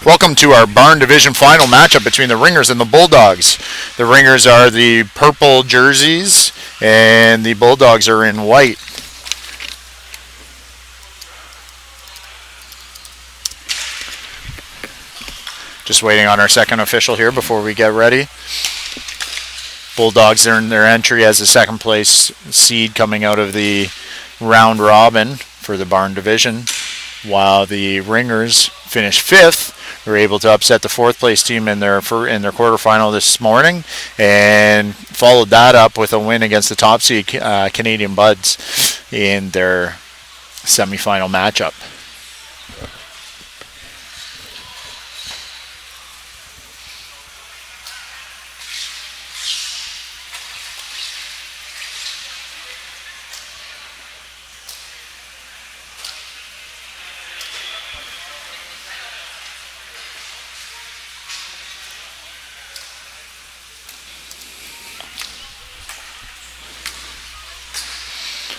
Welcome to our Barn Division final matchup between the Ringers and the Bulldogs. The Ringers are the purple jerseys, and the Bulldogs are in white. Just waiting on our second official here before we get ready. Bulldogs earned their entry as the second place seed coming out of the round robin for the Barn Division, while the Ringers finished fifth. They were able to upset the fourth place team in their quarterfinal this morning, and followed that up with a win against the top seed Canadian Budz in their semifinal matchup.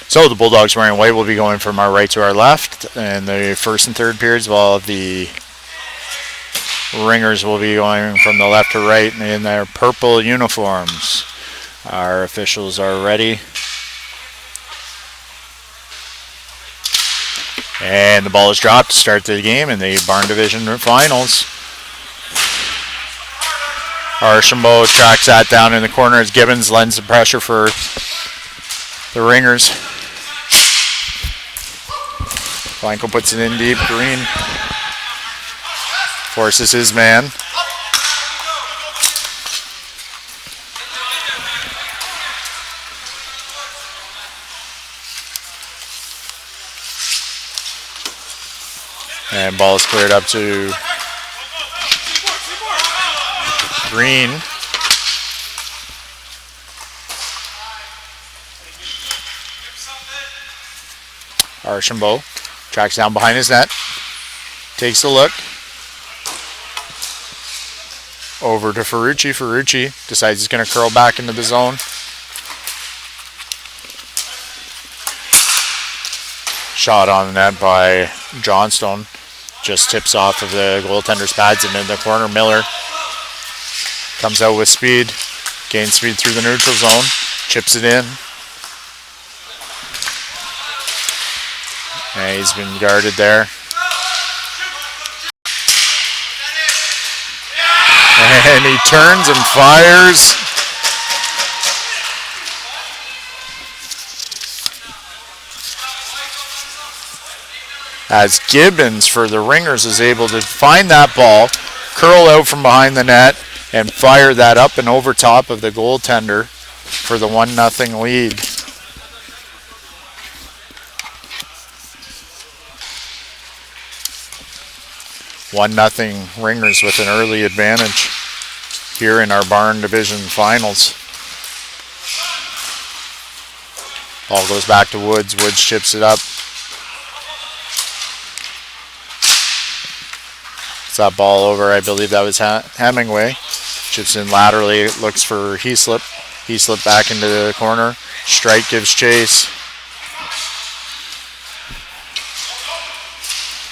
So the Bulldogs wearing white will be going from our right to our left in the first and third periods, while the Ringers will be going from the left to right in their purple uniforms. Our officials are ready. And the ball is dropped to start the game in the Barn Division finals. Archambault tracks that down in the corner as Gibbons lends the pressure for the Ringers. Blanco puts it in deep. Green forces his man. And ball is cleared up to Green. Archambault tracks down behind his net, takes a look, over to Ferrucci. Ferrucci decides he's going to curl back into the zone. Shot on the net by Johnstone, just tips off of the goaltender's pads and in the corner. Miller comes out with speed, gains speed through the neutral zone, chips it in. And he's been guarded there. And he turns and fires. As Gibbons for the Ringers is able to find that ball, curl out from behind the net, and fire that up and over top of the goaltender for the 1-0 lead. Nothing Ringers with an early advantage here in our Barn Division finals. Ball goes back to Woods. Woods chips it up. It's that ball over. I believe that was Hemingway. Chips in laterally. Looks for Heaslip. Heaslip back into the corner. Strike gives chase.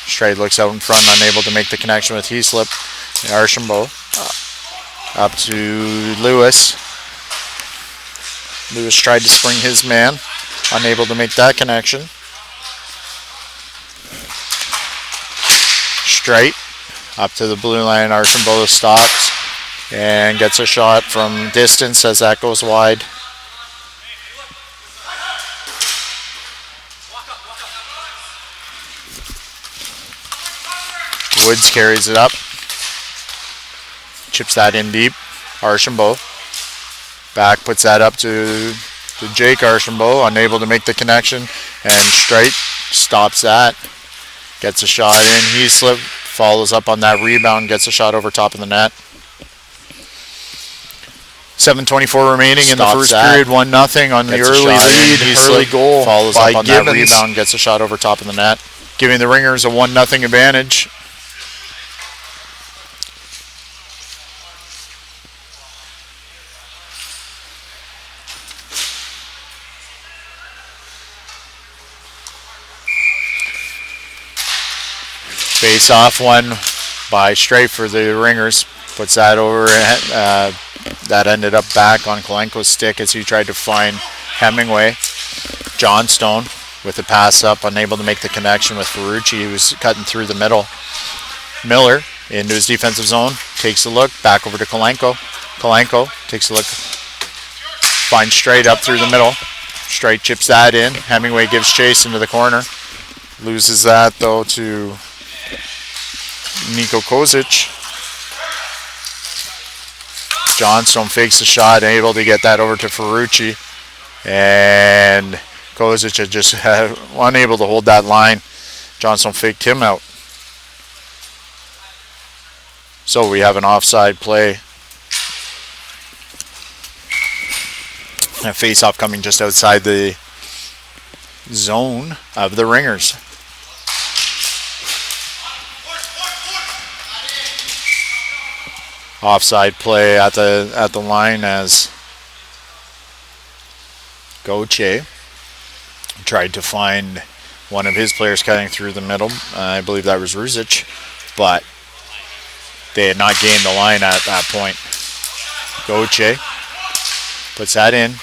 Stride looks out in front, unable to make the connection with Heaslip. Archambault up to Lewis. Lewis tried to spring his man, unable to make that connection. Straight up to the blue line. Archambault stops and gets a shot from distance as that goes wide. Woods carries it up. Chips that in deep. Archambault. Back puts that up to Jake Archambault. Unable to make the connection. And Straight stops that. Gets a shot in. Heaslip follows up on that rebound. Gets a shot over top of the net. 7:24 remaining in the first period. 1-0 on the early lead. Early goal follows up on that rebound. Gets a shot over top of the net, giving the Ringers a 1-0 advantage. Face off one by straight for the Ringers. Puts that over. That ended up back on Kalenko's stick as he tried to find Hemingway. Johnstone with the pass up, unable to make the connection with Ferrucci, who was cutting through the middle. Miller into his defensive zone, takes a look, back over to Kalenko. Kalenko takes a look, finds Straight up through the middle. Straight chips that in. Hemingway gives chase into the corner. Loses that though to Niko Kozic. Johnstone fakes the shot, able to get that over to Ferrucci. And Kozic had just unable to hold that line. Johnstone faked him out. So we have an offside play. A face-off coming just outside the zone of the Ringers. Offside play at the line as Gauthier tried to find one of his players cutting through the middle. I believe that was Ruzic, but they had not gained the line at that point. Gauthier puts that in.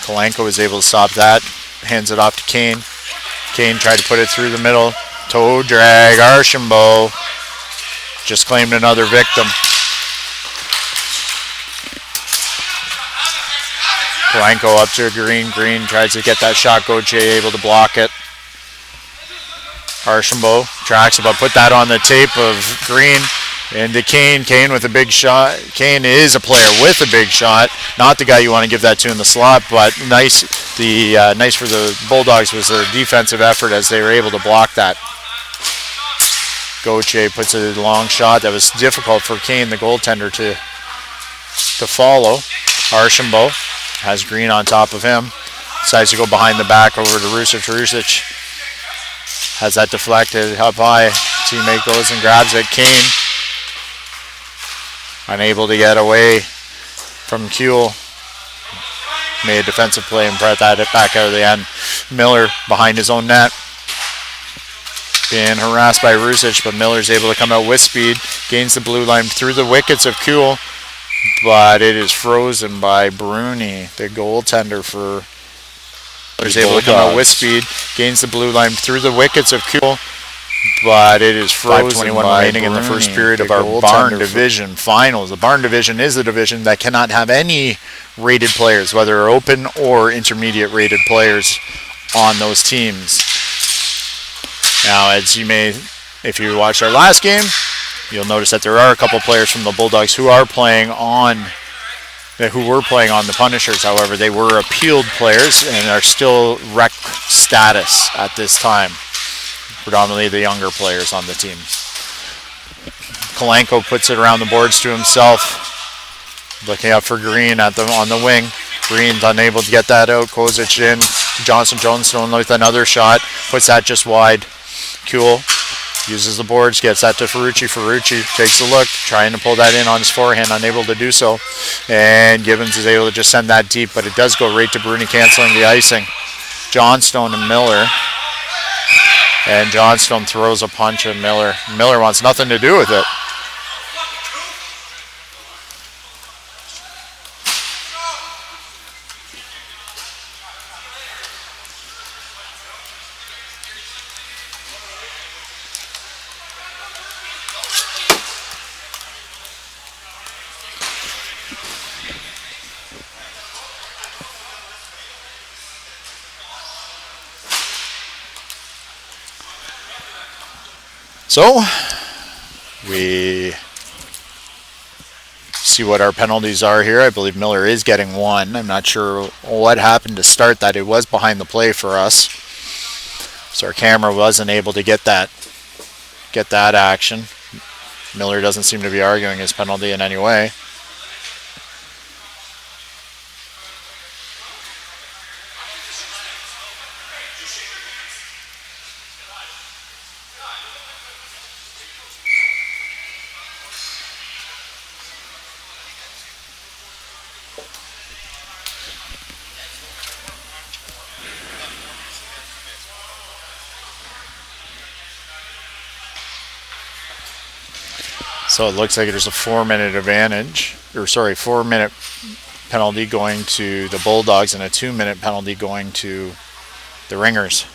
Kalenko is able to stop that. Hands it off to Kane. Kane tried to put it through the middle. Toe drag. Archambault just claimed another victim. Kalenko up to Green. Green tries to get that shot. Gauthier able to block it. Archambault tracks it, but put that on the tape of Green. Into Kane. Kane with a big shot. Kane is a player with a big shot. Not the guy you want to give that to in the slot, but nice. Nice for the Bulldogs was their defensive effort as they were able to block that. Gauthier puts a long shot that was difficult for Kane, the goaltender, to follow. Archambault has Green on top of him. Decides to go behind the back over to Rusic. Rusic has that deflected up high. Teammate goes and grabs it. Kane unable to get away from Kuehl. Made a defensive play and brought that back out of the end. Miller behind his own net. Being harassed by Rusic, but Miller's able to come out with speed. Gains the blue line through the wickets of Kuehl, but it is frozen by Bruni, the goaltender for Miller's able to come out with speed. Gains the blue line through the wickets of Kuehl, but it is frozen 21 remaining in the first period of our Barn Division Finals. The Barn Division is a division that cannot have any rated players, whether open or intermediate rated players on those teams. Now, as you may, if you watched our last game, you'll notice that there are a couple players from the Bulldogs who were playing on the Punishers. However, they were appealed players and are still rec status at this time. Predominantly the younger players on the team. Kalenko puts it around the boards to himself. Looking up for Green on the wing. Green's unable to get that out. Kozic in. Johnstone with another shot. Puts that just wide. Kuehl uses the boards. Gets that to Ferrucci. Ferrucci takes a look. Trying to pull that in on his forehand. Unable to do so. And Gibbons is able to just send that deep. But it does go right to Bruni, canceling the icing. Johnstone and Miller. And Johnstone throws a punch at Miller. Miller wants nothing to do with it. So, we see what our penalties are here. I believe Miller is getting one. I'm not sure what happened to start that. It was behind the play for us. So our camera wasn't able to get that action. Miller doesn't seem to be arguing his penalty in any way. So it looks like there's a 4-minute advantage, or sorry, 4-minute penalty going to the Bulldogs and a 2-minute penalty going to the Ringers.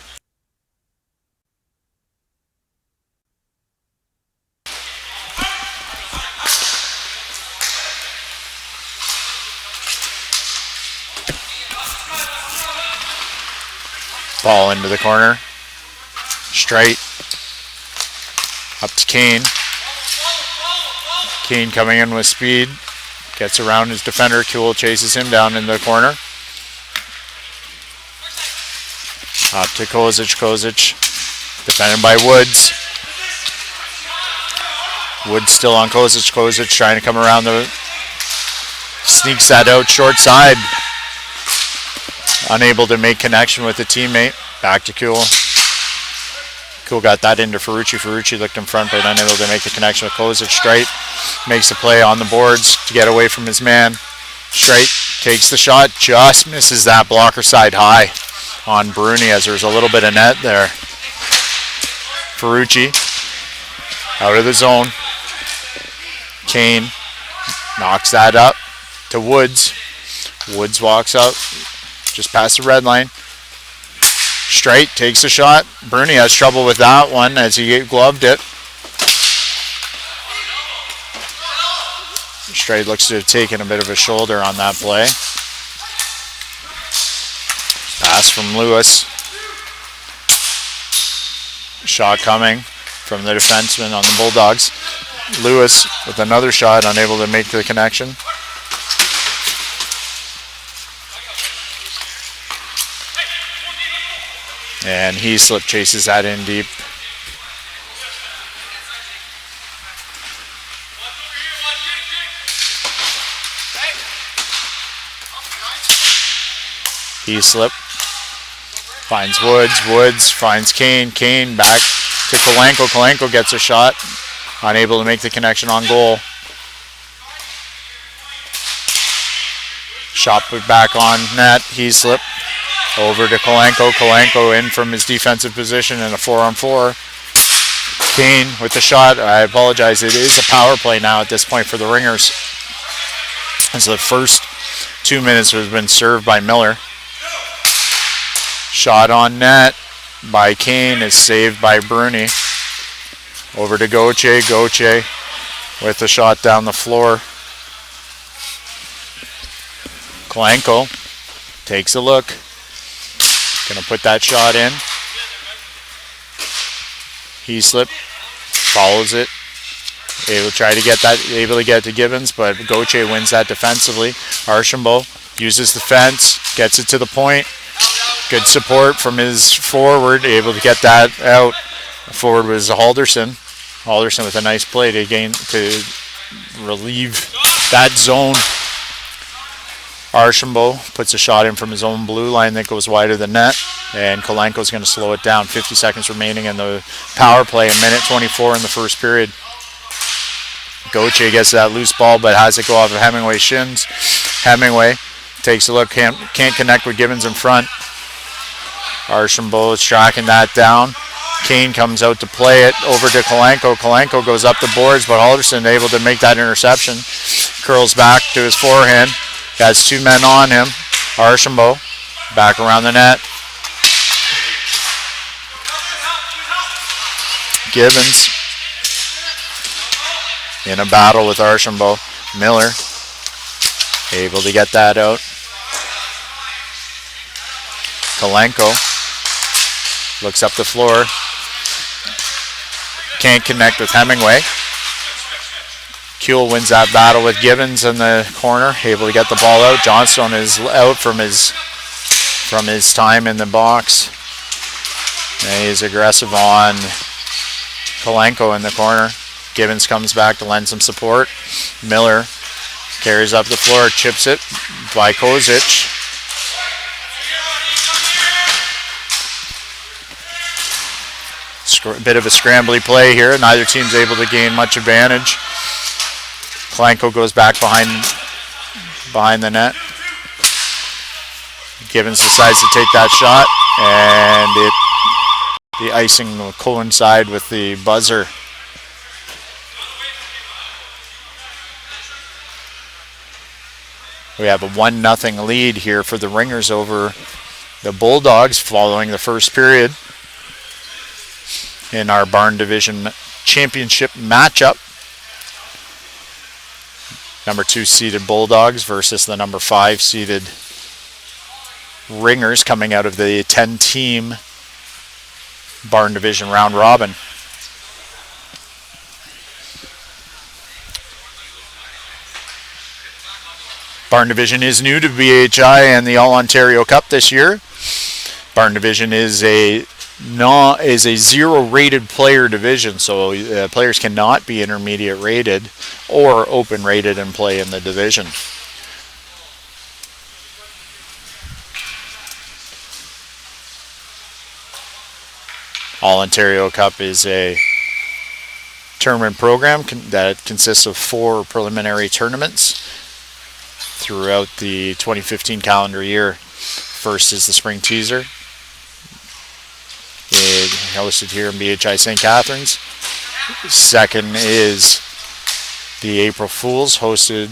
Ball into the corner. Straight. Up to Kane. Kane coming in with speed. Gets around his defender. Kuhl chases him down in the corner. Up to Kozic. Kozic. Defended by Woods. Woods still on Kozic. Kozic trying to come around the... Sneaks that out short side. Unable to make connection with a teammate. Back to Kuhl. Kuhl got that into Ferrucci. Ferrucci looked in front but unable to make the connection with Kozic. Straight makes a play on the boards to get away from his man. Straight takes the shot. Just misses that blocker side high on Bruni as there's a little bit of net there. Ferrucci out of the zone. Kane knocks that up to Woods. Woods walks up just past the red line. Straight takes a shot. Bruni has trouble with that one as he gloved it. Straight looks to have taken a bit of a shoulder on that play. Pass from Lewis. Shot coming from the defenseman on the Bulldogs. Lewis with another shot, unable to make the connection. And he slip chases that in deep. He slip. Finds Woods. Woods finds Kane. Kane back to Kolenko. Kolenko gets a shot. Unable to make the connection on goal. Shot put back on net. He slip. Over to Kolenko. Kolenko in from his defensive position in a 4-on-4. Kane with the shot. I apologize. It is a power play now at this point for the Ringers. As the first 2 minutes has been served by Miller. Shot on net by Kane is saved by Bruni. Over to Gauthier. Gauthier with the shot down the floor. Kolenko takes a look. Gonna put that shot in. He slip, follows it. Able to try to get that, able to get to Gibbons, but Gauthier wins that defensively. Archambault uses the fence, gets it to the point. Good support from his forward, able to get that out. The forward was Halderson. Halderson with a nice play to relieve that zone. Archambault puts a shot in from his own blue line that goes wide of the net, and Kolenko's going to slow it down. 50 seconds remaining in the power play, a minute 24 in the first period. Gauthier gets that loose ball, but has it go off of Hemingway's shins. Hemingway takes a look, can't connect with Gibbons in front. Archambault is tracking that down. Kane comes out to play it over to Kolenko. Kolenko goes up the boards, but Halderson able to make that interception. Curls back to his forehand. Has two men on him. Archambault back around the net. Gibbons in a battle with Archambault. Miller able to get that out. Kolenko looks up the floor. Can't connect with Hemingway. Kuhl wins that battle with Gibbons in the corner, able to get the ball out. Johnstone is out from his time in the box. And he's aggressive on Kolenko in the corner. Gibbons comes back to lend some support. Miller carries up the floor, chips it by Kozic. A bit of a scrambly play here. Neither team's able to gain much advantage. Kolenko goes back behind the net. Gibbons decides to take that shot, and the icing will coincide with the buzzer. We have a 1-0 lead here for the Ringers over the Bulldogs following the first period in our Barn Division Championship matchup. Number 2 seeded Bulldogs versus the number 5 seeded Ringers coming out of the 10-team Barn Division round robin. Barn Division is new to BHi and the All-Ontario Cup this year. Barn Division is a 0-rated player division, so players cannot be intermediate rated or open rated and play in the division. All-Ontario Cup is a tournament program that consists of 4 preliminary tournaments throughout the 2015 calendar year. First is the spring teaser, hosted here in BHi St Catharines. Second is the April Fools, hosted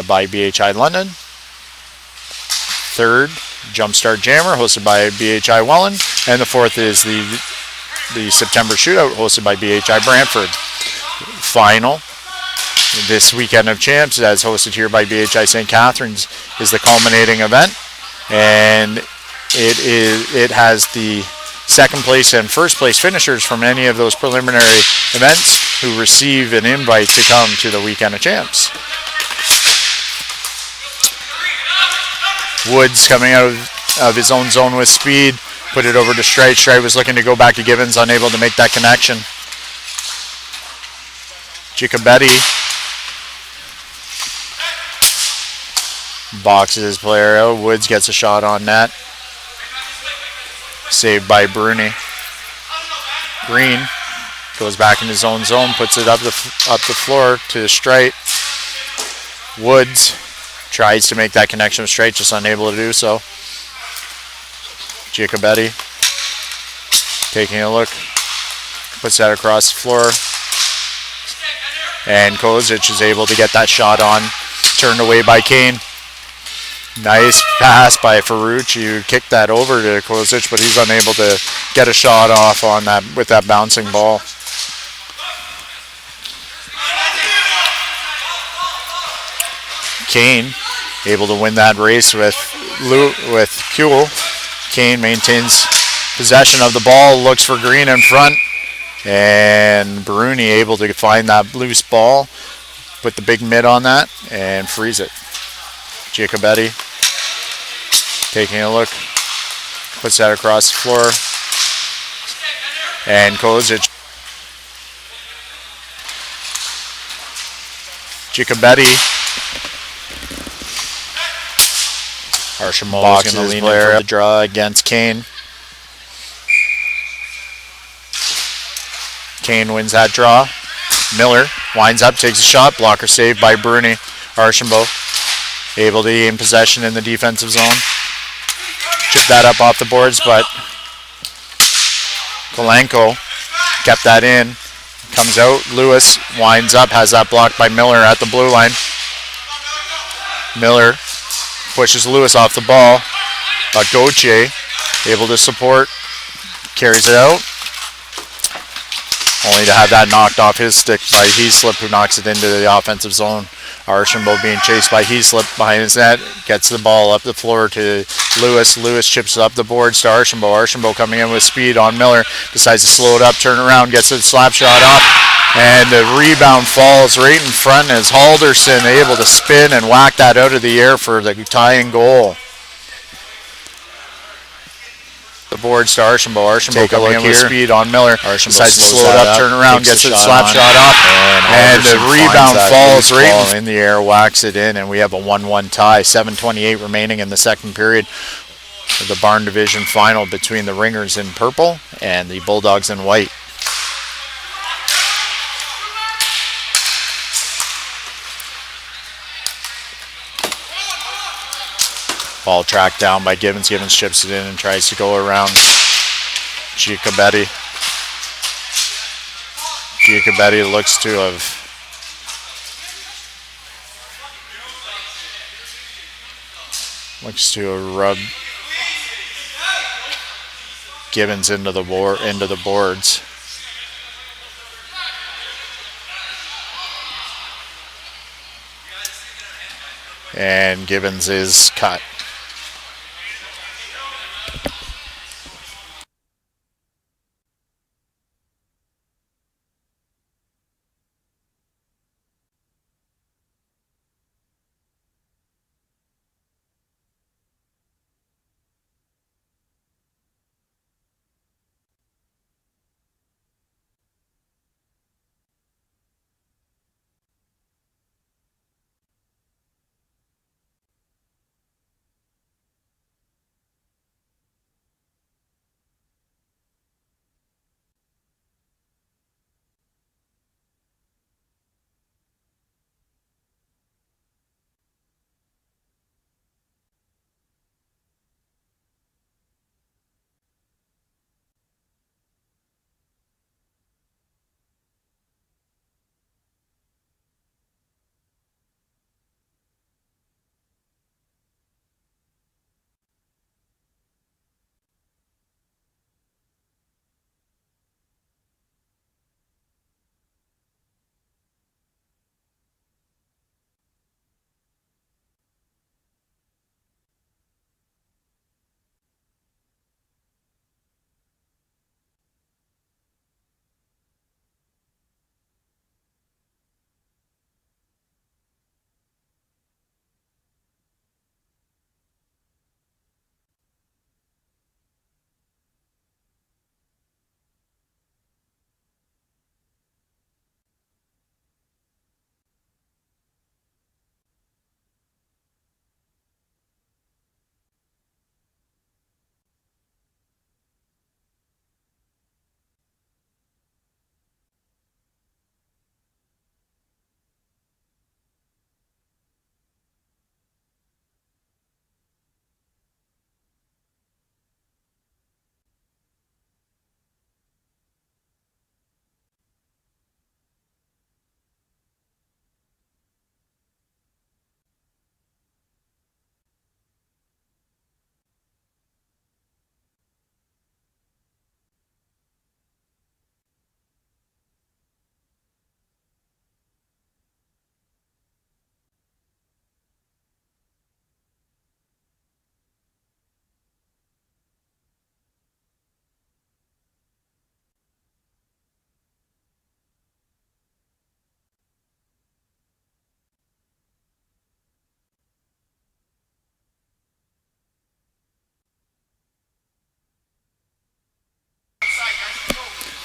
by BHi London. Third, Jumpstart Jammer, hosted by BHi Welland. And the fourth is the September Shootout, hosted by BHi Brantford. Final, this weekend of champs, as hosted here by BHi St Catharines, is the culminating event, and it has the second place and first place finishers from any of those preliminary events who receive an invite to come to the weekend of champs. Woods coming out of his own zone with speed, put it over to Strite. Strite was looking to go back to Gibbons, unable to make that connection. Giacobetti boxes his player out. Woods gets a shot on net. Saved by Bruni. Green goes back in his own zone, puts it up the floor to Strite. Woods tries to make that connection with Strite, just unable to do so. Giacobetti taking a look, puts that across the floor, and Kozic is able to get that shot on, turned away by Kane. Nice pass by Ferrucci, who kicked that over to Kozic, but he's unable to get a shot off on that with that bouncing ball. Kane able to win that race with Kuhl. Kane maintains possession of the ball, looks for Green in front, and Bruni able to find that loose ball, put the big mid on that, and freeze it. Giacobetti taking a look, puts that across the floor, and Kozic. Giacobetti. Archibald is going to lean in for the draw against Kane. Kane wins that draw. Miller winds up, takes a shot, blocker saved by Bruni. Archambault able to gain possession in the defensive zone. Chip that up off the boards, but Kolenko kept that in. Comes out, Lewis winds up, has that blocked by Miller at the blue line. Miller pushes Lewis off the ball, but Gauthier able to support, carries it out, only to have that knocked off his stick by Heaslip, who knocks it into the offensive zone. Archambault being chased by Heaslip behind his net, gets the ball up the floor to Lewis. Lewis chips it up the boards to Archambault. Archambault coming in with speed on Miller, decides to slow it up, turn around, gets a slap shot off, and the rebound falls right in front as Halderson able to spin and whack that out of the air for the tying goal. The boards to Archambault. Archambault coming in with speed on Miller. Decides to slow it up, turn around, gets a slap shot off, and the rebound falls right in the air, whacks it in, and we have a 1-1 tie. 7:28 remaining in the second period of the Barn Division final between the Ringers in purple and the Bulldogs in white. Ball tracked down by Gibbons. Gibbons chips it in and tries to go around Giacobetti. Giacobetti looks to have Looks to rub Gibbons into the boards. And Gibbons is cut.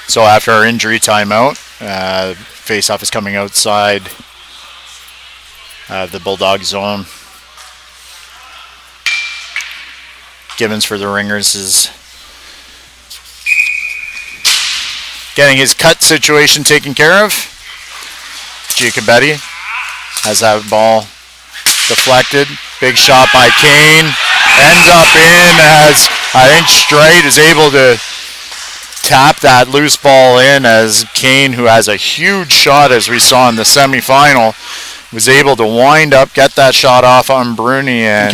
So after our injury timeout, face-off is coming outside the Bulldog zone. Gibbons for the Ringers is getting his cut situation taken care of. Giacobetti has that ball deflected. Big shot by Kane. Ends up in as I think Streit is able to tap that loose ball in, as Kane, who has a huge shot as we saw in the semifinal, was able to wind up, get that shot off on Bruni, and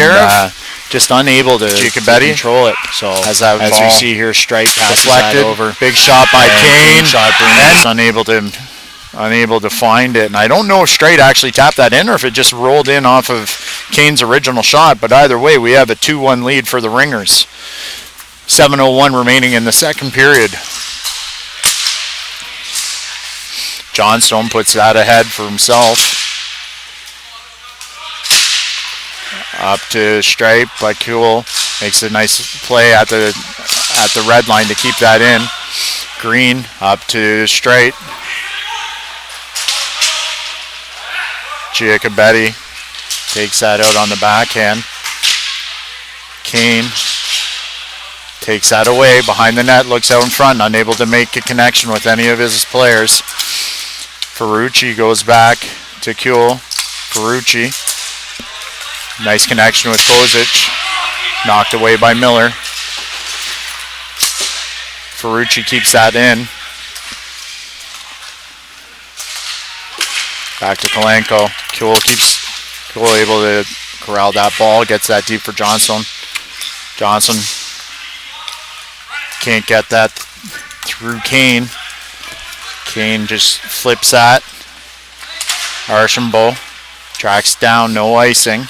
just unable to control it. So as we see here, Streit passes that over. Big shot by Kane. Bruni's unable to find it, and I don't know if Streit actually tapped that in or if it just rolled in off of Kane's original shot, but either way, we have a 2-1 lead for the Ringers. 7:01 remaining in the second period. Johnstone puts that ahead for himself. Up to Streit, but Kuhl makes a nice play at the red line to keep that in. Green up to Streit. Giacobetti takes that out on the backhand. Kane takes that away behind the net, looks out in front, unable to make a connection with any of his players. Ferrucci goes back to Kuhl. Ferrucci, nice connection with Kozic, knocked away by Miller. Ferrucci keeps that in. Back to Kalenko. Kuhl able to corral that ball, gets that deep for Johnson. Johnson can't get that through Kane. Kane just flips that. Archambault tracks down, no icing.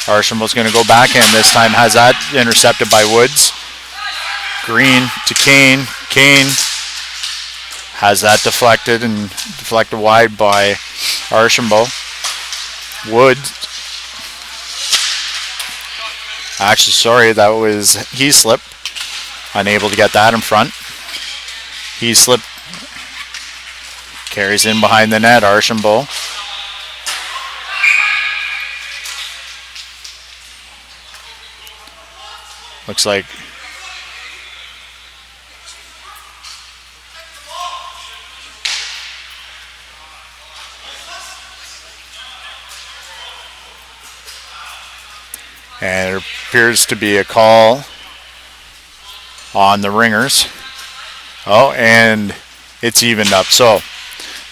Archambault's going to go backhand this time, has that intercepted by Woods. Green to Kane. Kane has that deflected and deflected wide by Archambault. Woods. Actually, sorry, that was Heaslip. Unable to get that in front. Heaslip carries in behind the net. Archambault. Looks like and there appears to be a call on the Ringers. Oh, and it's evened up. So,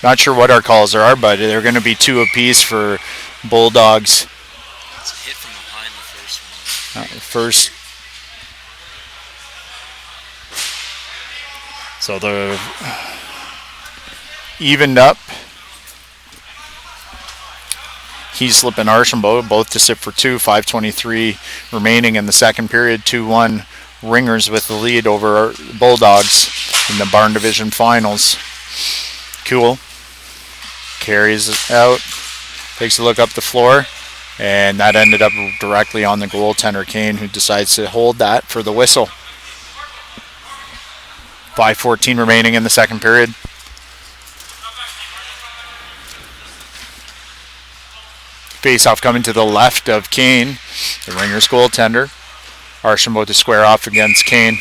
not sure what our calls are, but they're going to be 2 apiece for Bulldawgs. It's a hit from behind the first one. First. So the evened up. Heaslip and Archambault both to sit for 2. 5:23 remaining in the second period. 2-1 Ringers with the lead over Bulldawgs in the Barn Division Finals. Cool. Carries it out. Takes a look up the floor. And that ended up directly on the goaltender, Kane, who decides to hold that for the whistle. 5:14 remaining in the second period. Face-off coming to the left of Kane, the Ringers goaltender. Archambault to square off against Kane.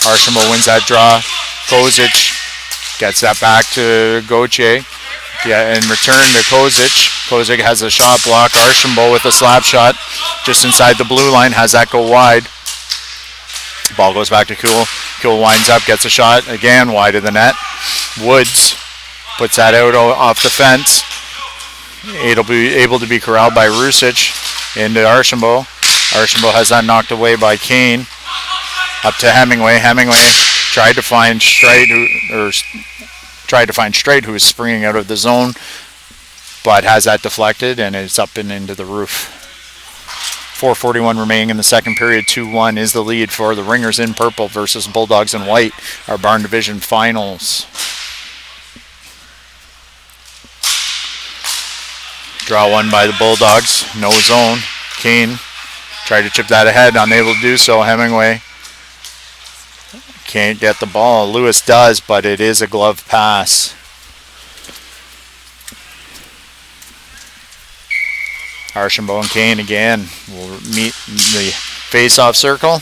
Archambault wins that draw. Kozic gets that back to Gauthier. Yeah, in return to Kozic. Kozic has a shot block. Archambault with a slap shot just inside the blue line, has that go wide. Ball goes back to Kuhl. Kuhl winds up, gets a shot again wide of the net. Woods puts that out off the fence. It'll be able to be corralled by Rusic into Archambault. Archambault has that knocked away by Kane. Up to Hemingway. Hemingway tried to find Straight, who is springing out of the zone, but has that deflected, and it's up and into the roof. 4:41 remaining in the second period. 2-1 is the lead for the Ringers in purple versus Bulldawgs in white, our Barn Division Finals. Draw one by the Bulldawgs. No zone. Kane tried to chip that ahead. Unable to do so. Hemingway can't get the ball. Lewis does, but it is a glove pass. Archambault and Kane again will meet in the face-off circle.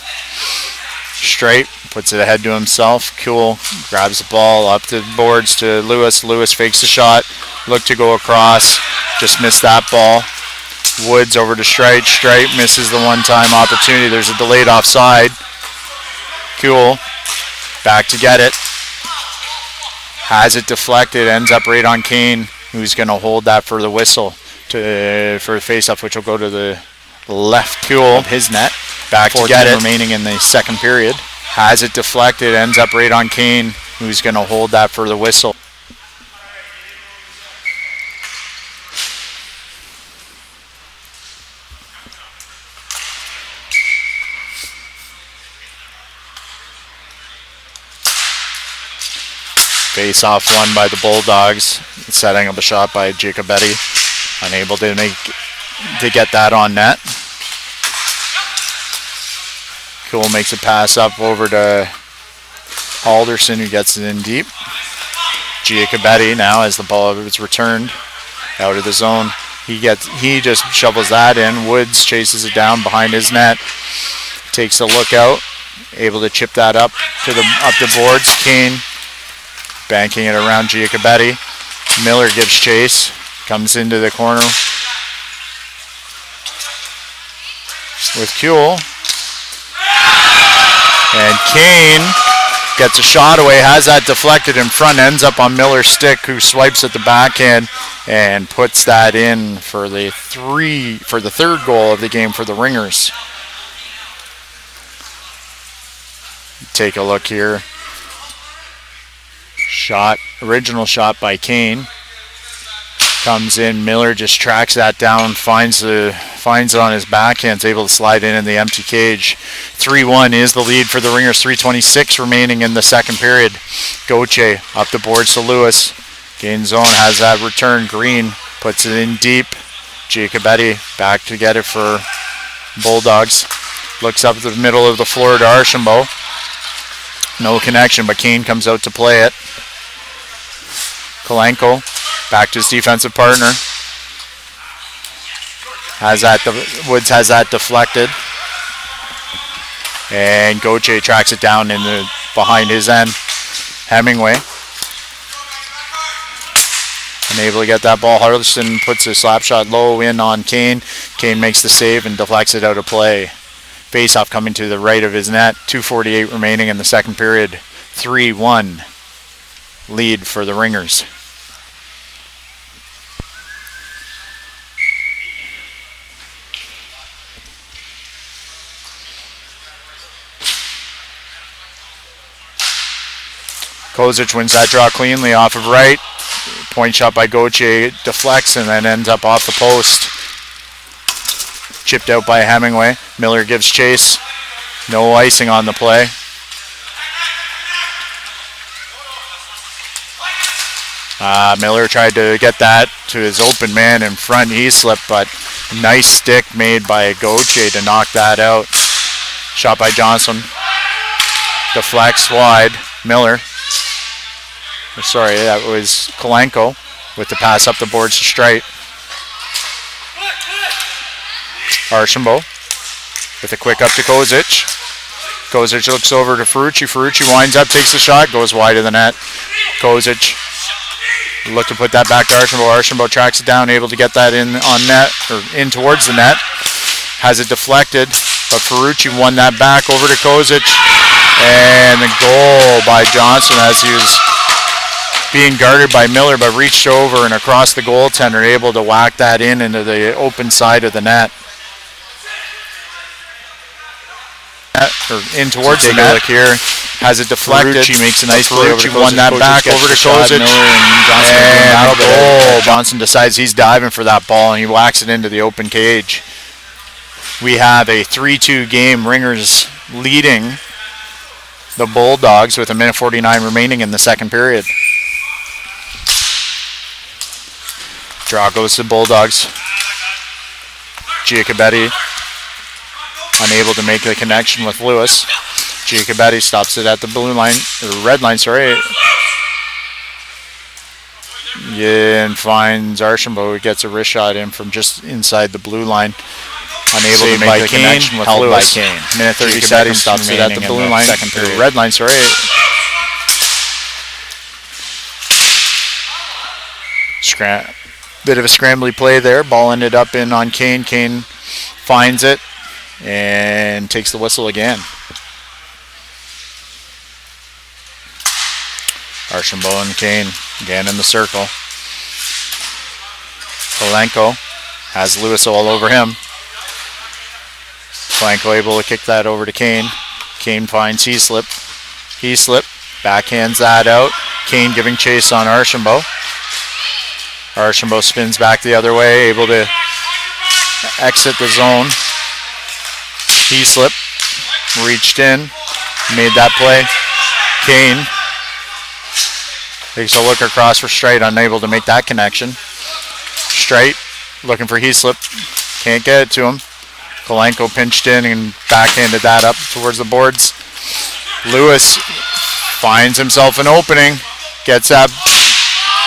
Straight puts it ahead to himself. Kuhl grabs the ball up the boards to Lewis. Lewis fakes the shot. Look to go across. Just missed that ball. Woods over to Straight. Straight misses the one-time opportunity. There's a delayed offside. Kuhl back to get it. Has it deflected. Ends up right on Kane, who's going to hold that for the whistle for the face-off, which will go to the left Kuhl of his net. Back to get it. Remaining in the second period. Has it deflected. Ends up right on Kane, who's going to hold that for the whistle. Face-off won by the Bulldawgs. Setting up a shot by Jacobetti. Unable to get that on net. Kuhl makes a pass up over to Alderson, who gets it in deep. Jacobetti now, as the ball is returned out of the zone, he just shovels that in. Woods chases it down behind his net. Takes a look out. Able to chip that up the boards. Kane banking it around Jacobetti. Miller gives chase. Comes into the corner with Kuhl. And Kane Gets a shot away, has that deflected in front, ends up on Miller's stick, who swipes at the backhand and puts that in for the third goal of the game for the Ringers. Take a look here. Original shot by Kane. Comes in, Miller just tracks that down, finds it on his backhand, is able to slide in the empty cage. 3-1 is the lead for the Ringers, 3:26 remaining in the second period. Gauthier up the boards to Lewis. Gain zone, has that return, Green puts it in deep. Giacobetti back to get it for Bulldawgs. Looks up at the middle of the floor to Archambault. No connection, but Kane comes out to play it. Kalenko back to his defensive partner. Woods has that deflected. And Gauthier tracks it down behind his end. Hemingway. Unable to get that ball. Harleston puts a slap shot low in on Kane. Kane makes the save and deflects it out of play. Face-off coming to the right of his net. 2:48 remaining in the second period. 3-1 lead for the Ringers. Kozic wins that draw cleanly off of right. Point shot by Gauthier deflects and then ends up off the post. Chipped out by Hemingway. Miller gives chase. No icing on the play. Miller tried to get that to his open man in front. He slipped, but nice stick made by Gauthier to knock that out. Shot by Johnson. Deflects wide. Miller. Sorry, that was Kalenko with the pass up the boards to Streit. Archambault with a quick up to Kozic. Kozic looks over to Ferrucci. Ferrucci winds up, takes the shot, goes wide of the net. Kozic look to put that back to Archambault. Archambault tracks it down, able to get that in on net, or in towards the net. Has it deflected, but Ferrucci won that back over to Kozic. And the goal by Johnson as he was being guarded by Miller, but reached over and across the goaltender, able to whack that into the open side of the net. Or in towards the net. Look here, has it deflected. Ferrucci makes a nice play over to Kozic. Won that back over to Kozic. And goal. Johnson decides he's diving for that ball and he whacks it into the open cage. We have a 3-2 game. Ringers leading the Bulldogs with 1:49 remaining in the second period. Draw goes to Bulldogs. Giacobetti unable to make the connection with Lewis. Giacobetti stops it at the blue line, or red line, sorry. Yeah, and finds Archambault, who gets a wrist shot in from just inside the blue line. Unable to make the connection with Lewis. By Kane. Minute 30 seconds stops it at the blue line, second period. Red line, sorry. Bit of a scrambly play there. Ball ended up in on Kane. Kane finds it and takes the whistle again. Archambault and Kane again in the circle. Kalenko has Lewis all over him. Kalenko able to kick that over to Kane. Kane finds Heaslip. Heaslip backhands that out. Kane giving chase on Archambault. Archambault spins back the other way, able to exit the zone. Heaslip reached in, made that play. Kane takes a look across for Streit, unable to make that connection. Streit looking for Heaslip, can't get it to him. Kalenko pinched in and backhanded that up towards the boards. Lewis finds himself an opening, gets that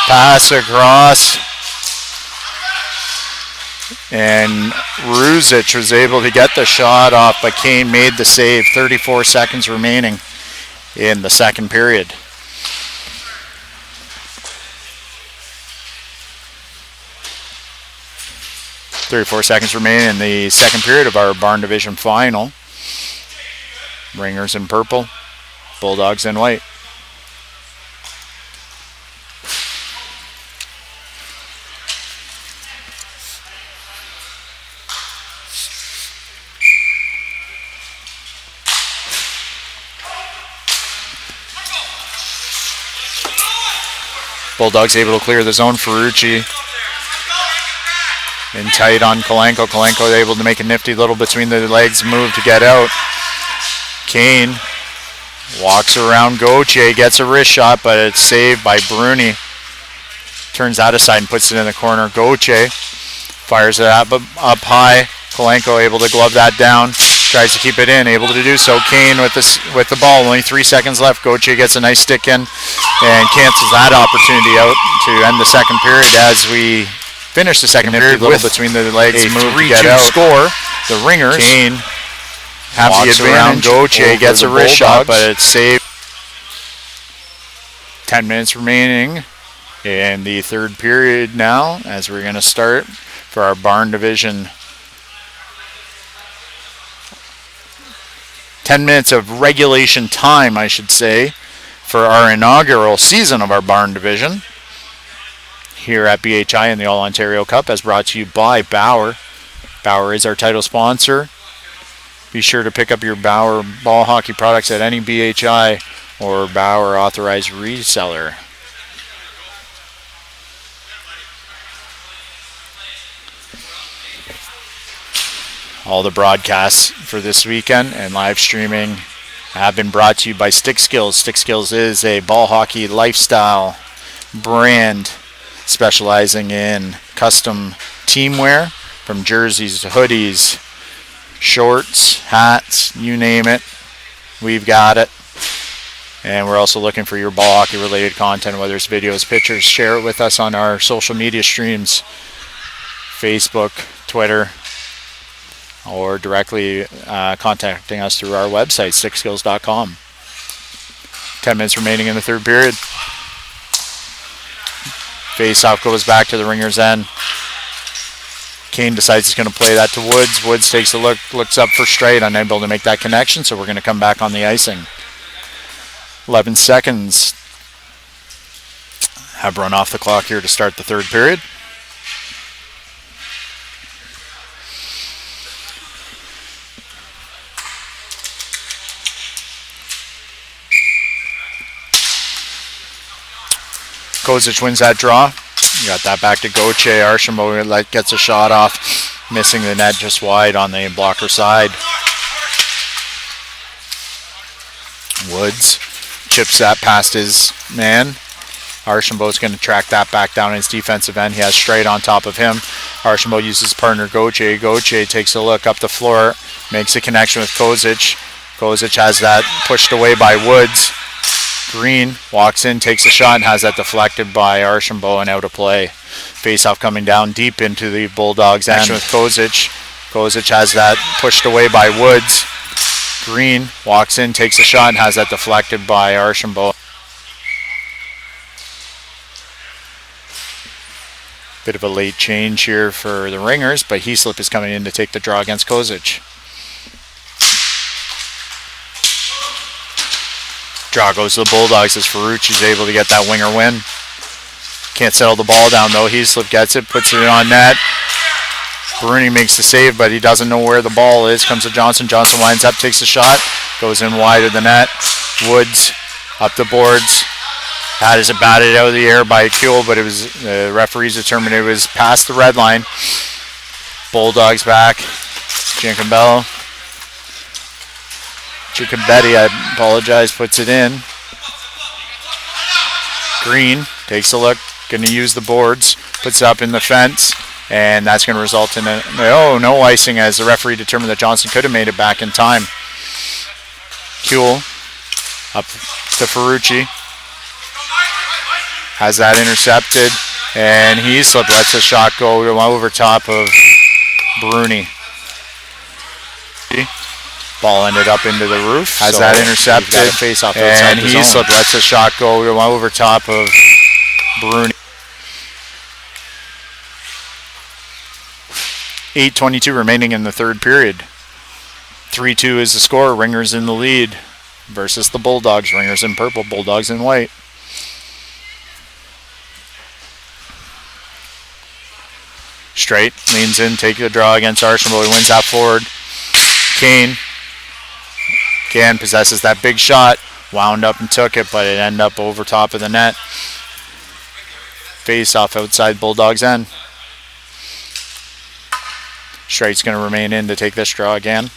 pass across, and Ruzic was able to get the shot off, but Kane made the save. 34 seconds remaining in the second period. In the second period of our Barn Division final. Ringers in purple, Bulldogs in white. Bulldogs able to clear the zone. Ferrucci in tight on Kalenko. Kalenko able to make a nifty little between the legs move to get out. Kane walks around Gauthier, gets a wrist shot, but it's saved by Bruni. Turns that aside and puts it in the corner. Gauthier fires it up high. Kalenko able to glove that down. Tries to keep it in, able to do so. Kane with the ball, only 3 seconds left. Gauthier gets a nice stick in and cancels that opportunity out to end the second period as we finish the second period with between the legs a move to 3-2 get out. score. The Ringers Kane have the advantage. Gauthier gets a wrist shot, but it's saved. 10 minutes remaining in the third period now as we're going to start for our barn division. 10 minutes of regulation time, I should say, for our inaugural season of our barn division here at BHi in the All-Ontario Cup, as brought to you by Bauer. Bauer is our title sponsor. Be sure to pick up your Bauer ball hockey products at any BHi or Bauer authorized reseller. All the broadcasts for this weekend and live streaming have been brought to you by Stick Skills. Stick Skills is a ball hockey lifestyle brand specializing in custom teamwear, from jerseys to hoodies, shorts, hats, you name it. We've got it. And we're also looking for your ball hockey related content, whether it's videos, pictures. Share it with us on our social media streams, Facebook, Twitter, or directly contacting us through our website, stickskills.com. 10 minutes remaining in the third period. Face-off goes back to the Ringers' end. Kane decides he's going to play that to Woods. Woods takes a look, looks up for straight, unable to make that connection, so we're going to come back on the icing. 11 seconds have run off the clock here to start the third period. Kozic wins that draw. Got that back to Gauthier. Archambault gets a shot off, missing the net just wide on the blocker side. Woods chips that past his man. Archambault's going to track that back down in his defensive end. He has straight on top of him. Archambault uses partner Gauthier. Gauthier takes a look up the floor, makes a connection with Kozic. Kozic has that pushed away by Woods. Green walks in, takes a shot, and has that deflected by Archambault and out of play. Face-off coming down deep into the Bulldogs' end with Kozic. Kozic has that pushed away by Woods. Green walks in, takes a shot, and has that deflected by Archambault. Bit of a late change here for the Ringers, but Heaslip is coming in to take the draw against Kozic. Draw goes to the Bulldogs as Ferrucci's able to get that winger win. Can't settle the ball down though. Heaslip gets it, puts it on net. Bruni makes the save, but he doesn't know where the ball is. Comes to Johnson. Johnson winds up, takes a shot, goes in wide of the net. Woods up the boards. Had it batted out of the air by Kuehl, but it was the referees determined it was past the red line. Bulldogs back. Giacomello. Giacometti, I apologize, puts it in. Green takes a look, going to use the boards, puts it up in the fence, and that's going to result in no icing as the referee determined that Johnson could have made it back in time. Kuehl up to Ferrucci. Has that intercepted, and Heaslip lets the shot go over top of Bruni. Ball ended up into the roof. Has that intercepted, and Heaslip lets the shot go over top of Bruni. 8:22 remaining in the third period. 3-2 is the score. Ringers in the lead. versus the Bulldogs. Ringers in purple, Bulldogs in white. Straight, leans in, take the draw against Archambault. He wins that forward. Kane, again, possesses that big shot. Wound up and took it, but it ended up over top of the net. Face off outside Bulldogs end. Straight's going to remain in to take this draw again,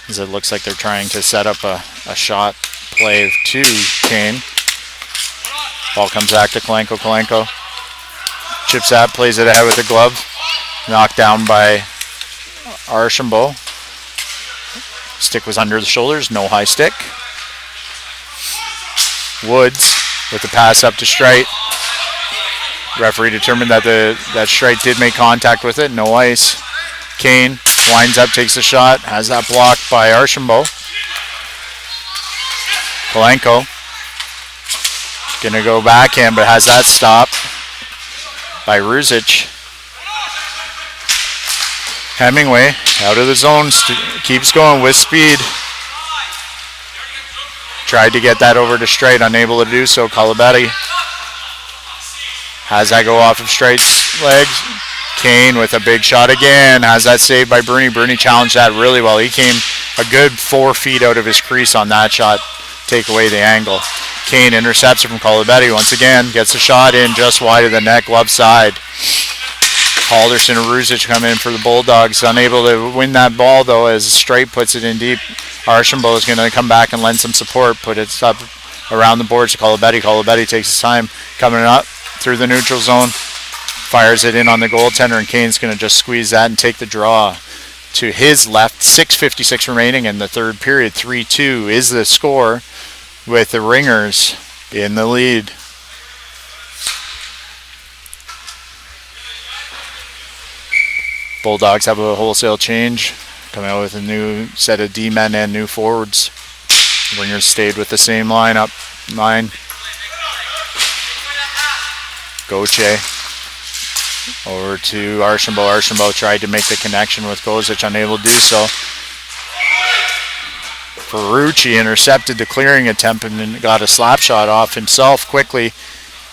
as it looks like they're trying to set up a shot play to Kane. Ball comes back to Kalenko. Kalenko chips that, plays it ahead with the glove. Knocked down by Archambault. Stick was under the shoulders, no high stick. Woods with the pass up to Streit. Referee determined that that Streit did make contact with it, no ice. Kane winds up, takes a shot, has that blocked by Archambault. Kalenko gonna go backhand, but has that stopped by Ruzic. Hemingway out of the zone, keeps going with speed. Tried to get that over to Streit, unable to do so. Colabetti has that go off of Streit's legs. Kane with a big shot again, has that saved by Bruni. Bruni challenged that really well. He came a good 4 feet out of his crease on that shot, take away the angle. Kane intercepts it from Colabetti once again, gets a shot in just wide of the net, glove side. Halderson and Ruzic come in for the Bulldogs, unable to win that ball though, as Streit puts it in deep. Archambault is going to come back and lend some support, put it up around the boards to Colabetti. Colabetti takes his time coming up through the neutral zone, fires it in on the goaltender, and Kane's going to just squeeze that and take the draw to his left. 6:56 remaining in the third period. 3-2 is the score, with the Ringers in the lead. Bulldogs have a wholesale change, coming out with a new set of D-men and new forwards. Ringers stayed with the same lineup. 9. Gauthier over to Archambault. Archambault tried to make the connection with Kozic, unable to do so. Ferrucci intercepted the clearing attempt and then got a slap shot off himself quickly,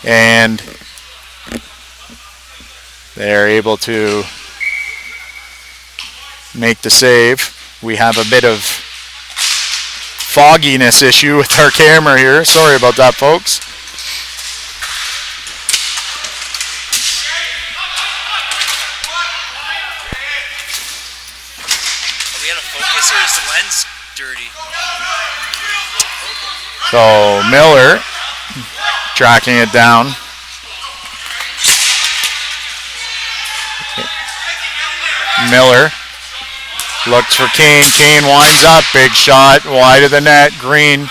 and they're able to make the save. We have a bit of fogginess issue with our camera here. Sorry about that, folks. Are we out of focus or is the lens dirty? So Miller tracking it down. Miller looks for Kane. Kane winds up. Big shot wide of the net. Green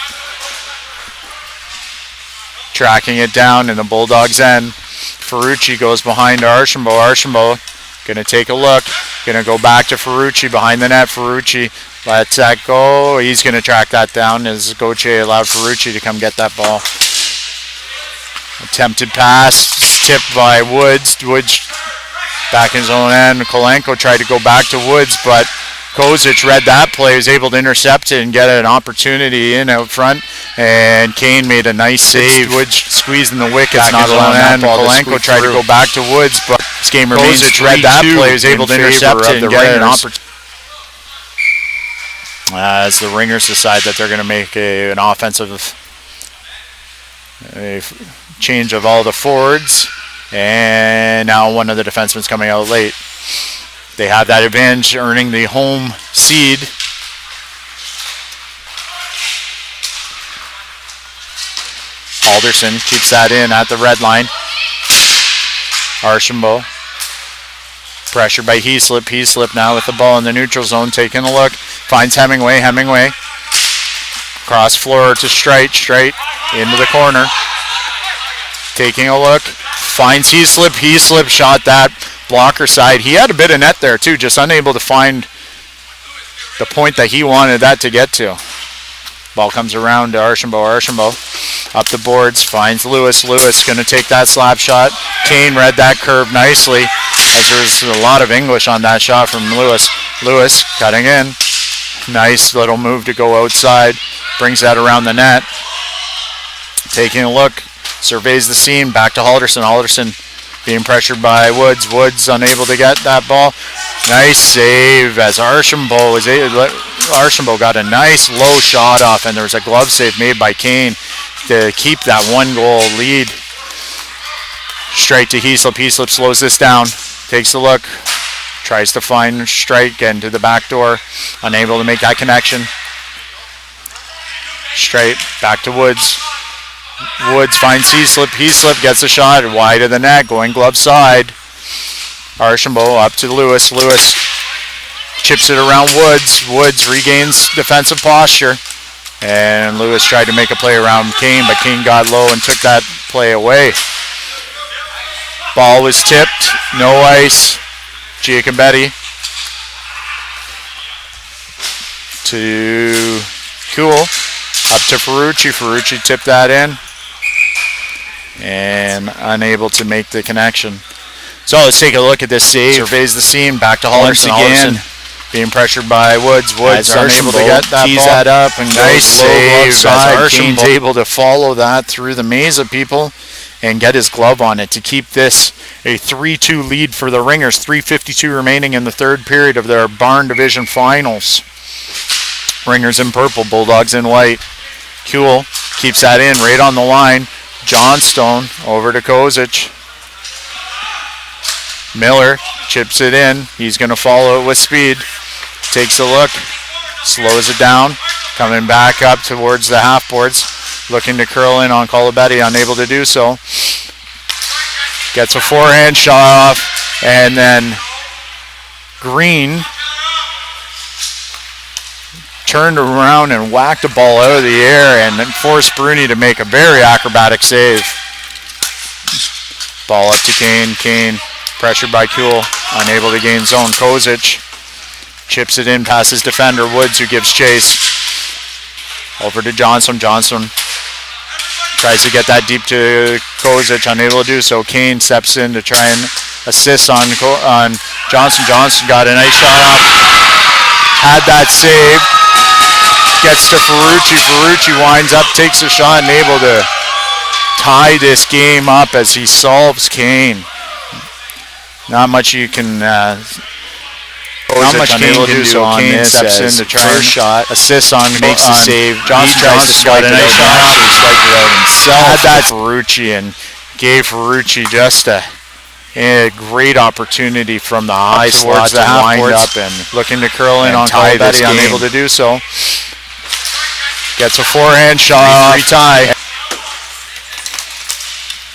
tracking it down in the Bulldogs' end. Ferrucci goes behind Archambault. Archambault going to take a look. Going to go back to Ferrucci behind the net. Ferrucci lets that go. He's going to track that down as Gauthier allowed Ferrucci to come get that ball. Attempted pass. Tipped by Woods. Woods back in his own end. Kalenko tried to go back to Woods, but Kozic read that play, was able to intercept it and get an opportunity in out front, and Kane made a nice save. Woods squeezing the wick, it's not on end. Kalenko tried to go back to Woods, but this game remains. Kozic read that play, was able to intercept it and get an opportunity. As the Ringers decide that they're going to make an offensive change of all the forwards, and now one of the defensemen's coming out late. They have that advantage, earning the home seed. Alderson keeps that in at the red line. Archambault pressured by Heaslip. Heaslip now with the ball in the neutral zone, taking a look. Finds Hemingway. Hemingway cross floor to Streit. Streit into the corner. Taking a look. Finds Heaslip. Heaslip shot that blocker side. He had a bit of net there too, just unable to find the point that he wanted that to get to. Ball comes around to Archambault. Archambault up the boards, finds Lewis. Lewis going to take that slap shot. Kane read that curve nicely, as there's a lot of English on that shot from Lewis. Lewis cutting in. Nice little move to go outside. brings that around the net. Taking a look, surveys the scene, back to Halderson. Halderson being pressured by Woods. Woods unable to get that ball. Nice save as Archambault got a nice low shot off, and there was a glove save made by Kane to keep that 1-goal lead. Straight to Heaslip. Heaslip slows this down, takes a look, tries to find Strike, get into the back door, unable to make that connection. Straight back to Woods. Woods finds Heaslip. Heaslip gets a shot wide of the net, going glove side. Archambault up to Lewis. Lewis chips it around Woods. Woods regains defensive posture. And Lewis tried to make a play around Kane, but Kane got low and took that play away. Ball was tipped. No ice. Giacobetti to Cool. Up to Ferrucci. Ferrucci tipped that in. And unable to make the connection. So let's take a look at this save. Surveys the scene. Back to Halderson again. Being pressured by Woods. Woods unable to get that ball. That up and nice save. Kane's able to follow that through the maze of people and get his glove on it to keep this a 3-2 lead for the Ringers. 3:52 remaining in the third period of their Barn Division Finals. Ringers in purple, Bulldogs in white. Kuhl keeps that in right on the line. Johnstone over to Kozic. Miller chips it in. He's going to follow it with speed. Takes a look. Slows it down. Coming back up towards the half boards. Looking to curl in on Colabetti. Unable to do so. Gets a forehand shot off. And then Green turned around and whacked the ball out of the air and then forced Bruni to make a very acrobatic save. Ball up to Kane. Kane pressured by Kuhl, unable to gain zone. Kozic chips it in past his defender, Woods, who gives chase. Over to Johnson. Johnson tries to get that deep to Kozic, unable to do so. Kane steps in to try and assist on Johnson. Johnson got a nice shot off. Had that save. Gets to Ferrucci. Ferrucci winds up, takes a shot, and able to tie this game up as he solves Kane. Not much you can. Not much Kane can do on Kane this. Steps in to try and shot, assists on, makes the save. Johnson tries to got a nice shot. Actually swiped it out himself. Had that Ferrucci and gave Ferrucci just a great opportunity from the high slot to wind up and looking to curl in on Colabetti, unable to do so. Gets a forehand shot. Tie.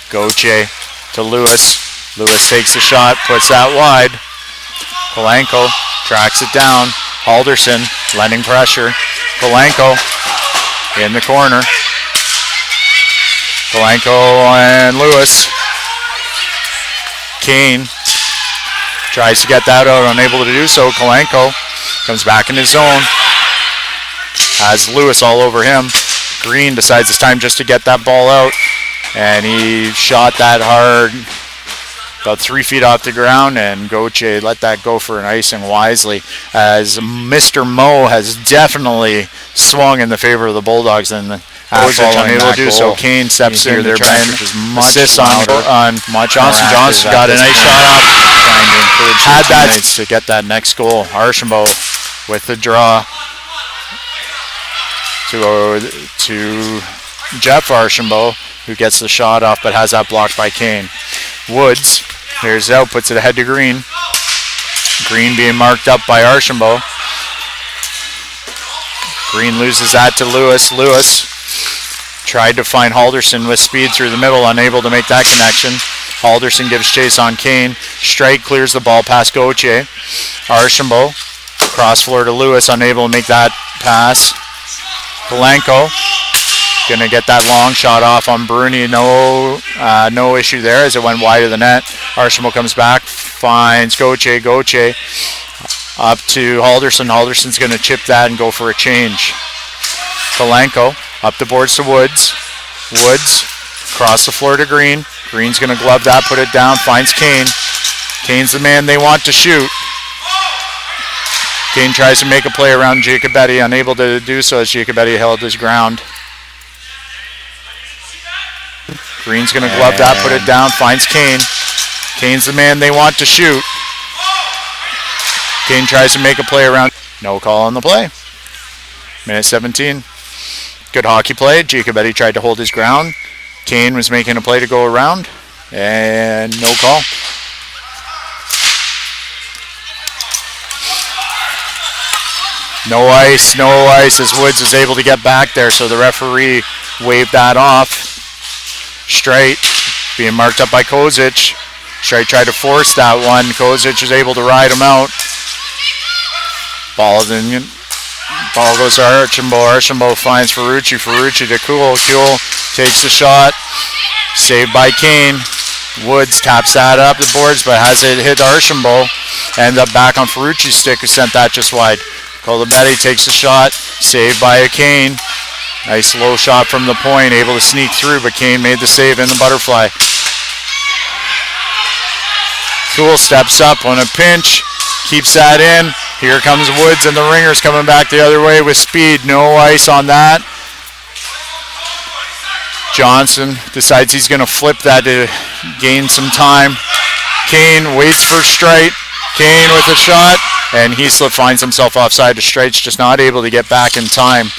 Goche to Lewis. Lewis takes the shot, puts that wide. Polanco tracks it down. Halderson lending pressure. Polanco in the corner. Polanco and Lewis. Kane tries to get that out, unable to do so. Polanco comes back in his zone. Has Lewis all over him. Green decides it's time just to get that ball out. And he shot that hard, about 3 feet off the ground, and Goche let that go for an icing wisely, as Mr. Mo has definitely swung in the favor of the Bulldogs, and unable to do so. Kane steps in to try and assist on Johnson. Johnson got a nice shot off. Trying to encourage had that to get that next goal. Archambault with the draw to Jeff Archambault, who gets the shot off but has that blocked by Kane. Woods clears it out, puts it ahead to Green. Green being marked up by Archambault. Green loses that to Lewis. Lewis tried to find Halderson with speed through the middle, unable to make that connection. Halderson gives chase on Kane. Strike clears the ball past Goche. Archambault cross floor to Lewis, unable to make that pass. Polanco gonna get that long shot off on Bruni. No issue there as it went wide of the net. Archambault comes back, finds Goche. Goche up to Halderson. Halderson's gonna chip that and go for a change. Polanco up the boards to Woods. Woods across the floor to Green. Green's gonna glove that, put it down, finds Kane. Kane's the man they want to shoot. Kane tries to make a play around Giacobetti, unable to do so as Giacobetti held his ground. Green's going to glove that, put it down, finds Kane. Kane's the man they want to shoot. Kane tries to make a play around. No call on the play. Minute 17. Good hockey play. Giacobetti tried to hold his ground. Kane was making a play to go around, and no call. No ice as Woods was able to get back there, so the referee waved that off. Straight being marked up by Kozic. Straight tried to force that one. Kozic was able to ride him out. Ball goes to Archambault. Archambault finds Ferrucci. Ferrucci to Kuhl. Kuhl takes the shot. Saved by Kane. Woods taps that up the boards, but has it hit Archambault. Ends up back on Ferrucci's stick, who sent that just wide. Colabetti takes the shot. Saved by a Kane. Nice low shot from the point. Able to sneak through, but Kane made the save in the butterfly. Kuhl steps up on a pinch. Keeps that in. Here comes Woods, and the Ringers coming back the other way with speed. No ice on that. Johnson decides he's going to flip that to gain some time. Kane waits for Streit. Kane with a shot, and Heaslip finds himself offside to Streit's, just not able to get back in time.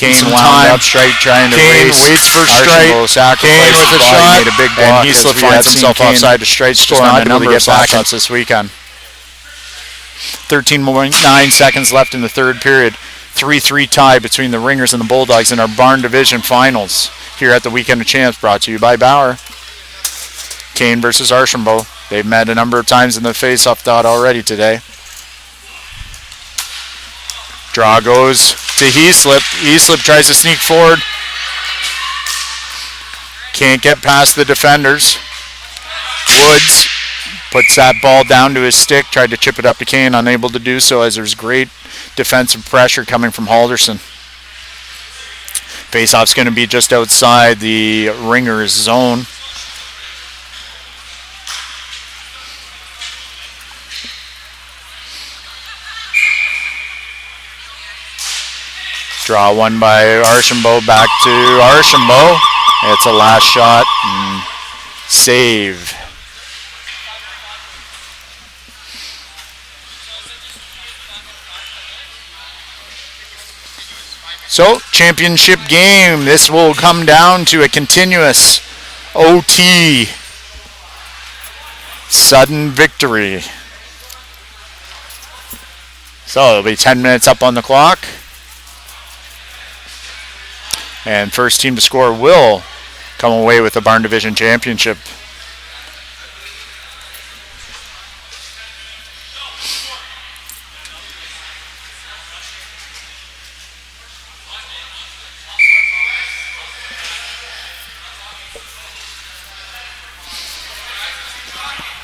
Kane wound up, Streit trying to race. Kane waits for Streit. Kane with a shot, made a big block, and Heaslip finds himself offside to Streit's, just not able to get back this weekend. 13.9 seconds left in the third period. 3-3 tie between the Ringers and the Bulldogs in our Barn Division Finals here at the Weekend of Champs, brought to you by Bauer. Kane versus Archambault. They've met a number of times in the face-off dot already today. Draw goes to Heaslip. Heaslip tries to sneak forward. Can't get past the defenders. Woods puts that ball down to his stick, tried to chip it up to Kane, unable to do so as there's great defensive pressure coming from Halderson. Face-off's going to be just outside the Ringers zone. Draw one by Archambault, back to Archambault. It's a last shot and save. So, championship game. This will come down to a continuous OT. Sudden victory. So, it'll be 10 minutes up on the clock. And first team to score will come away with the Barn Division Championship.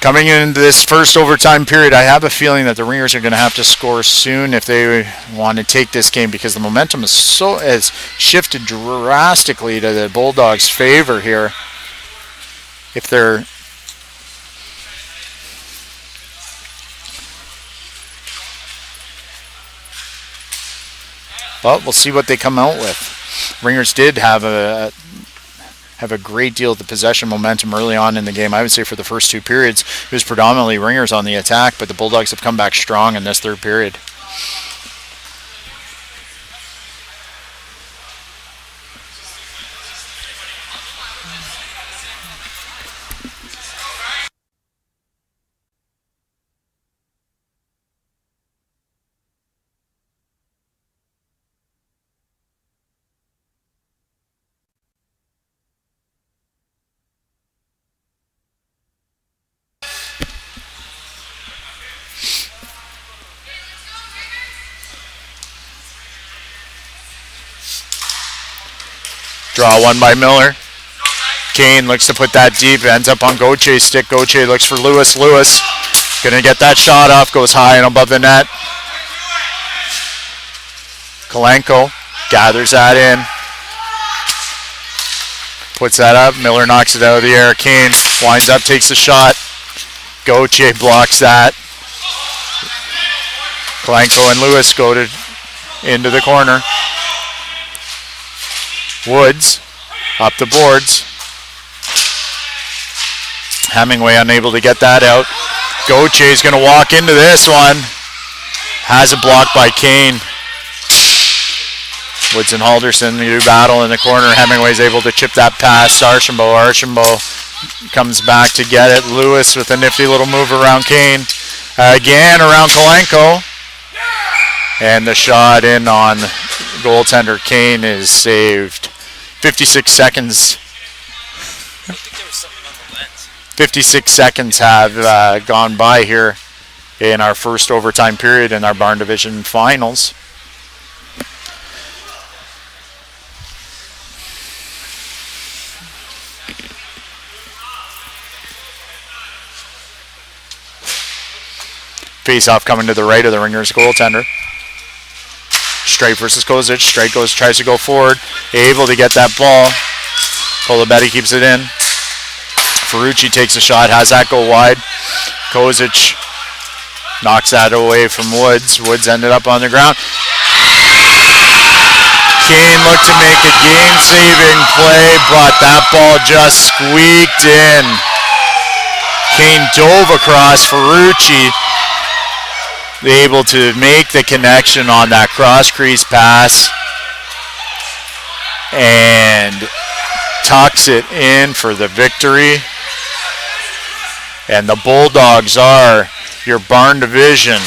Coming into this first overtime period, I have a feeling that the Ringers are going to have to score soon if they want to take this game, because the momentum has shifted drastically to the Bulldogs' favor here. If they're well, we'll see what they come out with. Ringers did have a great deal of the possession momentum early on in the game. I would say for the first two periods, it was predominantly Ringers on the attack, but the Bulldogs have come back strong in this third period. Draw one by Miller. Kane looks to put that deep, ends up on Gauthier's stick. Gauthier looks for Lewis. Lewis gonna get that shot off, goes high and above the net. Kalenko gathers that in. Puts that up. Miller knocks it out of the air. Kane winds up, takes the shot. Gauthier blocks that. Kalenko and Lewis go into the corner. Woods up the boards. Hemingway unable to get that out. Gauthier's going to walk into this one. Has it blocked by Kane. Woods and Halderson do battle in the corner. Hemingway's able to chip that pass. Archambault comes back to get it. Lewis with a nifty little move around Kane. Again around Kalenko. And the shot in on goaltender Kane is saved. 56 seconds. I think there was something on the lens. 56 seconds have gone by here in our first overtime period in our Barn Division finals. Face-off coming to the right of the Ringers goaltender. Straight versus Kozic. Straight tries to go forward. Able to get that ball. Colabetti keeps it in. Ferrucci takes a shot. Has that go wide. Kozic knocks that away from Woods. Woods ended up on the ground. Kane looked to make a game-saving play, but that ball just squeaked in. Kane dove across. Ferrucci able to make the connection on that cross-crease pass and tucks it in for the victory. And the Bulldogs are your Barn Division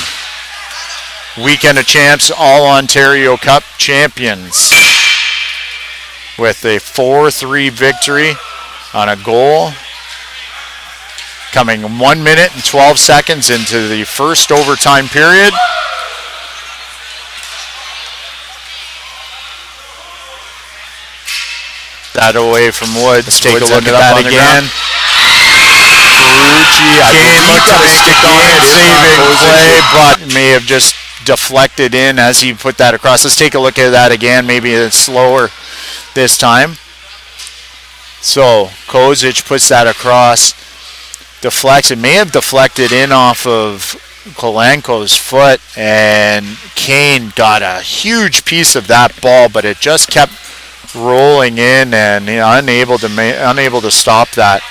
Weekend of Champs All-Ontario Cup champions with a 4-3 victory on a goal. Coming 1 minute and 12 seconds into the first overtime period. That away from Woods. Let's take a look at that again. Ferrucci, Kane looked to make a game-saving play, but may have just deflected in as he put that across. Let's take a look at that again. Maybe it's slower this time. So Kozic puts that across. Deflects. It may have deflected in off of Kalenko's foot, and Kane got a huge piece of that ball, but it just kept rolling in, and unable to stop that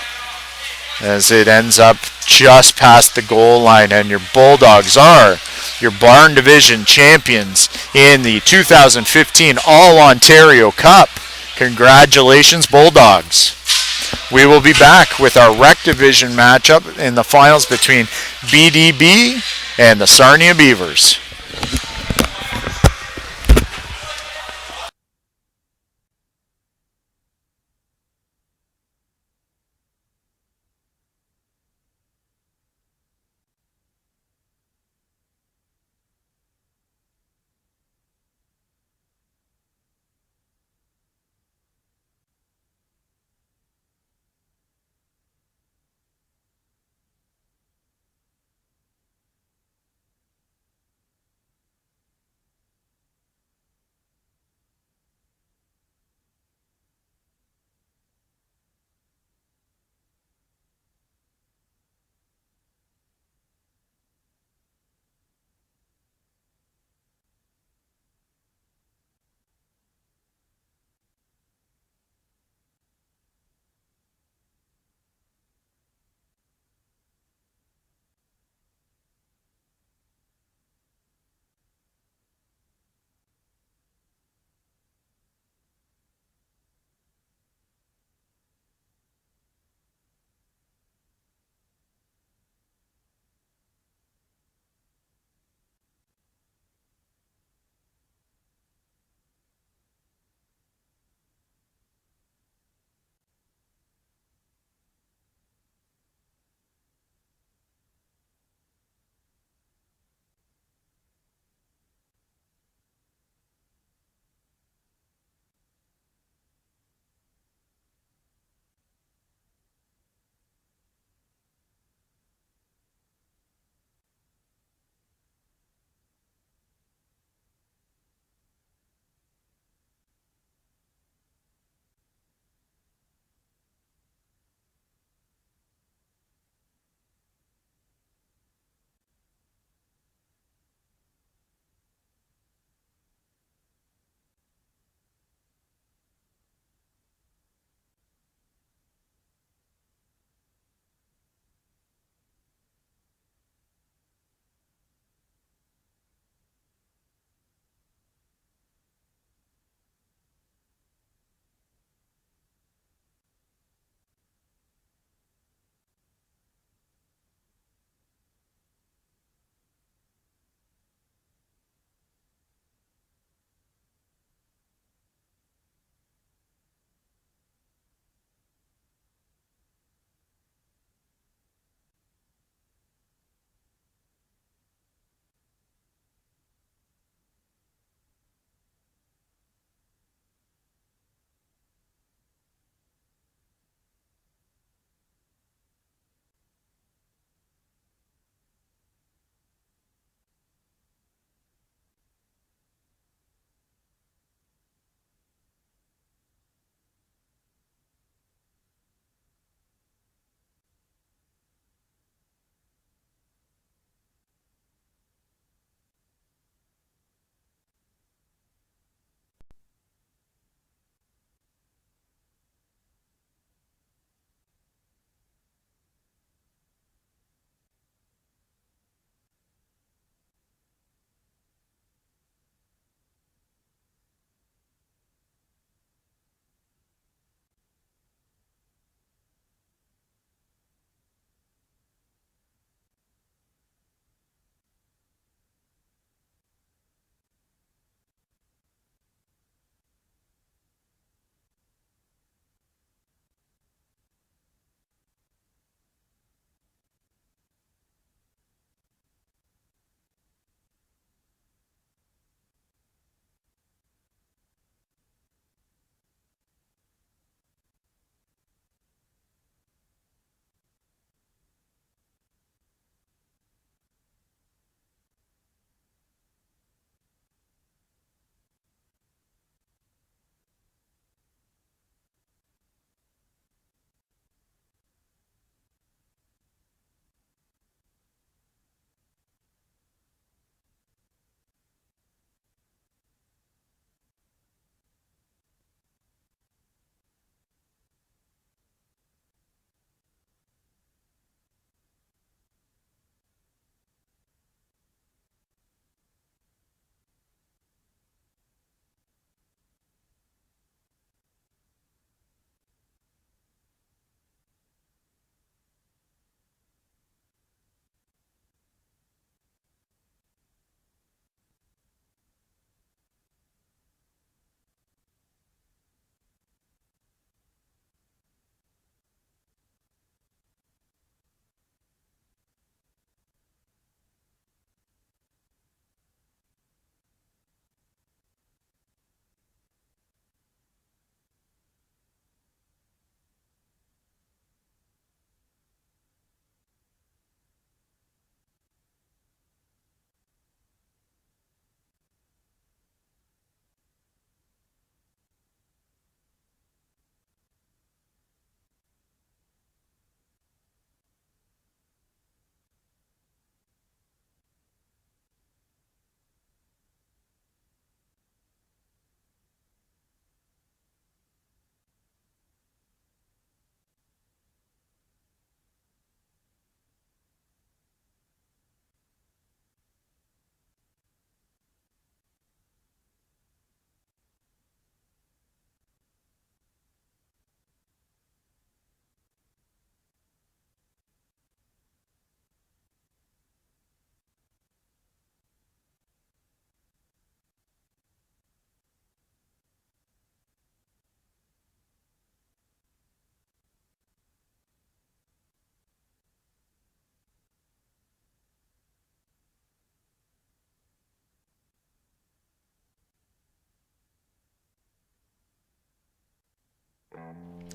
as it ends up just past the goal line. And your Bulldogs are your Barn Division champions in the 2015 All-Ontario Cup. Congratulations, Bulldogs. We will be back with our Rec Division matchup in the finals between BDB and the Sarnia Beavers.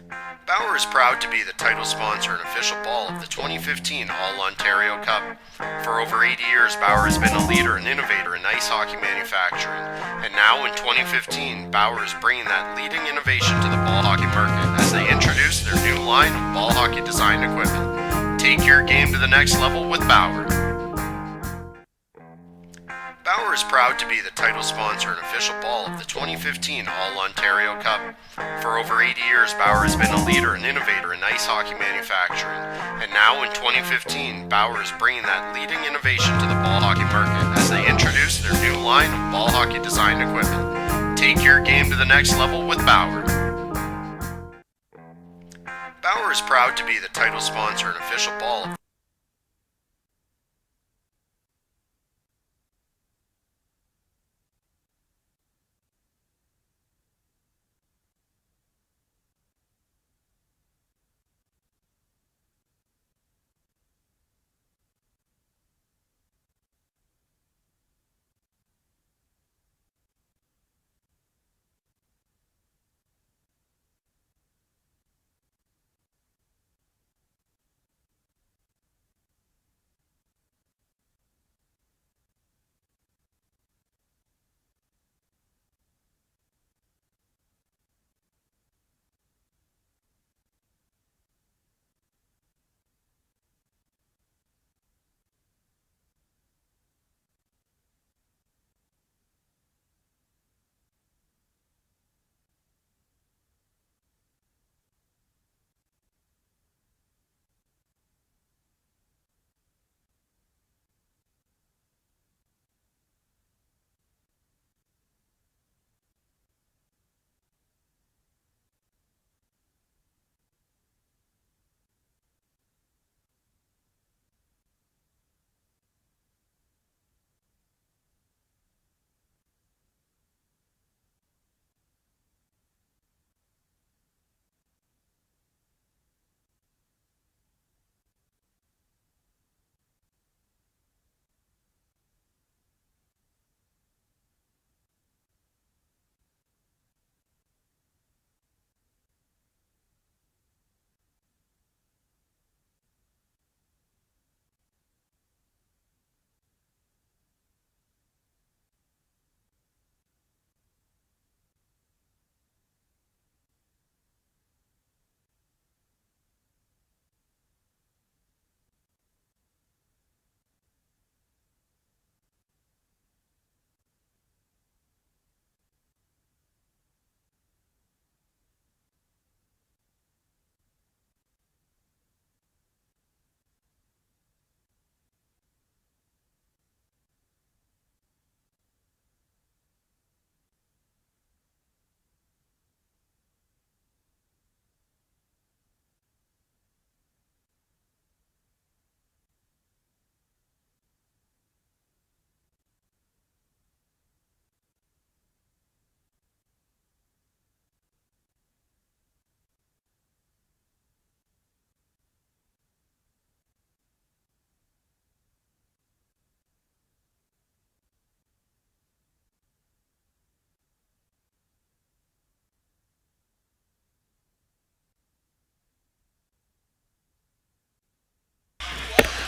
Bauer is proud to be the title sponsor and official ball of the 2015 All-Ontario Cup. For over 80 years, Bauer has been a leader and innovator in ice hockey manufacturing. And now in 2015, Bauer is bringing that leading innovation to the ball hockey market as they introduce their new line of ball hockey design equipment. Take your game to the next level with Bauer. Bauer is proud to be the title sponsor and official ball of the 2015 All-Ontario Cup. For over 80 years, Bauer has been a leader and innovator in ice hockey manufacturing. And now in 2015, Bauer is bringing that leading innovation to the ball hockey market as they introduce their new line of ball hockey design equipment. Take your game to the next level with Bauer. Bauer is proud to be the title sponsor and official ball of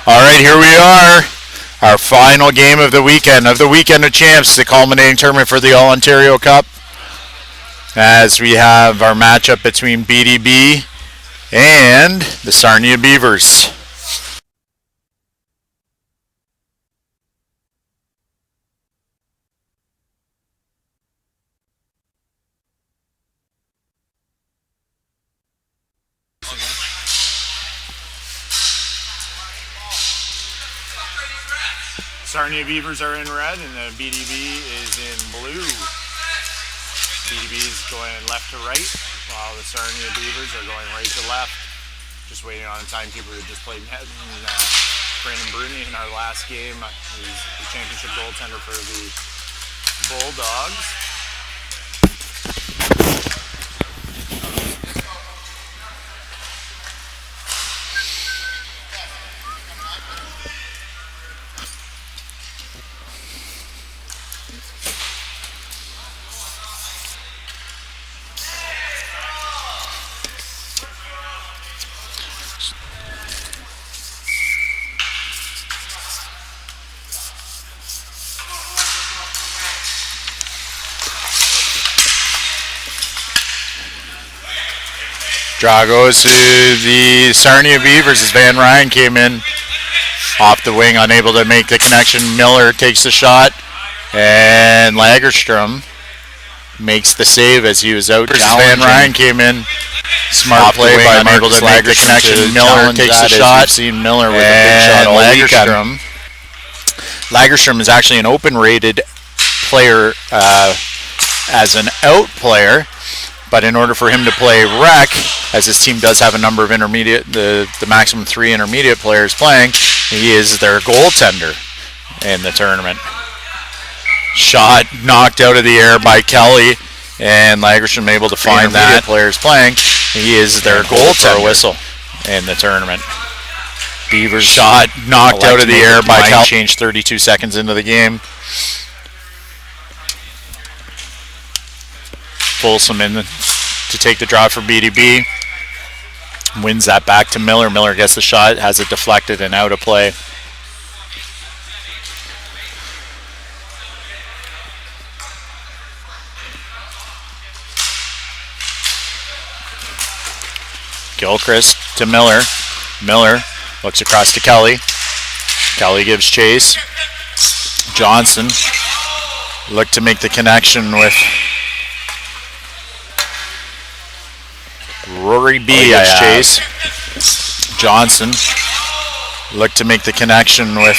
All right, here we are. Our final game of the weekend of champs, the culminating tournament for the All-Ontario Cup. As we have our matchup between BDB and the Sarnia Beavers. Sarnia Beavers are in red and the BDB is in blue. BDB is going left to right while the Sarnia Beavers are going right to left. Just waiting on a timekeeper who just played net. And, Brandon Bruni in our last game. He's the championship goaltender for the Bulldawgs. Draw goes to the Sarnia Beavers as Van Ryan came in off the wing, unable to make the connection. Miller takes the shot, and Lagerstrom makes the save as he was out. Van Ryan came in. Smart play by unable to make the connection. Miller takes the shot. Seen Miller with a big shot all weekend. Lagerstrom is actually an open-rated player as an out player, but in order for him to play rec, as his team does have a number of intermediate, the maximum 3 intermediate players playing, he is their goaltender in the tournament. Shot knocked out of the air by Kelly, and Lagerstrom able to find that. Players playing, he is their goaltender whistle in the tournament. Beavers shot knocked out of the air by Kelly. Changed 32 seconds into the game. Folsom in to take the draw for BDB. Wins that back to Miller. Miller gets the shot, has it deflected and out of play. Gilchrist to Miller. Miller looks across to Kelly. Kelly gives chase. Johnson looked to make the connection with Rory B. Chase. Johnson looked to make the connection with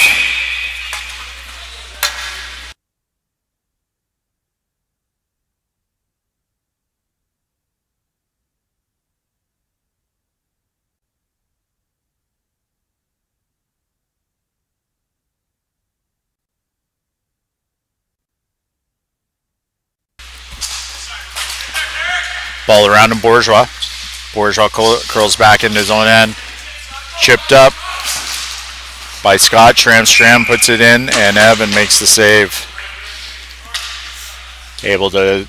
ball around to Bourgeois. Bourgeois curls back into his own end. Chipped up by Scott. Schramm puts it in, and Evan makes the save. Able to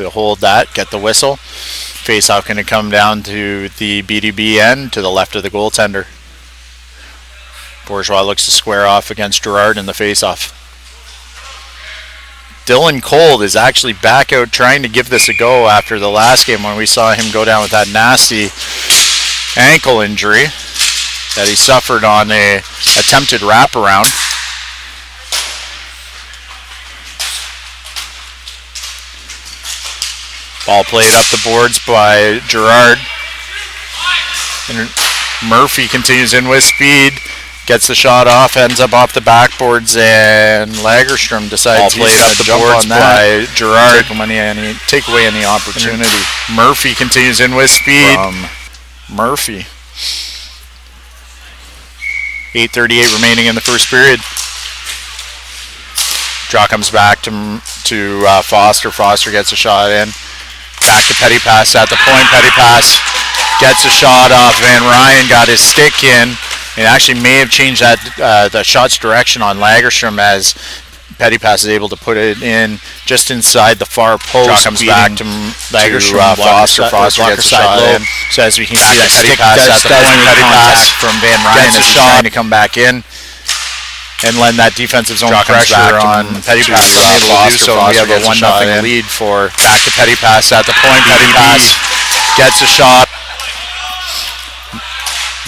hold that, get the whistle. Face-off going to come down to the BDB end to the left of the goaltender. Bourgeois looks to square off against Gerard in the face-off. Dylan Cold is actually back out trying to give this a go after the last game when we saw him go down with that nasty ankle injury that he suffered on a attempted wraparound. Ball played up the boards by Gerard. And Murphy continues in with speed. Gets the shot off, ends up off the backboards, and Lagerstrom decides he's going to jump on that. By Gerard. Take away any opportunity. Murphy continues in with speed. Murphy. 8:38 remaining in the first period. Draw comes back to Foster. Foster gets a shot in. Back to Petty Pass at the point. Petty Pass gets a shot off. Van Ryan got his stick in. It actually may have changed that the shot's direction on Lagerstrom as Petty Pass is able to put it in just inside the far post. Draw comes back to Lagerstrom. Foster gets a shot in. So as we can see, that Petty Pass at the point. Petty Pass from Van Ryan as he's trying to come back in and lend that defensive zone pressure on Petty Pass. Unable to do so. We have a 1-0 lead for back to Petty Pass at the point. Petty Pass gets a shot.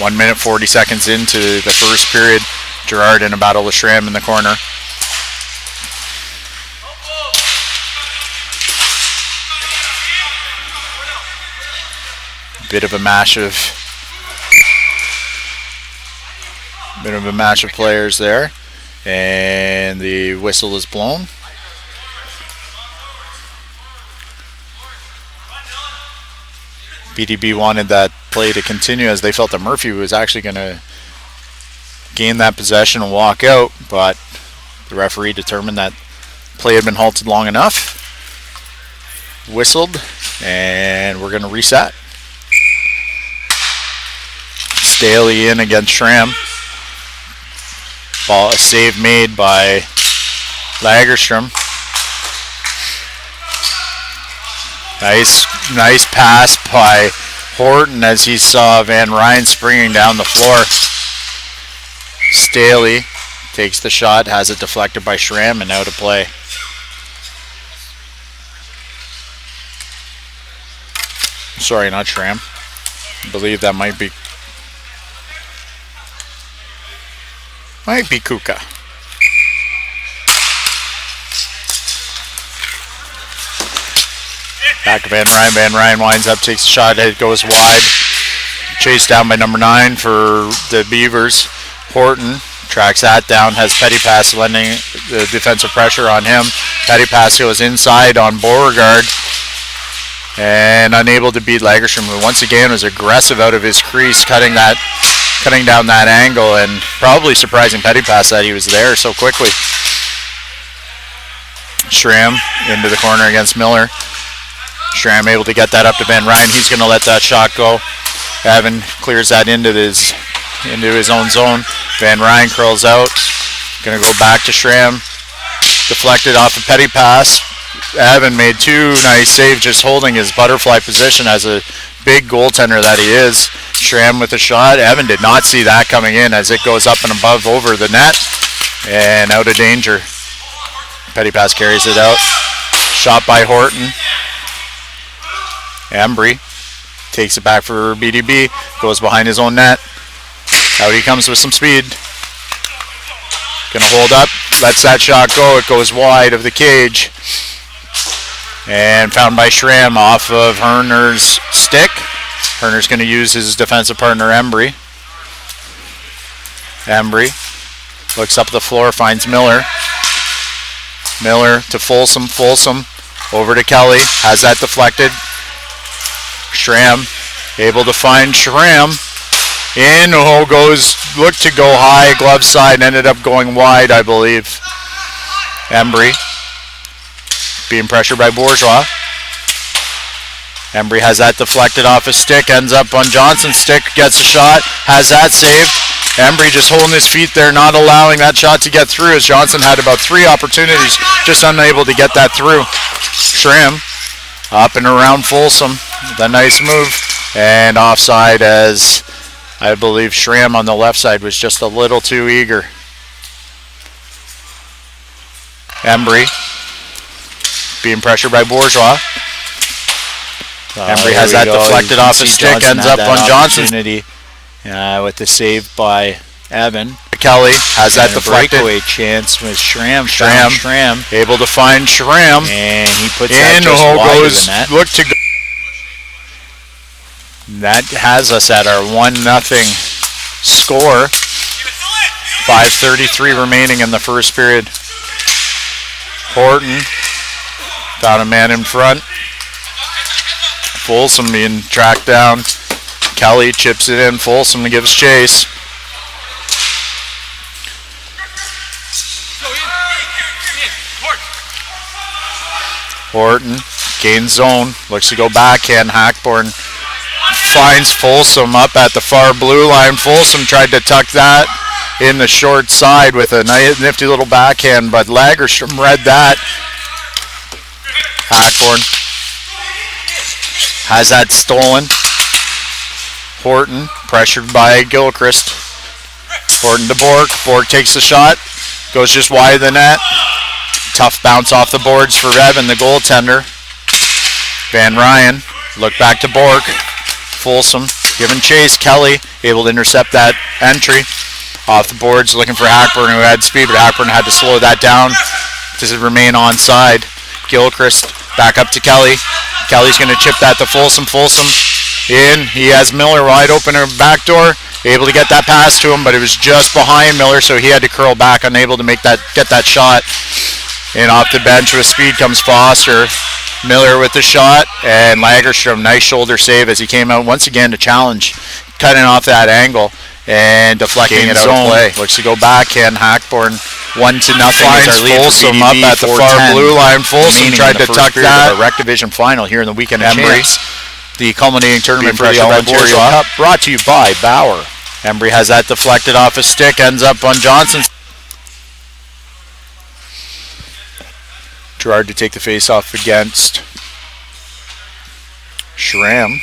1 minute 40 seconds into the first period. Gerard in a battle with Schramm in the corner. Bit of a mash of players there, and the whistle is blown. BDB wanted that play to continue as they felt that Murphy was actually going to gain that possession and walk out, but the referee determined that play had been halted long enough, whistled, and we're going to reset. Staley in against Schramm. Ball, a save made by Lagerstrom. Nice pass by Horton as he saw Van Ryan springing down the floor. Staley takes the shot, has it deflected by Schramm and out of play. Sorry, not Schramm. I believe that might be Kuka. Back to Van Ryn. Van Ryn winds up, takes a shot, it goes wide. Chased down by number 9 for the Beavers. Horton tracks that down, has Petty Pass lending the defensive pressure on him. Petty Pass goes inside on Beauregard and unable to beat Lagerstrom, who once again was aggressive out of his crease, cutting down that angle, and probably surprising Petty Pass that he was there so quickly. Schramm into the corner against Miller. Schramm able to get that up to Van Ryn. He's going to let that shot go. Evan clears that into his own zone. Van Ryn curls out. Going to go back to Schramm. Deflected off a Petty Pass. Evan made 2 nice saves, just holding his butterfly position as a big goaltender that he is. Schramm with a shot. Evan did not see that coming in as it goes up and above over the net and out of danger. Petty Pass carries it out. Shot by Horton. Embry takes it back for BDB. Goes behind his own net. Out he comes with some speed. Gonna hold up. Lets that shot go. It goes wide of the cage. And found by Schramm off of Herner's stick. Herner's going to use his defensive partner, Embry. Embry looks up the floor, finds Miller. Miller to Folsom. Folsom over to Kelly. Has that deflected. Schramm able to find Schramm. In, looked to go high, glove side, ended up going wide, I believe. Embry being pressured by Bourgeois. Embry has that deflected off his stick, ends up on Johnson's stick, gets a shot, has that saved. Embry just holding his feet there, not allowing that shot to get through, as Johnson had about 3 opportunities, just unable to get that through. Schramm up and around Folsom with a nice move, and offside, as I believe Schramm on the left side was just a little too eager. Embry being pressured by Bourgeois. Embry has that deflected off his stick, ends up on Johnson. With the save by Evan. Kelly has that deflected. Breakaway chance with Schramm. Schramm able to find Schramm. And he puts in, that just wide of the net. Look to go. That has us at our 1-0 score. 5:33 remaining in the first period. Horton found a man in front. Folsom being tracked down. Kelly chips it in. Folsom gives chase. Horton gains zone. Looks to go backhand. Hackborn finds Folsom up at the far blue line. Folsom tried to tuck that in the short side with a nifty little backhand, but Lagerstrom read that. Hackborn has that stolen. Horton pressured by Gilchrist. Horton to Bork. Bork takes the shot. Goes just wide of the net. Tough bounce off the boards for Evan, the goaltender. Van Ryn. Look back to Bork. Folsom giving chase. Kelly able to intercept that entry. Off the boards looking for Hackburn, who had speed, but Hackburn had to slow that down to remain onside. Gilchrist back up to Kelly. Kelly's going to chip that to Folsom. Folsom in. He has Miller wide open her back door. Able to get that pass to him, but it was just behind Miller, so he had to curl back, unable to get that shot. And off the bench with speed comes Foster. Miller with the shot, and Lagerstrom, nice shoulder save as he came out once again to challenge, cutting off that angle and deflecting it out of play. Looks to go backhand. Hackborn 1-0. Finds Folsom up at the far blue line. Folsom tried to tuck that. The Rec Division final here in the weekend of Embry, the culminating tournament for the Ontario Cup, brought to you by Bauer. Embry has that deflected off his stick, ends up on Johnson's. Gerard to take the face-off against Schramm.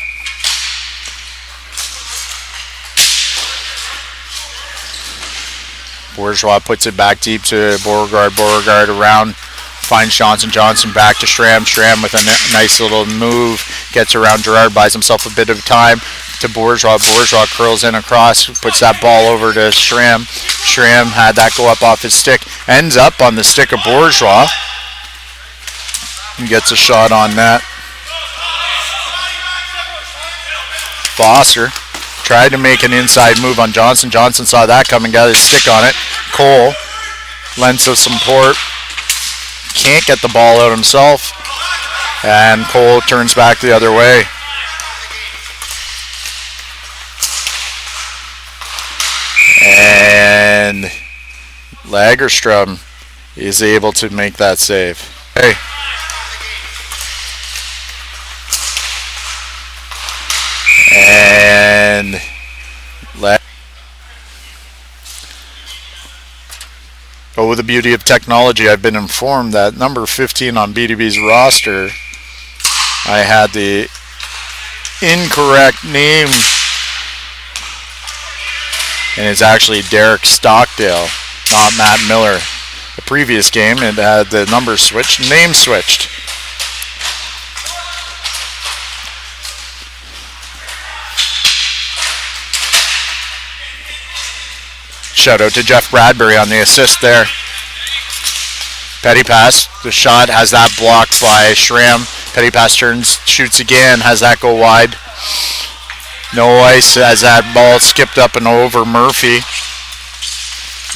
Bourgeois puts it back deep to Beauregard. Beauregard around, finds Johnson. Johnson back to Schramm. Schramm with a nice little move. Gets around Gerard, buys himself a bit of time. to Bourgeois. Bourgeois curls in across, puts that ball over to Schramm. Schramm had that go up off his stick. Ends up on the stick of Bourgeois. And gets a shot on that. Foster tried to make an inside move on Johnson. Johnson saw that coming, got his stick on it. Cole lends us some support. Can't get the ball out himself. And Cole turns back the other way. And Lagerstrom is able to make that save. Hey. And oh, the beauty of technology, I've been informed that number 15 on BDB's roster, I had the incorrect name, and it's actually Derek Stockdale, not Matt Miller. The previous game, it had the number switched, name switched. Shout out to Jeff Bradbury on the assist there. Petty pass. The shot has that blocked by Schramm. Petty pass turns, shoots again, has that go wide. No ice as that ball skipped up and over Murphy.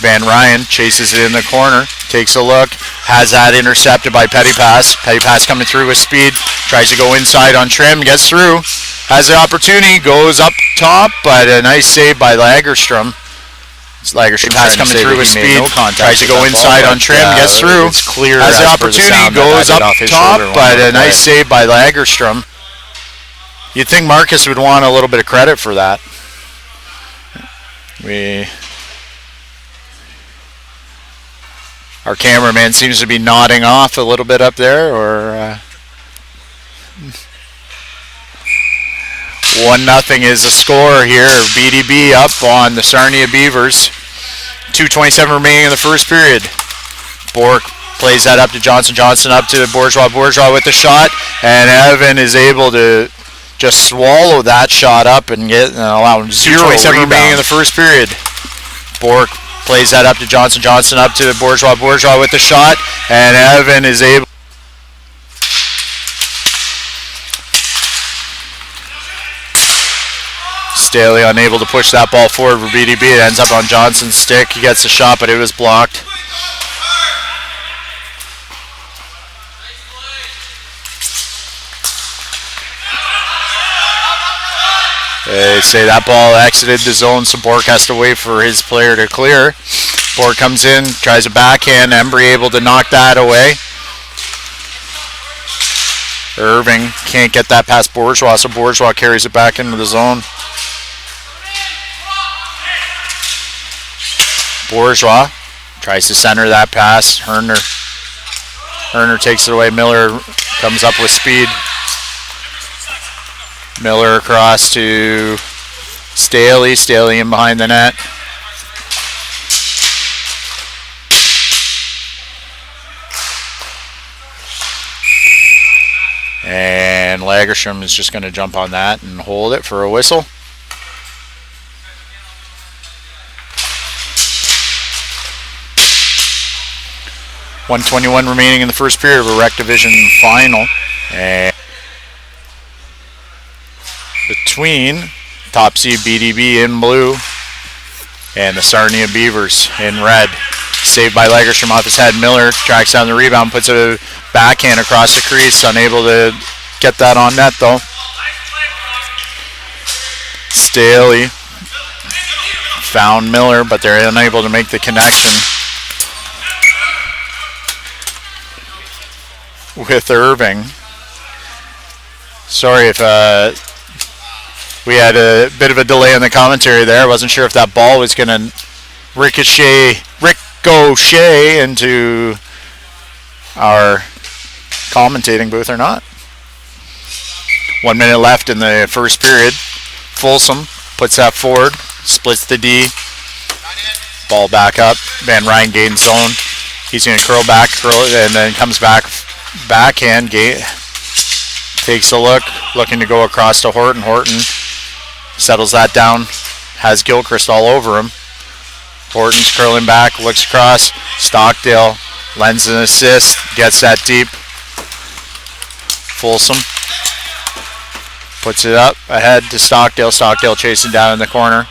Van Ryan chases it in the corner, takes a look, has that intercepted by Petty pass. Petty pass coming through with speed, tries to go inside on Trim, gets through, has the opportunity, goes up top, but a nice save by Lagerstrom. Lagerstrom pass coming through with speed, tries to go inside on Trim, gets through, It's clear has the as per the opportunity, sound that goes that hit up off his top, shoulder but when a nice save by Lagerstrom. You'd think Marcus would want a little bit of credit for that. Our cameraman seems to be nodding off a little bit up there, or 1-0 is the score here. BDB up on the Sarnia Beavers. 2:27 remaining in the first period. Bork plays that up to Johnson. Johnson up to Bourgeois. Bourgeois with the shot, and Evan is able to just swallow that shot up and get allow 2:27 remaining in the first period. Bork plays that up to Johnson. Johnson up to Bourgeois. Bourgeois with the shot, and Evan is able. Staley unable to push that ball forward for BDB. It ends up on Johnson's stick. He gets the shot, but it was blocked. They say that ball exited the zone, so Bork has to wait for his player to clear. Bork comes in, tries a backhand. Embry able to knock that away. Irving can't get that past Bourgeois, so Bourgeois carries it back into the zone. Bourgeois tries to center that pass. Herner takes it away. Miller comes up with speed. Miller across to Staley. Staley in behind the net. And Lagerstrom is just going to jump on that and hold it for a whistle. .121 remaining in the first period of a Rec Division final. And between top seed BDB in blue and the Sarnia Beavers in red. Saved by Lagerstrom off his head. Miller tracks down the rebound, puts a backhand across the crease. Unable to get that on net though. Staley found Miller, but they're unable to make the connection with Irving. Sorry if we had a bit of a delay in the commentary there. I wasn't sure if that ball was going to ricochet into our commentating booth or not. 1 minute left in the first period. Folsom puts that forward, splits the D. Ball back up. Van Ryn gains zone. He's going to curl and then comes back. Backhand. Takes a look, looking to go across to Horton. Horton settles that down, has Gilchrist all over him. Horton's curling back, looks across. Stockdale lends an assist, gets that deep. Folsom puts it up ahead to Stockdale. Stockdale chasing down in the corner.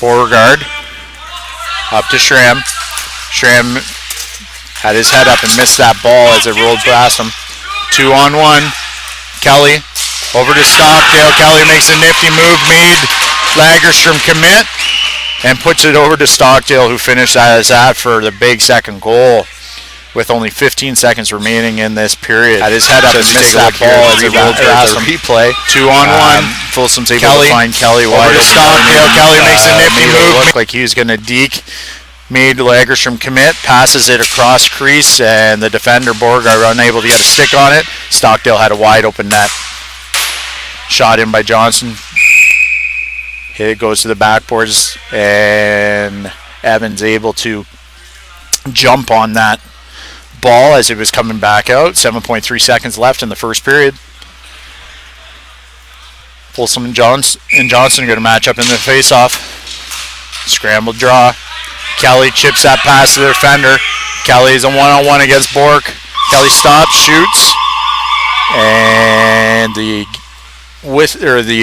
Beauregard up to Schramm. Schramm had his head up and missed that ball as it rolled past him. 2-on-1. Kelly over to Stockdale. Kelly makes a nifty move, made Lagerstrom commit, and puts it over to Stockdale, who finished as that for the big second goal with only 15 seconds remaining in this period. Had his head up and missed that ball as it rolled past him. Replay. 2-on-1. Folsom's able to find Kelly wide. Over to Stockdale. Kelly makes a nifty move. Looked like he was going to deke. Made Lagerstrom commit. Passes it across crease, and the defender, Beauregard, unable to get a stick on it. Stockdale had a wide open net. Shot in by Johnson. It goes to the backboards, and Evans able to jump on that ball as it was coming back out. 7.3 seconds left in the first period. Folsom and Johnson are going to match up in the face-off. Scrambled draw. Kelly chips that pass to the defender. Kelly's a one-on-one against Bork. Kelly stops, shoots, and the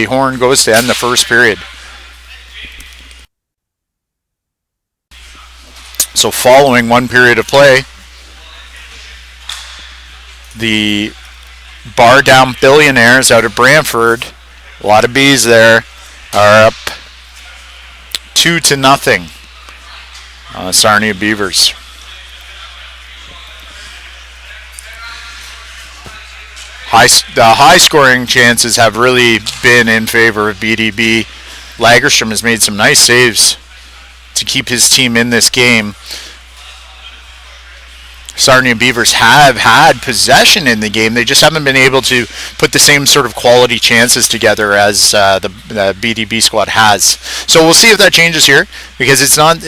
horn goes to end the first period. So following one period of play, the Bar Down Billionaires out of Brantford, a lot of B's there, are up 2-0 on the Sarnia Beavers. The high scoring chances have really been in favor of BDB. Lagerstrom has made some nice saves to keep his team in this game. Sarnia Beavers have had possession in the game. They just haven't been able to put the same sort of quality chances together as the BDB squad has. So we'll see if that changes here, because it's not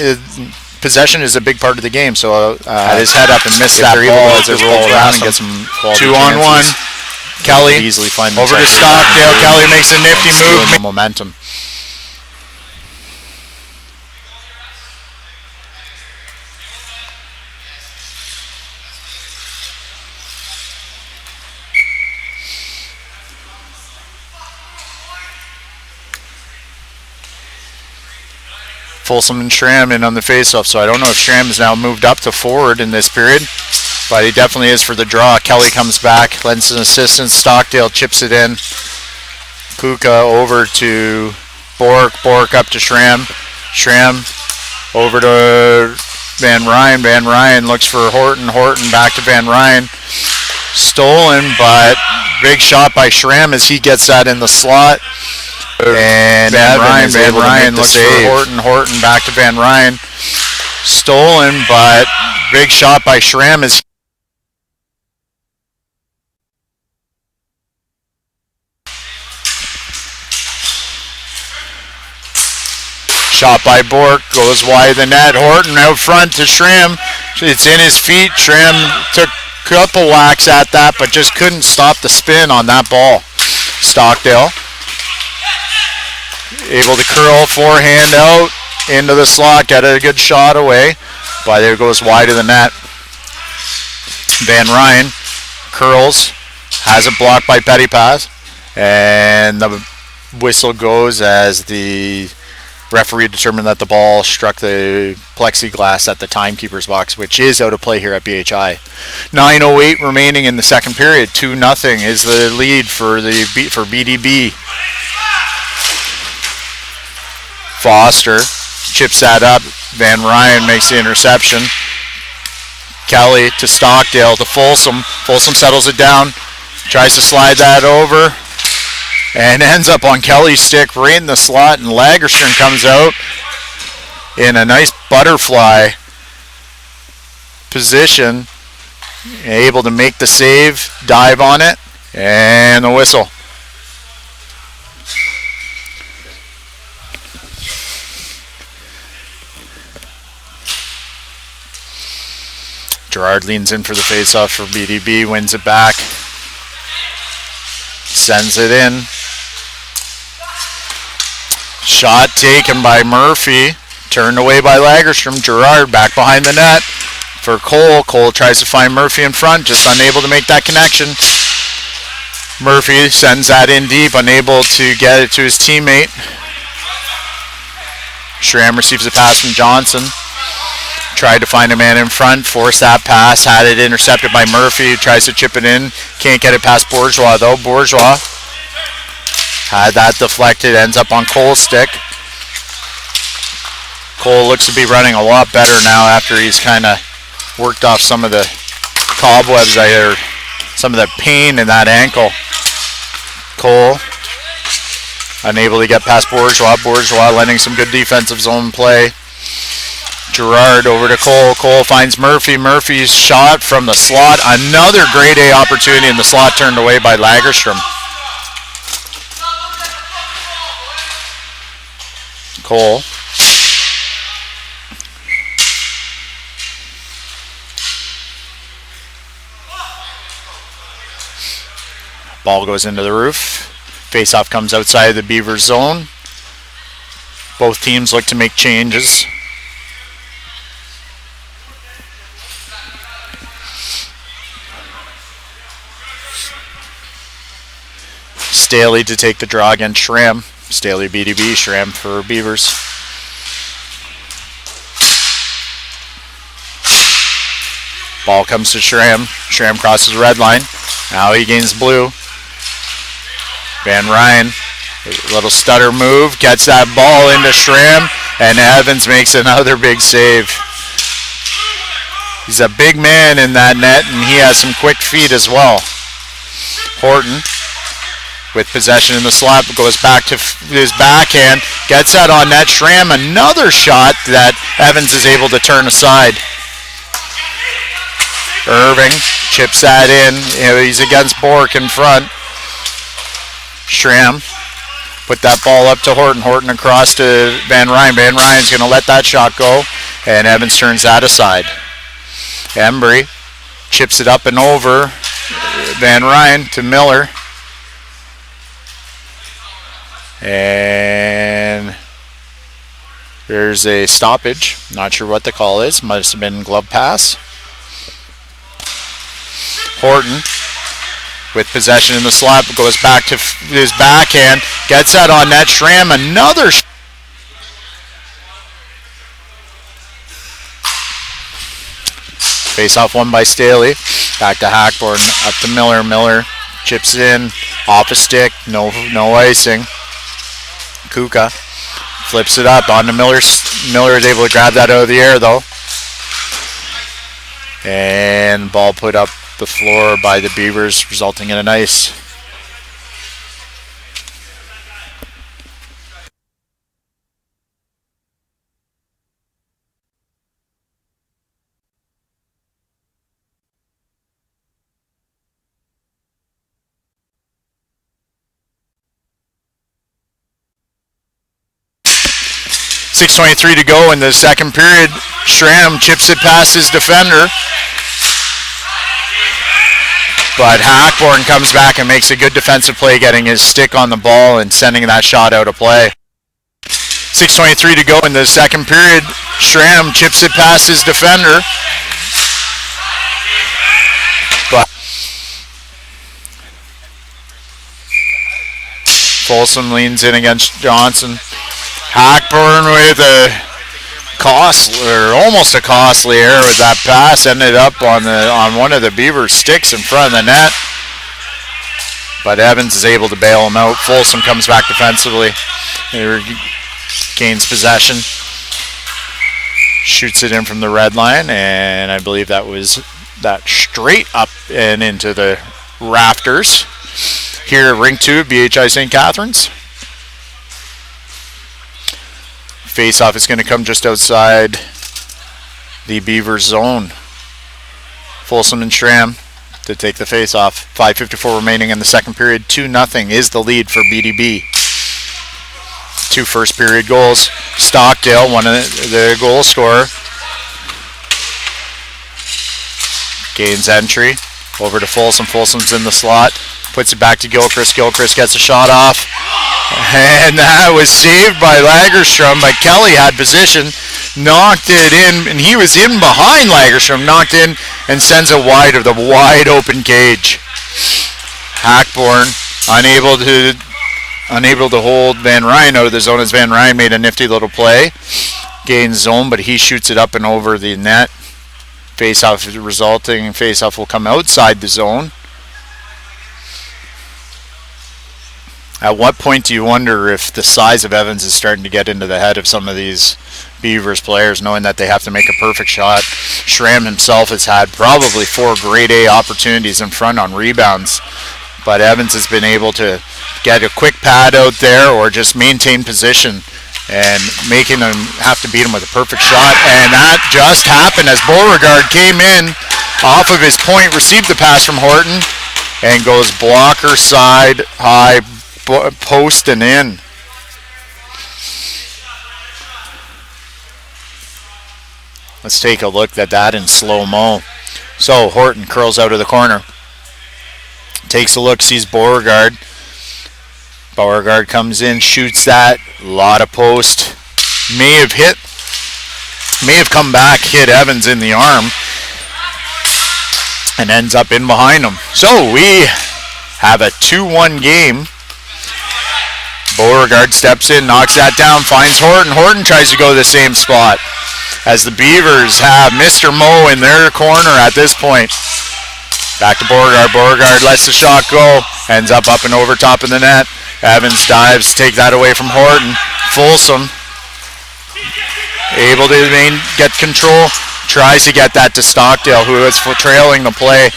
possession is a big part of the game. So had his head up and missed that ball as it rolled around and get some quality 2-on-1. Kelly easily find over to Stockdale. Kelly makes a nifty move. Momentum. Folsom and Schramm in on the face-off, so I don't know if Schramm has now moved up to forward in this period, but he definitely is for the draw. Kelly comes back, lends an assistance. Stockdale chips it in. Kuka over to Bork. Bork up to Schramm. Schramm over to Van Ryn. Van Ryn looks for Horton. Horton back to Van Ryn. Stolen, but big shot by Schramm as he gets that in the slot. And Van Ryn looks for Horton. Horton back to Van Ryn. Stolen, but big shot by Schramm as shot by Bork, goes wide of the net. Horton out front to Schramm. It's in his feet. Schramm took a couple whacks at that, but just couldn't stop the spin on that ball. Stockdale able to curl forehand out into the slot, get a good shot away, but it goes wide of the net. Van Ryn curls, has it blocked by Pettypass, and the whistle goes as the referee determined that the ball struck the plexiglass at the timekeeper's box, which is out of play here at BHi. 9:08 remaining in the second period. 2-0 is the lead for BDB. Foster chips that up. Van Ryn makes the interception. Kelly to Stockdale to Folsom. Folsom settles it down. Tries to slide that over. And ends up on Kelly's stick right in the slot. And Lagerstrom comes out in a nice butterfly position. Able to make the save. Dive on it. And the whistle. Gerard leans in for the face-off for BDB, wins it back, sends it in. Shot taken by Murphy. Turned away by Lagerstrom. Gerard back behind the net for Cole. Cole tries to find Murphy in front, just unable to make that connection. Murphy sends that in deep, unable to get it to his teammate. Schramm receives a pass from Johnson. Tried to find a man in front, forced that pass, had it intercepted by Murphy, who tries to chip it in. Can't get it past Bourgeois though. Bourgeois had that deflected, ends up on Cole's stick. Cole looks to be running a lot better now after he's kind of worked off some of the cobwebs or some of the pain in that ankle. Cole unable to get past Bourgeois. Bourgeois letting some good defensive zone play. Gerard over to Cole. Cole finds Murphy. Murphy's shot from the slot. Another grade A opportunity in the slot, turned away by Lagerstrom. Cole. Ball goes into the roof. Faceoff comes outside the Beavers zone. Both teams look to make changes. Staley to take the draw against Schramm. Staley BDB, Schramm for Beavers. Ball comes to Schramm. Schramm crosses the red line. Now he gains blue. Van Ryn, a little stutter move, gets that ball into Schramm, and Evans makes another big save. He's a big man in that net, and he has some quick feet as well. Horton, with possession in the slot, goes back to his backhand, gets that on net. Schramm, another shot that Evans is able to turn aside. Irving chips that in. He's against Bork in front. Schramm put that ball up to Horton. Horton across to Van Ryn. Van Ryn's going to let that shot go, and Evans turns that aside. Embry chips it up and over. Van Ryn to Miller. And there's a stoppage. Not sure what the call is. Must have been glove pass. Horton with possession in the slot, goes back to his backhand, gets that on net. Schramm, another face off won by Staley. Back to Hackborn, up to Miller. Miller chips in, off a stick, no icing. Kuka flips it up onto Miller. Miller is able to grab that out of the air though. And ball put up the floor by the Beavers, resulting in an ice. .6:23 to go in the second period. Schramm chips it past his defender. But Hackborn comes back and makes a good defensive play, getting his stick on the ball and sending that shot out of play. 6:23 to go in the second period. Schramm chips it past his defender. But Folsom leans in against Johnson. Hackborn with a almost a costly error with that pass, ended up on one of the Beavers' sticks in front of the net. But Evans is able to bail him out. Folsom comes back defensively. He gains possession. Shoots it in from the red line, and I believe that was that straight up and into the rafters. Here at Rink 2, BHi St Catharines. Face-off is going to come just outside the Beavers zone. Folsom and Schramm to take the face-off. 5:54 remaining in the second period. 2-0 is the lead for BDB. 2 first period goals. Stockdale, one of the goal scorer. Gains entry. Over to Folsom. Folsom's in the slot. Puts it back to Gilchrist. Gilchrist gets a shot off. And that was saved by Lagerstrom, but Kelly had position, knocked it in, and he was in behind Lagerstrom, knocked in, and sends it wide of the wide open cage. Hackborn unable to hold Van Ryn out of the zone as Van Ryn made a nifty little play. Gains zone, but he shoots it up and over the net. Face-off resulting face-off will come outside the zone. At what point do you wonder if the size of Evans is starting to get into the head of some of these Beavers players, knowing that they have to make a perfect shot? Schramm himself has had probably 4 grade A opportunities in front on rebounds, but Evans has been able to get a quick pad out there or just maintain position and making them have to beat him with a perfect shot. And that just happened as Beauregard came in off of his point, received the pass from Horton, and goes blocker side high, post and in. Let's take a look at that in slow-mo. So Horton curls out of the corner. Takes a look, sees Beauregard. Beauregard comes in, shoots that. A lot of post. May have come back, hit Evans in the arm, and ends up in behind him. So we have a 2-1 game. Beauregard steps in, knocks that down, finds Horton. Horton tries to go to the same spot as the Beavers have Mr. Moe in their corner at this point. Back to Beauregard. Beauregard lets the shot go. Ends up and over top of the net. Evans dives, take that away from Horton. Folsom able to get control. Tries to get that to Stockdale, who is trailing the play,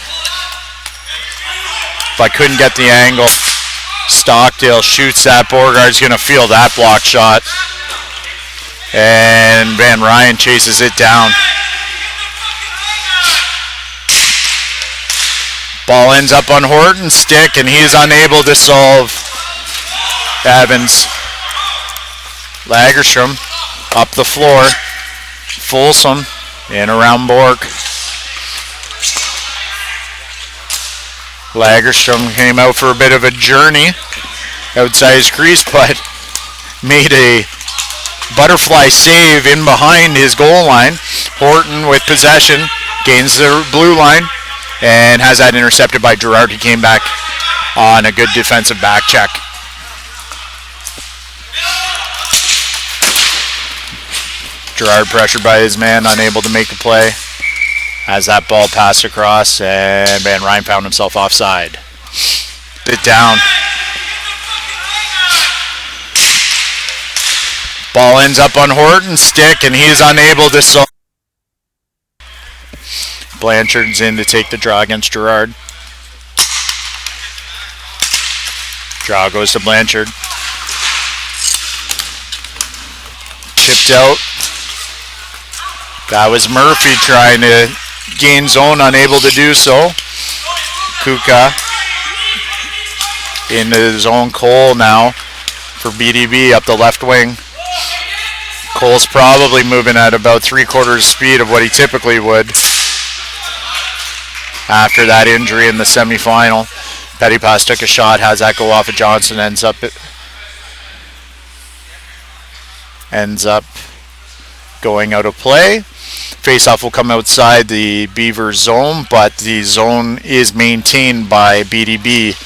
but couldn't get the angle. Stockdale shoots that. Beauregard's going to feel that block shot. And Van Ryn chases it down. Ball ends up on Horton's stick, and he is unable to solve. Evans. Lagerstrom up the floor. Folsom in around Bork. Lagerstrom came out for a bit of a journey outside his crease, but made a butterfly save in behind his goal line. Horton with possession, gains the blue line, and has that intercepted by Gerard. He came back on a good defensive back check. Gerard pressured by his man, unable to make the play. As that ball passed across, and Van Ryn found himself offside. It down. Ball ends up on Horton's stick, and he is unable to solve. Blanchard's in to take the draw against Gerard. Draw goes to Blanchard. Tipped out. That was Murphy trying to gain zone, unable to do so. Kuka into his own Cole now for BDB up the left wing. Cole's probably moving at about 3/4 speed of what he typically would after that injury in the semifinal. Pettypass took a shot, has that go off of Johnson, ends up going out of play. Face-off will come outside the Beavers zone, but the zone is maintained by BDB.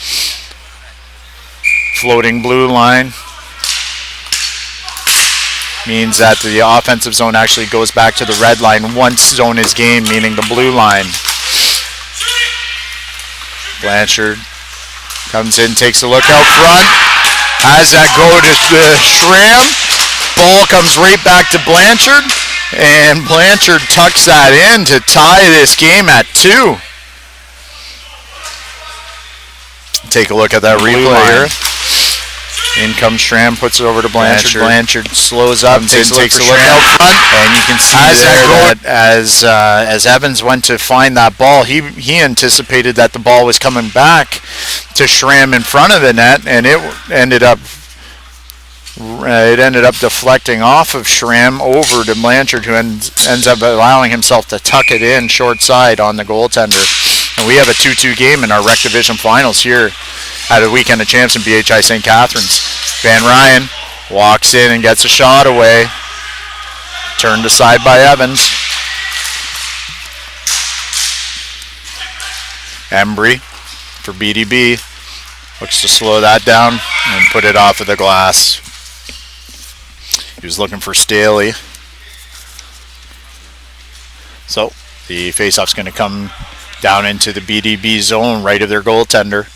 Floating blue line means that the offensive zone actually goes back to the red line once zone is gained, meaning the blue line. Blanchard comes in, takes a look out front. Has that go to Schramm. Ball comes right back to Blanchard. And Blanchard tucks that in to tie this game at 2. Take a look at that replay here. In comes Schramm, puts it over to Blanchard. Blanchard slows up, takes a look out front, and you can see that as Evans went to find that ball, he anticipated that the ball was coming back to Schramm in front of the net, and it ended up deflecting off of Schramm over to Blanchard, who ends up allowing himself to tuck it in short side on the goaltender. And we have a 2-2 game in our Rec Division Finals here at a Weekend of Champs in BHi St Catharines. Van Ryan walks in and gets a shot away. Turned aside by Evans. Embry for BDB. Looks to slow that down and put it off of the glass. He was looking for Staley. So the faceoff's going to come down into the BDB zone, right of their goaltender.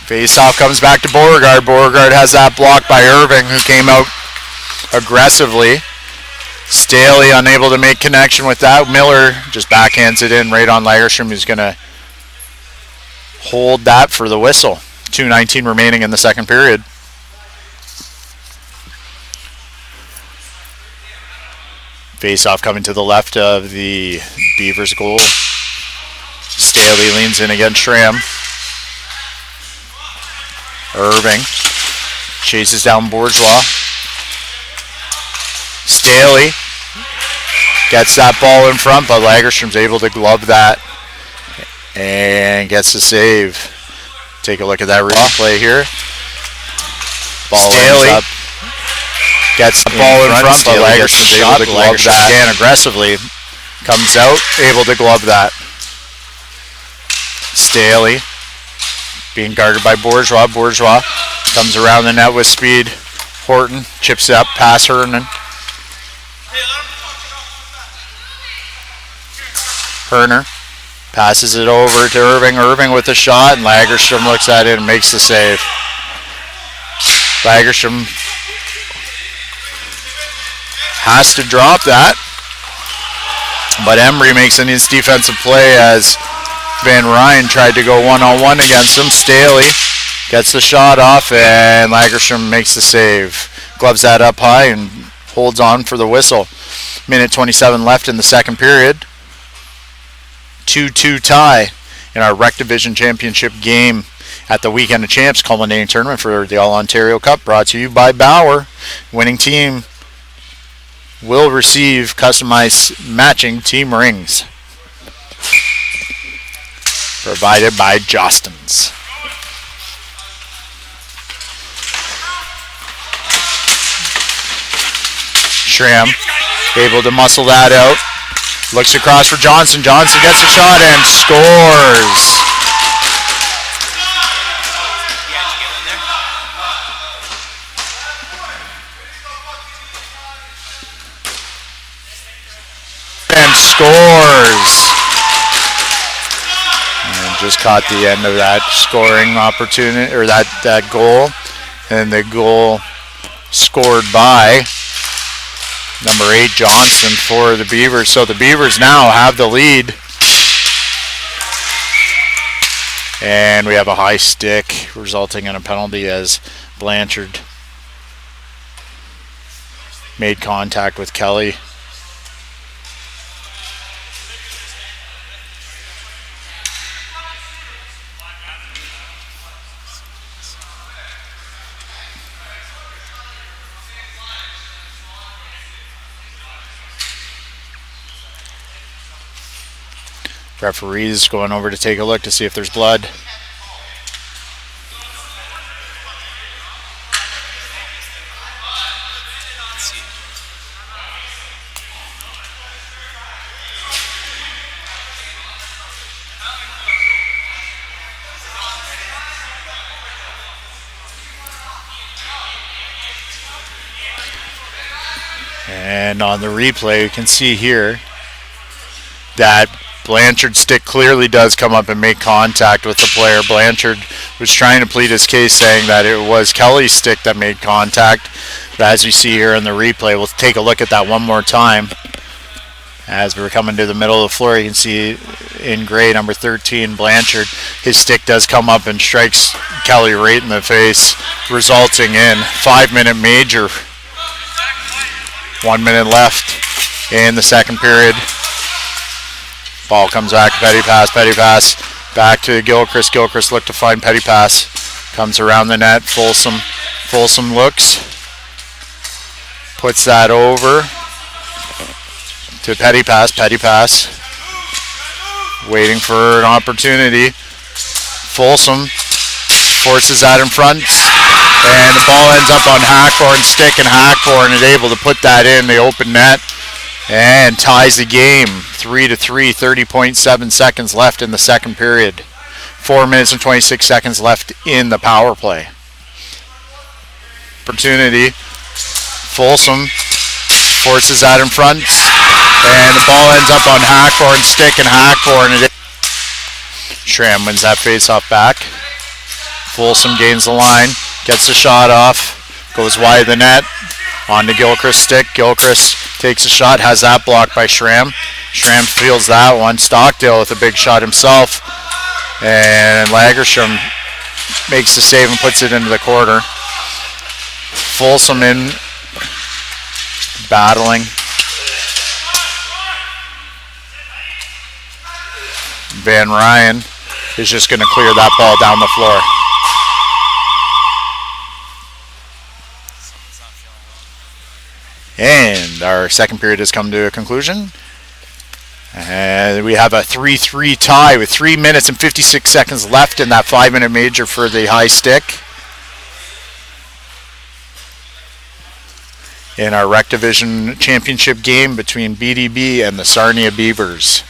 Faceoff comes back to Beauregard. Beauregard has that blocked by Irving, who came out aggressively. Staley unable to make connection with that. Miller just backhands it in right on Lagerstrom, who's going to hold that for the whistle. 2:19 remaining in the second period. Face-off coming to the left of the Beavers goal. Staley leans in against Schramm. Irving chases down Bourgeois. Staley gets that ball in front, but Lagerstrom's able to glove that and gets the save. Take a look at that replay here. Ball Staley up, gets the ball in front, but Lagerstrom's able to glove that again aggressively. Comes out, able to glove that. Staley being guarded by Bourgeois. Bourgeois comes around the net with speed. Horton chips up past Hernan. Herner passes it over to Irving. Irving with a shot, and Lagerstrom looks at it and makes the save. Lagerstrom has to drop that, but Embry makes a nice defensive play as Van Ryan tried to go one-on-one against him. Staley gets the shot off, and Lagerstrom makes the save. Gloves that up high and holds on for the whistle. Minute 27 left in the second period. 2-2 tie in our Rec Division Championship game at the Weekend of Champs culminating tournament for the All-Ontario Cup, brought to you by Bauer. Winning team will receive customized matching team rings provided by Jostens. Schramm able to muscle that out. Looks across for Johnson. Johnson gets a shot and scores. And scores. And just caught the end of that scoring opportunity, or that goal. And the goal scored by number 8, Johnson, for the Beavers. So the Beavers now have the lead. And we have a high stick resulting in a penalty as Blanchard made contact with Kelly. Referees going over to take a look to see if there's blood. And on the replay, you can see here that Blanchard's stick clearly does come up and make contact with the player. Blanchard was trying to plead his case, saying that it was Kelly's stick that made contact. But as you see here in the replay, we'll take a look at that one more time. As we're coming to the middle of the floor, you can see in gray, number 13, Blanchard, his stick does come up and strikes Kelly right in the face, resulting in 5-minute major. 1 minute left in the second period. Ball comes back, Petty pass, back to Gilchrist. Gilchrist looked to find Petty pass. Comes around the net. Folsom looks. Puts that over to Petty Pass. Waiting for an opportunity. Folsom forces that in front. And the ball ends up on Hackborn's stick, and Hackborn is able to put that in the open net and ties the game 3-3, 30.7 seconds left in the second period. 4 minutes and 26 seconds left in the power play. Opportunity. Folsom forces that in front, and the ball ends up on Hackborn's stick, and Hackborn. Schramm wins that face-off back. Folsom gains the line, gets the shot off, goes wide of the net, on to Gilchrist's stick. Gilchrist takes a shot, has that blocked by Schramm. Schramm fields that one. Stockdale with a big shot himself. And Lagerstrom makes the save and puts it into the corner. Folsom in, battling. Van Ryan is just going to clear that ball down the floor. And our second period has come to a conclusion. And we have a 3-3 tie with 3 minutes and 56 seconds left in that 5-minute major for the high stick. In our Rec Division Championship game between BDB and the Sarnia Beavers.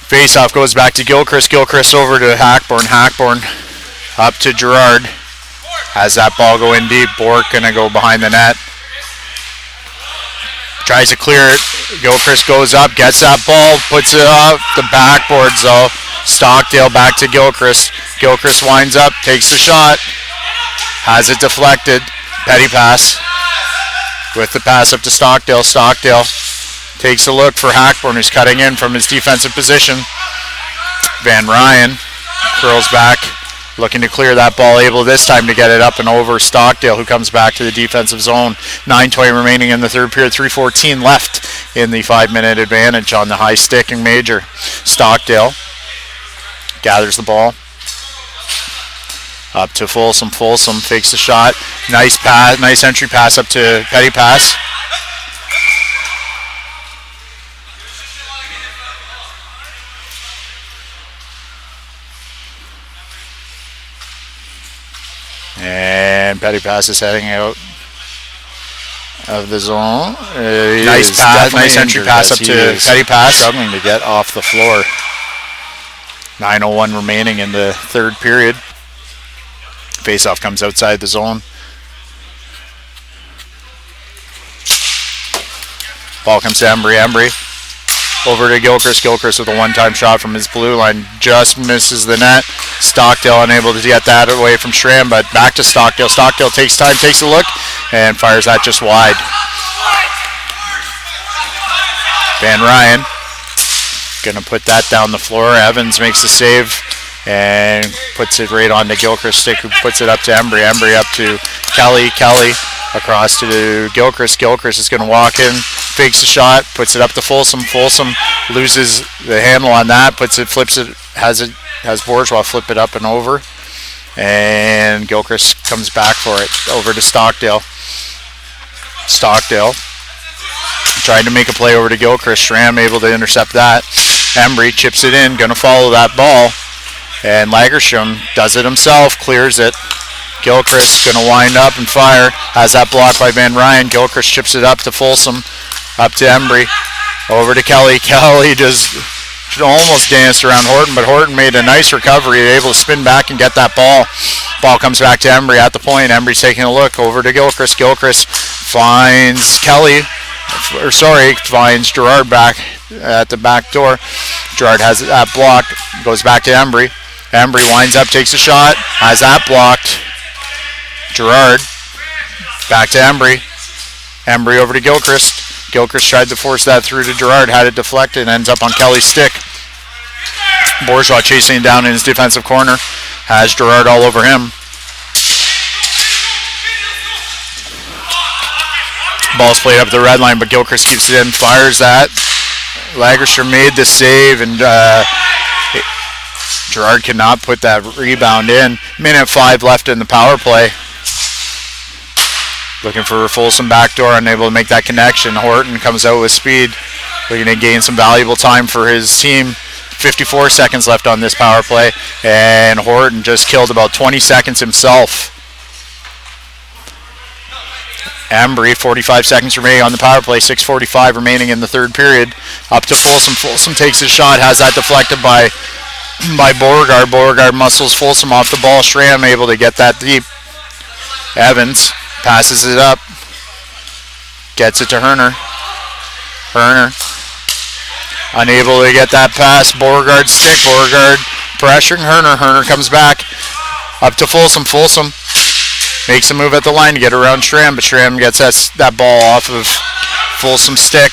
Face-off goes back to Gilchrist. Gilchrist over to Hackborn. Hackborn up to Gerard. Has that ball go in deep. Bork going to go behind the net. Tries to clear it. Gilchrist goes up, gets that ball, puts it off the backboards though. Stockdale back to Gilchrist. Gilchrist winds up, takes the shot. Has it deflected. Petty Pass. With the pass up to Stockdale. Stockdale takes a look for Hackborn, who's cutting in from his defensive position. Van Ryan curls back, looking to clear that ball, able this time to get it up and over Stockdale, who comes back to the defensive zone. 9:20 remaining in the third period, 3:14 left in the 5-minute advantage on the high stick and major. Stockdale gathers the ball. Up to Folsom. Folsom fakes the shot. Nice pass, nice entry pass up to Petty Pass. And Petty Pass is heading out of the zone. Nice pass, nice entry pass up to Petty Pass. Struggling to get off the floor. 9:01 remaining in the third period. Face-off comes outside the zone. Ball comes to Embry. Embry over to Gilchrist. Gilchrist with a one-time shot from his blue line. Just misses the net. Stockdale unable to get that away from Schramm, but back to Stockdale. Stockdale takes time, takes a look, and fires that just wide. Van Ryan going to put that down the floor. Evans makes the save and puts it right on to Gilchrist stick, who puts it up to Embry. Embry up to Kelly. Kelly across to Gilchrist. Gilchrist is going to walk in, fakes the shot, puts it up to Folsom. Folsom loses the handle on that, flips it, has Bourgeois flip it up and over, and Gilchrist comes back for it over to Stockdale. Stockdale trying to make a play over to Gilchrist. Schramm able to intercept that. Embry chips it in, going to follow that ball, and Lagerstrom does it himself, clears it. Gilchrist going to wind up and fire, has that blocked by Van Ryan. Gilchrist chips it up to Folsom, up to Embry, over to Kelly. Kelly just almost danced around Horton, but Horton made a nice recovery, able to spin back and get that ball. Ball comes back to Embry at the point. Embry's taking a look over to Gilchrist. Gilchrist finds finds Gerard back at the back door. Gerard has that blocked, goes back to Embry. Embry winds up, takes a shot, has that blocked. Gerard back to Embry. Embry over to Gilchrist. Gilchrist tried to force that through to Gerard, had it deflected, and ends up on Kelly's stick. Bourgeois chasing down in his defensive corner, has Gerard all over him. Ball's played up the red line, but Gilchrist keeps it in, fires that. Lagerstrom made the save, and Gerard cannot put that rebound in. Minute 5 left in the power play. Looking for a Folsom backdoor, unable to make that connection. Horton comes out with speed, looking to gain some valuable time for his team. 54 seconds left on this power play, and Horton just killed about 20 seconds himself. Embry, 45 seconds remaining on the power play, 6:45 remaining in the third period. Up to Folsom. Folsom takes the shot, has that deflected by Beauregard. Beauregard muscles Folsom off the ball. Schramm able to get that deep. Evans passes it up, gets it to Herner. Herner unable to get that pass. Beauregard stick. Beauregard pressuring Herner. Herner comes back up to Folsom. Folsom makes a move at the line to get around Schramm, but Schramm gets that ball off of Folsom's stick.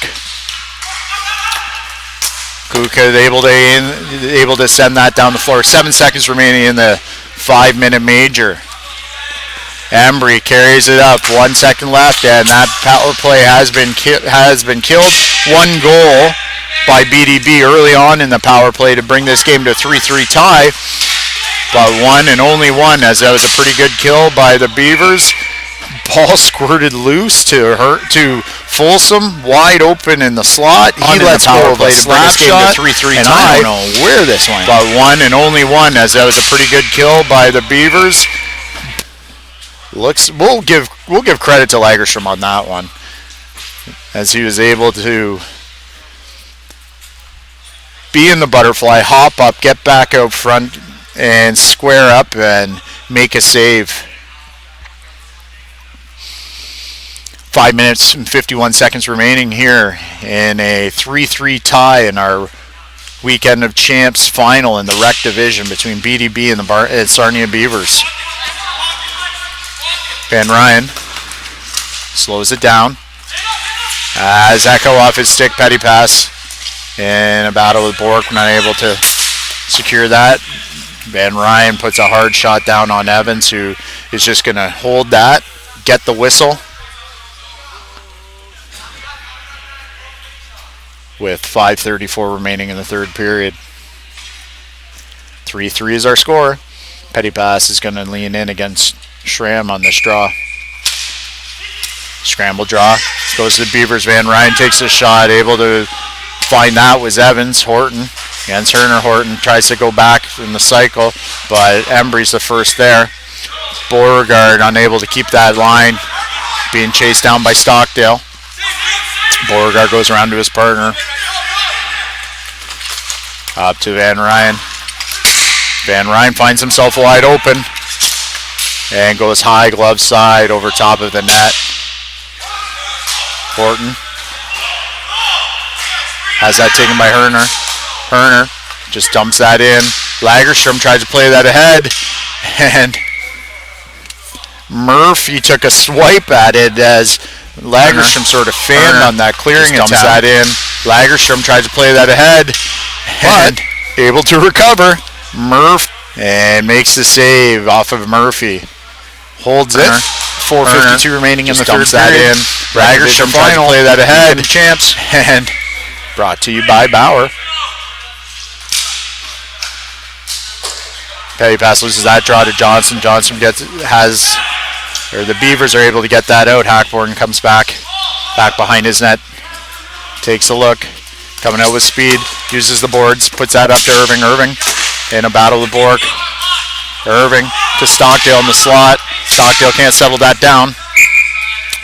Kuka able to send that down the floor. 7 seconds remaining in the 5-minute major. Embry carries it up. 1 second left, and that power play has been killed. 1 goal by BDB early on in the power play to bring this game to a 3-3 tie. But one and only one, as that was a pretty good kill by the Beavers. Ball squirted loose to Folsom, wide open in the slot. He lets go of a slap shot, 3-3 and tie. I don't know where this went. But one and only one, as that was a pretty good kill by the Beavers. We'll give credit to Lagerstrom on that one, as he was able to be in the butterfly, hop up, get back out front, and square up and make a save. 5 minutes and 51 seconds remaining here in a 3-3 tie in our Weekend of Champs final in the Rec Division between BDB and the Sarnia Beavers. Van Ryan slows it down. As Echo off his stick, petty pass in a battle with Bork, not able to secure that. Van Ryan puts a hard shot down on Evans, who is just going to hold that, get the whistle. With 5:34 remaining in the third period. 3-3 is our score. Petty pass is going to lean in against Schramm on this draw. Scramble draw. Goes to the Beavers. Van Ryan takes a shot. Able to find that was Evans. Horton against Herner. Horton tries to go back in the cycle, but Embry's the first there. Beauregard unable to keep that line. Being chased down by Stockdale. Beauregard goes around to his partner. Up to Van Ryan. Van Ryan finds himself wide open and goes high glove side over top of the net. Horton has that taken by Herner. Herner just dumps that in. Lagerstrom tries to play that ahead, and Murphy took a swipe at it as Lagerstrom sort of fanned on that clearing and dumps that in. Lagerstrom tries to play that ahead, but able to recover. And makes the save off of Murphy. Holds it. 4:52 remaining in the third period. Lagerstrom tries to play that ahead. The champs, and brought to you by Bauer. Petty pass loses that draw to Johnson. Johnson the Beavers are able to get that out. Hackborn comes back behind his net. Takes a look. Coming out with speed. Uses the boards. Puts that up to Irving. Irving in a battle with Bork. Irving to Stockdale in the slot. Stockdale can't settle that down.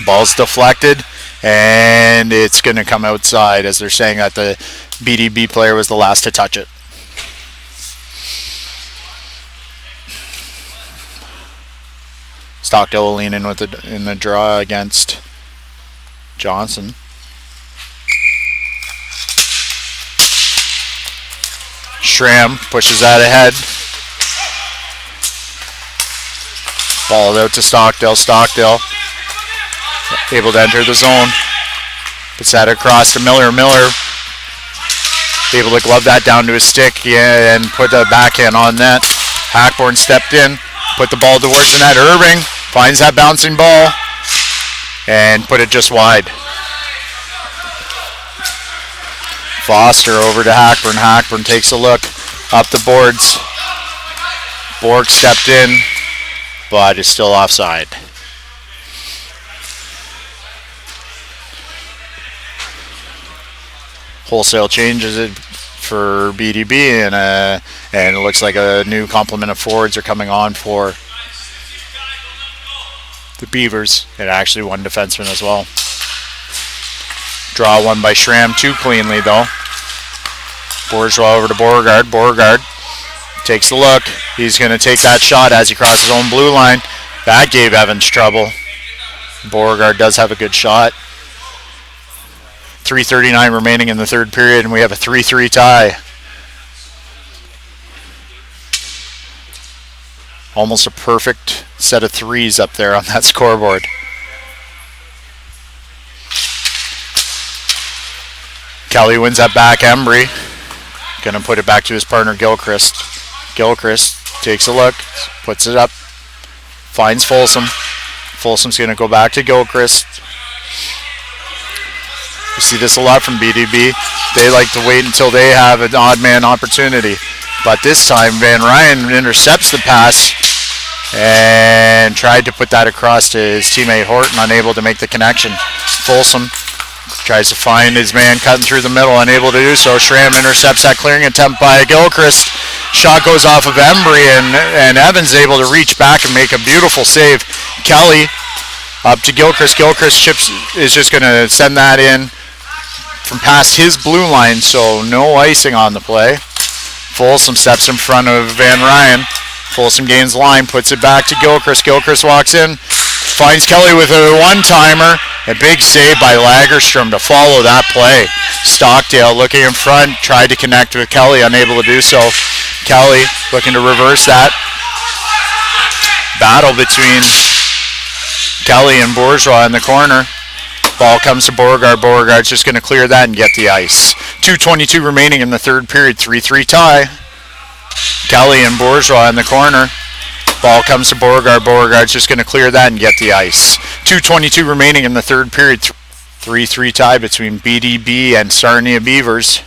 Ball's deflected, and it's going to come outside, as they're saying that the BDB player was the last to touch it. Stockdale will lean in with in the draw against Johnson. Schramm pushes that ahead. Ball out to Stockdale. Stockdale able to enter the zone. Puts that across to Miller. Miller able to glove that down to his stick and put a backhand on net. Hackborn stepped in, put the ball towards the net. Irving finds that bouncing ball and put it just wide. Foster over to Hackburn. Hackburn takes a look up the boards. Borg stepped in, but is still offside. Wholesale changes it for BDB, and it looks like a new complement of forwards are coming on for the Beavers, and actually one defenseman as well. Draw one by Schramm, too cleanly though. Bourgeois over to Beauregard. Beauregard takes a look. He's going to take that shot as he crosses his own blue line. That gave Evans trouble. Beauregard does have a good shot. 3:39 remaining in the third period, and we have a 3-3 tie. Almost a perfect set of threes up there on that scoreboard. Kelly wins that back. Embry going to put it back to his partner Gilchrist. Gilchrist takes a look, puts it up, finds Folsom. Folsom's going to go back to Gilchrist. You see this a lot from BDB. They like to wait until they have an odd man opportunity. But this time Van Ryan intercepts the pass and tried to put that across to his teammate Horton, unable to make the connection. Folsom tries to find his man cutting through the middle, unable to do so. Schramm intercepts that clearing attempt by Gilchrist. Shot goes off of Embry, and Evans able to reach back and make a beautiful save. Kelly up to Gilchrist. Gilchrist chips is just going to send that in from past his blue line, so no icing on the play. Folsom steps in front of Van Ryan. Folsom gains line, puts it back to Gilchrist. Gilchrist walks in, finds Kelly with a one-timer. A big save by Lagerstrom to follow that play. Stockdale looking in front, tried to connect with Kelly, unable to do so. Kelly looking to reverse that. Battle between Kelly and Bourgeois in the corner. Ball comes to Beauregard. Beauregard's just going to clear that and get the ice. 2:22 remaining in the third period. 3-3 tie. Kelly and Bourgeois in the corner. Ball comes to Beauregard. Beauregard's just going to clear that and get the ice. 2:22 remaining in the third period. 3-3 tie between BDB and Sarnia Beavers.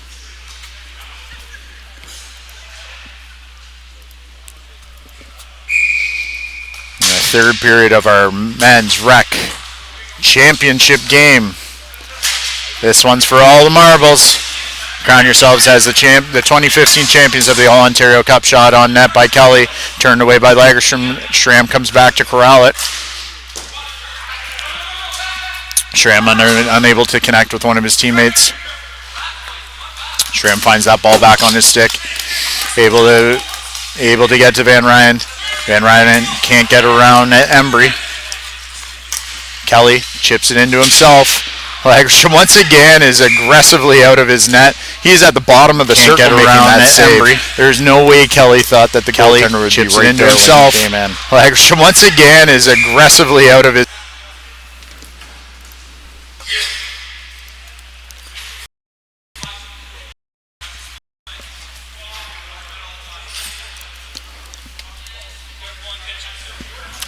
In the third period of our men's rec championship game. This one's for all the marbles. Crown yourselves as the 2015 champions of the All-Ontario Cup. Shot on net by Kelly, turned away by Lagerstrom. Schramm comes back to corral it. Schramm unable to connect with one of his teammates. Schramm finds that ball back on his stick. Able to get to Van Ryan. Van Ryan can't get around Embry. Kelly chips it into himself. Lagerstrom once again is aggressively out of his net. He's at the bottom of the circle get making around that save. Embry. There's no way Kelly thought that the goaltender would chips be right it into there himself. when he came in. Lagerstrom once again is aggressively out of his.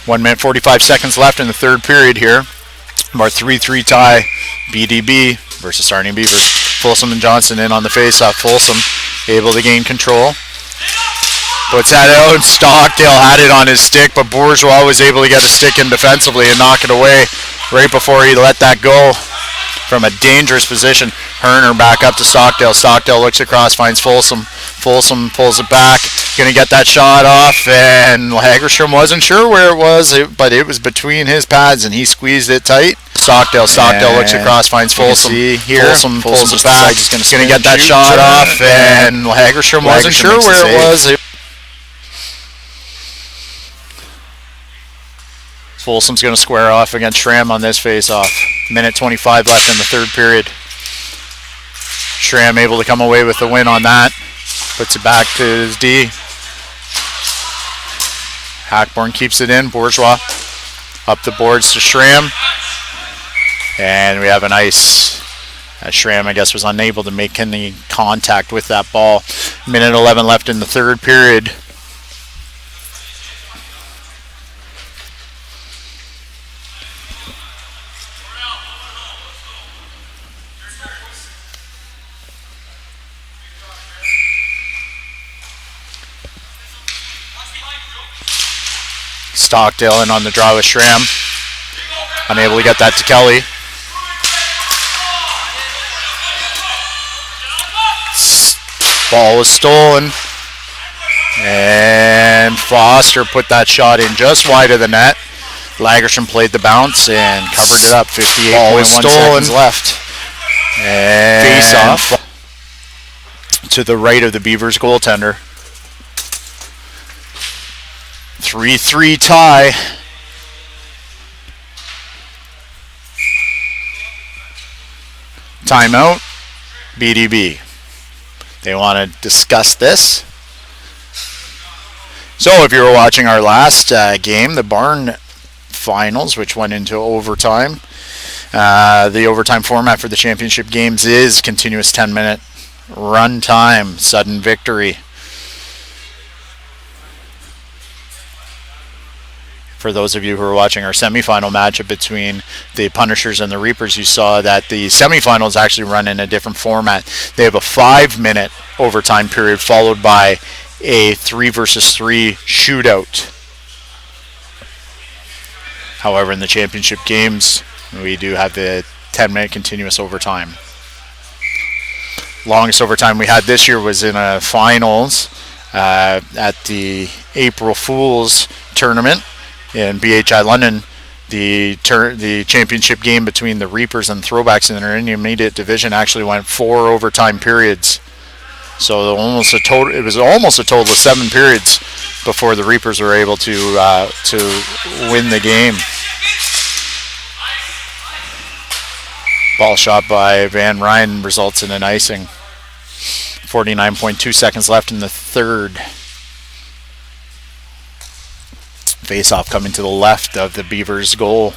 One minute 45 seconds left in the third period here. Our 3-3 tie, BDB versus Sarnia Beavers. Folsom and Johnson in on the face-off. Folsom able to gain control. Puts that out. Stockdale had it on his stick, but Bourgeois was able to get a stick in defensively and knock it away right before he let that go from a dangerous position. Herner back up to Stockdale. Stockdale looks across, finds Folsom. Folsom pulls it back. Going to get that shot off, and Lagerstrom wasn't sure where it was, but it was between his pads, and he squeezed it tight. Stockdale. Stockdale looks across, finds Folsom. Folsom pulls it back. He's going to get that shot off, and Lagerstrom wasn't sure where it was. Folsom's going to square off against Schramm on this face-off. Minute 25 left in the third period. Schramm able to come away with the win on that. Puts it back to his D. Hackborn keeps it in. Bourgeois up the boards to Schramm. And we have an ice. Schramm, I guess, was unable to make any contact with that ball. Minute 11 left in the third period. Stockdale in on the draw with Schramm. Unable to get that to Kelly. Ball was stolen. And Foster put that shot in just wide of the net. Lagerstrom played the bounce and covered it up. 58.1 seconds left. And face off to the right of the Beavers goaltender. 3-3 tie. Timeout. BDB. They want to discuss this. So if you were watching our last game, the Barn Finals, which went into overtime, the overtime format for the championship games is continuous 10-minute run time, sudden victory. For those of you who are watching our semifinal matchup between the Punishers and the Reapers, you saw that the semifinals actually run in a different format. They have a 5-minute overtime period followed by a 3 versus 3 shootout. However, in the championship games, we do have the 10-minute continuous overtime. Longest overtime we had this year was in a finals at the April Fool's tournament. In BHi London, the championship game between the Reapers and Throwbacks in their intermediate division actually went 4 overtime periods. So it was almost a total of 7 periods before the Reapers were able to win the game. Ball shot by Van Ryn results in an icing. 49.2 seconds left in the third. Face-off coming to the left of the Beavers' goal.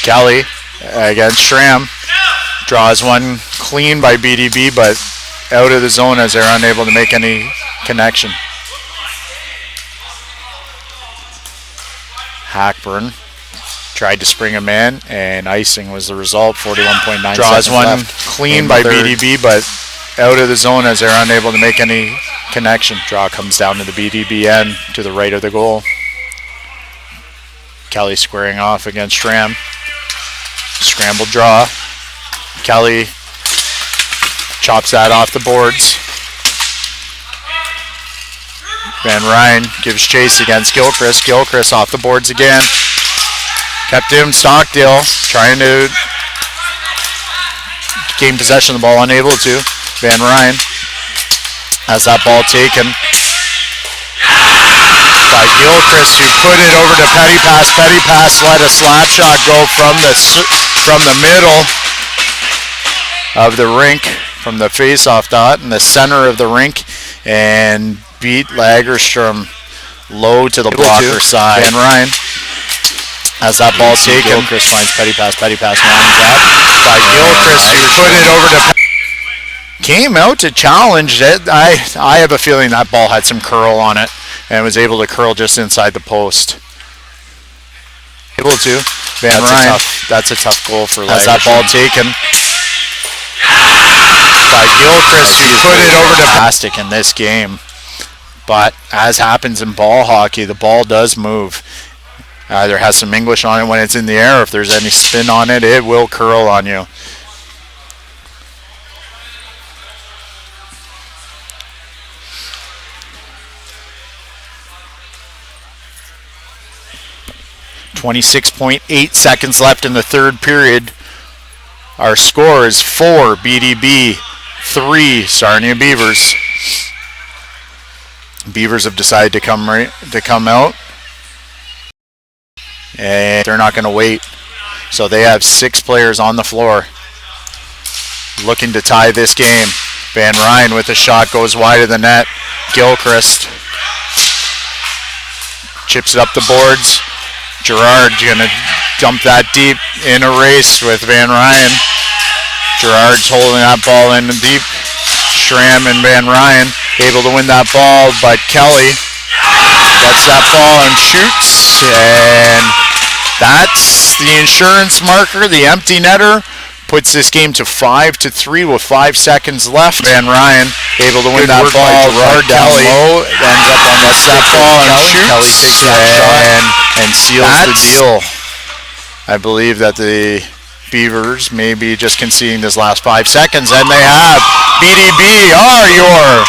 Kelly against Schramm. Draws one clean by BDB, but out of the zone as they're unable to make any connection. Hackburn tried to spring him in, and icing was the result. 41.9 draws one left clean by BDB, but out of the zone as they're unable to make any connection. Draw comes down to the BDB end to the right of the goal. Kelly squaring off against Schramm. Scrambled draw. Kelly chops that off the boards. Van Ryn gives chase against Gilchrist. Gilchrist off the boards again. Kept him. Stockdale trying to gain possession of the ball, unable to. Van Ryn has that ball taken by Gilchrist, who put it over to Petty Pass. Petty Pass let a slap shot go from the middle of the rink, from the face-off dot in the center of the rink, and beat Lagerstrom low to the blocker side. Van Ryn has that ball taken. Gilchrist finds Petty Pass. Petty Pass winds up by Gilchrist, who put it over to came out to challenge it. I have a feeling that ball had some curl on it and was able to curl just inside the post. Able to. Van Ryn. That's a tough goal for Lagerstrom. Has that ball taken by Gilchrist, who put it over to Plastic in this game. But as happens in ball hockey, the ball does move. Either has some English on it when it's in the air, or if there's any spin on it, it will curl on you. .8 seconds left in the third period. Our score is 4 BDB, 3 Sarnia Beavers. Beavers have decided to come out, and they're not going to wait. So they have 6 players on the floor looking to tie this game. Van Ryn with a shot goes wide of the net. Gilchrist chips it up the boards. Gerard going to dump that deep in a race with Van Ryn. Gerard's holding that ball in deep. Schramm and Van Ryn able to win that ball, but Kelly gets that ball and shoots, and that's the insurance marker. The empty netter puts this game to 5-3 with 5 seconds left. Van Ryn able to win that ball. Gerard down low ends up on that ball and shoots. Kelly takes that shot and seals the deal. I believe that the Beavers may be just conceding this last 5 seconds, and they have. BDB are your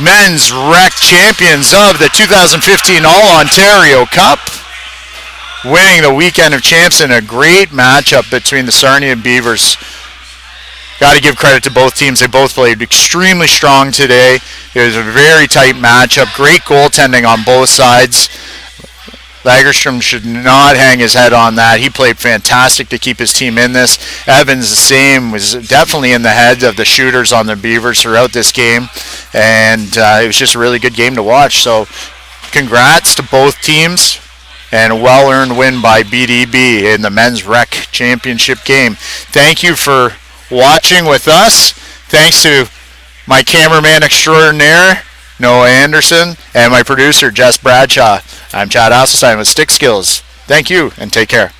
men's rec champions of the 2015 All-Ontario Cup, winning the Weekend of Champs in a great matchup between the Sarnia Beavers. Got to give credit to both teams. They both played extremely strong today. It was a very tight matchup. Great goaltending on both sides. Lagerstrom should not hang his head on that. He played fantastic to keep his team in this. Evans, the same, was definitely in the heads of the shooters on the Beavers throughout this game. And it was just a really good game to watch. So congrats to both teams. And a well-earned win by BDB in the Men's Rec Championship game. Thank you for watching with us. Thanks to my cameraman extraordinaire, Noah Anderson, and my producer, Jess Bradshaw. I'm Chad Asselstein with Stick Skills. Thank you, and take care.